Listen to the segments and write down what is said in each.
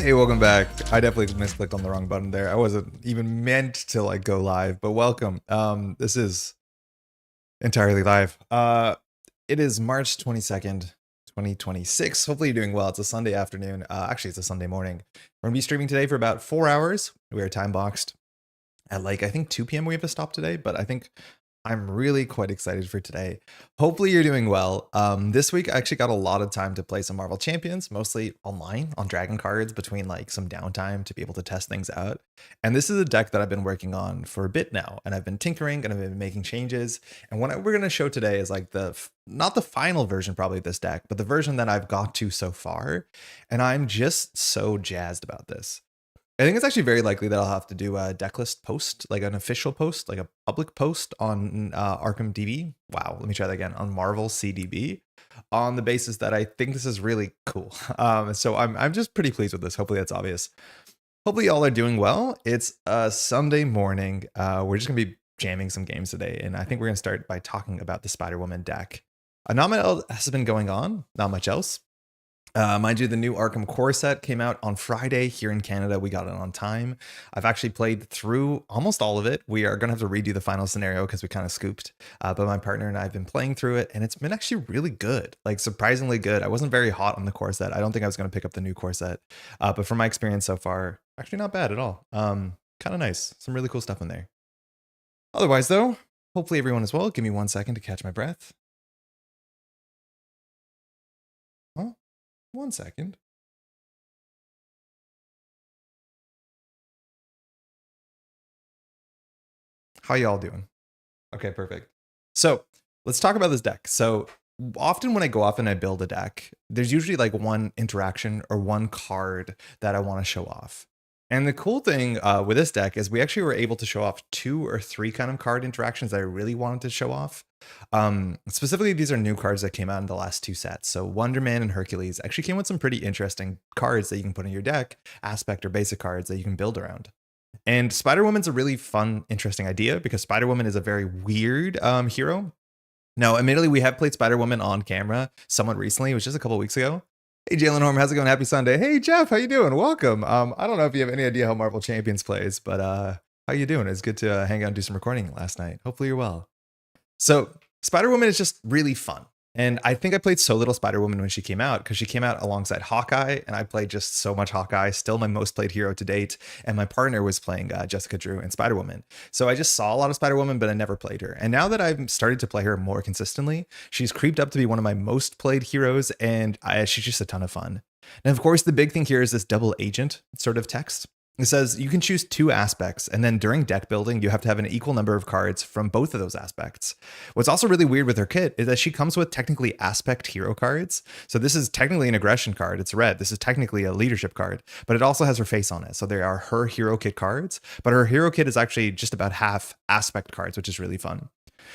Hey, welcome back. I definitely misclicked on the wrong button there. I wasn't even meant to like go live, but welcome. This is entirely live. It is March 22nd, 2026. Hopefully you're doing well. It's a Sunday afternoon. Actually, it's a Sunday morning. We're gonna be streaming today for about 4 hours. We are time boxed at like, I think 2 p.m. we have to stop today, but I think I'm really quite excited for today. Hopefully you're doing well. This week I actually got a lot of time to play some Marvel Champions, mostly online on Dragon cards between like some downtime to be able to test things out. And this is a deck that I've been working on for a bit now, and I've been tinkering and I've been making changes. And what we're going to show today is like not the final version probably of this deck, but the version that I've got to so far. And I'm just so jazzed about this. I think it's actually very likely that I'll have to do a decklist post, like an official post, like a public post on Arkham DB. Wow, let me try that again, on Marvel CDB, on the basis that I think this is really cool. So I'm just pretty pleased with this. Hopefully that's obvious. Hopefully y'all are doing well. It's a Sunday morning. We're just gonna be jamming some games today, and I think we're gonna start by talking about the Spider-Woman deck. Not much else has been going on. Not much else. Mind you, the new Arkham core set came out on Friday here in Canada. We got it on time. I've actually played through almost all of it. We are going to have to redo the final scenario because we kind of scooped. But my partner and I have been playing through it, and it's been actually really good, like surprisingly good. I wasn't very hot on the core set. I don't think I was going to pick up the new core set. But from my experience so far, actually not bad at all. Kind of nice. Some really cool stuff in there. Otherwise, though, hopefully everyone is well. Give me 1 second to catch my breath. 1 second. How y'all doing? Okay, perfect. So let's talk about this deck. So often when I go off and I build a deck, there's usually like one interaction or one card that I want to show off. And the cool thing with this deck is we actually were able to show off 2 or 3 kind of card interactions that I really wanted to show off. Specifically, these are new cards that came out in the last 2 sets. So Wonder Man and Hercules actually came with some pretty interesting cards that you can put in your deck, aspect or basic cards that you can build around. And Spider-Woman's a really fun, interesting idea because Spider-Woman is a very weird hero. Now, admittedly, we have played Spider-Woman on camera somewhat recently. It was just a couple weeks ago. Hey, Jalen Horm, how's it going? Happy Sunday. Hey, Jeff, how you doing? Welcome. I don't know if you have any idea how Marvel Champions plays, but how you doing? It's good to hang out and do some recording last night. Hopefully you're well. So Spider-Woman is just really fun. And I think I played so little Spider-Woman when she came out because she came out alongside Hawkeye, and I played just so much Hawkeye, still my most played hero to date. And my partner was playing Jessica Drew and Spider-Woman. So I just saw a lot of Spider-Woman, but I never played her. And now that I've started to play her more consistently, she's creeped up to be one of my most played heroes, and she's just a ton of fun. And of course, the big thing here is this double agent sort of text. It says you can choose 2 aspects, and then during deck building, you have to have an equal number of cards from both of those aspects. What's also really weird with her kit is that she comes with technically aspect hero cards. So this is technically an aggression card. It's red. This is technically a leadership card, but it also has her face on it. So they are her hero kit cards, but her hero kit is actually just about half aspect cards, which is really fun.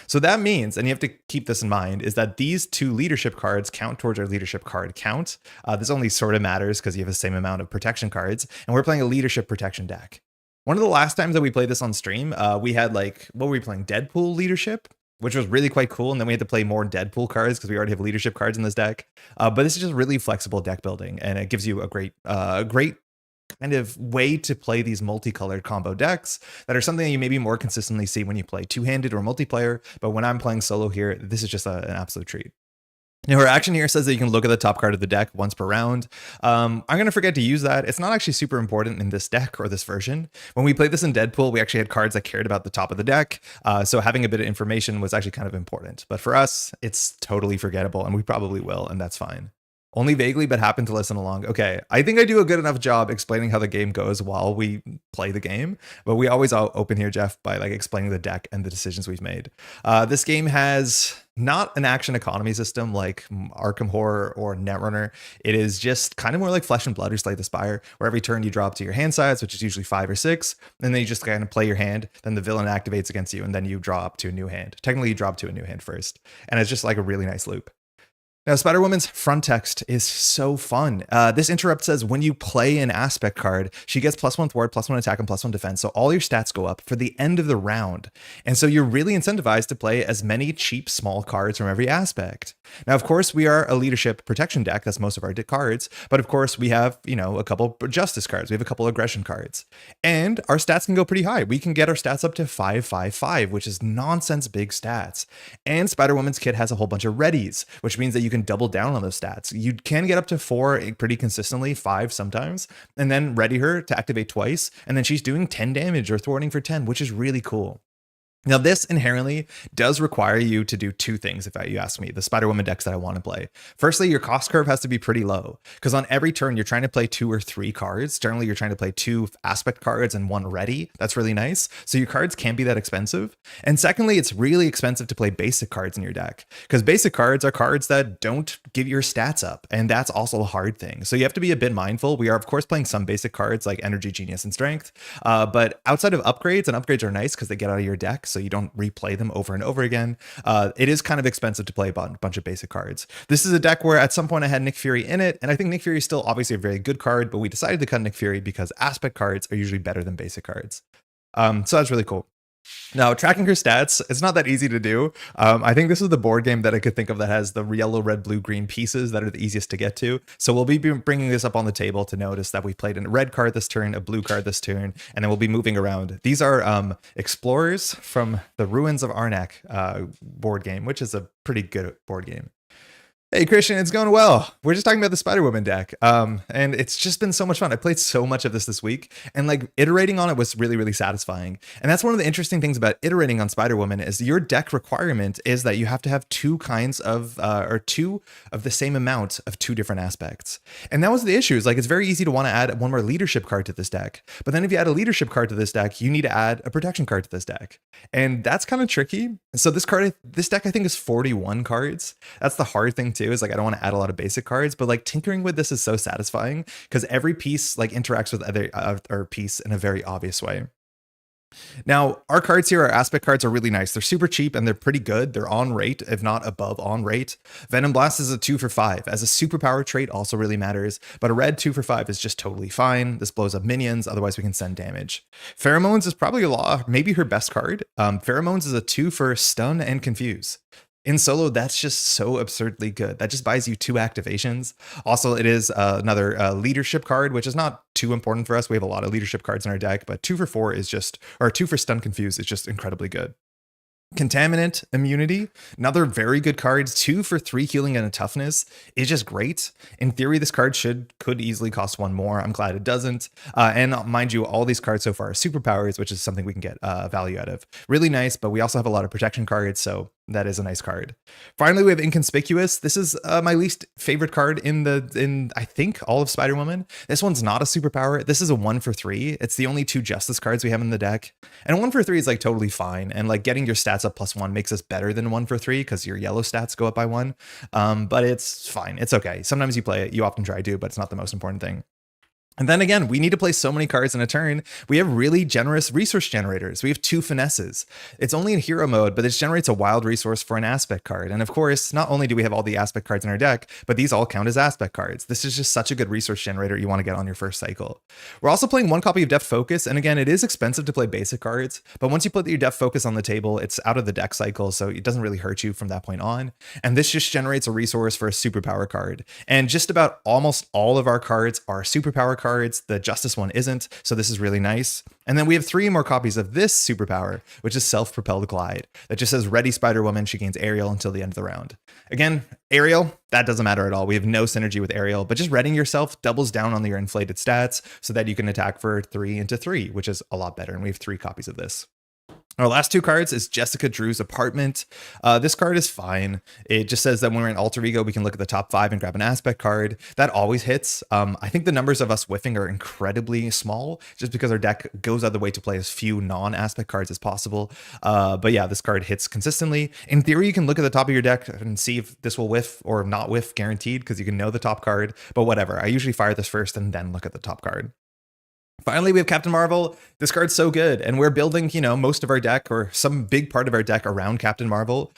So that means, and you have to keep this in mind, is that these 2 leadership cards count towards our leadership card count. This only sort of matters because you have the same amount of protection cards, and we're playing a leadership protection deck. One of the last times that we played this on stream, we had like, what were we playing? Deadpool leadership, which was really quite cool. And then we had to play more Deadpool cards because we already have leadership cards in this deck. But this is just really flexible deck building, and it gives you a great kind of way to play these multicolored combo decks that are something that you maybe more consistently see when you play two-handed or multiplayer. But when I'm playing solo here, this is just an absolute treat. Now, her action here says that you can look at the top card of the deck once per round. I'm going to forget to use that. It's not actually super important in this deck or this version. When we played this in Deadpool, we actually had cards that cared about the top of the deck. So having a bit of information was actually kind of important. But for us, it's totally forgettable, and we probably will, and that's fine. Only vaguely, but happen to listen along. Okay, I think I do a good enough job explaining how the game goes while we play the game, but we always open here, Jeff, by like explaining the deck and the decisions we've made. This game has not an action economy system like Arkham Horror or Netrunner. It is just kind of more like Flesh and Blood or Slay the Spire, where every turn you drop to your hand size, which is usually 5 or 6, and then you just kind of play your hand, then the villain activates against you, and then you draw up to a new hand. Technically, you drop to a new hand first, and it's just like a really nice loop. Now, Spider-Woman's front text is so fun. This interrupt says, when you play an aspect card, she gets +1 thwart, +1 attack, and +1 defense, so all your stats go up for the end of the round. And so you're really incentivized to play as many cheap, small cards from every aspect. Now, of course, we are a leadership protection deck. That's most of our cards. But of course, we have, a couple justice cards. We have a couple aggression cards. And our stats can go pretty high. We can get our stats up to 555, which is nonsense big stats. And Spider-Woman's kit has a whole bunch of readies, which means that you can double down on those stats. You can get up to 4 pretty consistently, 5 sometimes, and then ready her to activate twice. And then she's doing 10 damage or thwarting for 10, which is really cool. Now, this inherently does require you to do 2 things, if you ask me, the Spider-Woman decks that I want to play. Firstly, your cost curve has to be pretty low, because on every turn, you're trying to play 2 or 3 cards. Generally, you're trying to play 2 aspect cards and 1 ready. That's really nice. So your cards can't be that expensive. And secondly, it's really expensive to play basic cards in your deck, because basic cards are cards that don't give your stats up, and that's also a hard thing. So you have to be a bit mindful. We are, of course, playing some basic cards like Energy, Genius, and Strength, but outside of upgrades, and upgrades are nice because they get out of your deck, so you don't replay them over and over again. It is kind of expensive to play a bunch of basic cards. This is a deck where at some point I had Nick Fury in it, and I think Nick Fury is still obviously a very good card, but we decided to cut Nick Fury because aspect cards are usually better than basic cards. So that's really cool. Now, tracking her stats, it's not that easy to do. I think this is the board game that I could think of that has the yellow, red, blue, green pieces that are the easiest to get to. So we'll be bringing this up on the table to notice that we played a red card this turn, a blue card this turn, and then we'll be moving around. These are Explorers from the Ruins of Arnak board game, which is a pretty good board game. Hey, Christian, it's going well. We're just talking about the Spider-Woman deck. And it's just been so much fun. I played so much of this week, and like iterating on it was really, really satisfying. And that's one of the interesting things about iterating on Spider-Woman is your deck requirement is that you have to have 2 kinds of, or 2 of the same amount of 2 different aspects. And that was the issue. Is like, it's very easy to want to add 1 more leadership card to this deck. But then if you add a leadership card to this deck, you need to add a protection card to this deck. And that's kind of tricky. So this deck, I think, is 41 cards. That's the hard thing too, is like I don't want to add a lot of basic cards, but like tinkering with this is so satisfying because every piece like interacts with other piece in a very obvious way. Now, our cards here, our aspect cards, are really nice. They're super cheap and they're pretty good. They're on rate, if not above on rate. Venom Blast is a 2 for 5. As a superpower trait also really matters, but a red 2 for 5 is just totally fine. This blows up minions, otherwise we can send damage. Pheromones is probably maybe her best card. Pheromones is a 2 for stun and confuse. In solo, that's just so absurdly good. That just buys you 2 activations. Also, it is another leadership card, which is not too important for us. We have a lot of leadership cards in our deck, but 2 for 4 is just, or 2 for stun confuse is just incredibly good. Contaminant Immunity, another very good card. 2 for 3 healing and a toughness is just great. In theory, this card could easily cost 1 more. I'm glad it doesn't. And mind you, all these cards so far are superpowers, which is something we can get value out of. Really nice, but we also have a lot of protection cards, so that is a nice card. Finally, we have Inconspicuous. This is my least favorite card in I think all of Spider-Woman. This one's not a superpower. This is a 1 for 3. It's the only 2 Justice cards we have in the deck. And a 1 for 3 is like totally fine. And like getting your stats up +1 makes us better than 1 for 3 because your yellow stats go up by 1. But it's fine. It's okay. Sometimes you play it. You often try to, but it's not the most important thing. And then again, we need to play so many cards in a turn. We have really generous resource generators. We have 2 finesses. It's only in hero mode, but this generates a wild resource for an aspect card. And of course, not only do we have all the aspect cards in our deck, but these all count as aspect cards. This is just such a good resource generator you want to get on your first cycle. We're also playing 1 copy of Depth Focus. And again, it is expensive to play basic cards, but once you put your Depth Focus on the table, it's out of the deck cycle, so it doesn't really hurt you from that point on. And this just generates a resource for a superpower card. And just about almost all of our cards are superpower cards. The Justice one isn't, so this is really nice. And then we have 3 more copies of this superpower, which is Self-Propelled Glide. That just says ready Spider-Woman, she gains aerial until the end of the round. Again, aerial, that doesn't matter at all. We have no synergy with aerial, but just readying yourself doubles down on your inflated stats so that you can attack for 3 into 3, which is a lot better. And we have 3 copies of this. Our last two cards is Jessica Drew's Apartment. This card is fine. It just says that when we're in Alter Ego, we can look at the top 5 and grab an aspect card. That always hits. I think the numbers of us whiffing are incredibly small, just because our deck goes out of the way to play as few non-aspect cards as possible. But yeah, this card hits consistently. In theory, you can look at the top of your deck and see if this will whiff or not whiff, guaranteed, because you can know the top card. But whatever, I usually fire this first and then look at the top card. Finally, we have Captain Marvel. This card's so good, and we're building, most of our deck or some big part of our deck around Captain Marvel.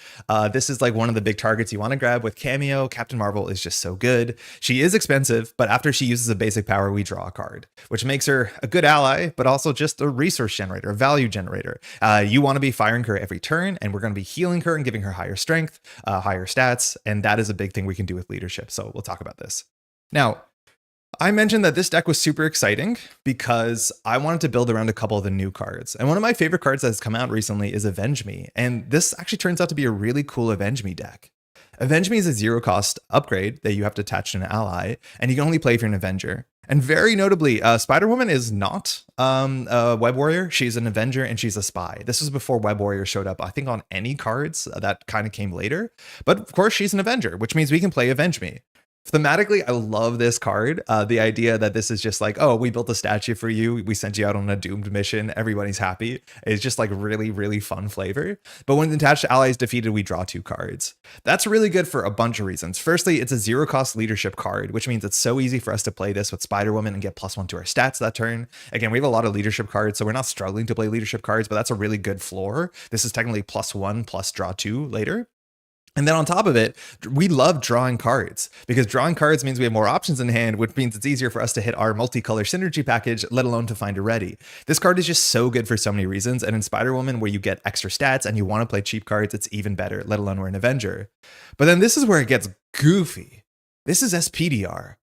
This is like one of the big targets you want to grab with Cameo. Captain Marvel is just so good. She is expensive, but after she uses a basic power, we draw a card, which makes her a good ally, but also just a resource generator, a value generator. You want to be firing her every turn, and we're going to be healing her and giving her higher strength, higher stats, and that is a big thing we can do with leadership. So we'll talk about this. Now, I mentioned that this deck was super exciting because I wanted to build around a couple of the new cards. And one of my favorite cards that has come out recently is Avenge Me. And this actually turns out to be a really cool Avenge Me deck. Avenge Me is a 0-cost upgrade that you have to attach to an ally, and you can only play if you're an Avenger. And very notably, Spider-Woman is not a Web Warrior. She's an Avenger and she's a spy. This was before Web Warrior showed up, I think, on any cards. That kind of came later. But of course, she's an Avenger, which means we can play Avenge Me. Thematically, I love this card. The idea that this is just like, oh, we built a statue for you. We sent you out on a doomed mission. Everybody's happy. It's just like really, really fun flavor. But when attached to allies defeated, we draw 2 cards. That's really good for a bunch of reasons. Firstly, it's a 0-cost leadership card, which means it's so easy for us to play this with Spider-Woman and get +1 to our stats that turn. Again, we have a lot of leadership cards, so we're not struggling to play leadership cards, but that's a really good floor. This is technically +1 plus draw 2 later. And then on top of it, we love drawing cards, because drawing cards means we have more options in hand, which means it's easier for us to hit our multicolor synergy package, let alone to find a ready. This card is just so good for so many reasons. And in Spider-Woman, where you get extra stats and you want to play cheap cards, it's even better, let alone we're an Avenger. But then this is where it gets goofy. This is SPDR.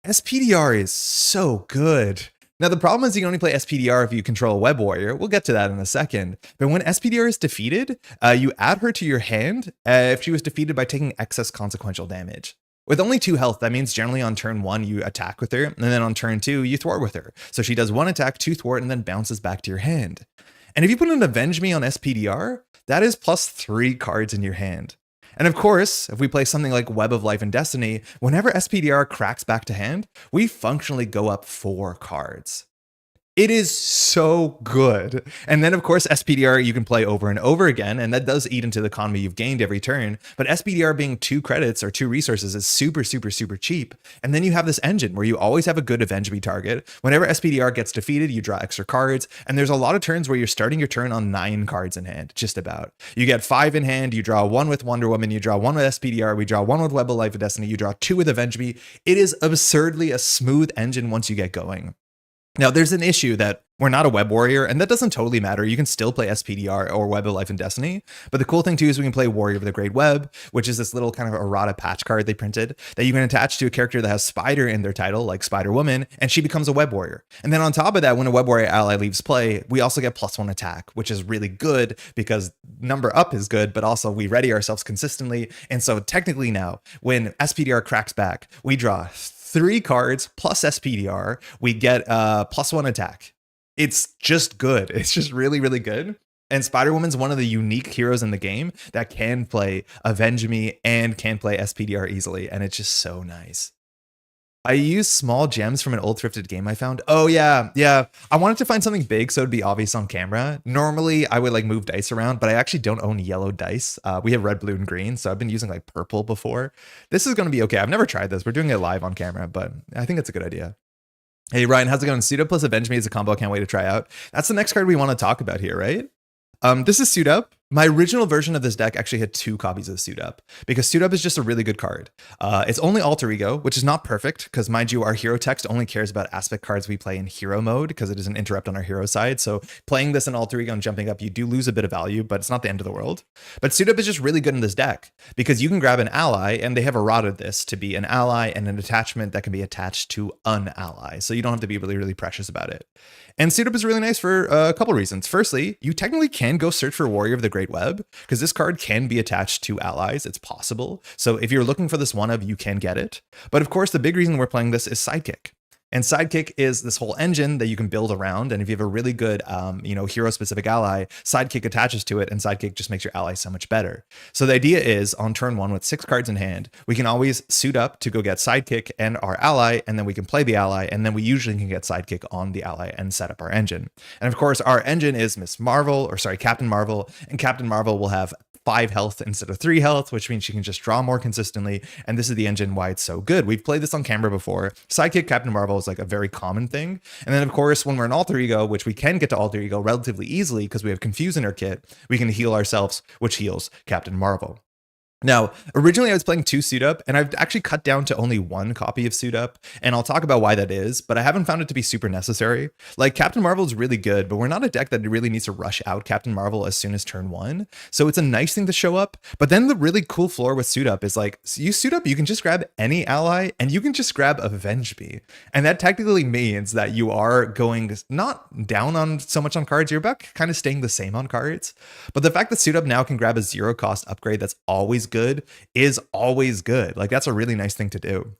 SPDR is so good. Now, the problem is you can only play SPDR if you control a Web Warrior. We'll get to that in a second. But when SPDR is defeated, you add her to your hand if she was defeated by taking excess consequential damage. With only 2 health, that means generally on turn 1, you attack with her, and then on turn 2, you thwart with her. So she does 1 attack, 2 thwart, and then bounces back to your hand. And if you put an Avenge Me on SPDR, that is +3 cards in your hand. And of course, if we play something like Web of Life and Destiny, whenever SPDR cracks back to hand, we functionally go up 4 cards. It is so good. And then, of course, SPDR you can play over and over again, and that does eat into the economy you've gained every turn. But SPDR being 2 credits or 2 resources is super, super, super cheap. And then you have this engine where you always have a good Avenge Me target. Whenever SPDR gets defeated, you draw extra cards. And there's a lot of turns where you're starting your turn on 9 cards in hand, just about. You get 5 in hand, you draw 1 with Wonder Woman, you draw 1 with SPDR, we draw 1 with Web of Life and Destiny, you draw 2 with Avenge Me. It is absurdly a smooth engine once you get going. Now, there's an issue that we're not a Web Warrior, and that doesn't totally matter. You can still play SPDR or Web of Life and Destiny. But the cool thing, too, is we can play Warrior of the Great Web, which is this little kind of errata patch card they printed that you can attach to a character that has Spider in their title, like Spider-Woman, and she becomes a Web Warrior. And then on top of that, when a Web Warrior ally leaves play, we also get +1 attack, which is really good because number up is good, but also we ready ourselves consistently. And so technically now, when SPDR cracks back, we draw 3 cards plus SPDR, we get +1 attack. It's just good. It's just really, really good. And Spider-Woman's one of the unique heroes in the game that can play Avenge Me and can play SPDR easily. And it's just so nice. I used small gems from an old thrifted game I found. Oh, yeah. I wanted to find something big so it'd be obvious on camera. Normally, I would like move dice around, but I actually don't own yellow dice. We have red, blue, and green, so I've been using like purple before. This is going to be okay. I've never tried this. We're doing it live on camera, but I think it's a good idea. Hey, Ryan, how's it going? Suit Up plus Avenge Me is a combo I can't wait to try out. That's the next card we want to talk about here, right? This is Suit Up. My original version of this deck actually had 2 copies of Suit Up because Suit Up is just a really good card. It's only Alter Ego, which is not perfect because, mind you, our hero text only cares about aspect cards we play in hero mode because it is an interrupt on our hero side. So playing this in Alter Ego and jumping up, you do lose a bit of value, but it's not the end of the world. But Suit Up is just really good in this deck because you can grab an ally, and they have errated this to be an ally and an attachment that can be attached to an ally. So you don't have to be really, really precious about it. And Suit Up is really nice for a couple reasons. Firstly, you technically can go search for Warrior of the Great Web because this card can be attached to allies. It's possible. So if you're looking for this one of, you can get it. But of course, the big reason we're playing this is Sidekick. And Sidekick is this whole engine that you can build around. And if you have a really good, hero specific ally, Sidekick attaches to it and Sidekick just makes your ally so much better. So the idea is on turn 1 with 6 cards in hand, we can always suit up to go get Sidekick and our ally, and then we can play the ally, and then we usually can get Sidekick on the ally and set up our engine. And of course, our engine is Captain Marvel, and Captain Marvel will have 5 health instead of 3 health, which means she can just draw more consistently. And this is the engine why it's so good. We've played this on camera before. Sidekick Captain Marvel is like a very common thing. And then of course, when we're in alter ego, which we can get to alter ego relatively easily because we have Confuse in our kit, we can heal ourselves, which heals Captain Marvel. Now, originally I was playing 2 Suit Up, and I've actually cut down to only 1 copy of Suit Up, and I'll talk about why that is, but I haven't found it to be super necessary. Like, Captain Marvel is really good, but we're not a deck that really needs to rush out Captain Marvel as soon as turn 1, so it's a nice thing to show up. But then the really cool floor with Suit Up is like, you Suit Up, you can just grab any ally, and you can just grab Avenge Me, and that technically means that you are going not down on so much on cards, you're about kind of staying the same on cards, but the fact that Suit Up now can grab a 0 cost upgrade that's always good is always good. Like, that's a really nice thing to do.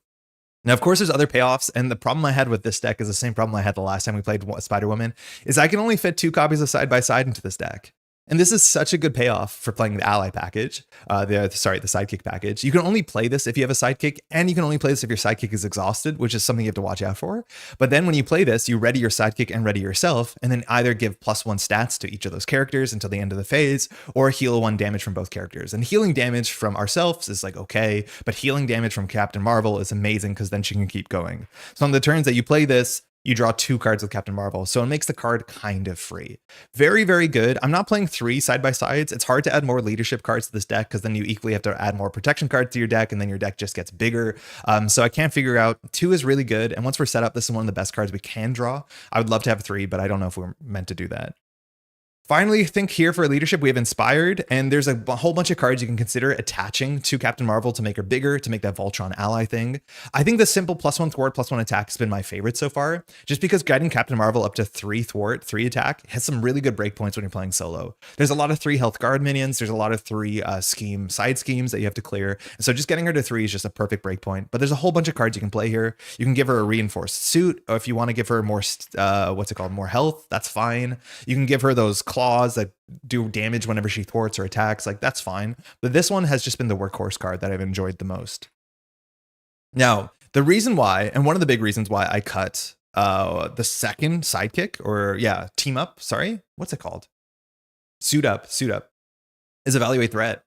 Now, of course, there's other payoffs, and the problem I had with this deck is the same problem I had the last time we played Spider-Woman, is I can only fit 2 copies of Side by Side into this deck. And this is such a good payoff for playing the ally package, the sidekick package. You can only play this if you have a sidekick, and you can only play this if your sidekick is exhausted, which is something you have to watch out for. But then when you play this, you ready your sidekick and ready yourself, and then either give +1 stats to each of those characters until the end of the phase, or heal 1 damage from both characters. And healing damage from ourselves is like okay, but healing damage from Captain Marvel is amazing because then she can keep going. So on the turns that you play this, you draw 2 cards with Captain Marvel, so it makes the card kind of free. Very, very good. I'm not playing 3 side-by-sides. It's hard to add more leadership cards to this deck because then you equally have to add more protection cards to your deck, and then your deck just gets bigger. So I can't figure out. 2 is really good, and once we're set up, this is one of the best cards we can draw. I would love to have 3, but I don't know if we're meant to do that. Finally, think here for leadership, we have Inspired, and there's a whole bunch of cards you can consider attaching to Captain Marvel to make her bigger, to make that Voltron ally thing. I think the simple +1 thwart, +1 attack has been my favorite so far, just because guiding Captain Marvel up to 3 thwart, 3 attack has some really good breakpoints when you're playing solo. There's a lot of 3 health guard minions, there's a lot of 3 side schemes that you have to clear, and so just getting her to 3 is just a perfect breakpoint. But there's a whole bunch of cards you can play here. You can give her a reinforced suit, or if you want to give her more, more health, that's fine. You can give her those claws that do damage whenever she thwarts or attacks, like that's fine. But this one has just been the workhorse card that I've enjoyed the most. Now, the reason why, and one of the big reasons why I cut the second sidekick, or team up, what's it called? Suit up, is Evaluate Threat.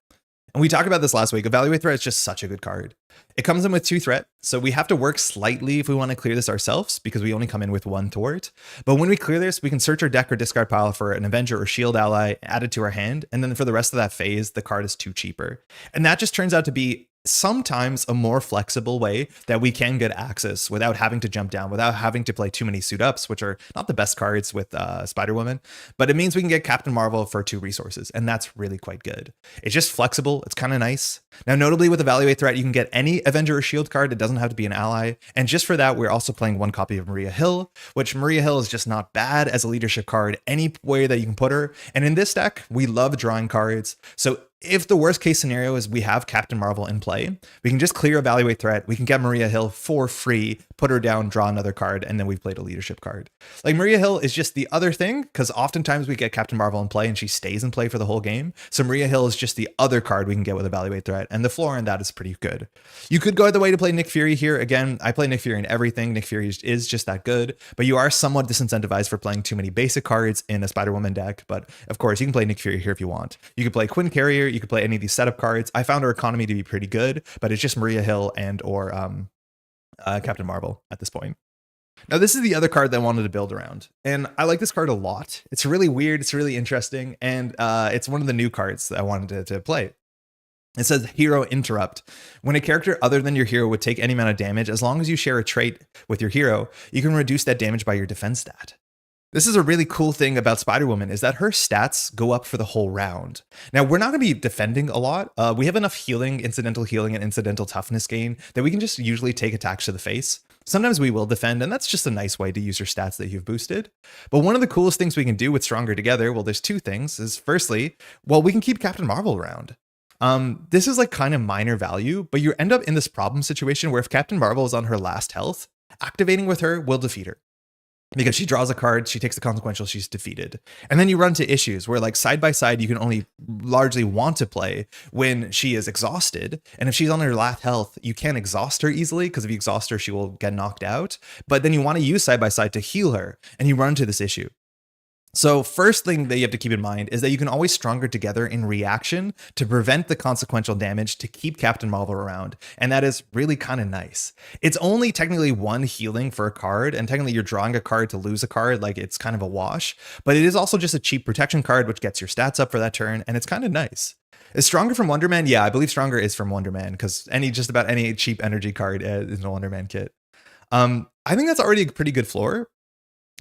And we talked about this last week. Evaluate Threat is just such a good card. It comes in with 2 threat, so we have to work slightly if we want to clear this ourselves because we only come in with 1 thwart. But when we clear this, we can search our deck or discard pile for an Avenger or Shield ally, add it to our hand, and then for the rest of that phase, the card is 2 cheaper. And that just turns out to be sometimes a more flexible way that we can get access without having to jump down, without having to play too many suit ups, which are not the best cards with Spider-Woman, but it means we can get Captain Marvel for 2 resources, and that's really quite good. It's just flexible, it's kind of nice. Now, notably with Evaluate Threat, you can get any Avenger or Shield card, it doesn't have to be an ally, and just for that, we're also playing 1 copy of Maria Hill, which Maria Hill is just not bad as a leadership card any way that you can put her, and in this deck, we love drawing cards, so if the worst case scenario is we have Captain Marvel in play, we can just clear Evaluate Threat, we can get Maria Hill for free, put her down, draw another card, and then we've played a leadership card. Like, Maria Hill is just the other thing, because oftentimes we get Captain Marvel in play and she stays in play for the whole game. So Maria Hill is just the other card we can get with Evaluate Threat, and the floor on that is pretty good. You could go the way to play Nick Fury here. Again, I play Nick Fury in everything. Nick Fury is just that good, but you are somewhat disincentivized for playing too many basic cards in a Spider-Woman deck. But of course, you can play Nick Fury here if you want. You could play Quinn Carrier, you could play any of these setup cards. I found her economy to be pretty good, but it's just Maria Hill and or Captain Marvel at this point. Now, this is the other card that I wanted to build around, and I like this card a lot. It's really weird, it's really interesting, and it's one of the new cards that I wanted to play. It says Hero Interrupt. When a character other than your hero would take any amount of damage, as long as you share a trait with your hero, you can reduce that damage by your defense stat. This is a really cool thing about Spider-Woman, is that her stats go up for the whole round. Now, we're not going to be defending a lot. We have enough healing, incidental healing, and incidental toughness gain that we can just usually take attacks to the face. Sometimes we will defend, and that's just a nice way to use your stats that you've boosted. But one of the coolest things we can do with Stronger Together, well, there's 2 things, is firstly, well, we can keep Captain Marvel around. This is like kind of minor value, but you end up in this problem situation where if Captain Marvel is on her last health, Activating with her will defeat her. Because she draws a card, she takes the consequential, she's defeated. And then you run into issues where, like, side by side, you can only largely want to play when she is exhausted. And if she's on her last health, you can't exhaust her easily, because if you exhaust her, she will get knocked out. But then you want to use side by side to heal her, and you run into this issue. So first thing that you have to keep in mind is that you can always stronger together in reaction to prevent the consequential damage to keep Captain Marvel around. And that is really kind of nice. It's only technically one healing for a card, and technically you're drawing a card to lose a card, like it's kind of a wash, but it is also just a cheap protection card, which gets your stats up for that turn, and it's kind of nice. Is Stronger from Wonder Man? Yeah, I believe Stronger is from Wonder Man, because just about any cheap energy card is in a Wonder Man kit. I think that's already a pretty good floor.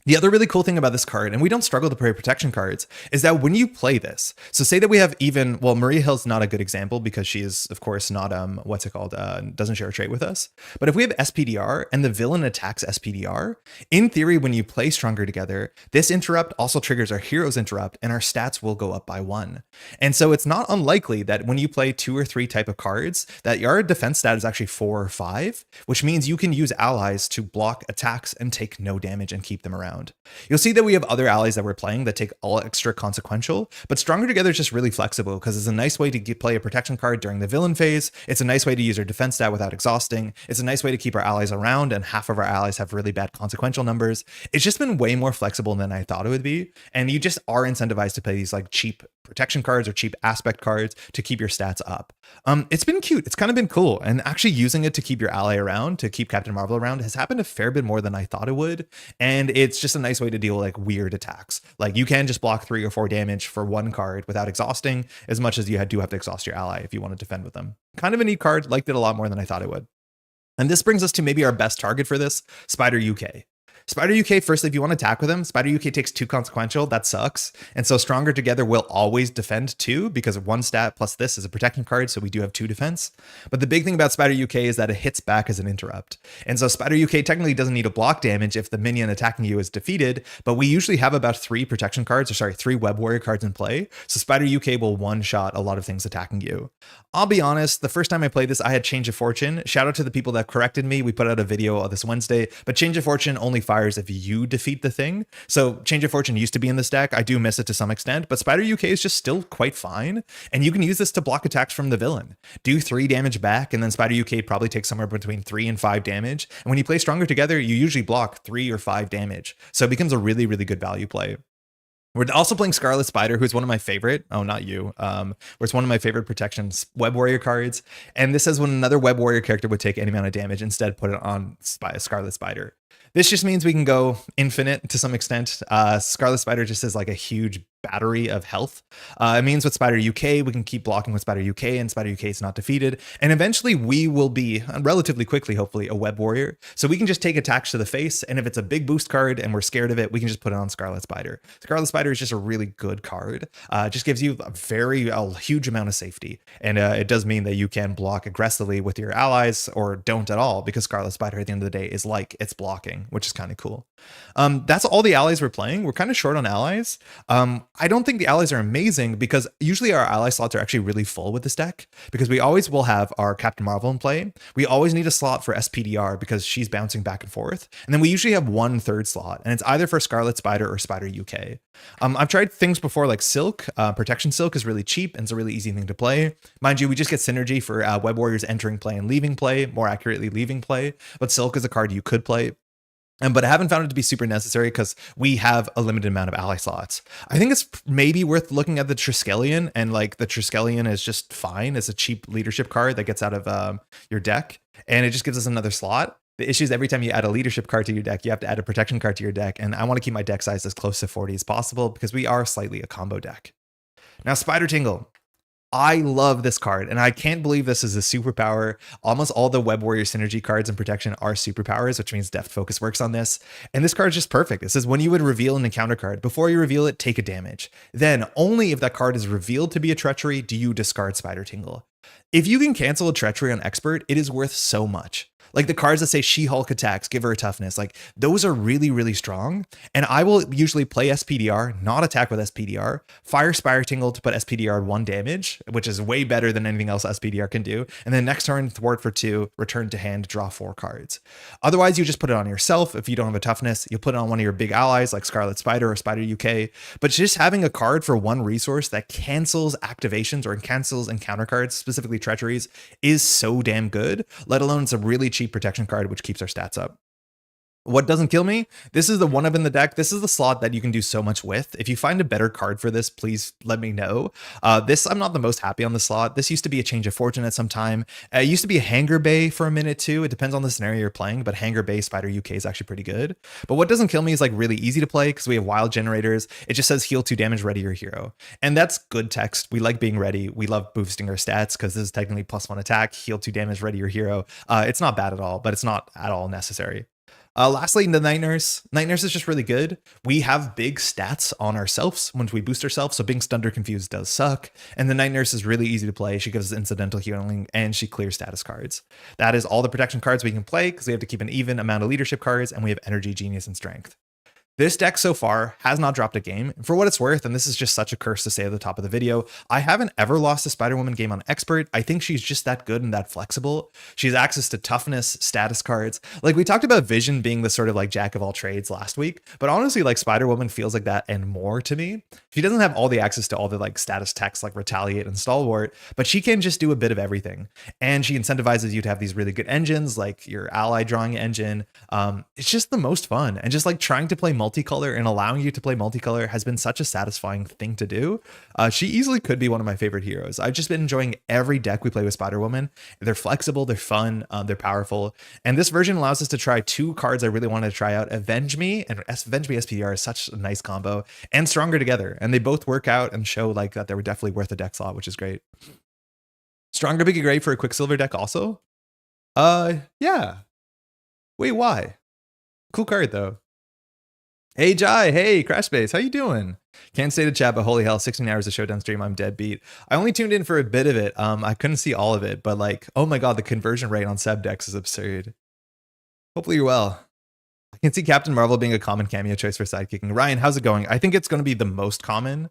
The other really cool thing about this card, and we don't struggle to play protection cards, is that when you play this, so say that we have Maria Hill's not a good example because she is, of course, not, doesn't share a trait with us. But if we have SPDR and the villain attacks SPDR, in theory, when you play Stronger together, this interrupt also triggers our hero's interrupt, and our stats will go up by 1. And so it's not unlikely that when you play 2 or 3 type of cards, that your defense stat is actually 4 or 5, which means you can use allies to block attacks and take no damage and keep them around. You'll see that we have other allies that we're playing that take all extra consequential, but Stronger Together is just really flexible because it's a nice way to play a protection card during the villain phase. It's a nice way to use our defense stat without exhausting. It's a nice way to keep our allies around, and half of our allies have really bad consequential numbers. It's just been way more flexible than I thought it would be, and you just are incentivized to play these like cheap protection cards or cheap aspect cards to keep your stats up. It's been cute. It's kind of been cool, and actually using it to keep your ally around, to keep Captain Marvel around, has happened a fair bit more than I thought it would, and it's just a nice way to deal with like weird attacks. Like you can just block 3 or 4 damage for one card without exhausting, as much as you do have to exhaust your ally if you want to defend with them. Kind of a neat card. Liked it a lot more than I thought it would. And this brings us to maybe our best target for this, Spider UK. Spider UK, firstly, if you want to attack with him, Spider UK takes 2 consequential. That sucks. And so Stronger Together will always defend 2 because 1 stat plus this is a protection card, so we do have 2 defense. But the big thing about Spider UK is that it hits back as an interrupt. And so Spider UK technically doesn't need to block damage if the minion attacking you is defeated, but we usually have about 3 protection cards, 3 Web Warrior cards in play. So Spider UK will one-shot a lot of things attacking you. I'll be honest, the first time I played this, I had Change of Fortune. Shout out to the people that corrected me. We put out a video this Wednesday, but Change of Fortune only fires if you defeat the thing. So Change of Fortune used to be in this deck. I do miss it to some extent, but Spider UK is just still quite fine. And you can use this to block attacks from the villain. Do 3 damage back, and then Spider UK probably takes somewhere between 3 and 5 damage. And when you play Stronger Together, you usually block 3 or 5 damage. So it becomes a really, really good value play. We're also playing Scarlet Spider, who's one of my favorite. Oh, not you. Where it's one of my favorite protection Web Warrior cards. And this says when another Web Warrior character would take any amount of damage, instead put it on Scarlet Spider. This just means we can go infinite to some extent. Scarlet Spider just is like a huge battery of health. It means with Spider UK, we can keep blocking with Spider UK, and Spider UK is not defeated. And eventually we will be, relatively quickly, hopefully, a Web Warrior. So we can just take attacks to the face, and if it's a big boost card and we're scared of it, we can just put it on Scarlet Spider. Scarlet Spider is just a really good card. It just gives you a huge amount of safety. And it does mean that you can block aggressively with your allies, or don't at all, because Scarlet Spider at the end of the day is like it's blocking, which is kind of cool. That's all the allies we're playing. We're kind of short on allies. I don't think the allies are amazing because usually our ally slots are actually really full with this deck, because we always will have our Captain Marvel in play. We always need a slot for SPDR because she's bouncing back and forth. And then we usually have 1/3 slot, and it's either for Scarlet Spider or Spider UK. I've tried things before like Silk. Protection Silk is really cheap and it's a really easy thing to play. Mind you, we just get synergy for Web Warriors entering play and leaving play, more accurately leaving play. But Silk is a card you could play. But I haven't found it to be super necessary because we have a limited amount of ally slots. I think it's maybe worth looking at the Triskelion, and like the Triskelion is just fine. It's a cheap leadership card that gets out of your deck, and it just gives us another slot. The issue is every time you add a leadership card to your deck, you have to add a protection card to your deck, and I want to keep my deck size as close to 40 as possible because we are slightly a combo deck. Now, Spider Tingle. I love this card, and I can't believe this is a superpower. Almost all the Web Warrior synergy cards in protection are superpowers, which means Deft Focus works on this. And this card is just perfect. It says when you would reveal an encounter card, before you reveal it, take a damage. Then, only if that card is revealed to be a treachery, do you discard Spider Tingle. If you can cancel a treachery on Expert, it is worth so much. Like the cards that say She-Hulk attacks, give her a toughness. Like those are really, really strong. And I will usually play SPDR, not attack with SPDR, fire Spire Tingle to put SPDR 1 damage, which is way better than anything else SPDR can do. And then next turn, thwart for 2, return to hand, draw 4 cards. Otherwise, you just put it on yourself. If you don't have a toughness, you'll put it on one of your big allies like Scarlet Spider or Spider UK. But just having a card for one resource that cancels activations or cancels encounter cards, specifically treacheries, is so damn good, let alone it's a really cheap protection card, which keeps our stats up. What doesn't kill me? This is the one up in the deck. This is the slot that you can do so much with. If you find a better card for this, please let me know. This, I'm not the most happy on the slot. This used to be a Change of Fortune at some time. It used to be a Hanger Bay for a minute too. It depends on the scenario you're playing, but Hanger Bay Spider UK is actually pretty good. But what doesn't kill me is like really easy to play because we have wild generators. It just says heal 2 damage, ready your hero. And that's good text. We like being ready. We love boosting our stats because this is technically +1 attack, heal 2 damage, ready your hero. It's not bad at all, but it's not at all necessary. Lastly, the Night Nurse. Night Nurse is just really good. We have big stats on ourselves once we boost ourselves, so being stunned or confused does suck. And the Night Nurse is really easy to play. She gives us incidental healing, and she clears status cards. That is all the protection cards we can play, because we have to keep an even amount of leadership cards, and we have energy, genius, and strength. This deck so far has not dropped a game. For what it's worth, and this is just such a curse to say at the top of the video, I haven't ever lost a Spider-Woman game on Expert. I think she's just that good and that flexible. She has access to toughness, status cards. Like we talked about Vision being the sort of like jack of all trades last week, but honestly, like Spider-Woman feels like that and more to me. She doesn't have all the access to all the like status techs like Retaliate and Stalwart, but she can just do a bit of everything. And she incentivizes you to have these really good engines, like your ally drawing engine. It's just the most fun, and just like trying to play multicolor and allowing you to play multicolor has been such a satisfying thing to do. She easily could be one of my favorite heroes. I've just been enjoying every deck we play with Spider-Woman. They're flexible, they're fun, they're powerful. And this version allows us to try 2 cards I really wanted to try out. Avenge Me and Avenge Me SPDR is such a nice combo, and Stronger Together. And they both work out and show like that they were definitely worth a deck slot, which is great. Stronger would be great for a Quicksilver deck also. Yeah. Wait, why? Cool card though. Hey Jai, hey Crashbase, how you doing? Can't stay to chat, but holy hell, 16 hours of Showdown stream, I'm dead beat. I only tuned in for a bit of it. I couldn't see all of it, but like, oh my god, the conversion rate on Seb decks is absurd. Hopefully you're well. I can see Captain Marvel being a common cameo choice for sidekicking. Ryan, how's it going? I think it's going to be the most common.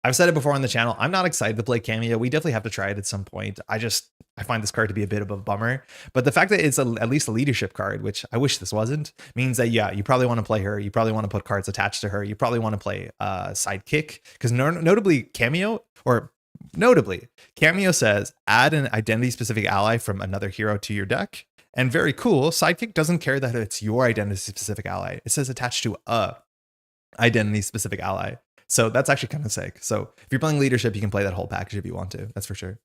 I've said it before on the channel. I'm not excited to play cameo. We definitely have to try it at some point. I find this card to be a bit of a bummer, but the fact that it's at least a leadership card, which I wish this wasn't, means that, yeah, you probably want to play her. You probably want to put cards attached to her. You probably want to play sidekick, because notably cameo says add an identity specific ally from another hero to your deck. And very cool, sidekick doesn't care that it's your identity specific ally. It says attached to a identity specific ally. So that's actually kind of sick. So if you're playing leadership, you can play that whole package if you want to. That's for sure.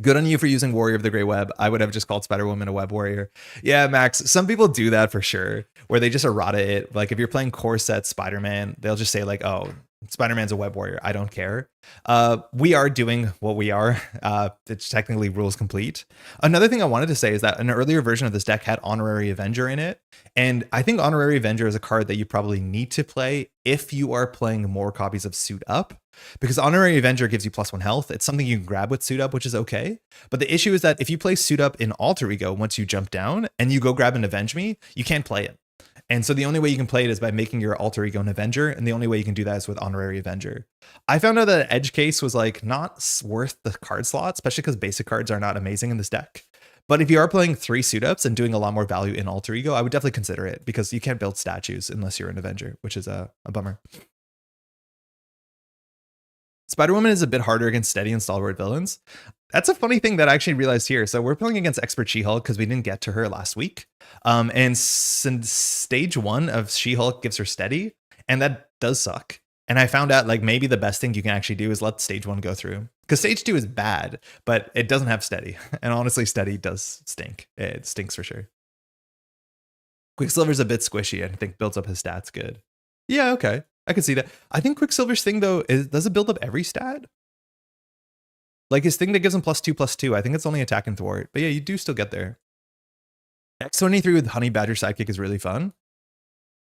Good on you for using Warrior of the Grey Web. I would have just called Spider-Woman a Web Warrior. Yeah, Max, some people do that for sure, where they just errata it. Like if you're playing core set Spider-Man, they'll just say like, oh, Spider-Man's a Web Warrior. I don't care. We are doing what we are. It's technically rules complete. Another thing I wanted to say is that an earlier version of this deck had Honorary Avenger in it. And I think Honorary Avenger is a card that you probably need to play if you are playing more copies of Suit Up, because Honorary Avenger gives you +1 health. It's something you can grab with Suit Up, which is okay. But the issue is that if you play Suit Up in Alter Ego, once you jump down and you go grab an Avenge Me, you can't play it. And so the only way you can play it is by making your alter ego an Avenger, and the only way you can do that is with Honorary Avenger. I found out that Edge Case was like not worth the card slot, especially because basic cards are not amazing in this deck. But if you are playing 3 suit ups and doing a lot more value in alter ego, I would definitely consider it, because you can't build statues unless you're an Avenger, which is a bummer. Spider-Woman is a bit harder against steady and stalwart villains. That's a funny thing that I actually realized here. So we're playing against Expert She-Hulk because we didn't get to her last week. And since stage 1 of She-Hulk gives her steady, and that does suck. And I found out like maybe the best thing you can actually do is let stage 1 go through, because stage 2 is bad, but it doesn't have steady. And honestly, steady does stink. It stinks for sure. Quicksilver's a bit squishy and I think builds up his stats good. Yeah, okay. I can see that. I think Quicksilver's thing though is, does it build up every stat? Like his thing that gives him +2/+2, I think it's only attack and thwart. But yeah, you do still get there. X23 with Honey Badger Sidekick is really fun.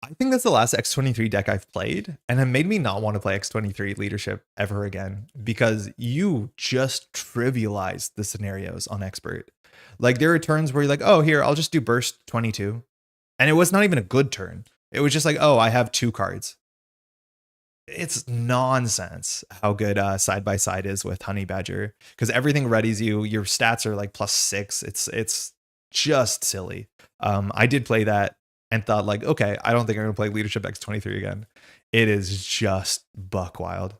I think that's the last X23 deck I've played, and it made me not want to play X23 leadership ever again, because you just trivialized the scenarios on Expert. Like there are turns where you're like, oh, here, I'll just do burst 22. And it was not even a good turn. It was just like, oh, I have 2 cards. It's nonsense how good side by side is with Honey Badger, because everything readies you. Your stats are like +6. It's just silly. I did play that and thought like, okay, I don't think I'm gonna play Leadership X23 again. It is just buck wild.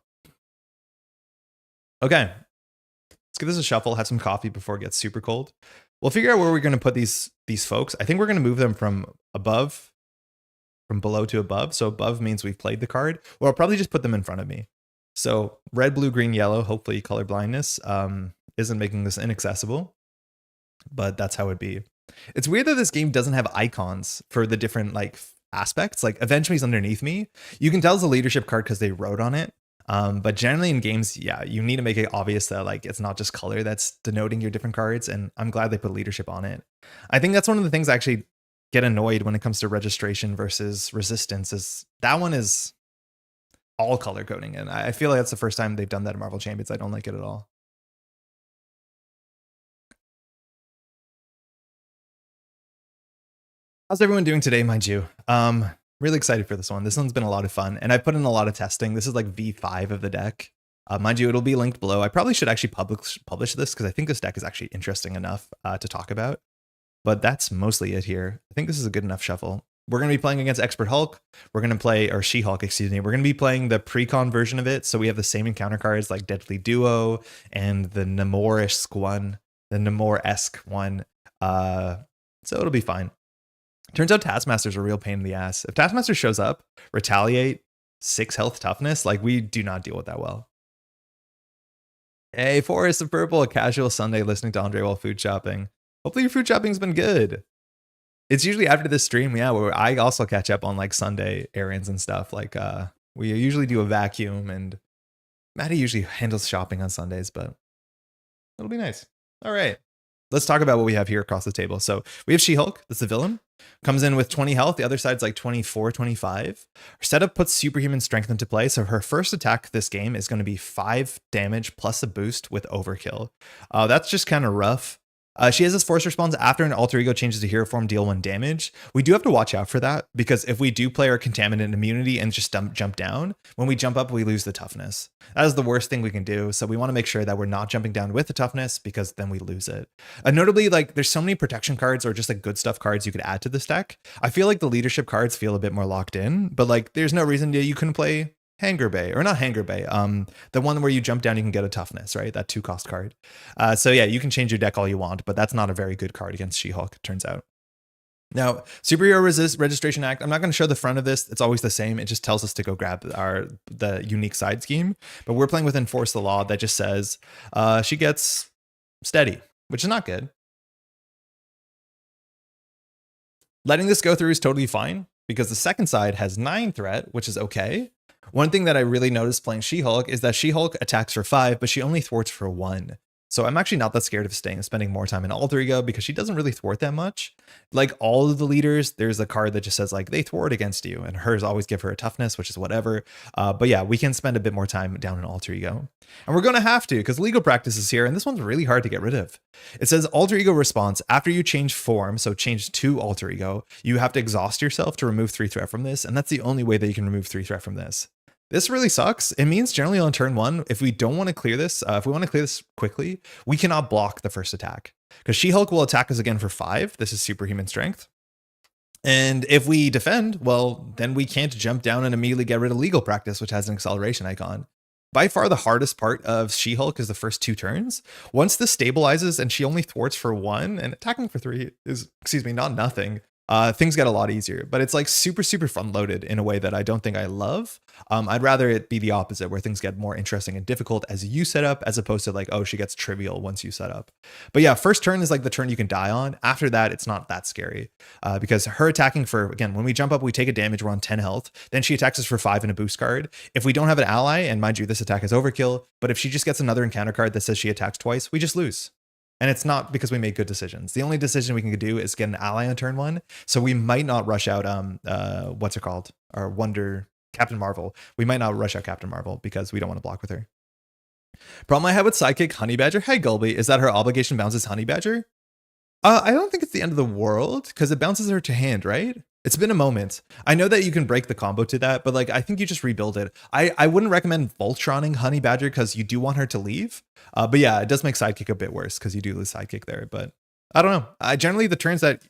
Okay, let's give this a shuffle. Have some coffee before it gets super cold. We'll figure out where we're gonna put these folks. I think we're gonna move them from below to above. So above means we've played the card, or I'll probably just put them in front of me. So red, blue, green, yellow, hopefully color blindness isn't making this inaccessible, but that's how it'd be. It's weird that this game doesn't have icons for the different like aspects. Like Avenge Me's underneath me. You can tell it's a leadership card because they wrote on it. But generally in games, yeah, you need to make it obvious that like it's not just color that's denoting your different cards. And I'm glad they put leadership on it. I think that's one of the things I actually get annoyed when it comes to registration versus resistance is that one is all color coding. And I feel like that's the first time they've done that in Marvel Champions. I don't like it at all. How's everyone doing today, mind you? Really excited for this one. This one's been a lot of fun, and I put in a lot of testing. This is like V5 of the deck. Mind you, it'll be linked below. I probably should actually publish this because I think this deck is actually interesting enough to talk about. But that's mostly it here. I think this is a good enough shuffle. We're going to be playing against Expert Hulk. We're going to play, or She-Hulk, excuse me. We're going to be playing the pre-con version of it. So we have the same encounter cards like Deadly Duo and the Namor-esque one. So it'll be fine. Turns out Taskmaster's a real pain in the ass. If Taskmaster shows up, retaliate, 6 health toughness, like we do not deal with that well. Hey, Forest of Purple, a casual Sunday listening to Andre while food shopping. Hopefully your food shopping's been good. It's usually after this stream, yeah, where I also catch up on like Sunday errands and stuff. Like we usually do a vacuum, and Maddie usually handles shopping on Sundays, but it'll be nice. All right. Let's talk about what we have here across the table. So we have She-Hulk, that's the villain. Comes in with 20 health. The other side's like 24, 25. Her setup puts superhuman strength into play. So her first attack this game is going to be 5 damage plus a boost with overkill. That's just kind of rough. She has this force response after an alter ego changes to hero form, deal 1 damage. We do have to watch out for that, because if we do play our contaminant immunity and just jump down, when we jump up, we lose the toughness. That is the worst thing we can do. So we want to make sure that we're not jumping down with the toughness, because then we lose it. Notably, like there's so many protection cards or just like good stuff cards you could add to this deck. I feel like the leadership cards feel a bit more locked in, but like there's no reason you couldn't play Hanger Bay, or not Hanger Bay, the one where you jump down, you can get a toughness, right? That 2-cost card. So yeah, you can change your deck all you want, but that's not a very good card against She-Hulk, it turns out. Now, Superhero Registration Act, I'm not going to show the front of this. It's always the same. It just tells us to go grab the unique side scheme, but we're playing with Enforce the Law that just says she gets steady, which is not good. Letting this go through is totally fine, because the second side has 9 threat, which is okay. One thing that I really noticed playing She-Hulk is that She-Hulk attacks for 5, but she only thwarts for 1. So I'm actually not that scared of spending more time in Alter Ego, because she doesn't really thwart that much. Like all of the leaders, there's a card that just says like they thwart against you, and hers always give her a toughness, which is whatever. But yeah, we can spend a bit more time down in Alter Ego. And we're going to have to, because legal practice is here, and this one's really hard to get rid of. It says Alter Ego response, after you change form, so change to Alter Ego, you have to exhaust yourself to remove 3 threat from this, and that's the only way that you can remove 3 threat from this. This really sucks. It means generally on turn 1, if we don't want to clear this, if we want to clear this quickly, we cannot block the first attack, because She-Hulk will attack us again for 5. This is superhuman strength. And if we defend, well, then we can't jump down and immediately get rid of legal practice, which has an acceleration icon. By far the hardest part of She-Hulk is the first 2 turns. Once this stabilizes and she only thwarts for 1 and attacking for 3 is, not nothing. Things get a lot easier, but it's like super front loaded in a way that I don't think I love. I'd rather it be the opposite, where things get more interesting and difficult as you set up, as opposed to like, oh, she gets trivial once you set up. But yeah, first turn is like the turn you can die on. After that, it's not that scary, because her attacking for, again, when we jump up, we take a damage, we're on 10 health. Then she attacks us for 5 in a boost card. If we don't have an ally, and mind you, this attack is overkill, but if she just gets another encounter card that says she attacks twice, we just lose. And it's not because we made good decisions. The only decision we can do is get an ally on turn 1. So we might not rush out, what's it called? Our Captain Marvel. We might not rush out Captain Marvel because we don't want to block with her. Problem I have with Sidekick Honey Badger, hey Gulby, is that her obligation bounces Honey Badger. I don't think it's the end of the world because it bounces her to hand, right? It's been a moment. I know that you can break the combo to that, but like I think you just rebuild it. I wouldn't recommend Voltroning Honey Badger because you do want her to leave. But yeah, it does make Sidekick a bit worse because you do lose Sidekick there. But I don't know. I generally the turns that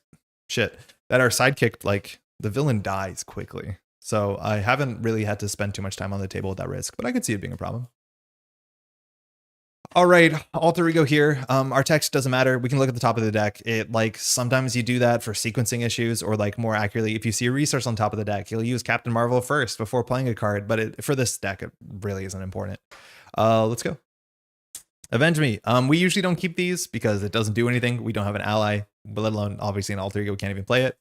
that are Sidekick, like the villain dies quickly. So I haven't really had to spend too much time on the table with that risk, but I could see it being a problem. All right, alter ego here. Our text doesn't matter. We can look at the top of the deck. It like sometimes you do that for sequencing issues, or like more accurately, if you see a resource on top of the deck, you'll use Captain Marvel first before playing a card. But for this deck, it really isn't important. Let's go. Avenge Me. We usually don't keep these because it doesn't do anything. We don't have an ally, but let alone obviously an alter ego. We can't even play it.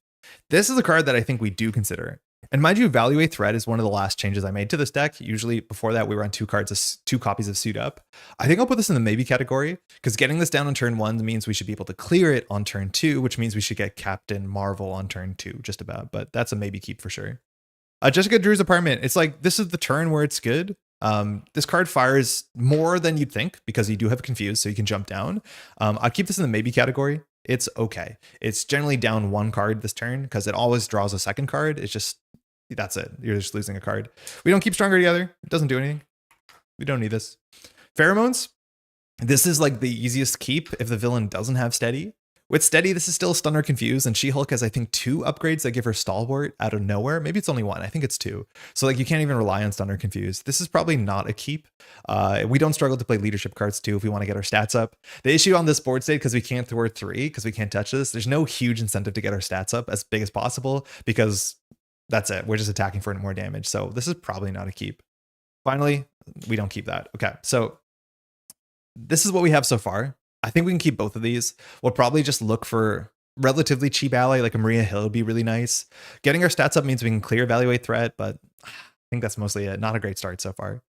This is a card that I think we do consider. And mind you, Evaluate Threat is one of the last changes I made to this deck. Usually before that, we were on two copies of Suit Up. I think I'll put this in the maybe category because getting this down on turn 1 means we should be able to clear it on turn 2, which means we should get Captain Marvel on turn 2, just about. But that's a maybe keep for sure. Jessica Drew's Apartment. It's like this is the turn where it's good. This card fires more than you'd think because you do have Confused, so you can jump down. I'll keep this in the maybe category. It's okay. It's generally down 1 card this turn because it always draws a second card. It's just, that's it. You're just losing a card. We don't keep Stronger Together. It doesn't do anything. We don't need this. Pheromones. This is like the easiest keep if the villain doesn't have Steady. With Steady, this is still Stun or Confuse, and She-Hulk has, I think, 2 upgrades that give her Stalwart out of nowhere. Maybe it's only 1. I think it's 2. So, like, you can't even rely on Stun or Confuse. This is probably not a keep. We don't struggle to play leadership cards, too, if we want to get our stats up. The issue on this board state, because we can't throw 3, because we can't touch this, there's no huge incentive to get our stats up as big as possible, because that's it. We're just attacking for more damage. So, this is probably not a keep. Finally, we don't keep that. Okay, so this is what we have so far. I think we can keep both of these. We'll probably just look for relatively cheap ally, like a Maria Hill would be really nice. Getting our stats up means we can clear Evaluate Threat, but I think that's mostly it. Not a great start so far.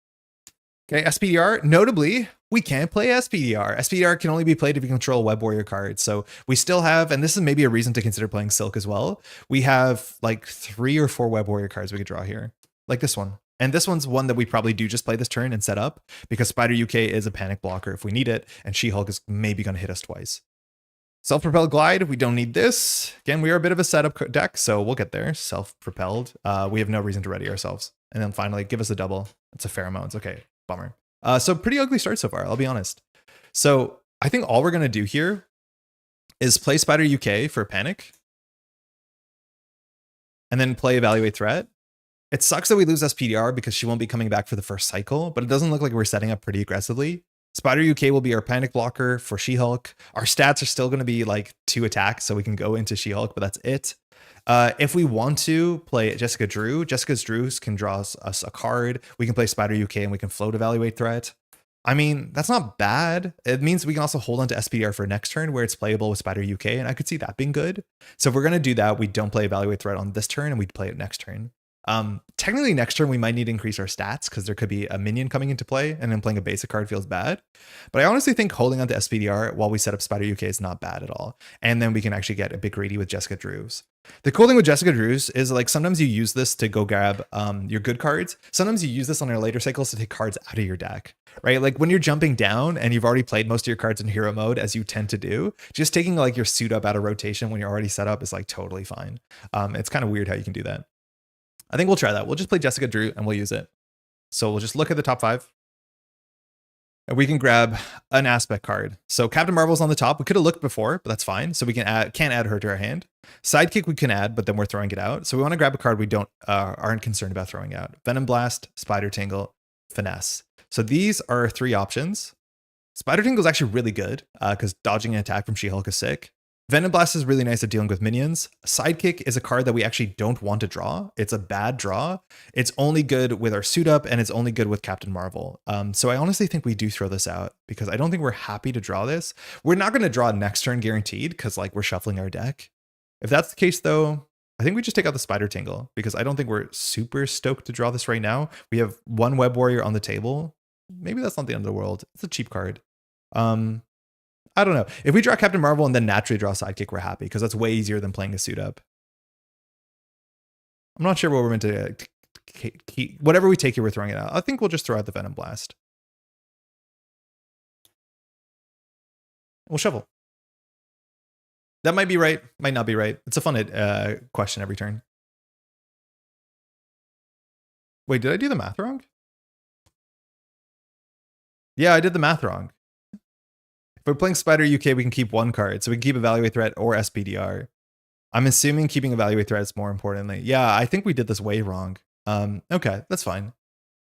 Okay, SPDR. Notably, we can't play SPDR. SPDR can only be played if you control Web Warrior cards. So we still have, and this is maybe a reason to consider playing Silk as well. We have like 3 or 4 Web Warrior cards we could draw here, like this one. And this one's one that we probably do just play this turn and set up because Spider UK is a panic blocker if we need it, and She-Hulk is maybe going to hit us twice. Self-propelled glide, we don't need this. Again, we are a bit of a setup deck, so we'll get there. Self-propelled, we have no reason to ready ourselves. And then finally, give us a double. It's a Pheromones. Okay, bummer. So pretty ugly start so far, I'll be honest. So I think all we're going to do here is play Spider UK for panic, and then play Evaluate Threat. It sucks that we lose SPDR because she won't be coming back for the first cycle, but it doesn't look like we're setting up pretty aggressively. Spider UK will be our panic blocker for She-Hulk. Our stats are still going to be like 2 attacks, so we can go into She-Hulk, but that's it. If we want to play Jessica Drew, Jessica Drew can draw us a card. We can play Spider UK and we can float Evaluate Threat. I mean, that's not bad. It means we can also hold on to SPDR for next turn where it's playable with Spider UK, and I could see that being good. So if we're going to do that, we don't play Evaluate Threat on this turn and we play it next turn. Technically next turn we might need to increase our stats because there could be a minion coming into play, and then playing a basic card feels bad. But I honestly think holding on to SPDR while we set up Spider UK is not bad at all. And then we can actually get a bit greedy with Jessica Drews. The cool thing with Jessica Drews is like sometimes you use this to go grab your good cards. Sometimes you use this on your later cycles to take cards out of your deck, right? Like when you're jumping down and you've already played most of your cards in hero mode, as you tend to do, just taking like your Suit Up out of rotation when you're already set up is like totally fine. It's kind of weird how you can do that. I think we'll try that. We'll just play Jessica Drew and we'll use it. So we'll just look at the top 5. And we can grab an aspect card. So Captain Marvel's on the top. We could have looked before, but that's fine. So we can't add her to our hand. Sidekick we can add, but then we're throwing it out. So we want to grab a card we aren't concerned about throwing out. Venom Blast, Spider Tingle, Finesse. So these are our 3 options. Spider Tingle is actually really good because dodging an attack from She-Hulk is sick. Venom Blast is really nice at dealing with minions. Sidekick is a card that we actually don't want to draw. It's a bad draw. It's only good with our Suit Up, and it's only good with Captain Marvel. So I honestly think we do throw this out because I don't think we're happy to draw this. We're not going to draw next turn guaranteed because like we're shuffling our deck. If that's the case though, I think we just take out the Spider Tingle because I don't think we're super stoked to draw this right now. We have 1 Web Warrior on the table. Maybe that's not the end of the world. It's a cheap card. I don't know. If we draw Captain Marvel and then naturally draw Sidekick, we're happy because that's way easier than playing a Suit Up. I'm not sure what we're meant to keep. Whatever we take here, we're throwing it out. I think we'll just throw out the Venom Blast. We'll shuffle. That might be right, might not be right. It's a fun question every turn. Wait, did I do the math wrong? Yeah, I did the math wrong. If we're playing Spider UK, we can keep one card. So we can keep Evaluate Threat or SPDR. I'm assuming keeping Evaluate Threat is more importantly. Yeah, I think we did this way wrong. Okay, that's fine.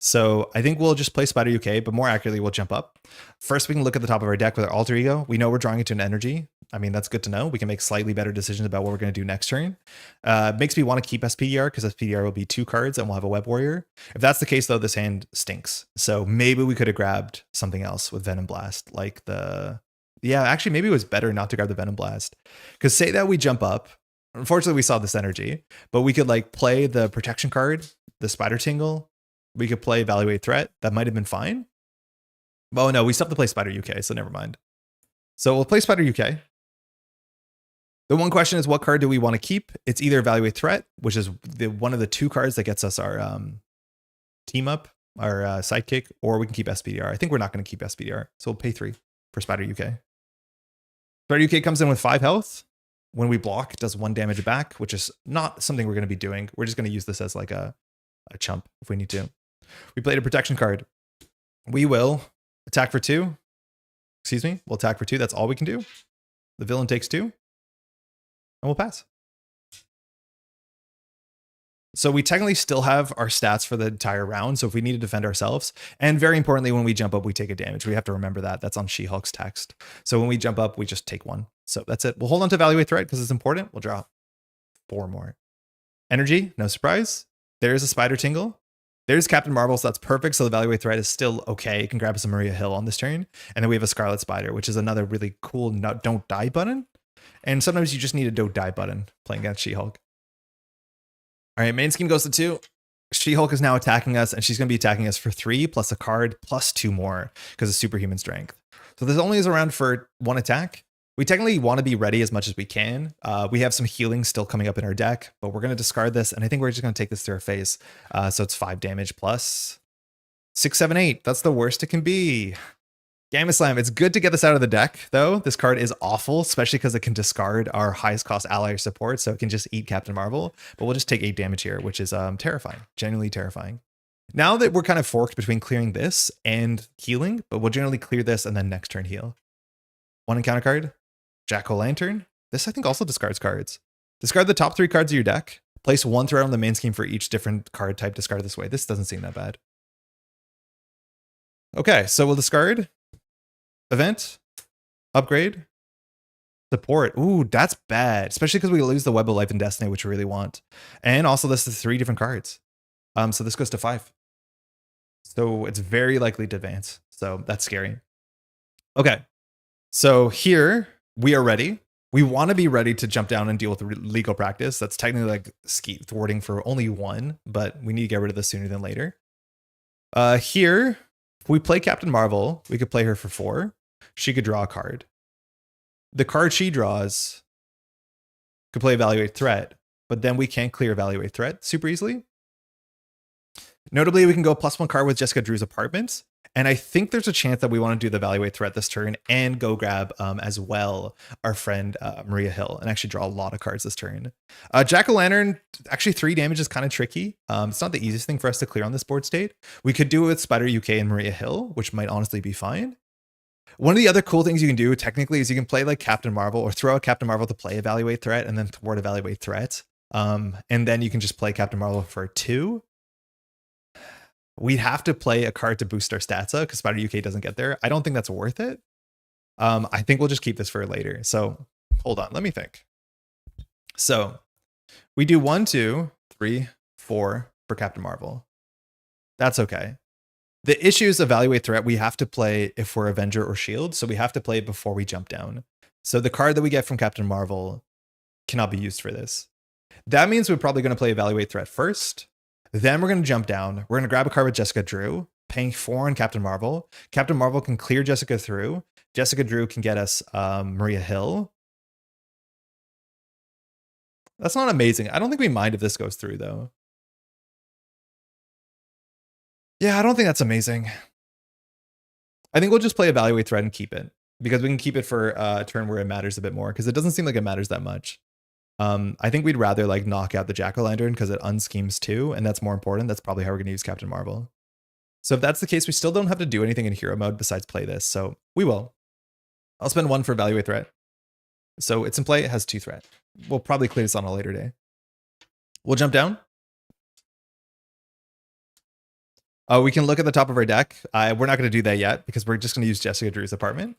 So I think we'll just play Spider UK, but more accurately, we'll jump up. First, we can look at the top of our deck with our Alter Ego. We know we're drawing into an energy. I mean, that's good to know. We can make slightly better decisions about what we're going to do next turn. Makes me want to keep SPDR because SPDR will be 2 cards and we'll have a Web Warrior. If that's the case, though, this hand stinks. So maybe we could have grabbed something else with Venom Blast, like the... Yeah, actually, maybe it was better not to grab the Venom Blast. Because say that we jump up. Unfortunately, we saw this energy, but we could like play the protection card, the Spider Tingle. We could play Evaluate Threat. That might have been fine. Oh no, we still have to play Spider UK, so never mind. So we'll play Spider UK. The one question is, what card do we want to keep? It's either Evaluate Threat, which is one of the 2 cards that gets us our team up, our sidekick, or we can keep SPDR. I think we're not going to keep SPDR, so we'll pay 3 for Spider UK. Spider UK comes in with 5 health. When we block, it does 1 damage back, which is not something we're going to be doing. We're just going to use this as like a chump if we need to. We played a protection card. We will attack for 2. Excuse me. We'll attack for 2. That's all we can do. The villain takes 2. And we'll pass. So we technically still have our stats for the entire round. So if we need to defend ourselves, and very importantly, when we jump up, we take a damage. We have to remember that. That's on She-Hulk's text. So when we jump up, we just take 1. So that's it. We'll hold on to Evaluate Threat because it's important. We'll draw 4 more. Energy, no surprise. There's a Spider Tingle. There's Captain Marvel, so that's perfect. So the Evaluate Threat is still okay. You can grab us a Maria Hill on this turn. And then we have a Scarlet Spider, which is another really cool don't die button. And sometimes you just need a don't die button playing against She-Hulk. All right, main scheme goes to 2. She-Hulk is now attacking us, and she's going to be attacking us for 3 plus a card plus 2 more because of superhuman strength. So this only is around for 1 attack. We technically want to be ready as much as we can. We have some healing still coming up in our deck, but we're going to discard this, and I think we're just going to take this to our face. So it's 5 damage plus 6, 7, 8. That's the worst it can be. Gamma Slam. It's good to get this out of the deck, though. This card is awful, especially because it can discard our highest cost ally or support, so it can just eat Captain Marvel. But we'll just take 8 damage here, which is terrifying, genuinely terrifying. Now that we're kind of forked between clearing this and healing, but we'll generally clear this and then next turn heal. 1 encounter card, Jack-O-Lantern. This, I think, also discards cards. Discard the top 3 cards of your deck. Place 1 threat on the main scheme for each different card type discarded this way. This doesn't seem that bad. Okay, so we'll discard Event, Upgrade, Support. Ooh, that's bad, especially because we lose the Web of Life and Destiny, which we really want. And also, this is 3 different cards. So this goes to 5. So it's very likely to advance. So that's scary. Okay, so here we are ready. We want to be ready to jump down and deal with legal practice. That's technically like thwarting for only 1, but we need to get rid of this sooner than later. Here, if we play Captain Marvel, we could play her for 4. She could draw a card. The card she draws could play Evaluate Threat, but then we can't clear Evaluate Threat super easily. Notably, we can go +1 card with Jessica Drew's Apartments. And I think there's a chance that we want to do the Evaluate Threat this turn and go grab as well our friend Maria Hill and actually draw a lot of cards this turn. Jack-O-Lantern, actually 3 damage is kind of tricky. It's not the easiest thing for us to clear on this board state. We could do it with Spider UK and Maria Hill, which might honestly be fine. One of the other cool things you can do technically is you can play like Captain Marvel or throw out Captain Marvel to play Evaluate Threat and then thwart Evaluate Threat. And then you can just play Captain Marvel for 2. We'd have to play a card to boost our stats up because Spider UK doesn't get there. I don't think that's worth it. I think we'll just keep this for later. So hold on, let me think. So we do 1, 2, 3, 4 for Captain Marvel. That's okay. The issue is Evaluate Threat. We have to play if we're Avenger or Shield. So we have to play it before we jump down. So the card that we get from Captain Marvel cannot be used for this. That means we're probably going to play Evaluate Threat first. Then we're going to jump down. We're going to grab a card with Jessica Drew, paying 4 on Captain Marvel. Captain Marvel can clear Jessica through. Jessica Drew can get us Maria Hill. That's not amazing. I don't think we mind if this goes through, though. Yeah, I don't think that's amazing. I think we'll just play Evaluate Threat and keep it. because we can keep it for a turn where it matters a bit more, because it doesn't seem like it matters that much. I think we'd rather like knock out the Jack-o'-lantern because it unschemes too, and that's more important. That's probably how we're going to use Captain Marvel. So if that's the case, we still don't have to do anything in hero mode besides play this. So we will. I'll spend 1 for evaluate threat. So it's in play, it has 2 threat. We'll probably clear this on a later day. We'll jump down. We can look at the top of our deck. We're not going to do that yet because we're just going to use Jessica Drew's apartment.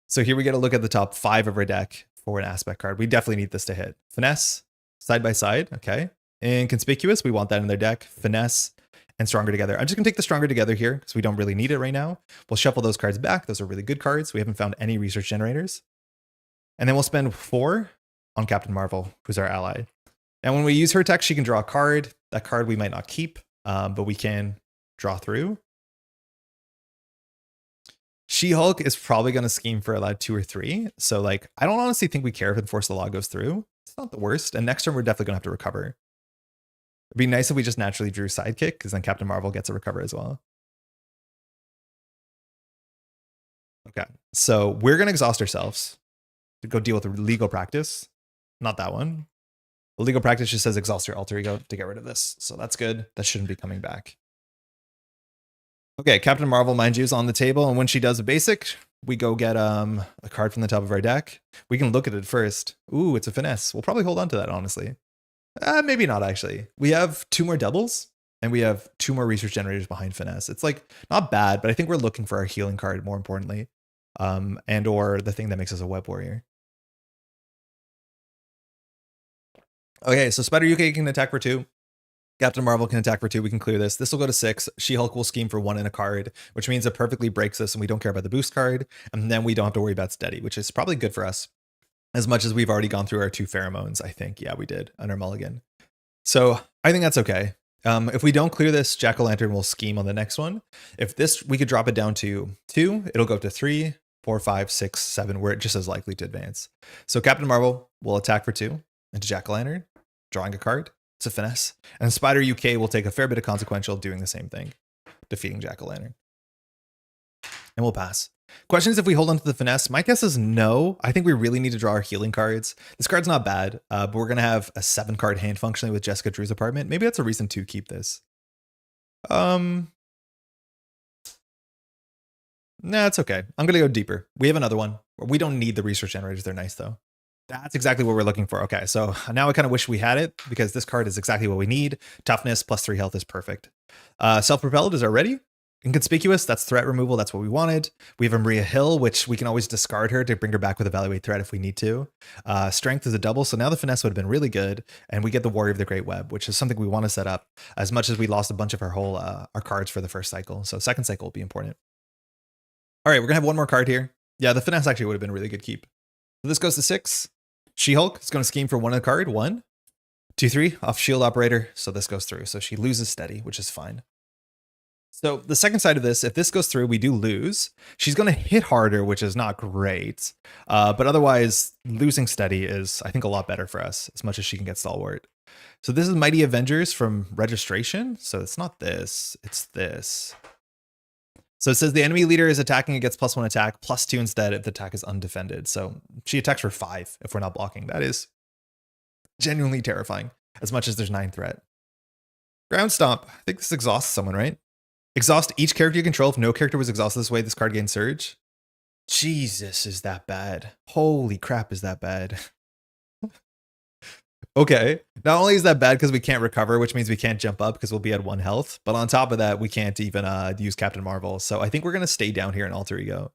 So here we get a look at the top 5 of our deck for an aspect card. We definitely need this to hit. Finesse, side by side, okay. Inconspicuous, we want that in their deck. Finesse and Stronger Together. I'm just going to take the Stronger Together here because we don't really need it right now. We'll shuffle those cards back. Those are really good cards. We haven't found any research generators. And then we'll spend 4 on Captain Marvel, who's our ally. And when we use her tech, she can draw a card. That card we might not keep, but we can draw through. She-Hulk is probably going to scheme for like 2 or 3. So like, I don't honestly think we care if Enforce the Law goes through. It's not the worst. And next turn, we're definitely going to have to recover. It'd be nice if we just naturally drew Sidekick, because then Captain Marvel gets a recover as well. Okay, so we're going to exhaust ourselves to go deal with the legal practice. Not that one. The legal practice just says exhaust your alter ego to get rid of this. So that's good. That shouldn't be coming back. Okay, Captain Marvel, mind you, is on the table. And when she does a basic, we go get a card from the top of our deck. We can look at it first. Ooh, it's a finesse. We'll probably hold on to that, honestly. Maybe not, actually. We have 2 more doubles, and we have 2 more research generators behind finesse. It's like not bad, but I think we're looking for our healing card more importantly, and or the thing that makes us a web warrior. Okay, so Spider-UK can attack for 2. Captain Marvel can attack for 2. We can clear this. This will go to 6. She-Hulk will scheme for 1 in a card, which means it perfectly breaks us and we don't care about the boost card. And then we don't have to worry about steady, which is probably good for us. As much as we've already gone through our 2 pheromones, I think. Yeah, we did under mulligan. So I think that's okay. If we don't clear this, Jack-o'-lantern will scheme on the next one. If this, we could drop it down to 2. It'll go up to 3, 4, 5, 6, 7, where it just as likely to advance. So Captain Marvel will attack for 2 into Jack-o'-lantern, drawing a card. It's a finesse. And Spider-UK will take a fair bit of consequential doing the same thing, defeating Jack-o'-lantern. And we'll pass. Questions if we hold on to the finesse? My guess is no. I think we really need to draw our healing cards. This card's not bad, but we're going to have a 7-card hand functionally with Jessica Drew's apartment. Maybe that's a reason to keep this. Nah, it's okay. I'm going to go deeper. We have another one. We don't need the research generators. They're nice, though. That's exactly what we're looking for. Okay, so now I kind of wish we had it because this card is exactly what we need. Toughness plus 3 health is perfect. Self-propelled is already. Inconspicuous, that's threat removal. That's what we wanted. We have a Maria Hill, which we can always discard her to bring her back with evaluate threat if we need to. Strength is a double, so now the finesse would have been really good. And we get the Warrior of the Great Web, which is something we want to set up as much as we lost a bunch of our whole our cards for the first cycle. So second cycle will be important. All right, we're going to have one more card here. Yeah, the finesse actually would have been a really good keep. So this goes to 6. She-Hulk is going to scheme for 1 of the card. 1, 2, 3, off shield operator. So this goes through. So she loses steady, which is fine. So the second side of this, if this goes through, we do lose. She's going to hit harder, which is not great. But otherwise, losing steady is, I think, a lot better for us, as much as she can get stalwart. So this is Mighty Avengers from registration. So it's not this, it's this. So it says the enemy leader is attacking, it gets +1 attack, +2 instead if the attack is undefended. So she attacks for 5 if we're not blocking. That is genuinely terrifying, as much as there's 9 threat. Ground Stomp. I think this exhausts someone, right? Exhaust each character you control. If no character was exhausted this way, this card gains Surge. Jesus, is that bad? Holy crap, is that bad? Okay, not only is that bad because we can't recover, which means we can't jump up because we'll be at 1 health, but on top of that, we can't even use Captain Marvel. So I think we're going to stay down here in Alter Ego.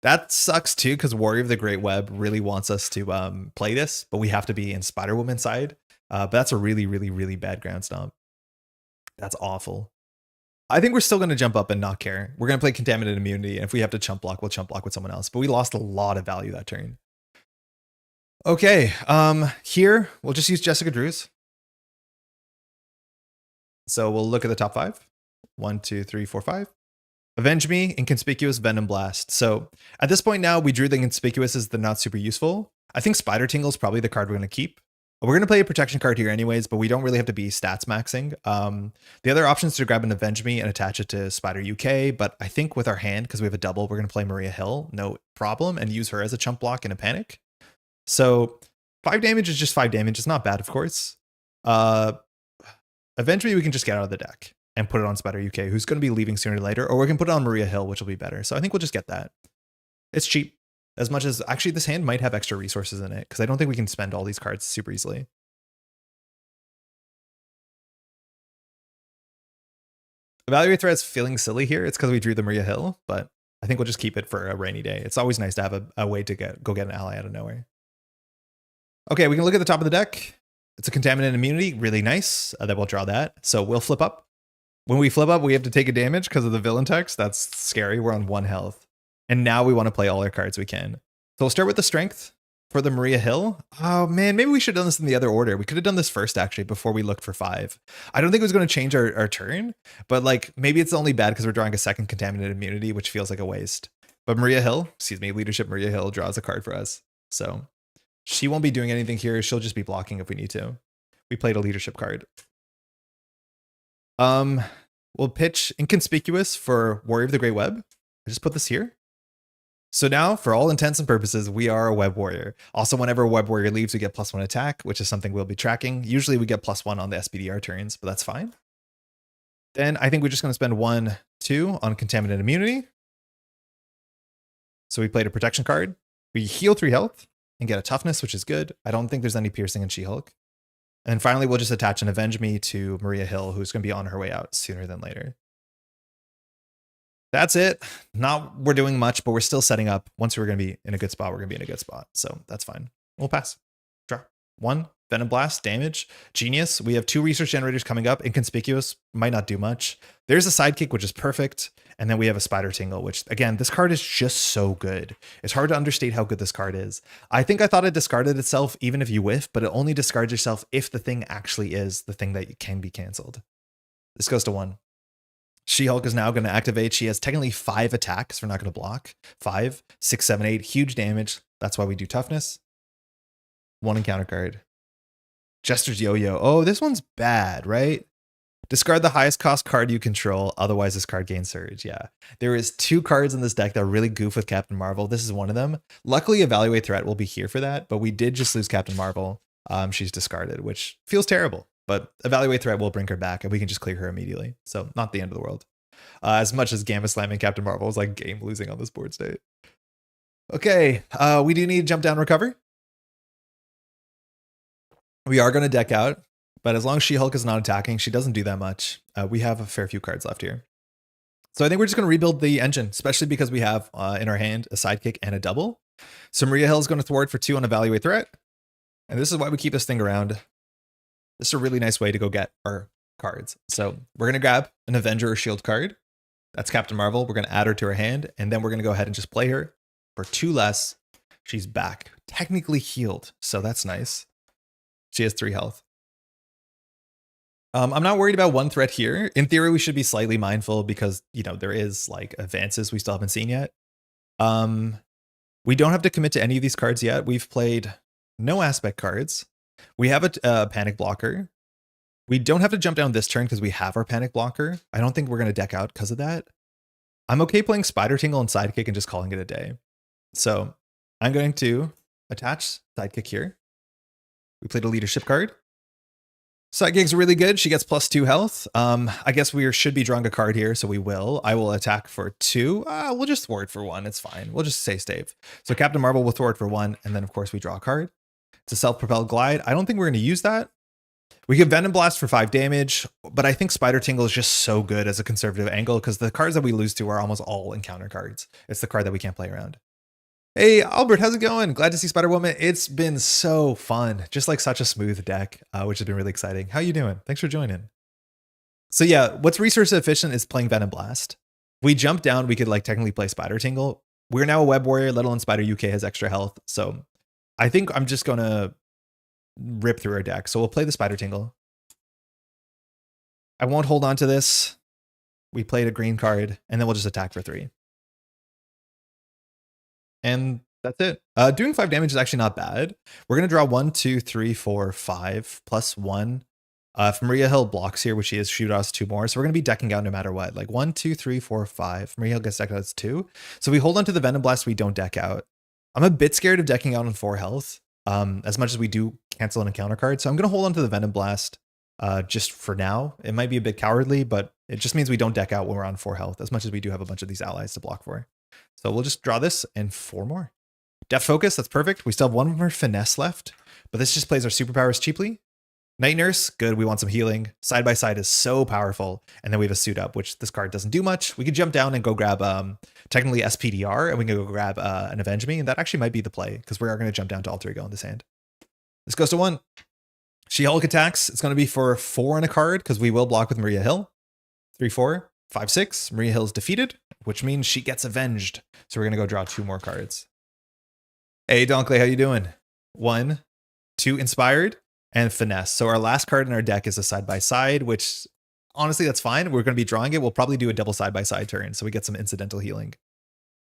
That sucks too because Warrior of the Great Web really wants us to play this, but we have to be in Spider-Woman side. But that's a really, really, really bad ground stomp. That's awful. I think we're still going to jump up and not care. We're going to play Contaminated Immunity, and if we have to chump block, we'll chump block with someone else. But we lost a lot of value that turn. Okay, here we'll just use Jessica Drew's. So we'll look at the top 5. 1, 2, 3, 4, 5. Avenge Me, Inconspicuous, Venom Blast. So at this point now, we drew the Inconspicuous as the not super useful. I think Spider Tingle is probably the card we're going to keep We're going to play a protection card here anyways, but we don't really have to be stats maxing. The other option is to grab an Avenge Me and attach it to Spider UK, but I think with our hand, because we have a double, we're going to play Maria Hill, no problem, and use her as a chump block in a panic. So 5 damage is just 5 damage. It's not bad, of course. Eventually we can just get out of the deck and put it on Spider UK, who's going to be leaving sooner or later, or we can put it on Maria Hill, which will be better. So I think we'll just get that. It's cheap. As much as actually this hand might have extra resources in it, because I don't think we can spend all these cards super easily. Evaluate Threat's feeling silly here. It's because we drew the Maria Hill, but I think we'll just keep it for a rainy day. It's always nice to have a way to go get an ally out of nowhere. Okay, we can look at the top of the deck. It's a Contaminant Immunity, really nice. That we'll draw that. So we'll flip up. When we flip up, we have to take a damage because of the villain text. That's scary. We're on 1 health. And now we want to play all our cards we can. So we'll start with the strength for the Maria Hill. Oh man, maybe we should have done this in the other order. We could have done this first actually before we looked for 5. I don't think it was going to change our turn, but like maybe it's only bad because we're drawing a second Contaminated Immunity, which feels like a waste. But Maria Hill, excuse me, Leadership Maria Hill draws a card for us. So she won't be doing anything here. She'll just be blocking if we need to. We played a leadership card. We'll pitch Inconspicuous for Warrior of the Great Web. I just put this here. So now, for all intents and purposes, we are a Web Warrior. Also, whenever a Web Warrior leaves, we get +1 attack, which is something we'll be tracking. Usually we get +1 on the SPDR turns, but that's fine. Then I think we're just going to spend 1, 2 on Contaminant Immunity. So we played a protection card. We heal 3 health and get a toughness, which is good. I don't think there's any piercing in She-Hulk. And finally, we'll just attach an Avenge Me to Maria Hill, who's going to be on her way out sooner than later. That's it. We're doing much, but we're still setting up. Once we're going to be in a good spot, we're going to be in a good spot. So that's fine. We'll pass. Draw. 1, Venom Blast, damage. Genius. We have 2 research generators coming up. Inconspicuous, might not do much. There's a Sidekick, which is perfect. And then we have a Spider Tingle, which again, this card is just so good. It's hard to understate how good this card is. I think I thought it discarded itself even if you whiff, but it only discards yourself if the thing actually is the thing that can be canceled. This goes to 1. She-Hulk is now going to activate. She has technically 5 attacks. We're not going to block. 5, 6, 7, 8. Huge damage. That's why we do toughness. 1 encounter card. Jester's Yo-Yo. Oh, this one's bad, right? Discard the highest cost card you control. Otherwise, this card gains surge. Yeah. There is 2 cards in this deck that really goof with Captain Marvel. This is one of them. Luckily, Evaluate Threat will be here for that, but we did just lose Captain Marvel. She's discarded, which feels terrible. But Evaluate Threat will bring her back and we can just clear her immediately. So not the end of the world. As much as Gamma slamming Captain Marvel is like game losing on this board state. Okay, we do need Jump Down Recover. We are going to deck out, but as long as She-Hulk is not attacking, she doesn't do that much. We have a fair few cards left here. So I think we're just going to rebuild the engine, especially because we have in our hand a Sidekick and a double. So Maria Hill is going to thwart for 2 on Evaluate Threat. And this is why we keep this thing around. This is a really nice way to go get our cards. So we're going to grab an Avenger or Shield card. That's Captain Marvel. We're going to add her to her hand, and then we're going to go ahead and just play her for 2 less. She's back, technically healed, so that's nice. She has 3 health. I'm not worried about 1 threat here. In theory, we should be slightly mindful because, you know, there is like advances we still haven't seen yet. We don't have to commit to any of these cards yet. We've played no aspect cards. We have a panic blocker. We don't have to jump down this turn because we have our panic blocker. I don't think we're going to deck out because of that. I'm okay playing Spider Tingle and Sidekick and just calling it a day. So I'm going to attach Sidekick here. We played a leadership card. Sidekick's really good. She gets +2 health. I guess we should be drawing a card here, so we will. I will attack for 2. We'll just thwart for 1. It's fine. We'll just say stave. So Captain Marvel will thwart for 1, and then of course we draw a card. It's a self-propelled glide. I don't think we're going to use that. We get Venom Blast for 5 damage, but I think Spider Tingle is just so good as a conservative angle because the cards that we lose to are almost all encounter cards. It's the card that we can't play around. Hey, Albert, how's it going? Glad to see Spider-Woman. It's been so fun. Just like such a smooth deck, which has been really exciting. How you doing? Thanks for joining. So yeah, what's resource efficient is playing Venom Blast. If we jump down, we could like technically play Spider Tingle. We're now a Web Warrior, let alone Spider UK has extra health. So I think I'm just going to rip through our deck. So we'll play the Spider Tingle. I won't hold on to this. We played a green card, and then we'll just attack for 3. And That's it. Doing 5 damage is actually not bad. We're going to draw 1, 2, 3, 4, 5, plus 1. If Maria Hill blocks here, which she is, shoot us 2 more. So we're going to be decking out no matter what. Like 1, 2, 3, 4, 5. Maria Hill gets decked out as 2. So we hold on to the Venom Blast, we don't deck out. I'm a bit scared of decking out on 4 health, as much as we do cancel an encounter card. So I'm going to hold on to the Venom Blast just for now. It might be a bit cowardly, but it just means we don't deck out when we're on 4 health, as much as we do have a bunch of these allies to block for. So we'll just draw this and 4 more. Depth Focus, that's perfect. We still have 1 more Finesse left, but this just plays our superpowers cheaply. Night Nurse, good. We want some healing. Side by Side is so powerful. And then we have a Suit Up, which this card doesn't do much. We could jump down and go grab technically SPDR, and we can go grab an Avenge Me, and that actually might be the play, because we are going to jump down to Alter Ego in this hand. This goes to 1. She-Hulk attacks. It's going to be for 4 on a card, because we will block with Maria Hill. 3, 4, 5, 6. Maria Hill's defeated, which means she gets avenged. So we're going to go draw 2 more cards. Hey, Donkley, how you doing? 1, 2, Inspired, and Finesse. So our last card in our deck is a side-by-side, which honestly, that's fine. We're going to be drawing it. We'll probably do a double side-by-side turn, so we get some incidental healing.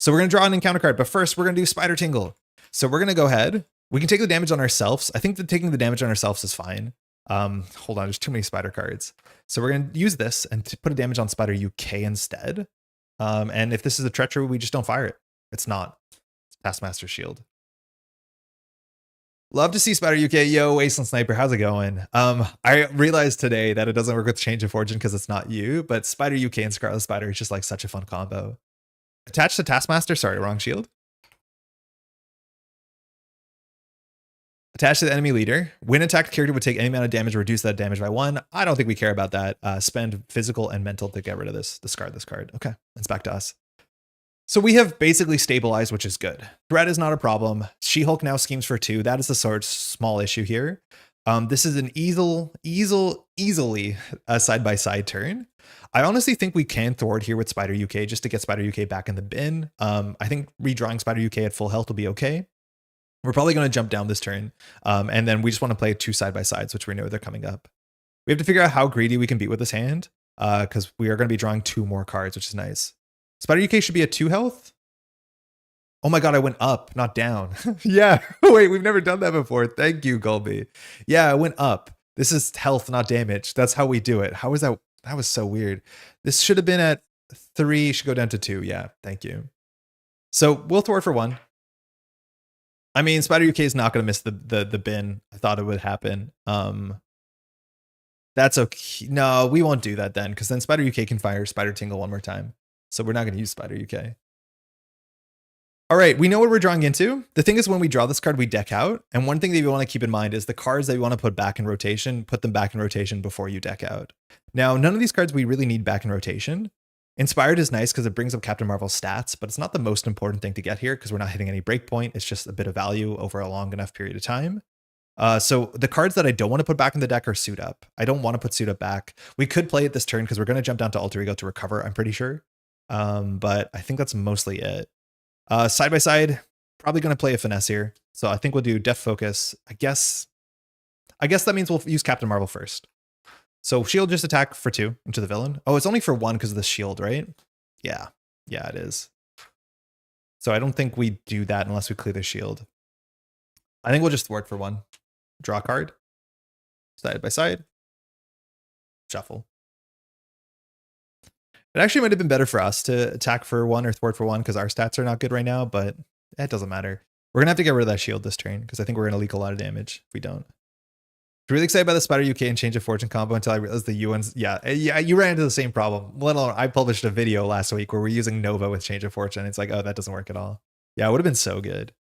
So we're going to draw an encounter card, but first we're going to do Spider Tingle. So we're going to go ahead. We can take the damage on ourselves. I think that taking the damage on ourselves is fine. Hold on, there's too many spider cards. So we're going to use this and to put a damage on Spider UK instead. And if this is a treachery, we just don't fire it. It's not. It's Taskmaster Shield. Love to see Spider UK. Yo, Wasteland Sniper, how's it going? I realized today that it doesn't work with Change of Fortune because it's not you, but Spider UK and Scarlet Spider is just like such a fun combo. Attached to Taskmaster, sorry, wrong shield. Attached to the enemy leader. When attacked character would take any amount of damage, reduce that damage by 1. I don't think we care about that. Spend physical and mental to get rid of this. Discard this card. Okay, it's back to us. So we have basically stabilized, which is good. Threat is not a problem. She-Hulk now schemes for 2. That is the sort of small issue here. This is an easily a side-by-side turn. I honestly think we can thwart here with Spider UK just to get Spider UK back in the bin. I think redrawing Spider UK at full health will be okay. We're probably going to jump down this turn. And then we just want to play 2 side-by-sides, which we know they're coming up. We have to figure out how greedy we can be with this hand, because we are going to be drawing 2 more cards, which is nice. Spider UK should be at 2 health. Oh my god, I went up, not down. Yeah, wait, we've never done that before. Thank you, Golby. Yeah, I went up. This is health, not damage. That's how we do it. How was that? That was so weird. This should have been at 3, should go down to 2. Yeah, thank you. So we'll thwart for 1. I mean, Spider UK is not going to miss the bin. I thought it would happen. That's okay. No, we won't do that then, because then Spider UK can fire Spider Tingle 1 more time. So we're not going to use Spider UK. All right, we know what we're drawing into. The thing is, when we draw this card, we deck out. And one thing that you want to keep in mind is the cards that you want to put back in rotation, put them back in rotation before you deck out. Now, none of these cards we really need back in rotation. Inspired is nice because it brings up Captain Marvel's stats, but it's not the most important thing to get here because we're not hitting any breakpoint. It's just a bit of value over a long enough period of time. So the cards that I don't want to put back in the deck are Suit Up. I don't want to put Suit Up back. We could play it this turn because we're going to jump down to Alter Ego to recover, I'm pretty sure. But I think that's mostly it. Side by side, probably going to play a Finesse here. So I think we'll do Depth Focus. I guess that means we'll use Captain Marvel first. So shield just attack for 2 into the villain. Oh, it's only for 1 because of the shield, right? Yeah. Yeah, it is. So I don't think we do that unless we clear the shield. I think we'll just thwart for 1. Draw a card. Side by side. Shuffle. It actually might have been better for us to attack for 1 or thwart for 1 because our stats are not good right now, but it doesn't matter. We're going to have to get rid of that shield this turn because I think we're going to leak a lot of damage if we don't. Really excited by the Spider UK and Change of Fortune combo until I realized the UNs. Yeah, you ran into the same problem. Let alone, I published a video last week where we're using Nova with Change of Fortune. It's like, oh, that doesn't work at all. Yeah, it would have been so good.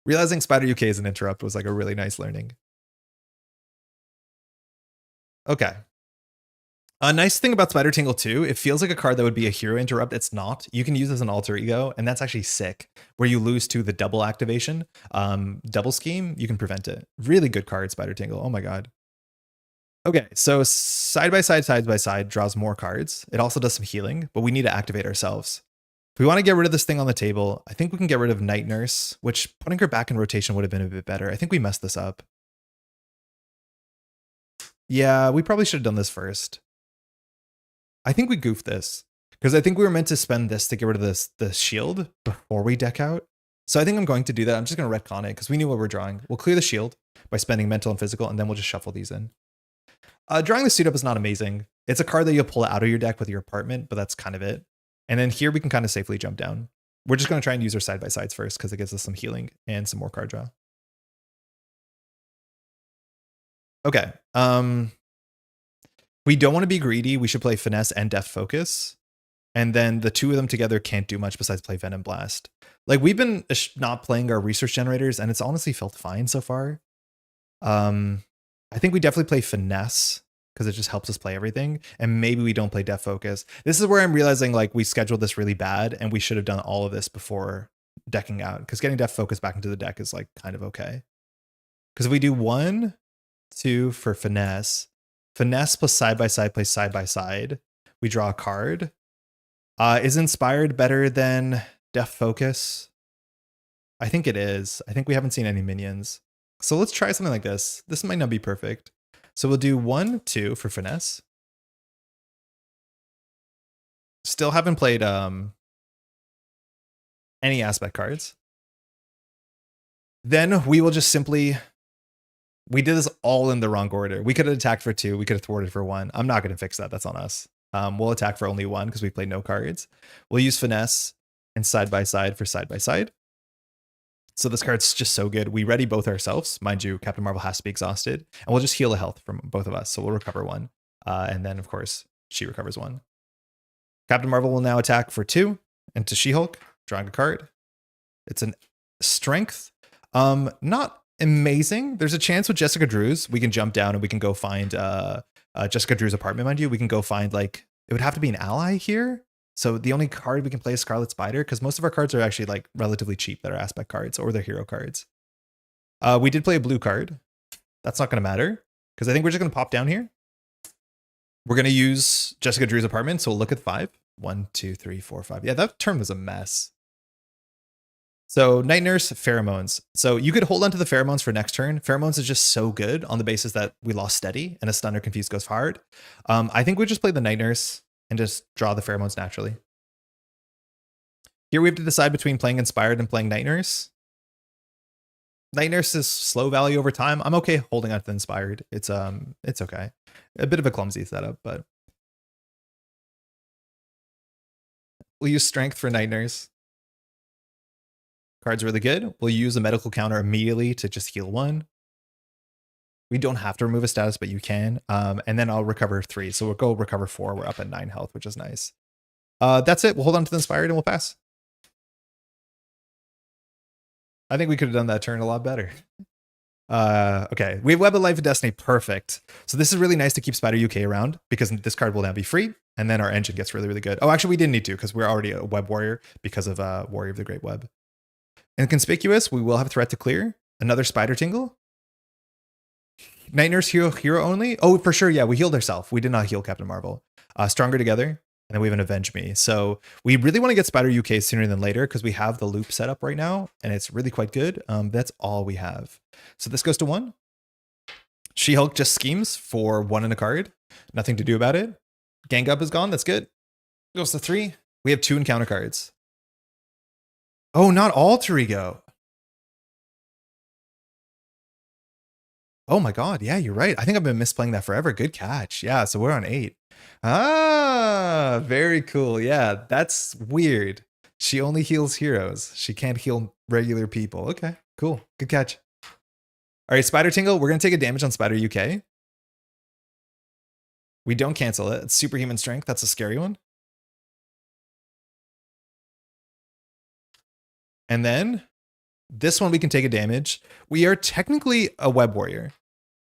Realizing Spider UK is an interrupt was like a really nice learning. Okay. A nice thing about Spider Tingle 2, it feels like a card that would be a hero interrupt. It's not. You can use as an alter ego, and that's actually sick. Where you lose to the double activation, double scheme, you can prevent it. Really good card, Spider Tingle. Oh my god. Okay, so side by side draws more cards. It also does some healing, but we need to activate ourselves. If we want to get rid of this thing on the table, I think we can get rid of Night Nurse, which putting her back in rotation would have been a bit better. I think we messed this up. Yeah, we probably should have done this first. I think we goofed this because I think we were meant to spend this to get rid of the shield before we deck out. So I think I'm going to do that. I'm just going to retcon it because we knew what we're drawing. We'll clear the shield by spending mental and physical, and then we'll just shuffle these in. Drawing the suit up is not amazing. It's a card that you'll pull out of your deck with your apartment, but that's kind of it. And then here we can kind of safely jump down. We're just going to try and use our side-by-sides first because it gives us some healing and some more card draw. Okay. We don't want to be greedy. We should play Finesse and Death Focus. And then the two of them together can't do much besides play Venom Blast. Like, we've been not playing our research generators, and it's honestly felt fine so far. I think we definitely play Finesse because it just helps us play everything. And maybe we don't play Death Focus. This is where I'm realizing like we scheduled this really bad and we should have done all of this before decking out, because getting Death Focus back into the deck is like kind of okay. Because if we do 1, 2 for Finesse, Finesse plus side-by-side plays side-by-side, we draw a card. Is Inspired better than Death Focus? I think it is. I think we haven't seen any minions. So let's try something like this. This might not be perfect. So we'll do 1, 2 for Finesse. Still haven't played any aspect cards. Then we will just simply... We did this all in the wrong order. We could have attacked for 2. We could have thwarted for 1. I'm not going to fix that. That's on us. We'll attack for only 1 because we played no cards. We'll use Finesse and side-by-side for side-by-side. So this card's just so good. We ready both ourselves. Mind you, Captain Marvel has to be exhausted. And we'll just heal a health from both of us. So we'll recover 1. And then, of course, she recovers 1. Captain Marvel will now attack for 2 into She-Hulk, drawing a card. It's an strength. Not amazing. There's a chance with Jessica Drew's we can jump down and we can go find Jessica Drew's apartment, mind you. We can go find, like, it would have to be an ally here. So the only card we can play is Scarlet Spider, because most of our cards are actually like relatively cheap that are aspect cards or they're hero cards. We did play a blue card. That's not going to matter because I think we're just going to pop down here. We're going to use Jessica Drew's apartment. So we'll look at 5. 1, 2, 3, 4, 5. Yeah, that turn was a mess. So Night Nurse, Pheromones. So you could hold on to the Pheromones for next turn. Pheromones is just so good on the basis that we lost Steady and a Stun or Confuse goes hard. I think we just play the Night Nurse and just draw the Pheromones naturally. Here we have to decide between playing Inspired and playing Night Nurse. Night Nurse is slow value over time. I'm okay holding on to the Inspired. It's okay. A bit of a clumsy setup, but we'll use Strength for Night Nurse. Card's really good. We'll use a medical counter immediately to just heal 1. We don't have to remove a status, but you can. And then I'll recover 3. So we'll go recover 4. We're up at 9 health, which is nice. That's it. We'll hold on to the Inspired and we'll pass. I think we could have done that turn a lot better. Okay, we have Web of Life and Destiny. Perfect. So this is really nice to keep Spider UK around because this card will now be free. And then our engine gets really, really good. Oh, actually, we didn't need to because we're already a Web Warrior because of Warrior of the Great Web. And Conspicuous, we will have Threat to clear. Another Spider Tingle. Night Nurse hero only. Oh, for sure. Yeah, we healed ourselves. We did not heal Captain Marvel. Stronger Together. And then we have an Avenge Me. So we really want to get Spider UK sooner than later because we have the loop set up right now. And it's really quite good. That's all we have. So this goes to 1. She-Hulk just schemes for 1 in a card. Nothing to do about it. Gang Up is gone. That's good. Goes to 3. We have 2 encounter cards. Oh, not Alter Ego. Oh my God. Yeah, you're right. I think I've been misplaying that forever. Good catch. Yeah, so we're on 8. Ah, very cool. Yeah, that's weird. She only heals heroes. She can't heal regular people. Okay, cool. Good catch. All right, Spider Tingle. We're going to take a damage on Spider UK. We don't cancel it. It's Superhuman Strength. That's a scary one. And then this one we can take a damage. We are technically a Web Warrior.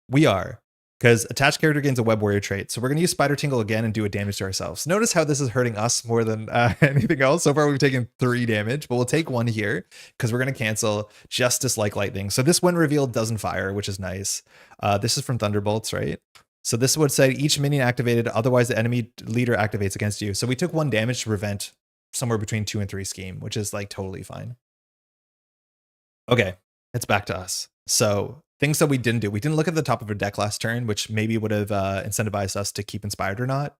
We are. Because attached character gains a Web Warrior trait. So we're going to use Spider Tingle again and do a damage to ourselves. Notice how this is hurting us more than anything else. So far we've taken 3 damage, but we'll take 1 here because we're going to cancel Justice Like Lightning. So this when revealed doesn't fire, which is nice. This is from Thunderbolts, right? So this would say each minion activated, otherwise the enemy leader activates against you. So we took 1 damage to prevent somewhere between 2 and 3 scheme, which is like totally fine. Okay, it's back to us. So things that we didn't do. We didn't look at the top of our deck last turn, which maybe would have incentivized us to keep Inspired or not.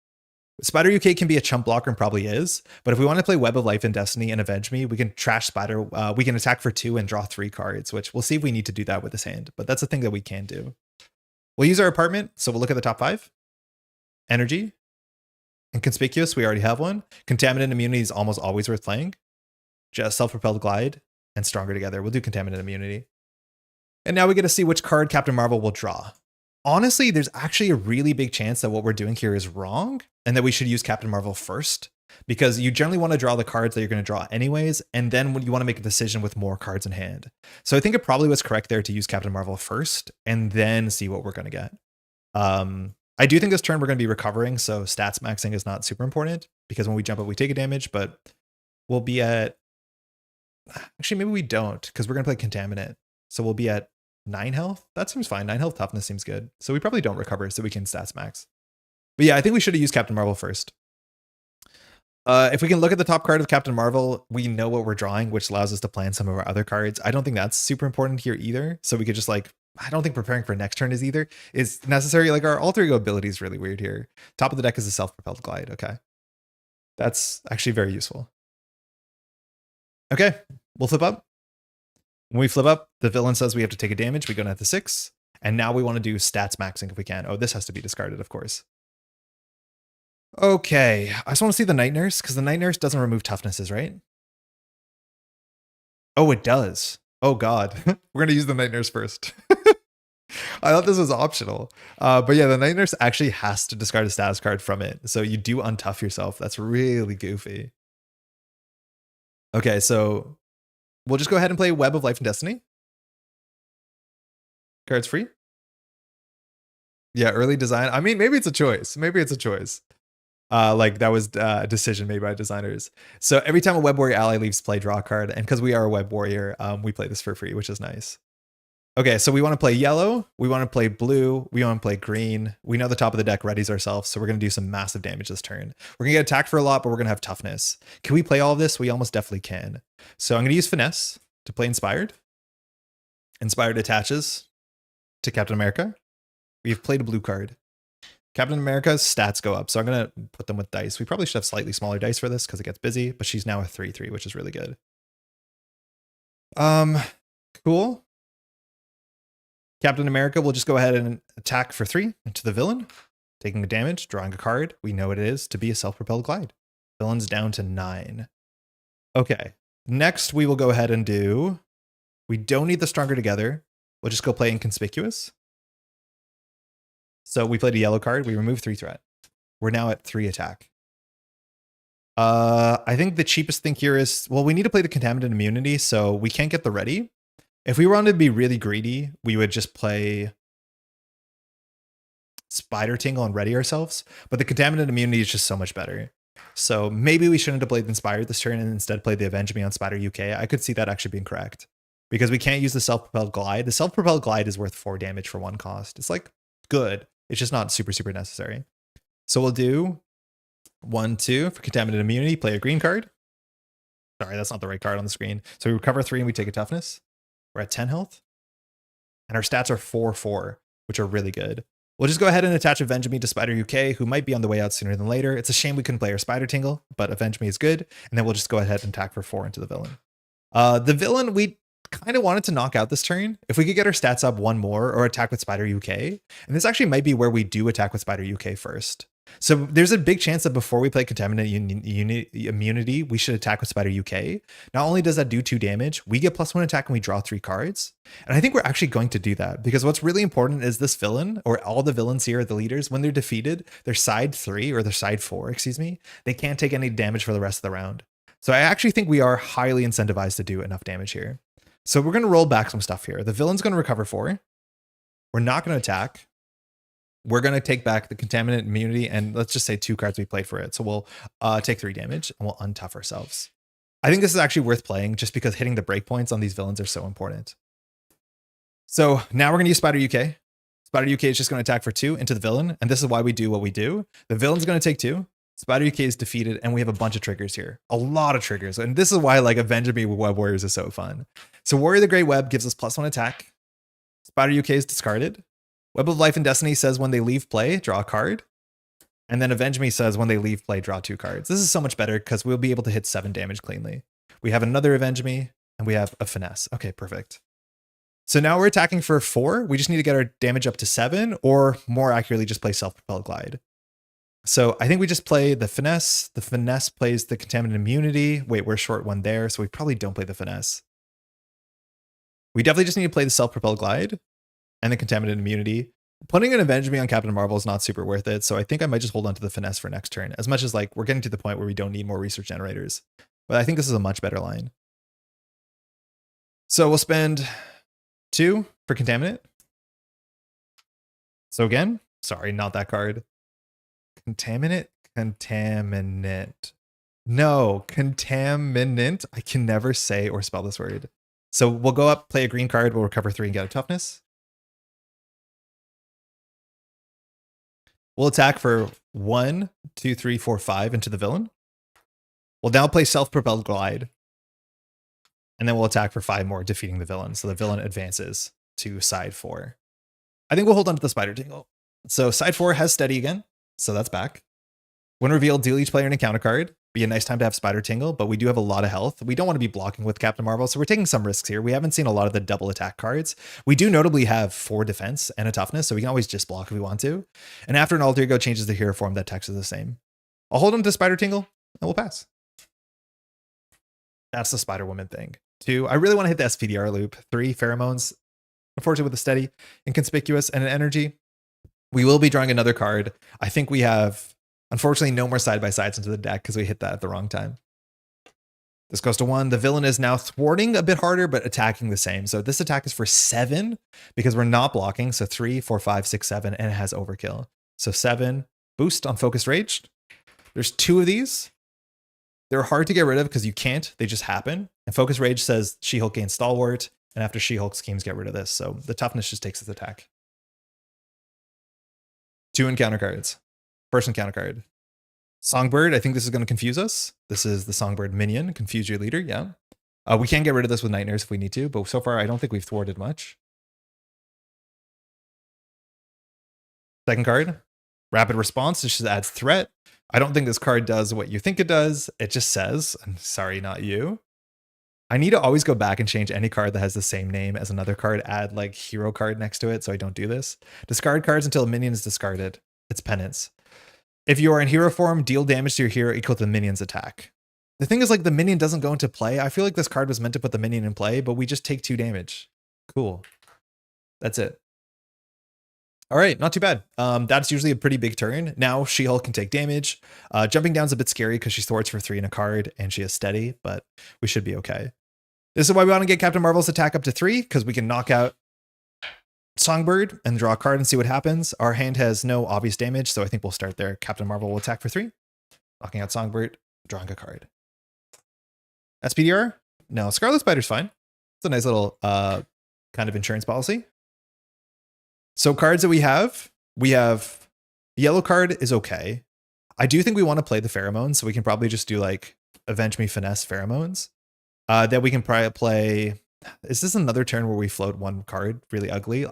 Spider UK can be a chump blocker and probably is, but if we want to play Web of Life and Destiny and Avenge Me, we can trash Spider. We can attack for 2 and draw 3 cards, which we'll see if we need to do that with this hand, but that's a thing that we can do. We'll use our apartment, so we'll look at the top 5. Energy. Inconspicuous, we already have one. Contaminant Immunity is almost always worth playing. Just Self-Propelled Glide and Stronger Together. We'll do Contaminant Immunity. And now we get to see which card Captain Marvel will draw. Honestly, there's actually a really big chance that what we're doing here is wrong and that we should use Captain Marvel first, because you generally want to draw the cards that you're going to draw anyways, and then when you want to make a decision with more cards in hand. So I think it probably was correct there to use Captain Marvel first and then see what we're going to get. I do think this turn we're going to be recovering, so stats maxing is not super important because when we jump up, we take a damage, but we'll be at... Actually, maybe we don't because we're going to play Contaminant. So we'll be at 9 health. That seems fine. 9 health toughness seems good. So we probably don't recover so we can stats max. But yeah, I think we should have used Captain Marvel first. If we can look at the top card of Captain Marvel, we know what we're drawing, which allows us to plan some of our other cards. I don't think that's super important here either. So we could just like, I don't think preparing for next turn is necessary. Like our alter ego ability is really weird here. Top of the deck is a self-propelled glide. Okay. That's actually very useful. Okay, we'll flip up. When we flip up, the villain says we have to take a damage. We go down to 6. And now we want to do stats maxing if we can. Oh, this has to be discarded, of course. Okay, I just want to see the Night Nurse because the Night Nurse doesn't remove toughnesses, right? Oh, it does. Oh, God. We're going to use the Night Nurse first. I thought this was optional. But yeah, the Night Nurse actually has to discard a status card from it. So you do untough yourself. That's really goofy. Okay, so we'll just go ahead and play Web of Life and Destiny. Cards free. Yeah, early design. I mean, maybe it's a choice. Maybe it's a choice. Like that was a decision made by designers. So every time a Web Warrior ally leaves play, draw a card. And because we are a Web Warrior, we play this for free, which is nice. Okay, so we want to play yellow. We want to play blue. We want to play green. We know the top of the deck readies ourselves, so we're going to do some massive damage this turn. We're going to get attacked for a lot, but we're going to have toughness. Can we play all of this? We almost definitely can. So I'm going to use Finesse to play Inspired. Inspired attaches to Captain America. We've played a blue card. Captain America's stats go up, so I'm going to put them with dice. We probably should have slightly smaller dice for this because it gets busy, but she's now a 3/3, which is really good. Cool. Captain America will just go ahead and attack for 3 into the villain, taking the damage, drawing a card. We know what it is to be a self-propelled glide. Villain's down to 9. Okay, next we will go ahead and do... We don't need the Stronger Together. We'll just go play Inconspicuous. So we played a yellow card. We remove 3 threat. We're now at 3 attack. I think the cheapest thing here is... Well, we need to play the Contaminant Immunity, so we can't get the ready. If we wanted to be really greedy, we would just play Spider Tingle and ready ourselves. But the Contaminant Immunity is just so much better. So maybe we shouldn't have played Inspired this turn and instead played the Avenge Me on Spider UK. I could see that actually being correct. Because we can't use the Self-Propelled Glide. The Self-Propelled Glide is worth 4 damage for 1 cost. It's like good. It's just not super, super necessary. So we'll do 1, 2 for Contaminant Immunity. Play a green card. Sorry, that's not the right card on the screen. So we recover 3 and we take a toughness. We're at 10 health. And our stats are 4/4, which are really good. We'll just go ahead and attach Avenge Me to Spider UK, who might be on the way out sooner than later. It's a shame we couldn't play our Spider Tingle, but Avenge Me is good. And then we'll just go ahead and attack for 4 into the villain. The villain, we kind of wanted to knock out this turn. If we could get our stats up 1 more or attack with Spider UK. And this actually might be where we do attack with Spider UK first. So there's a big chance that before we play Contaminant Immunity, we should attack with Spider UK. Not only does that do 2 damage, we get +1 attack and we draw 3 cards. And I think we're actually going to do that because what's really important is this villain, or all the villains here, the leaders, when they're defeated, their side 3 or their side 4, excuse me, they can't take any damage for the rest of the round. So I actually think we are highly incentivized to do enough damage here. So we're going to roll back some stuff here. The villain's going to recover 4. We're not going to attack. We're going to take back the Contaminant Immunity and let's just say 2 cards we played for it. So we'll take 3 damage and we'll untough ourselves. I think this is actually worth playing just because hitting the breakpoints on these villains are so important. So now we're going to use Spider UK. Spider UK is just going to attack for 2 into the villain. And this is why we do what we do. The villain's going to take 2. Spider UK is defeated and we have a bunch of triggers here. A lot of triggers. And this is why like Avenge Me with Web Warriors is so fun. So Warrior the Great Web gives us +1 attack. Spider UK is discarded. Web of Life and Destiny says when they leave play, draw a card. And then Avenge Me says when they leave play, draw 2 cards. This is so much better because we'll be able to hit 7 damage cleanly. We have another Avenge Me, and we have a Finesse. Okay, perfect. So now we're attacking for 4. We just need to get our damage up to 7, or more accurately, just play Self-Propelled Glide. So I think we just play the Finesse. The Finesse plays the Contaminant Immunity. Wait, we're short 1 there, so we probably don't play the Finesse. We definitely just need to play the Self-Propelled Glide and the Contaminant Immunity. Putting an Avenge Me on Captain Marvel is not super worth it, so I think I might just hold on to the Finesse for next turn, as much as like we're getting to the point where we don't need more research generators. But I think this is a much better line. So we'll spend 2 for Contaminant. So again, sorry, not that card. Contaminant? Contaminant. No, Contaminant. I can never say or spell this word. So we'll go up, play a green card, we'll recover 3 and get a toughness. We'll attack for 1, 2, 3, 4, 5 into the villain. We'll now play Self-Propelled Glide. And then we'll attack for 5 more, defeating the villain. So the villain advances to side 4. I think we'll hold on to the Spider Tingle. So side 4 has Steady again. So that's back. When revealed, deal each player an encounter card. Be a nice time to have Spider Tingle, but we do have a lot of health. We don't want to be blocking with Captain Marvel, so we're taking some risks here. We haven't seen a lot of the double attack cards. We do notably have 4 defense and a toughness, so we can always just block if we want to. And after an alter ego changes the hero form, that text is the same. I'll hold him to Spider Tingle, and we'll pass. That's the Spider Woman thing. 2, I really want to hit the SPDR loop. 3, Pheromones. Unfortunately with a Steady, Inconspicuous, and an Energy. We will be drawing another card. I think we have, unfortunately, no more side-by-sides into the deck because we hit that at the wrong time. This goes to 1. The villain is now thwarting a bit harder, but attacking the same. So this attack is for 7 because we're not blocking. So 3, 4, 5, 6, 7, and it has overkill. So 7, boost on Focused Rage. There's 2 of these. They're hard to get rid of because you can't. They just happen. And Focused Rage says She-Hulk gains Stalwart. And after She-Hulk schemes, get rid of this. So the toughness just takes its attack. 2 encounter cards. First encounter card. Songbird, I think this is going to confuse us. This is the Songbird minion. Confuse your leader, yeah. We can get rid of this with Night Nurse if we need to, but so far I don't think we've thwarted much. Second card. Rapid Response. This just adds threat. I don't think this card does what you think it does. It just says, I'm sorry, not you. I need to always go back and change any card that has the same name as another card, add like hero card next to it so I don't do this. Discard cards until a minion is discarded. It's penance. If you are in hero form, deal damage to your hero equal to the minion's attack. The thing is like the minion doesn't go into play. I feel like this card was meant to put the minion in play, but we just take 2 damage. Cool. That's it. All right, not too bad. That's usually a pretty big turn. Now She-Hulk can take damage. Jumping down is a bit scary because she thwarts for 3 in a card and she has Steady, but we should be okay. This is why we want to get Captain Marvel's attack up to 3, because we can knock out Songbird and draw a card and see what happens. Our hand has no obvious damage, so I think we'll start there. Captain Marvel will attack for 3, knocking out Songbird, drawing a card. SPDR? No, Scarlet Spider's fine. It's a nice little kind of insurance policy. So cards that we have yellow card is okay. I do think we want to play the Pheromones, so we can probably just do like Avenge Me Finesse Pheromones. That we can probably play. Is this another turn where we float 1 card really ugly?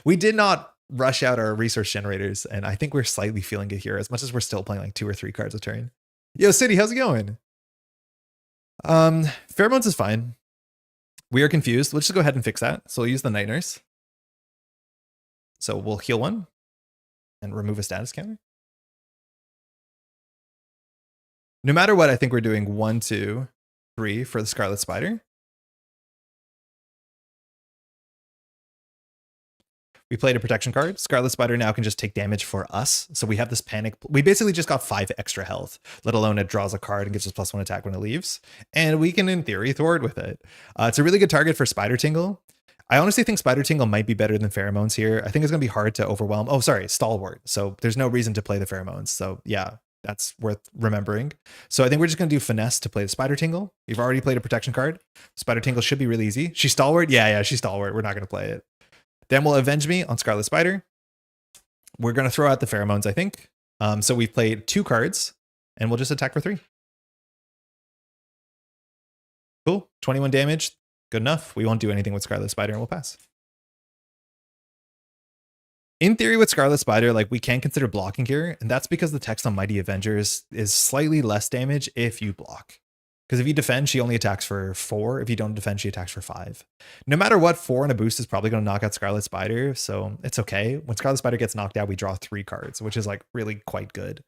We did not rush out our resource generators, and I think we're slightly feeling it here as much as we're still playing like 2 or 3 cards a turn. Yo, City, how's it going? Pheromones is fine. We are confused. Let's just go ahead and fix that. So we'll use the Night Nurse. So we'll heal 1 and remove a status counter. No matter what, I think we're doing 1, 2, 3 for the Scarlet Spider. We played a protection card. Scarlet Spider now can just take damage for us. So we have this panic. We basically just got 5 extra health, let alone it draws a card and gives us +1 attack when it leaves. And we can, in theory, thwart with it. It's a really good target for Spider Tingle. I honestly think Spider Tingle might be better than Pheromones here. I think it's going to be hard to overwhelm. Oh, sorry, Stalwart. So there's no reason to play the Pheromones. So yeah, that's worth remembering. So I think we're just going to do Finesse to play the Spider Tingle. We've already played a protection card. Spider Tingle should be really easy. She's Stalwart? Yeah, she's Stalwart. We're not going to play it. Then we'll Avenge Me on Scarlet Spider. We're going to throw out the Pheromones, I think. So we've played 2 cards, and we'll just attack for 3. Cool. 21 damage. Good enough. We won't do anything with Scarlet Spider, and we'll pass. In theory, with Scarlet Spider, like we can consider blocking here, and that's because the text on Mighty Avengers is slightly less damage if you block. Because if you defend, she only attacks for 4. If you don't defend, she attacks for 5. No matter what, 4 and a boost is probably going to knock out Scarlet Spider, so it's okay. When Scarlet Spider gets knocked out, we draw 3 cards, which is like really quite good.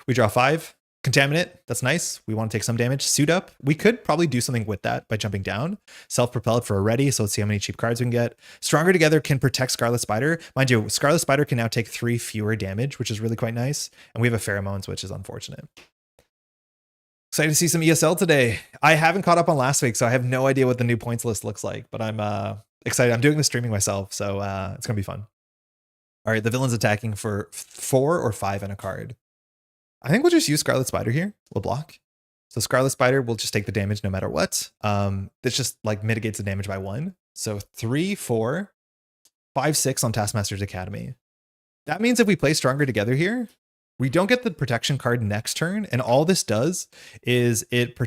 We draw 5. Contaminate, that's nice. We want to take some damage. Suit Up, we could probably do something with that by jumping down. Self-propelled for a ready, so let's see how many cheap cards we can get. Stronger Together can protect Scarlet Spider. Mind you, Scarlet Spider can now take 3 fewer damage, which is really quite nice. And we have a Pheromones, which is unfortunate. Excited to see some ESL today. I haven't caught up on last week, so I have no idea what the new points list looks like, but I'm excited. I'm doing the streaming myself, so it's going to be fun. All right, the villain's attacking for 4 or 5 in a card. I think we'll just use Scarlet Spider here. We'll block. So Scarlet Spider will just take the damage no matter what. This just like mitigates the damage by 1. So 3, 4, 5, 6 on Taskmaster's Academy. That means if we play Stronger Together here, we don't get the protection card next turn. And all this does is it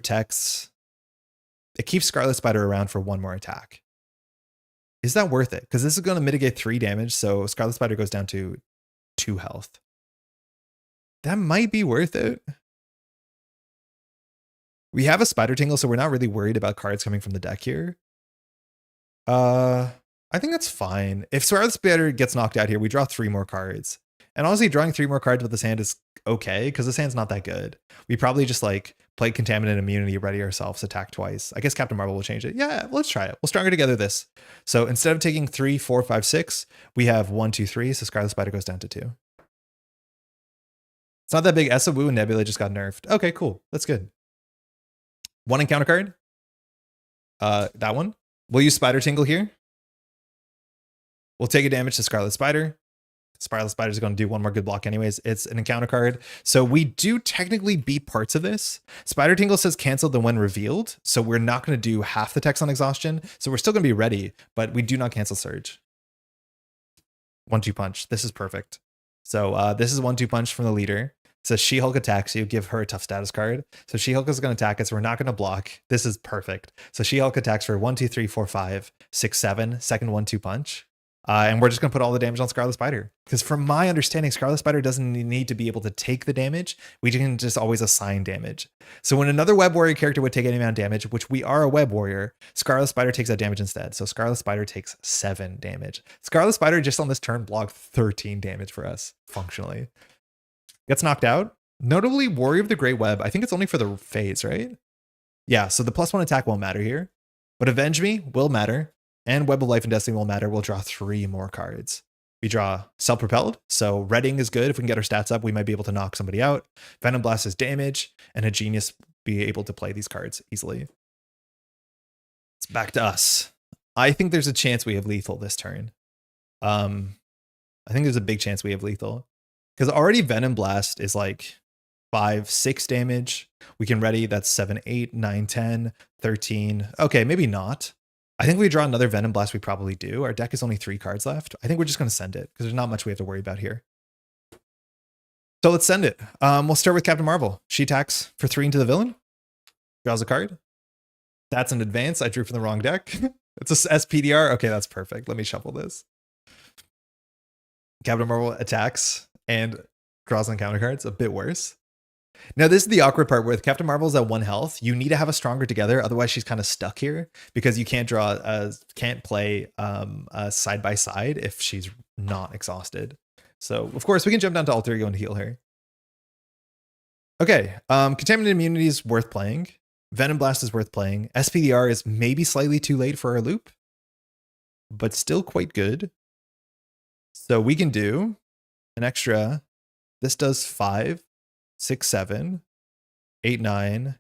keeps Scarlet Spider around for 1 more attack. Is that worth it? Because this is going to mitigate 3 damage. So Scarlet Spider goes down to 2 health. That might be worth it. We have a Spider Tingle, so we're not really worried about cards coming from the deck here. I think that's fine. If Scarlet Spider gets knocked out here, we draw 3 more cards. And honestly, drawing 3 more cards with this hand is okay, because this hand's not that good. We probably just like play Contaminant Immunity, ready ourselves, attack twice. I guess Captain Marvel will change it. Yeah, let's try it. We'll Stronger Together this. So instead of taking 3, 4, 5, 6, we have 1, 2, 3, so Scarlet Spider goes down to 2. It's not that big. Essa Wu and Nebula just got nerfed. Okay, cool. That's good. 1 encounter card. That one. We'll use Spider Tingle here. We'll take a damage to Scarlet Spider. Scarlet Spider is going to do 1 more good block anyways. It's an encounter card. So we do technically beat parts of this. Spider Tingle says canceled when revealed. So we're not going to do half the text on exhaustion. So we're still going to be ready, but we do not cancel Surge. 1-2 punch. This is perfect. So this is 1-2 punch from the leader. So She-Hulk attacks you, give her a tough status card. So She-Hulk is going to attack us. We're not going to block. This is perfect. So She-Hulk attacks for 1, 2, 3, 4, 5, 6, 7. Second 1-2 punch. And we're just going to put all the damage on Scarlet Spider. Because from my understanding, Scarlet Spider doesn't need to be able to take the damage. We can just always assign damage. So when another Web Warrior character would take any amount of damage, which we are a Web Warrior, Scarlet Spider takes that damage instead. So Scarlet Spider takes 7 damage. Scarlet Spider just on this turn blocked 13 damage for us, functionally. Gets knocked out. Notably, Warrior of the Great Web. I think it's only for the phase, right? Yeah, so the +1 attack won't matter here. But Avenge Me will matter. And Web of Life and Destiny will matter. We'll draw 3 more cards. We draw Self-Propelled. So Redding is good. If we can get our stats up, we might be able to knock somebody out. Venom Blast is damage. And a Genius be able to play these cards easily. It's back to us. I think there's a chance we have lethal this turn. I think there's a big chance we have lethal. Because already Venom Blast is like 5, 6 damage. We can ready, that's 7, 8, 9, 10, 13. Okay, maybe not. I think we draw another Venom Blast, we probably do. Our deck is only 3 cards left. I think we're just going to send it because there's not much we have to worry about here. So let's send it. We'll start with Captain Marvel. She attacks for 3 into the villain. Draws a card. That's an advance. I drew from the wrong deck. It's a SPDR. Okay, that's perfect. Let me shuffle this. Captain Marvel attacks and draws on counter cards. A bit worse. Now, this is the awkward part with Captain Marvel's at 1 health. You need to have a Stronger Together. Otherwise, she's kind of stuck here because you can't can't play side by side if she's not exhausted. So, of course, we can jump down to Alter Ego and heal her. Okay, Contaminant Immunity is worth playing. Venom Blast is worth playing. SPDR is maybe slightly too late for our loop, but still quite good. So we can do an extra. This does 5, 6, 7, 8, 9,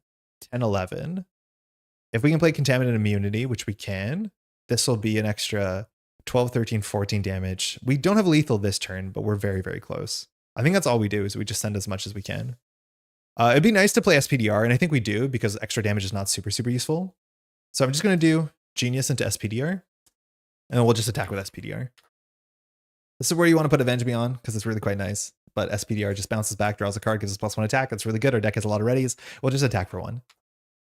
10, 11. If we can play Contaminant Immunity, which we can, this will be an extra 12, 13, 14 damage. We don't have lethal this turn, but we're very, very close. I think that's all we do is we just send as much as we can. It'd be nice to play SPDR, and I think we do because extra damage is not super, super useful. So I'm just going to do Genius into SPDR, and then we'll just attack with SPDR. This is where you want to put Avenge Me on because it's really quite nice. But SPDR just bounces back, draws a card, gives us +1 attack. That's really good. Our deck has a lot of readies. We'll just attack for 1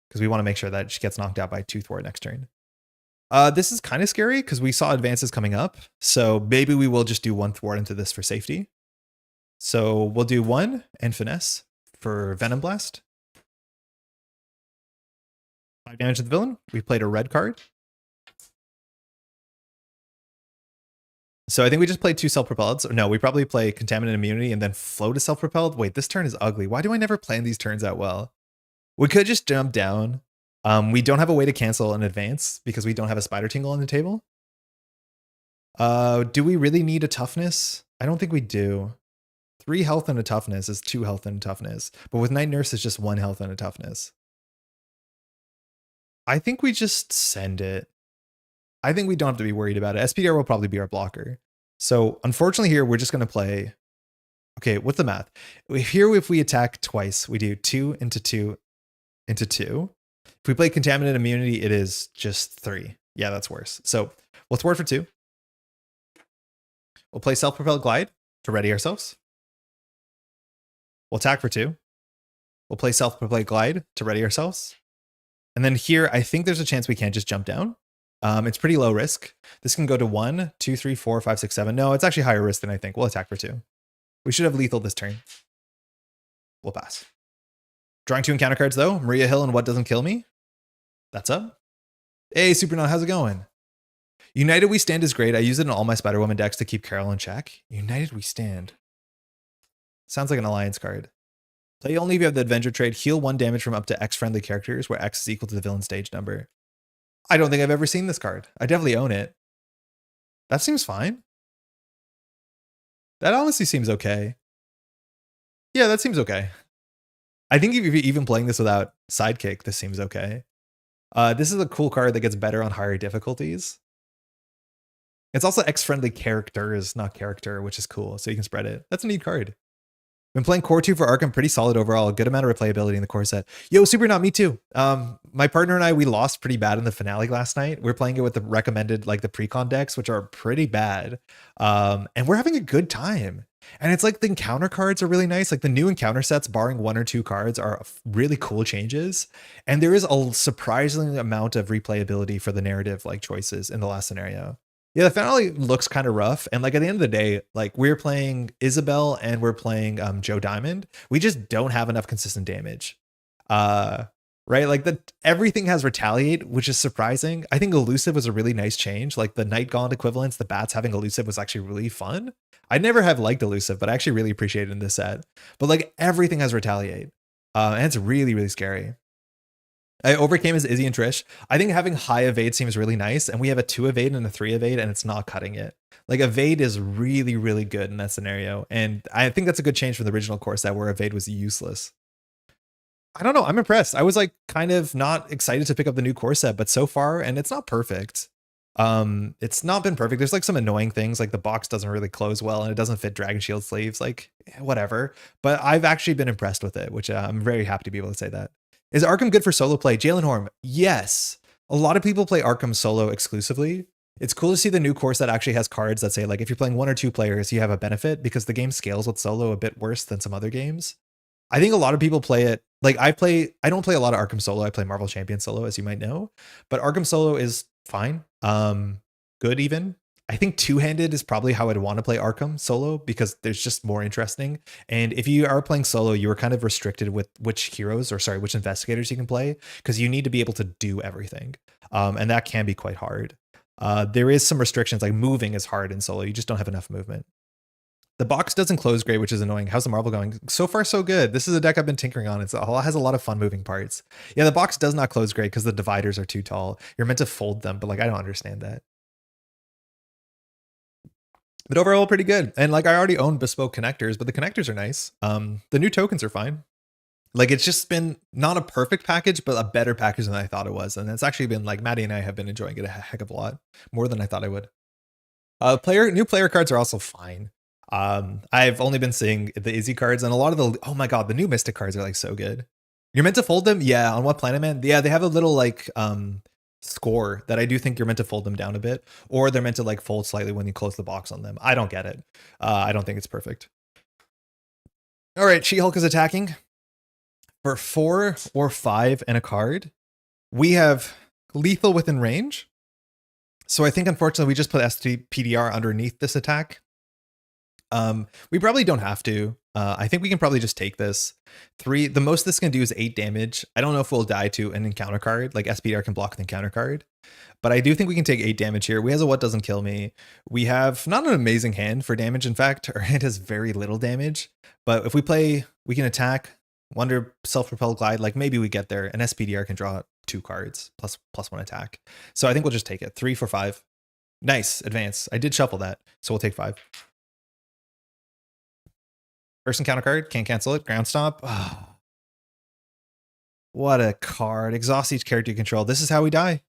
because we want to make sure that she gets knocked out by 2 Thwart next turn. This is kind of scary because we saw advances coming up. So maybe we will just do 1 thwart into this for safety. So we'll do 1 and finesse for Venom Blast. 5 damage to the villain. We played a red card. So I think we just played 2 self-propelled. No, we probably play Contaminant Immunity and then flow to self-propelled. Wait, this turn is ugly. Why do I never plan these turns out well? We could just jump down. We don't have a way to cancel in advance because we don't have a Spider Tingle on the table. Do we really need a toughness? I don't think we do. 3 health and a toughness is 2 health and a toughness. But with Night Nurse, it's just 1 health and a toughness. I think we just send it. I think we don't have to be worried about it. SPDR will probably be our blocker. So unfortunately here, we're just going to play. Okay, what's the math? Here, if we attack twice, we do 2 into 2 into 2. If we play Contaminant Immunity, it is just 3. Yeah, that's worse. So we'll thwart for 2. We'll play Self-Propelled Glide to ready ourselves. We'll attack for 2. We'll play Self-Propelled Glide to ready ourselves. And then here, I think there's a chance we can't just jump down. It's pretty low risk. This can go to 1, 2, 3, 4, 5, 6, 7. No, it's actually higher risk than I think. We'll attack for 2. We should have lethal this turn. We'll pass. Drawing 2 encounter cards though. Maria Hill and What Doesn't Kill Me. That's up. Hey, Supernaut, how's it going? United We Stand is great. I use it in all my Spider-Woman decks to keep Carol in check. United We Stand. Sounds like an alliance card. Play only if you have the Avenger trait. Heal 1 damage from up to X friendly characters where X is equal to the villain stage number. I don't think I've ever seen this card. I definitely own it. That seems fine. That honestly seems okay. Yeah, that seems okay. I think if you're even playing this without Sidekick, this seems okay. This is a cool card that gets better on higher difficulties. It's also X-friendly characters, not character, which is cool, so you can spread it. That's a neat card. Been playing Core 2 for Arkham, pretty solid overall, a good amount of replayability in the core set. Yo, Supernaut, me too. My partner and I, we lost pretty bad in the finale last night. We're playing it with the recommended, like the pre-con decks, which are pretty bad. And we're having a good time. And it's like the encounter cards are really nice. Like the new encounter sets, barring 1 or 2 cards, are really cool changes. And there is a surprising amount of replayability for the narrative like choices in the last scenario. Yeah, the finale looks kind of rough. And like at the end of the day, like we're playing Isabel and we're playing Joe Diamond. We just don't have enough consistent damage. Right? Like everything has retaliate, which is surprising. I think elusive was a really nice change. Like the Night Gaunt equivalents, the bats having elusive was actually really fun. I never have liked elusive, but I actually really appreciate it in this set. But like everything has retaliate. And it's really, really scary. I overcame as Izzy and Trish. I think having high evade seems really nice, and we have a 2 evade and a 3 evade, and it's not cutting it. Like evade is really, really good in that scenario, and I think that's a good change from the original core set where evade was useless. I don't know. I'm impressed. I was like kind of not excited to pick up the new core set, but so far, and it's not perfect. It's not been perfect. There's like some annoying things, like the box doesn't really close well, and it doesn't fit Dragon Shield sleeves. Like whatever. But I've actually been impressed with it, which I'm very happy to be able to say that. Is Arkham good for solo play? Jalen Horn, yes. A lot of people play Arkham solo exclusively. It's cool to see the new core set actually has cards that say like if you're playing 1 or 2 players, you have a benefit because the game scales with solo a bit worse than some other games. I think a lot of people play it. Like I don't play a lot of Arkham solo. I play Marvel Champion solo, as you might know, but Arkham solo is fine. Good even. I think 2-handed is probably how I'd want to play Arkham solo because there's just more interesting. And if you are playing solo, you are kind of restricted with which investigators you can play because you need to be able to do everything. And that can be quite hard. There is some restrictions, like moving is hard in solo. You just don't have enough movement. The box doesn't close great, which is annoying. How's the Marvel going? So far, so good. This is a deck I've been tinkering on. It has a lot of fun moving parts. Yeah, the box does not close great because the dividers are too tall. You're meant to fold them, but like I don't understand that. But overall, pretty good. And like I already own bespoke connectors, but the connectors are nice. The new tokens are fine. Like it's just been not a perfect package, but a better package than I thought it was. And it's actually been like Maddie and I have been enjoying it a heck of a lot more than I thought I would. New player cards are also fine. I've only been seeing the Izzy cards and a lot of the, oh my God, the new Mystic cards are like so good. You're meant to fold them. Yeah. On What Planet Man? Yeah. They have a little like, score that I do think you're meant to fold them down a bit, or they're meant to like fold slightly when you close the box on them. I don't get it. I don't think it's perfect. All right. She-Hulk is attacking for 4 or 5 and a card. We have lethal within range. So I think unfortunately we just put SPDR underneath this attack. We probably don't have to. I think we can probably just take this. The most this can do is 8 damage. I don't know if we'll die to an encounter card. Like SPDR can block an encounter card. But I do think we can take 8 damage here. We has a what doesn't kill me. We have not an amazing hand for damage, in fact. Our hand has very little damage. But if we play, we can attack, Wonder, self-propelled glide, like maybe we get there. And SPDR can draw 2 cards plus 1 attack. So I think we'll just take it. 3 for 5. Nice, advance. I did shuffle that, so we'll take 5. First encounter card, can't cancel it. Ground Stomp. Oh, what a card. Exhaust each character you control. This is how we die.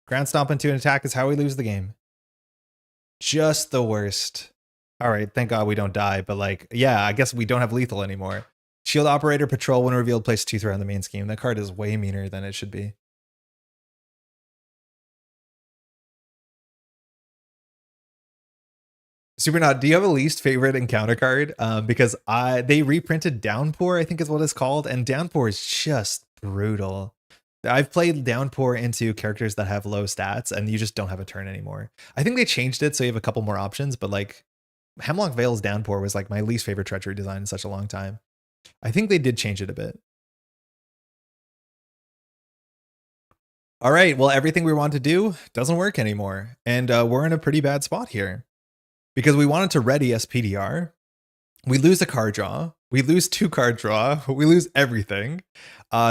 Ground Stomp into an attack is how we lose the game. Just the worst. All right, thank God we don't die, but like, yeah, I guess we don't have lethal anymore. Shield Operator, Patrol, when revealed, place 2 threat on the main scheme. That card is way meaner than it should be. Supernaut, do you have a least favorite encounter card? Because they reprinted Downpour, I think is what it's called, and Downpour is just brutal. I've played Downpour into characters that have low stats, and you just don't have a turn anymore. I think they changed it so you have a couple more options, but like Hemlock Vale's Downpour was like my least favorite treachery design in such a long time. I think they did change it a bit. All right, well, everything we want to do doesn't work anymore, and we're in a pretty bad spot here. Because we wanted to ready SPDR, we lose a card draw, we lose 2 card draw, we lose everything.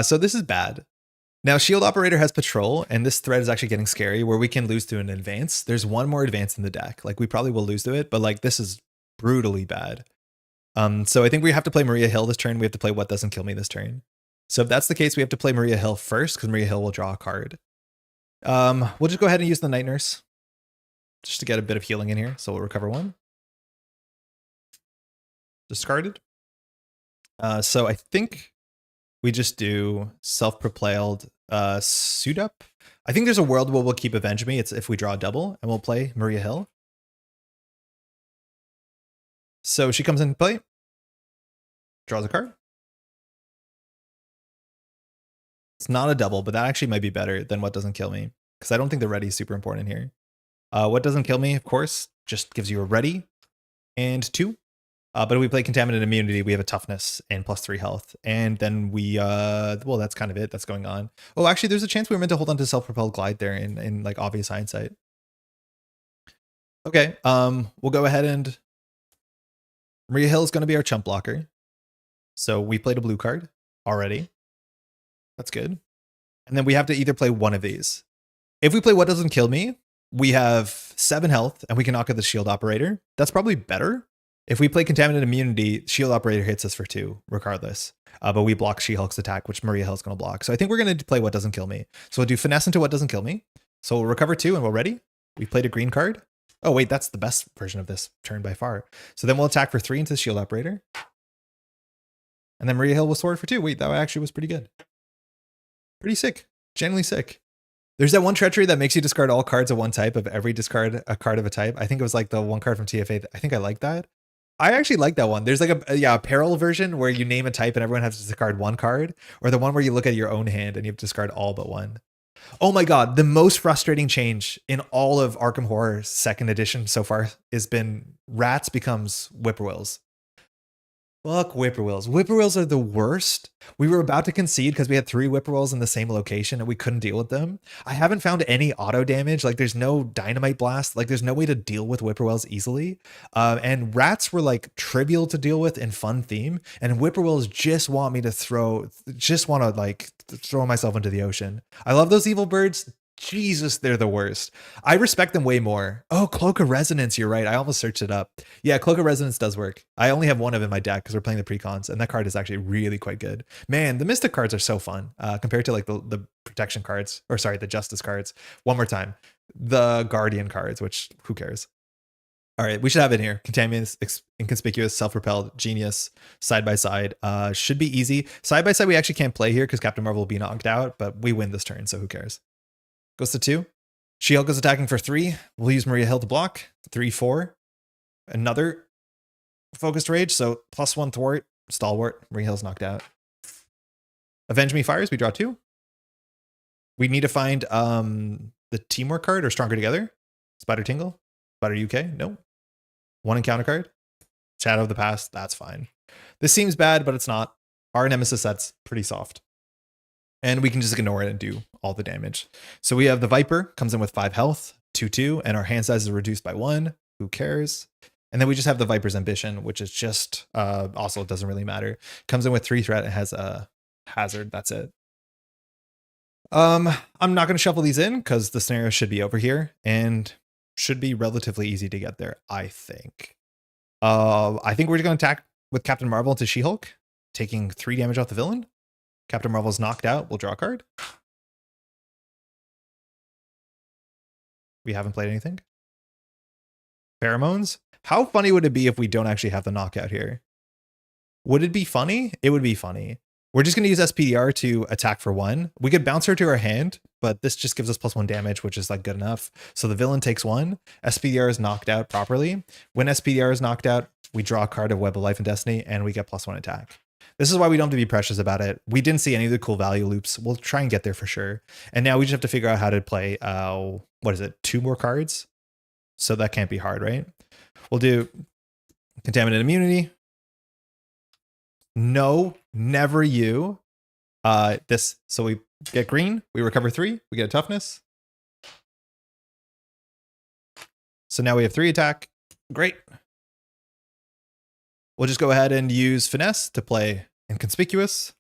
So this is bad. Now Shield Operator has Patrol, and this thread is actually getting scary where we can lose to an advance. There's 1 more advance in the deck. Like we probably will lose to it, but like this is brutally bad. So I think we have to play Maria Hill this turn. We have to play What Doesn't Kill Me this turn. So if that's the case, we have to play Maria Hill first because Maria Hill will draw a card. We'll just go ahead and use the Night Nurse just to get a bit of healing in here. So we'll recover 1. Discarded. So I think we just do self-propelled suit up. I think there's a world where we'll keep Avenge Me. It's if we draw a double, and we'll play Maria Hill. So she comes in play, draws a card. It's not a double, but that actually might be better than What Doesn't Kill Me, because I don't think the ready is super important here. What Doesn't Kill Me, of course, just gives you a ready and 2. But if we play Contaminant Immunity, we have a toughness and +3 health. And then we, well, that's kind of it that's going on. Oh, actually, there's a chance we were meant to hold on to self-propelled glide there in like obvious hindsight. Okay, we'll go ahead and Maria Hill is going to be our chump blocker. So we played a blue card already. That's good. And then we have to either play one of these. If we play What Doesn't Kill Me, we have 7 health and we can knock out the Shield Operator. That's probably better. If we play Contaminant Immunity, Shield Operator hits us for 2, regardless. But we block She-Hulk's attack, which Maria Hill's going to block. So I think we're going to play What Doesn't Kill Me. So we'll do Finesse into What Doesn't Kill Me. So we'll recover 2 and we're ready. We played a green card. Oh, wait, that's the best version of this turn by far. So then we'll attack for 3 into the Shield Operator. And then Maria Hill will sword for 2. Wait, that actually was pretty good. Pretty sick. Genuinely sick. There's that one treachery that makes you discard all cards of one type of every discard a card of a type. I think it was like the one card from TFA. I think I like that. I actually like that one. There's like a peril version where you name a type and everyone has to discard 1 card, or the one where you look at your own hand and you have to discard all but 1. Oh my God. The most frustrating change in all of Arkham Horror 2nd edition so far has been Rats becomes Whippoorwills. Fuck Whippoorwills. Whippoorwills are the worst. We were about to concede because we had 3 Whippoorwills in the same location and we couldn't deal with them. I haven't found any auto damage. Like there's no dynamite blast. Like there's no way to deal with Whippoorwills easily. And Rats were like trivial to deal with in fun theme. And Whippoorwills just want me to throw myself into the ocean. I love those evil birds. Jesus, they're the worst. I respect them way more. Oh, Cloak of Resonance. You're right. I almost searched it up. Yeah, Cloak of Resonance does work. I only have 1 of it in my deck because we're playing the precons, and that card is actually really quite good. Man, the Mystic cards are so fun compared to like the protection cards, or sorry, the Justice cards. One more time, the Guardian cards, which who cares? All right, we should have it here. Contaminant, Inconspicuous, Self-Propelled, Genius, Side by Side. Should be easy. Side by Side we actually can't play here because Captain Marvel will be knocked out, but we win this turn, so who cares? Goes to 2. She-Hulk is attacking for 3. We'll use Maria Hill to block. 3, 4. Another focused rage. So +1 thwart. Stalwart. Maria Hill's knocked out. Avenge Me fires. We draw 2. We need to find the teamwork card or stronger together. Spider Tingle, Spider UK. Nope. One encounter card. Shadow of the Past. That's fine. This seems bad, but it's not. Our Nemesis set's pretty soft. And we can just ignore it and do all the damage. So we have the Viper, comes in with 5 health, 2/2, and our hand size is reduced by 1. Who cares? And then we just have the Viper's Ambition, which is just, also it doesn't really matter. Comes in with 3 threat and has a hazard. That's it. I'm not going to shuffle these in because the scenario should be over here and should be relatively easy to get there, I think. I think we're going to attack with Captain Marvel into She-Hulk, taking 3 damage off the villain. Captain Marvel's knocked out. We'll draw a card. We haven't played anything. Pheromones. How funny would it be if we don't actually have the knockout here? Would it be funny? It would be funny. We're just going to use SPDR to attack for 1. We could bounce her to our hand, but this just gives us +1 damage, which is like good enough. So the villain takes 1. SPDR is knocked out properly. When SPDR is knocked out, we draw a card of Web of Life and Destiny, and we get +1 attack. This is why we don't have to be precious about it. We didn't see any of the cool value loops. We'll try and get there for sure. And now we just have to figure out how to play, 2 more cards? So that can't be hard, right? We'll do Contaminant Immunity. No, never you. So we get green, we recover 3, we get a toughness. So now we have 3 attack. Great. We'll just go ahead and use Finesse to play Inconspicuous.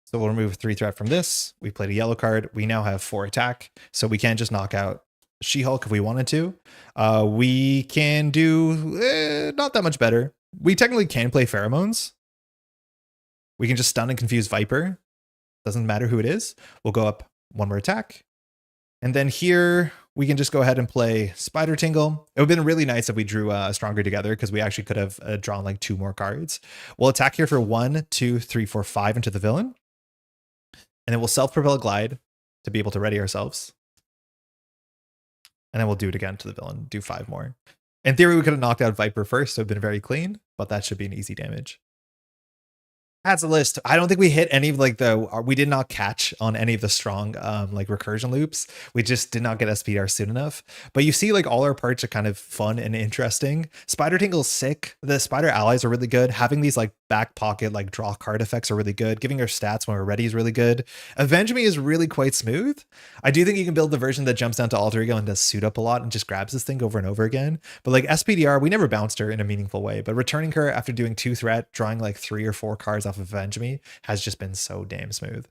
So we'll remove 3 threat from this. We played a yellow card. We now have 4 attack. So we can just knock out She-Hulk if we wanted to. We can do not that much better. We technically can play Pheromones. We can just stun and confuse Viper. Doesn't matter who it is. We'll go up 1 more attack. And then here we can just go ahead and play Spider Tingle. It would have been really nice if we drew Stronger Together because we actually could have drawn like 2 more cards. We'll attack here for 1, 2, 3, 4, 5 into the villain. And then we'll self-propel glide to be able to ready ourselves. And then we'll do it again to the villain, do 5 more. In theory, we could have knocked out Viper first, so it'd been very clean, but that should be an easy damage. That's a list. I don't think we hit any of we did not catch on any of the strong recursion loops. We just did not get SPDR soon enough. But you see like all our parts are kind of fun and interesting. Spider Tingle's sick. The Spider allies are really good. Having these like back pocket like draw card effects are really good. Giving our stats when we're ready is really good. Avenge Me is really quite smooth. I do think you can build the version that jumps down to Alter Ego and does suit up a lot and just grabs this thing over and over again. But like SPDR, we never bounced her in a meaningful way. But returning her after doing 2 threat, drawing like 3 or 4 cards off of Avenge Me has just been so damn smooth.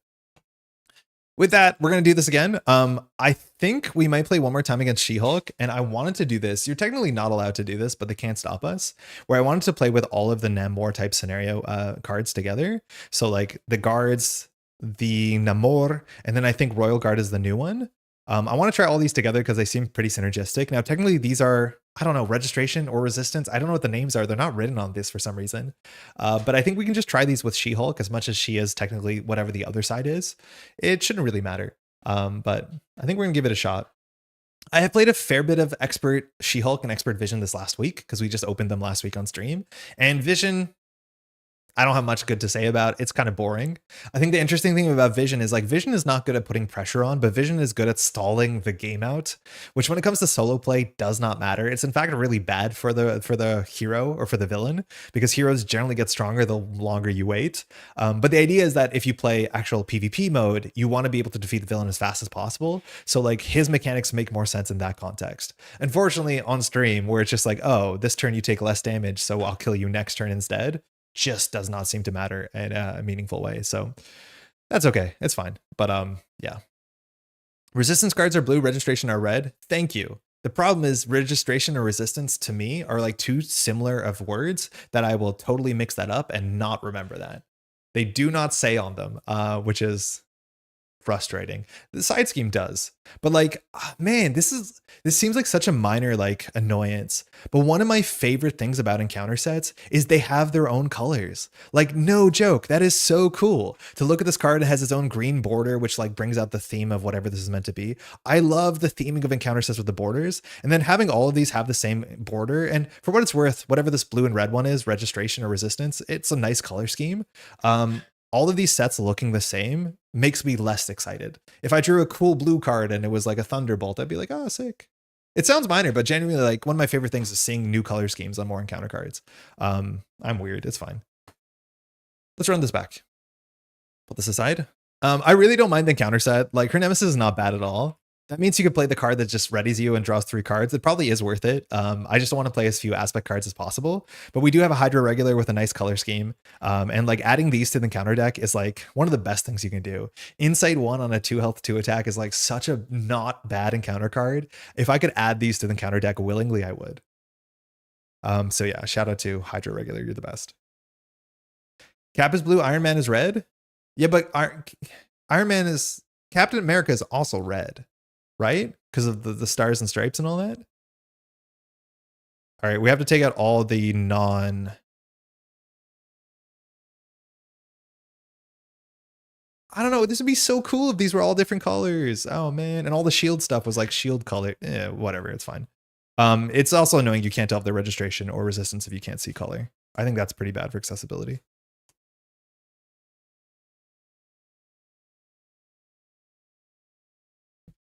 With that, we're going to do this again. I think we might play 1 more time against She-Hulk, and I wanted to do this. You're technically not allowed to do this, but they can't stop us. Where I wanted to play with all of the Namor type scenario cards together. So like the guards, the Namor, and then I think Royal Guard is the new one. I want to try all these together because they seem pretty synergistic. Now, technically, these are, I don't know, registration or resistance. I don't know what the names are. They're not written on this for some reason. But I think we can just try these with She-Hulk as much as she is technically whatever the other side is. It shouldn't really matter. But I think we're going to give it a shot. I have played a fair bit of Expert She-Hulk and Expert Vision this last week because we just opened them last week on stream. And Vision, I don't have much good to say about. It's kind of boring. I think the interesting thing about Vision is like Vision is not good at putting pressure on, but Vision is good at stalling the game out, which when it comes to solo play does not matter. It's in fact really bad for the hero or for the villain because heroes generally get stronger the longer you wait. But the idea is that if you play actual PvP mode, you want to be able to defeat the villain as fast as possible. So like his mechanics make more sense in that context. Unfortunately on stream where it's just like, oh, this turn you take less damage, so I'll kill you next turn instead, just does not seem to matter in a meaningful way. So that's okay. It's fine. But yeah. Resistance cards are blue, registration are red. Thank you. The problem is registration or resistance to me are like 2 similar of words that I will totally mix that up and not remember that. They do not say on them, which is frustrating. The side scheme does, but like, man, this seems like such a minor like annoyance. But one of my favorite things about encounter sets is they have their own colors. Like no joke, that is so cool to look at this card. It has its own green border, which like brings out the theme of whatever this is meant to be. I love the theming of encounter sets with the borders, and then having all of these have the same border. And for what it's worth, whatever this blue and red one is, registration or resistance, it's a nice color scheme. All of these sets looking the same makes me less excited. If I drew a cool blue card and it was like a Thunderbolt, I'd be like, oh, sick. It sounds minor, but genuinely, like, one of my favorite things is seeing new color schemes on more encounter cards. I'm weird. It's fine. Let's run this back. Put this aside. I really don't mind the encounter set. Like, her Nemesis is not bad at all. That means you could play the card that just readies you and draws 3 cards. It probably is worth it. I just want to play as few aspect cards as possible. But we do have a Hydra regular with a nice color scheme. And like adding these to the counter deck is like one of the best things you can do. Insight 1 on a 2 health 2 attack is like such a not bad encounter card. If I could add these to the counter deck willingly, I would. So yeah, shout out to Hydra regular. You're the best. Cap is blue. Iron Man is red. Yeah, but Iron Man is... Captain America is also red. Right? Because of the stars and stripes and all that. All right, we have to take out all the non... I don't know. This would be so cool if these were all different colors. Oh, man. And all the shield stuff was like shield color. Whatever. It's fine. It's also annoying you can't tell if they're registration or resistance if you can't see color. I think that's pretty bad for accessibility.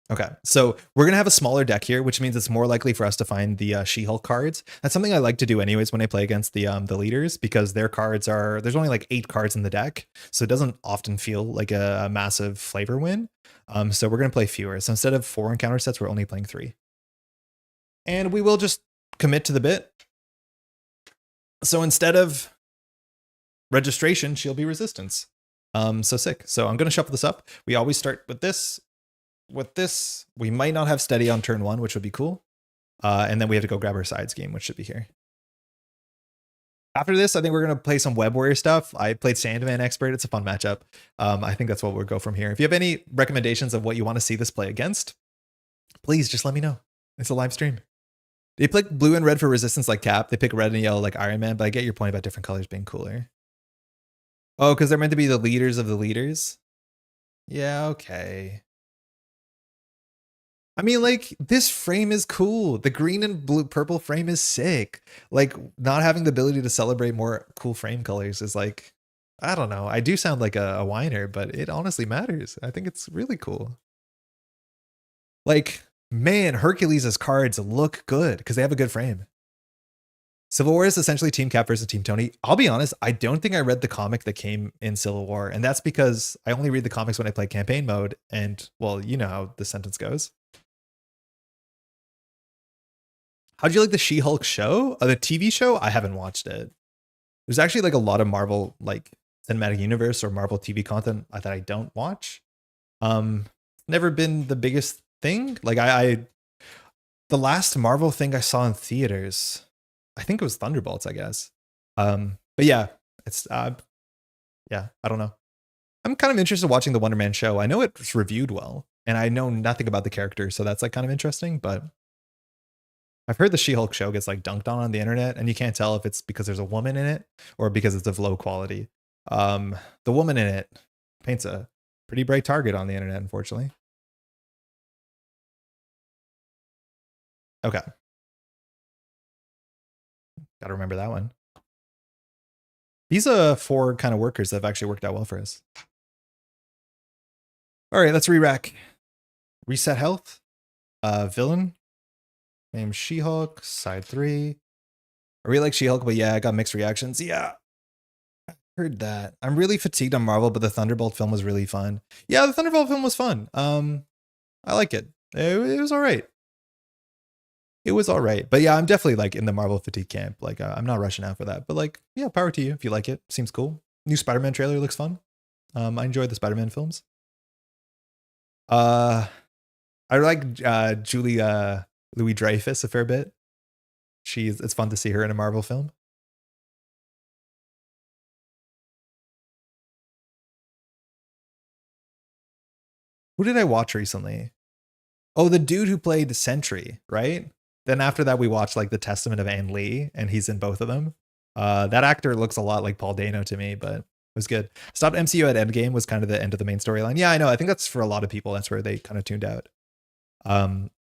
Okay, so we're going to have a smaller deck here, which means it's more likely for us to find the She-Hulk cards. That's something I like to do anyways when I play against the leaders, because their cards are, there's only like 8 cards in the deck, so it doesn't often feel like a massive flavor win. So we're going to play fewer. So instead of 4 encounter sets, we're only playing 3. And we will just commit to the bit. So instead of registration, she'll be resistance. So sick. So I'm going to shuffle this up. We always start with this. With this, we might not have steady on turn 1, which would be cool. And then we have to go grab our sides game, which should be here. After this, I think we're going to play some Web Warrior stuff. I played Sandman Expert. It's a fun matchup. I think that's what we'll go from here. If you have any recommendations of what you want to see this play against, please just let me know. It's a live stream. They pick blue and red for resistance like Cap. They pick red and yellow like Iron Man, but I get your point about different colors being cooler. Oh, because they're meant to be the leaders of the leaders? Yeah, okay. I mean, like, this frame is cool. The green and blue purple frame is sick. Like, not having the ability to celebrate more cool frame colors is like, I don't know. I do sound like a whiner, but it honestly matters. I think it's really cool. Like, man, Hercules' cards look good because they have a good frame. Civil War is essentially Team Cap versus Team Tony. I'll be honest, I don't think I read the comic that came in Civil War, and that's because I only read the comics when I play campaign mode, and, well, you know how the sentence goes. How'd you like the She-Hulk show? The TV show? I haven't watched it. There's actually like a lot of Marvel like cinematic universe or Marvel TV content that I don't watch. Never been the biggest thing. Like the last Marvel thing I saw in theaters, I think it was Thunderbolts, I guess. But yeah, it's yeah, I don't know. I'm kind of interested in watching the Wonder Man show. I know it's reviewed well, and I know nothing about the character, so that's like kind of interesting, but I've heard the She-Hulk show gets like dunked on the internet, and you can't tell if it's because there's a woman in it or because it's of low quality. The woman in it paints a pretty bright target on the internet, unfortunately. Okay. Got to remember that one. These 4 kind of workers that have actually worked out well for us. All right, let's re-rack. Reset health. Villain. Name She-Hulk, side 3. I really like She-Hulk, but yeah, I got mixed reactions. Yeah, I heard that. I'm really fatigued on Marvel, but the Thunderbolt film was really fun. Yeah, the Thunderbolt film was fun. I like it. It was all right. It was all right. But yeah, I'm definitely like in the Marvel fatigue camp. Like, I'm not rushing out for that. But like, yeah, power to you if you like it. Seems cool. New Spider-Man trailer looks fun. I enjoyed the Spider-Man films. I like Julie Louis-Dreyfus a fair bit. It's fun to see her in a Marvel film. Who did I watch recently? Oh, the dude who played Sentry, right? Then after that, we watched like The Testament of Anne Lee, and he's in both of them. That actor looks a lot like Paul Dano to me, but it was good. Stopped MCU at Endgame was kind of the end of the main storyline. Yeah, I know. I think that's for a lot of people. That's where they kind of tuned out.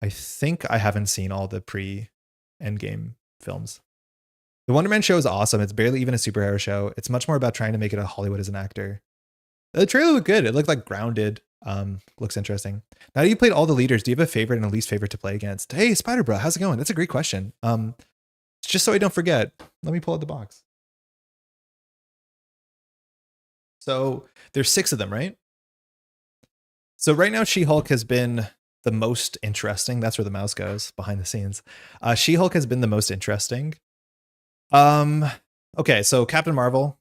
I think I haven't seen all the pre-Endgame films. The Wonder Man show is awesome. It's barely even a superhero show. It's much more about trying to make it a Hollywood as an actor. The trailer looked good. It looked like grounded. Looks interesting. Now that you played all the leaders, do you have a favorite and a least favorite to play against? Hey, Spider Bro, how's it going? That's a great question. Just so I don't forget, let me pull out the box. So there's 6 of them, right? So right now, She-Hulk has been the most interesting. That's where the mouse goes behind the scenes. She-Hulk has been the most interesting. Okay, so Captain Marvel.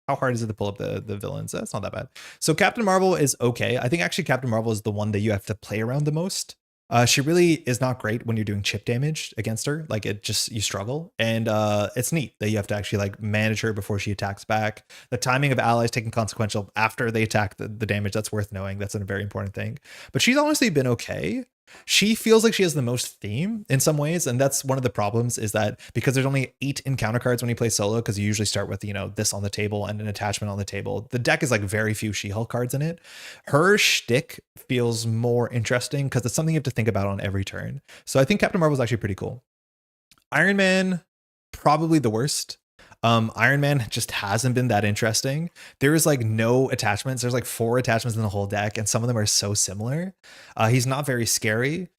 How hard is it to pull up the villains? That's not that bad. So Captain Marvel is okay. I think actually Captain Marvel is the one that you have to play around the most. She really is not great when you're doing chip damage against her. Like it just, you struggle. And it's neat that you have to actually like manage her before she attacks back. The timing of allies taking consequential after they attack the damage, that's worth knowing. That's a very important thing. But she's honestly been okay. She feels like she has the most theme in some ways, and that's one of the problems, is that because there's only 8 encounter cards when you play solo, because you usually start with, you know, this on the table and an attachment on the table, the deck is like very few She-Hulk cards in it. Her shtick feels more interesting because it's something you have to think about on every turn. So I think Captain Marvel is actually pretty cool. Iron Man, probably the worst. Iron Man just hasn't been that interesting. There is like no attachments. There's like 4 attachments in the whole deck, and some of them are so similar. He's not very scary.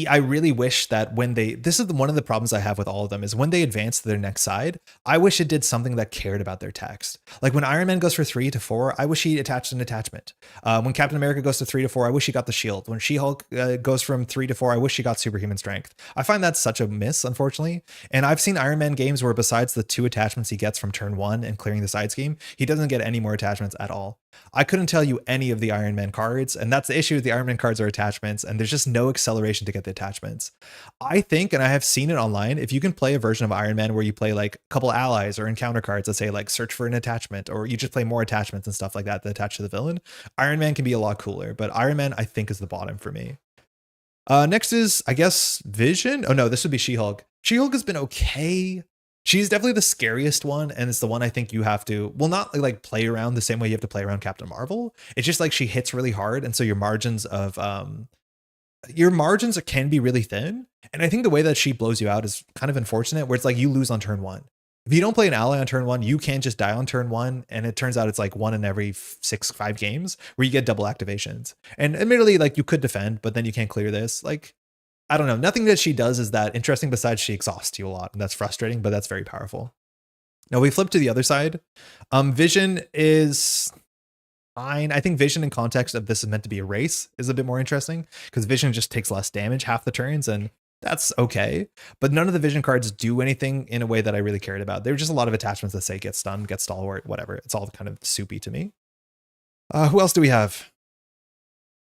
I really wish that when this is one of the problems I have with all of them, is when they advance to their next side, I wish it did something that cared about their text. Like when Iron Man goes for 3 to 4, I wish he attached an attachment. When Captain America goes to 3 to 4, I wish he got the shield. When She-Hulk goes from 3 to 4, I wish she got superhuman strength. I find that such a miss, unfortunately. And I've seen Iron Man games where besides the 2 attachments he gets from turn 1 and clearing the side scheme, he doesn't get any more attachments at all. I couldn't tell you any of the Iron Man cards, and that's the issue. The Iron Man cards are attachments, and there's just no acceleration to get the attachments. I think, and I have seen it online, if you can play a version of Iron Man where you play like a couple allies or encounter cards that say like search for an attachment, or you just play more attachments and stuff like that attach to the villain, Iron Man can be a lot cooler. But Iron Man, I think, is the bottom for me. Next is, I guess, Vision. Oh no, this would be She-Hulk. She-Hulk has been okay. She's definitely the scariest one, and it's the one I think you have to, well, not like play around the same way you have to play around Captain Marvel. It's just like she hits really hard, and so your margins can be really thin. And I think the way that she blows you out is kind of unfortunate, where it's like you lose on turn 1. If you don't play an ally on turn 1, you can just die on turn 1, and it turns out it's like 1 in every 5 games where you get double activations. And admittedly, like you could defend, but then you can't clear this. Like, I don't know. Nothing that she does is that interesting besides she exhausts you a lot, and that's frustrating, but that's very powerful. Now we flip to the other side. Vision is fine. I think Vision in context of this is meant to be a race is a bit more interesting, because Vision just takes less damage half the turns, and that's okay. But none of the Vision cards do anything in a way that I really cared about. There were just a lot of attachments that say get stunned, get stalwart, whatever. It's all kind of soupy to me. Who else do we have?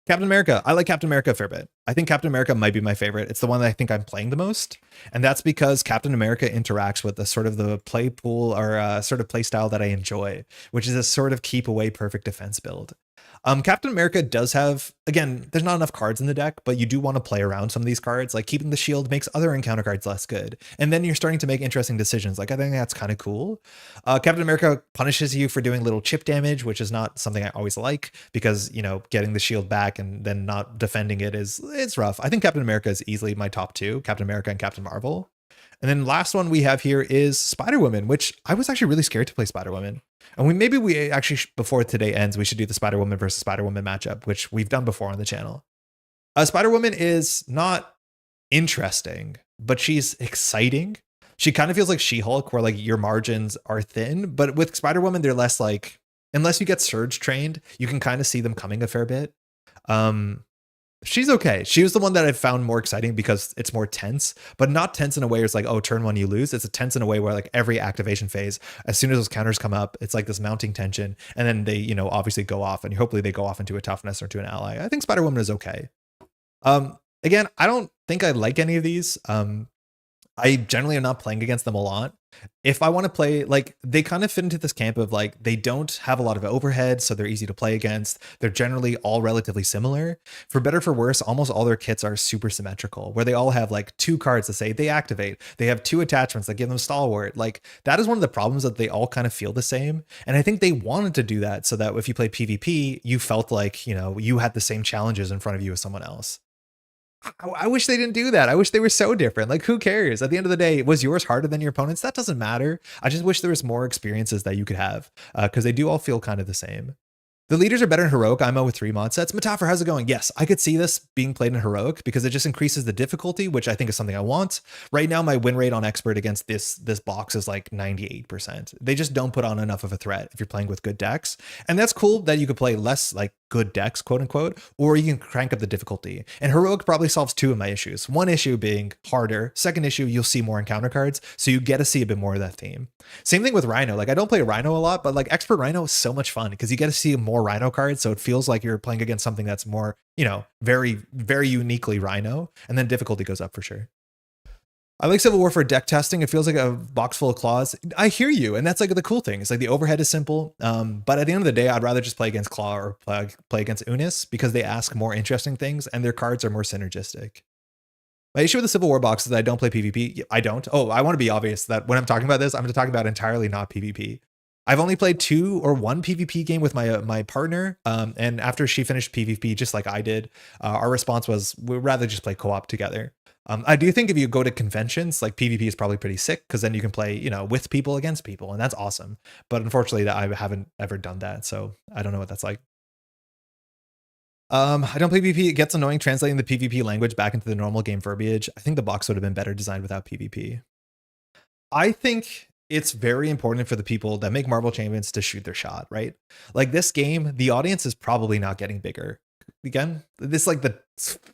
Captain America. I like Captain America a fair bit. I think Captain America might be my favorite. It's the one that I think I'm playing the most. And that's because Captain America interacts with the sort of the play pool or sort of play style that I enjoy, which is a sort of keep away perfect defense build. Captain America does have, again, there's not enough cards in the deck, but you do want to play around some of these cards. Like keeping the shield makes other encounter cards less good. And then you're starting to make interesting decisions. Like I think that's kind of cool. Captain America punishes you for doing little chip damage, which is not something I always like, because, you know, getting the shield back and then not defending it's rough. I think Captain America is easily my top 2, Captain America and Captain Marvel. And then last one we have here is Spider-Woman, which I was actually really scared to play Spider-Woman. And maybe we actually, before today ends, we should do the Spider-Woman versus Spider-Woman matchup, which we've done before on the channel. Spider-Woman is not interesting, but she's exciting. She kind of feels like She-Hulk, where like your margins are thin, but with Spider-Woman, they're less like, unless you get surge trained, you can kind of see them coming a fair bit. She's okay. She was the one that I found more exciting because it's more tense, but not tense in a way where it's like, oh, turn 1 you lose. It's a tense in a way where like every activation phase, as soon as those counters come up, it's like this mounting tension, and then they, you know, obviously go off, and hopefully they go off into a toughness or to an ally. I think Spider-Woman is okay. Again, I don't think I like any of these. I generally am not playing against them a lot. If I want to play, like, they kind of fit into this camp of like, they don't have a lot of overhead, so they're easy to play against. They're generally all relatively similar. For better or for worse, almost all their kits are super symmetrical, where they all have like 2 cards that say they activate. They have 2 attachments that give them stalwart. Like, that is one of the problems, that they all kind of feel the same. And I think they wanted to do that so that if you play PvP, you felt like, you know, you had the same challenges in front of you as someone else. I wish they didn't do that. I wish they were so different. Like, who cares? At the end of the day, was yours harder than your opponent's? That doesn't matter. I just wish there was more experiences that you could have, because they do all feel kind of the same. The leaders are better in Heroic. I'm with 3 mod sets. Metapher, how's it going? Yes, I could see this being played in Heroic because it just increases the difficulty, which I think is something I want. Right now, my win rate on Expert against this box is like 98%. They just don't put on enough of a threat if you're playing with good decks. And that's cool that you could play less like good decks, quote unquote, or you can crank up the difficulty. And Heroic probably solves 2 of my issues. One issue being harder. Second issue, you'll see more encounter cards, so you get to see a bit more of that theme. Same thing with Rhino. Like, I don't play Rhino a lot, but like Expert Rhino is so much fun because you get to see more Rhino cards, so it feels like you're playing against something that's more, you know, very, very uniquely Rhino, and then difficulty goes up for sure. I like Civil War for deck testing. It feels like a box full of claws. I hear you, and that's like the cool thing. It's like the overhead is simple, but at the end of the day, I'd rather just play against Claw or play against Unis because they ask more interesting things and their cards are more synergistic. My issue with the Civil War box is that I don't play PvP. I don't. Oh, I want to be obvious that when I'm talking about this, I'm going to talk about entirely not PvP. I've only played 2 or 1 PvP game with my partner, and after she finished PvP, just like I did, our response was we'd rather just play co-op together. I do think if you go to conventions, like PvP is probably pretty sick because then you can play, you know, with people against people, and that's awesome. But unfortunately, I haven't ever done that, so I don't know what that's like. I don't play PvP. It gets annoying translating the PvP language back into the normal game verbiage. I think the box would have been better designed without PvP. I think it's very important for the people that make Marvel Champions to shoot their shot, right? Like this game, the audience is probably not getting bigger. Again, this like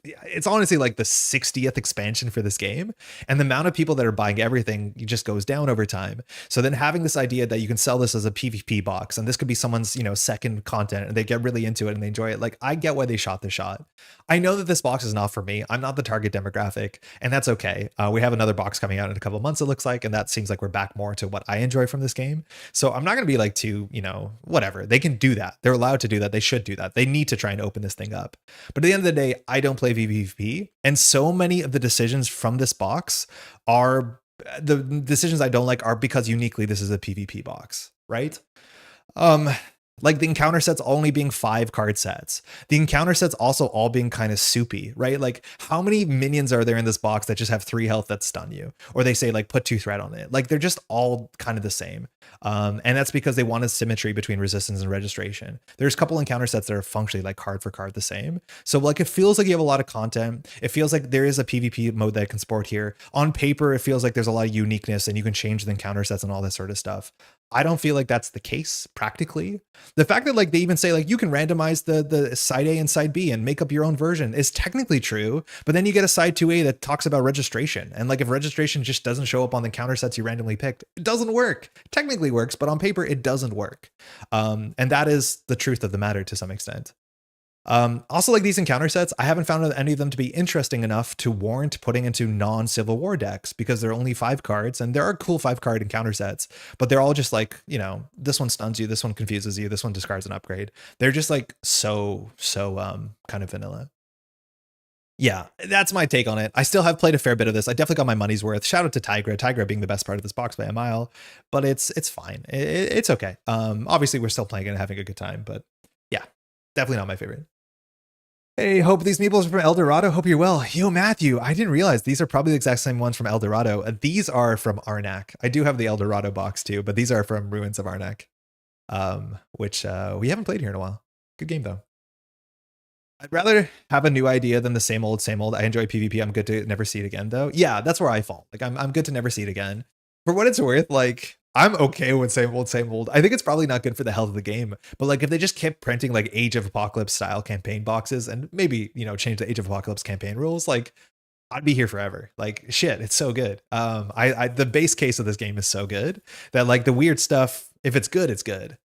it's honestly like the 60th expansion for this game, and the amount of people that are buying everything just goes down over time. So then having this idea that you can sell this as a PvP box, and this could be someone's, you know, second content, and they get really into it and they enjoy it. Like, I get why they shot the shot. I know that this box is not for me. I'm not the target demographic, and that's okay. We have another box coming out in a couple of months, it looks like, and that seems like we're back more to what I enjoy from this game. So I'm not going to be like too, you know, whatever. They can do that. They're allowed to do that. They should do that. They need to try and open this thing up. But at the end of the day, I don't play PvP, and so many of the decisions from this box are the decisions I don't like are because uniquely this is a PvP box, right? Like the encounter sets only being 5 card sets. The encounter sets also all being kind of soupy, right? Like, how many minions are there in this box that just have 3 health that stun you? Or they say like put 2 threat on it. Like, they're just all kind of the same. And that's because they wanted symmetry between resistance and registration. There's a couple encounter sets that are functionally like card for card the same. So like, it feels like you have a lot of content. It feels like there is a PvP mode that can support here. On paper, it feels like there's a lot of uniqueness and you can change the encounter sets and all that sort of stuff. I don't feel like that's the case practically. The fact that like they even say like you can randomize the side A and side B and make up your own version is technically true, but then you get a side 2A that talks about registration. And like, if registration just doesn't show up on the counter sets you randomly picked, it doesn't work. It technically works, but on paper it doesn't work. And that is the truth of the matter to some extent. Also, like these encounter sets, I haven't found any of them to be interesting enough to warrant putting into non-Civil War decks because they're only 5 cards, and there are cool 5-card encounter sets, but they're all just like, you know, this one stuns you, this one confuses you, this one discards an upgrade. They're just like so kind of vanilla. Yeah, that's my take on it. I still have played a fair bit of this. I definitely got my money's worth. Shout out to Tigra being the best part of this box by a mile, but it's fine. It's okay. Obviously we're still playing it and having a good time, but yeah, definitely not my favorite. Hey, hope these meeples are from El Dorado. Hope you're well. Yo, Matthew, I didn't realize these are probably the exact same ones from El Dorado. These are from Arnak. I do have the El Dorado box too, but these are from Ruins of Arnak, which we haven't played here in a while. Good game though. I'd rather have a new idea than the same old, same old. I enjoy PvP. I'm good to never see it again though. Yeah, that's where I fall. Like, I'm good to never see it again. For what it's worth, like, I'm okay with same old, same old. I think it's probably not good for the health of the game, but like, if they just kept printing like Age of Apocalypse style campaign boxes and maybe, you know, change the Age of Apocalypse campaign rules, like, I'd be here forever. Like, shit, it's so good. The base case of this game is so good that like the weird stuff, if it's good, it's good.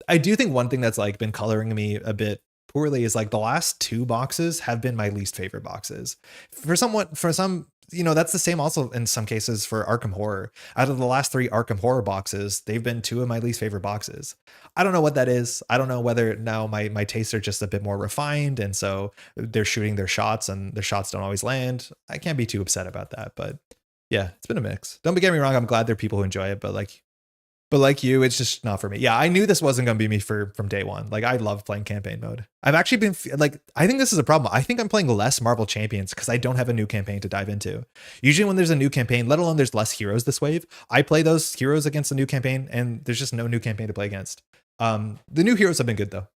I do think one thing that's like been coloring me a bit poorly is like the last 2 boxes have been my least favorite boxes. For some, you know, that's the same also in some cases for Arkham Horror. Out of the last 3 Arkham Horror boxes, they've been 2 of my least favorite boxes. I don't know what that is. I don't know whether now my tastes are just a bit more refined, and so they're shooting their shots and their shots don't always land. I can't be too upset about that, but yeah, it's been a mix. Don't get me wrong, I'm glad there are people who enjoy it, but But like you, it's just not for me. Yeah, I knew this wasn't going to be me from day one. Like I love playing campaign mode. I've actually been like, I think this is a problem. I think I'm playing less Marvel Champions because I don't have a new campaign to dive into. Usually when there's a new campaign, let alone there's less heroes this wave, I play those heroes against the new campaign and there's just no new campaign to play against. The new heroes have been good though.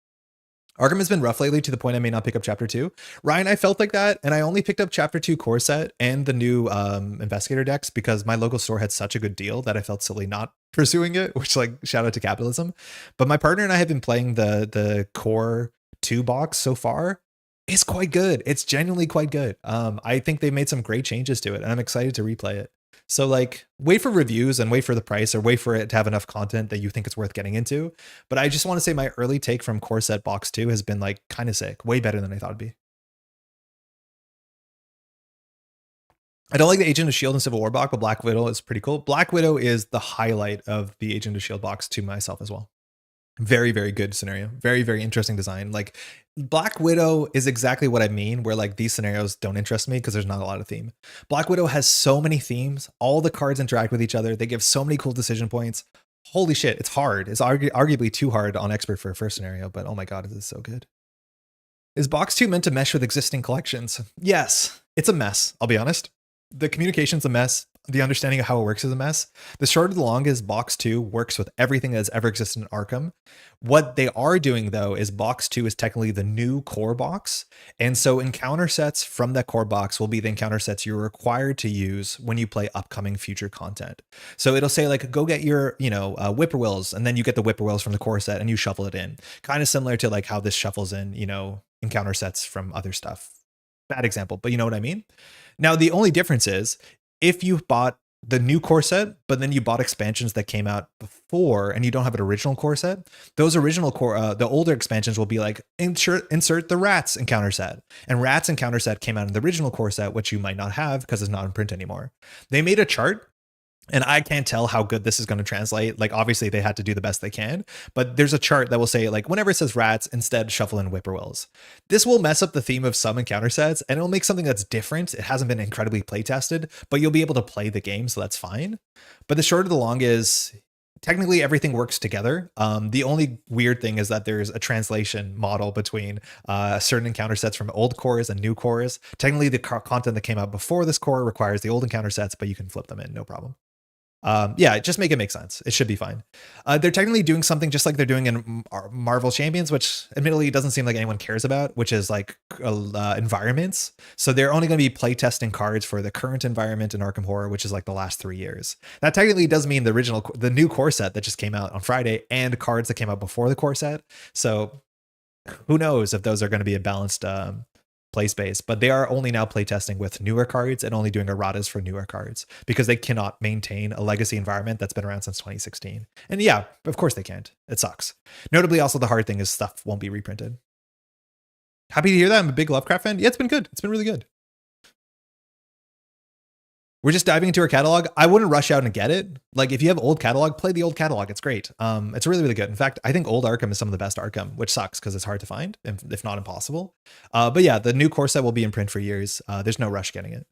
Arkham has been rough lately to the point I may not pick up Chapter 2. Ryan, I felt like that, and I only picked up Chapter 2 core set and the new Investigator decks because my local store had such a good deal that I felt silly not pursuing it, which, like, shout out to capitalism. But my partner and I have been playing the core 2 box so far. It's quite good. It's genuinely quite good. I think they made some great changes to it, and I'm excited to replay it. So like wait for reviews and wait for the price or wait for it to have enough content that you think it's worth getting into. But I just want to say my early take from Core Set Box 2 has been like kind of sick, way better than I thought it'd be. I don't like the Agent of S.H.I.E.L.D. and Civil War box, but Black Widow is pretty cool. Black Widow is the highlight of the Agent of S.H.I.E.L.D. box to myself as well. Very, very good scenario. Very, very interesting design. Like Black Widow is exactly what I mean, where like these scenarios don't interest me because there's not a lot of theme. Black Widow has so many themes. All the cards interact with each other. They give so many cool decision points. Holy shit, it's hard. It's arguably too hard on expert for a first scenario, but oh my God, it is so good. Is box 2 meant to mesh with existing collections? Yes, it's a mess. I'll be honest. The communication's a mess. The understanding of how it works is a mess. The short of the long is box 2 works with everything that's ever existed in Arkham. What they are doing though is box 2 is technically the new core box. And so encounter sets from that core box will be the encounter sets you're required to use when you play upcoming future content. So it'll say like, go get your, whippoorwills, and then you get the whippoorwills from the core set and you shuffle it in. Kind of similar to like how this shuffles in, encounter sets from other stuff. Bad example, but you know what I mean? Now, the only difference is if you bought the new core set, but then you bought expansions that came out before and you don't have an original core set, those original core, the older expansions will be like, insert the Rats encounter set. And Rats encounter set came out in the original core set, which you might not have because it's not in print anymore. They made a chart. And I can't tell how good this is going to translate. Like, obviously, they had to do the best they can. But there's a chart that will say, like, whenever it says rats, instead shuffle in whippoorwills. This will mess up the theme of some encounter sets, and it'll make something that's different. It hasn't been incredibly play tested, but you'll be able to play the game, so that's fine. But the short of the long is, technically, everything works together. The only weird thing is that there's a translation model between certain encounter sets from old cores and new cores. Technically, the content that came out before this core requires the old encounter sets, but you can flip them in, no problem. Just make it make sense. It should be fine. They're technically doing something just like they're doing in Marvel Champions, which admittedly doesn't seem like anyone cares about, which is like environments. So they're only going to be play testing cards for the current environment in Arkham Horror, which is like the last 3 years. That technically does mean the new core set that just came out on Friday and cards that came out before the core set. So who knows if those are going to be a balanced play space, but they are only now playtesting with newer cards and only doing erratas for newer cards because they cannot maintain a legacy environment that's been around since 2016. And yeah, of course they can't. It sucks. Notably, also the hard thing is stuff won't be reprinted. Happy to hear that. I'm a big Lovecraft fan. Yeah, it's been good. It's been really good. We're just diving into our catalog. I wouldn't rush out and get it. Like if you have old catalog, play the old catalog. It's great. It's really, really good. In fact, I think old Arkham is some of the best Arkham, which sucks because it's hard to find, if not impossible. But yeah, the new core set will be in print for years. There's no rush getting it.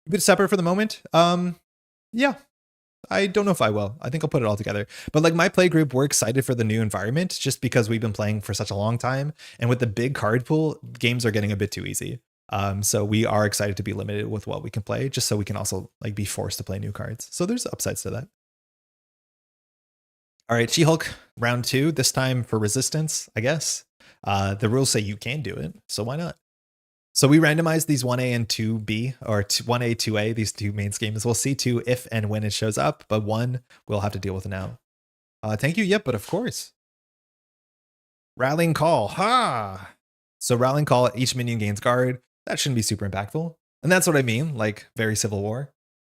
A bit separate for the moment. Yeah, I don't know if I will. I think I'll put it all together. But like my play group, we're excited for the new environment just because we've been playing for such a long time. And with the big card pool, games are getting a bit too easy. So we are excited to be limited with what we can play, just so we can also like be forced to play new cards. So there's upsides to that. All right, She-Hulk round 2, this time for resistance, I guess. The rules say you can do it, so why not? So we randomized these 1A and 2B, or 1A, 2A, these two main schemes. We'll see 2 if and when it shows up, but 1 we'll have to deal with now. Thank you, yep, but of course. Rallying Call, ha! So Rallying Call, each minion gains guard. That shouldn't be super impactful. And that's what I mean, like very Civil War.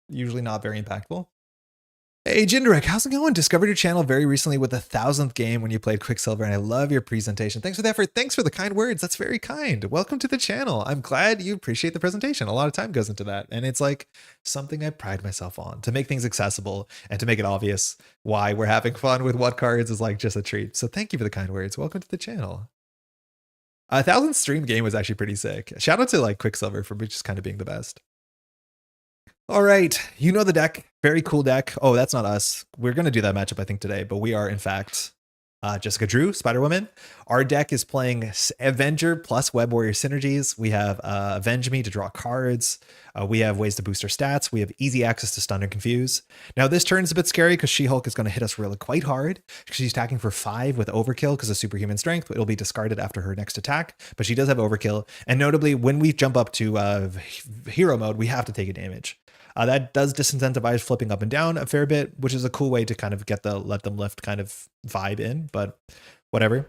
Usually not very impactful. Hey, Jindrek, how's it going? Discovered your channel very recently with the 1000th game when you played Quicksilver, and I love your presentation. Thanks for the effort. Thanks for the kind words. That's very kind. Welcome to the channel. I'm glad you appreciate the presentation. A lot of time goes into that. And it's like something I pride myself on, to make things accessible and to make it obvious why we're having fun with what cards is like just a treat. So thank you for the kind words. Welcome to the channel. 1000th stream game was actually pretty sick. Shout out to like Quicksilver for just kind of being the best. All right, you know the deck. Very cool deck. Oh, that's not us. We're going to do that matchup, I think, today, but we are, in fact, Jessica Drew, Spider-Woman. Our deck is playing Avenger plus Web Warrior synergies. We have Avenge Me to draw cards. We have ways to boost our stats. We have easy access to stun and confuse. Now, this turn is a bit scary because She-Hulk is going to hit us really quite hard. She's attacking for 5 with overkill because of superhuman strength. It'll be discarded after her next attack, but she does have overkill. And notably, when we jump up to hero mode, we have to take a damage. That does disincentivize flipping up and down a fair bit, which is a cool way to kind of get the let them lift kind of vibe in, but whatever.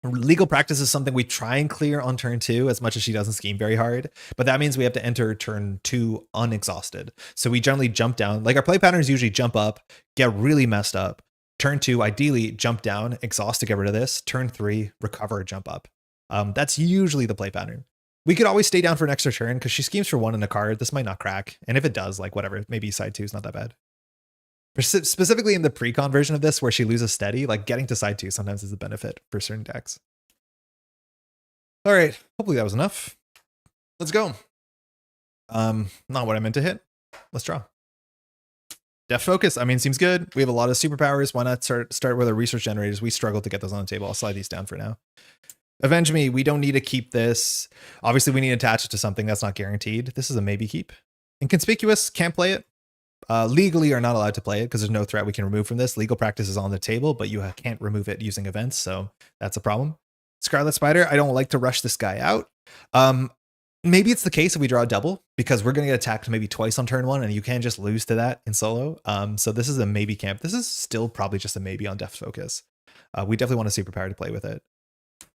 Legal practice is something we try and clear on turn 2 as much as she doesn't scheme very hard, but that means we have to enter turn 2 unexhausted. So we generally jump down, like our play patterns usually jump up, get really messed up. Turn 2, ideally jump down, exhaust to get rid of this. Turn 3, recover, jump up. That's usually the play pattern. We could always stay down for an extra turn because she schemes for 1 in a card. This might not crack. And if it does, like whatever, maybe side 2 is not that bad. Specifically in the pre-con version of this where she loses steady, like getting to side 2 sometimes is a benefit for certain decks. All right, hopefully that was enough. Let's go. Not what I meant to hit. Let's draw. Depth Focus, I mean, seems good. We have a lot of superpowers. Why not start with our research generators? We struggle to get those on the table. I'll slide these down for now. Avenge Me, we don't need to keep this. Obviously, we need to attach it to something that's not guaranteed. This is a maybe keep. Inconspicuous, can't play it. Legally are not allowed to play it because there's no threat we can remove from this. Legal practice is on the table, but you can't remove it using events, so that's a problem. Scarlet Spider, I don't like to rush this guy out. Maybe it's the case if we draw a double because we're going to get attacked maybe twice on turn 1 and you can just lose to that in solo. So this is a maybe camp. This is still probably just a maybe on Depth Focus. We definitely want a superpower to play with it.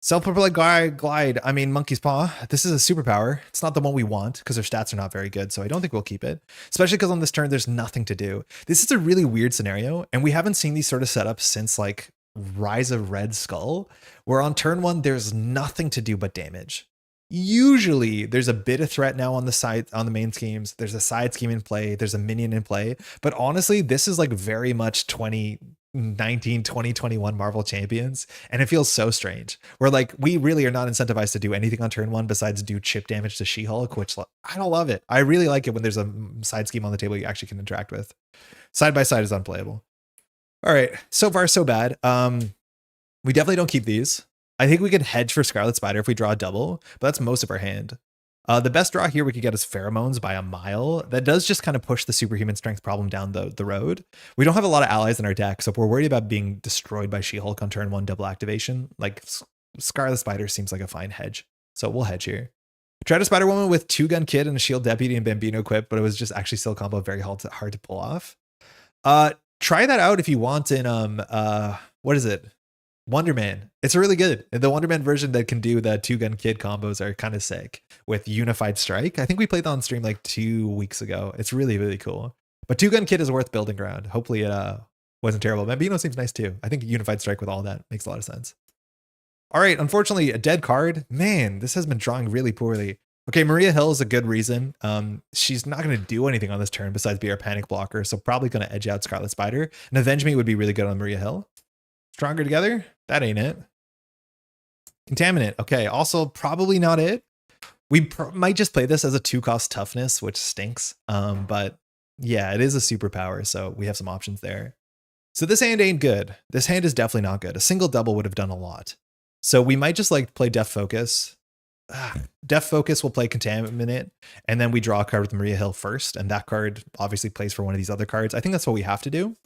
Self-propelled glide. I mean, Monkey's Paw. This is a superpower. It's not the one we want because their stats are not very good. So I don't think we'll keep it, especially because on this turn, there's nothing to do. This is a really weird scenario. And we haven't seen these sort of setups since like Rise of Red Skull, where on turn 1, there's nothing to do but damage. Usually there's a bit of threat now on the side, on the main schemes. There's a side scheme in play. There's a minion in play. But honestly, this is like very much 2021 Marvel Champions. And it feels so strange. We're like, we really are not incentivized to do anything on turn 1 besides do chip damage to She-Hulk, which I don't love it. I really like it when there's a side scheme on the table you actually can interact with. Side by side is unplayable. All right. So far, so bad. We definitely don't keep these. I think we could hedge for Scarlet Spider if we draw a double, but that's most of our hand. The best draw here we could get is Pheromones by a mile. That does just kind of push the superhuman strength problem down the road. We don't have a lot of allies in our deck, so if we're worried about being destroyed by She-Hulk on turn 1 double activation, like Scarlet Spider seems like a fine hedge. So we'll hedge here. Tried a Spider-Woman with 2-Gun Kid and a Shield Deputy and Bambino equipped, but it was just actually still combo very hard to pull off. Try that out if you want in what is it? Wonder Man. It's really good. The Wonder Man version that can do the 2-Gun Kid combos are kind of sick with Unified Strike. I think we played that on stream like 2 weeks ago. It's really, really cool. But 2-Gun Kid is worth building around. Hopefully it wasn't terrible. Bambino seems nice too. I think Unified Strike with all that makes a lot of sense. All right, unfortunately, a dead card. Man, this has been drawing really poorly. Okay, Maria Hill is a good reason. She's not going to do anything on this turn besides be our panic blocker, so probably going to edge out Scarlet Spider. And Avenge Me would be really good on Maria Hill. Stronger Together? That ain't it. Contaminant. Okay, also probably not it. We might just play this as a 2-cost toughness, which stinks. But yeah, it is a superpower, so we have some options there. So this hand ain't good. This hand is definitely not good. A single double would have done a lot. So we might just like play Depth Focus. Depth Focus will play Contaminant, and then we draw a card with Maria Hill first, and that card obviously plays for one of these other cards. I think that's what we have to do.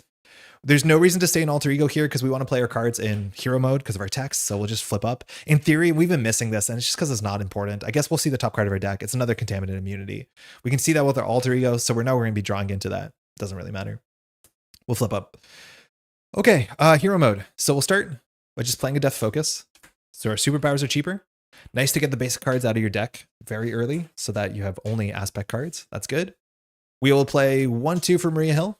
There's no reason to stay in Alter Ego here because we want to play our cards in hero mode because of our text, so we'll just flip up. In theory, we've been missing this, and it's just because it's not important. I guess we'll see the top card of our deck. It's another Contaminant immunity. We can see that with our Alter Ego, so we're going to be drawing into that. Doesn't really matter. We'll flip up. Okay, hero mode. So we'll start by just playing a Depth Focus. So our superpowers are cheaper. Nice to get the basic cards out of your deck very early so that you have only aspect cards. That's good. We will play 1-2 for Maria Hill.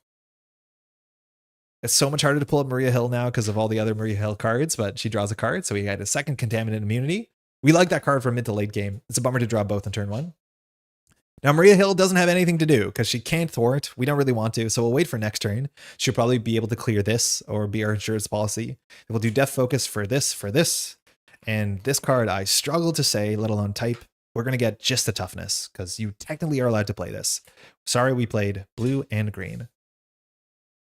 It's so much harder to pull up Maria Hill now because of all the other Maria Hill cards, but she draws a card, so we had a second Contaminant immunity. We like that card for mid to late game. It's a bummer to draw both in turn 1. Now, Maria Hill doesn't have anything to do because she can't thwart. We don't really want to, so we'll wait for next turn. She'll probably be able to clear this or be our insurance policy. We'll do Depth Focus for this, and this card I struggle to say, let alone type. we're going to get just the toughness because you technically are allowed to play this. Sorry, we played blue and green.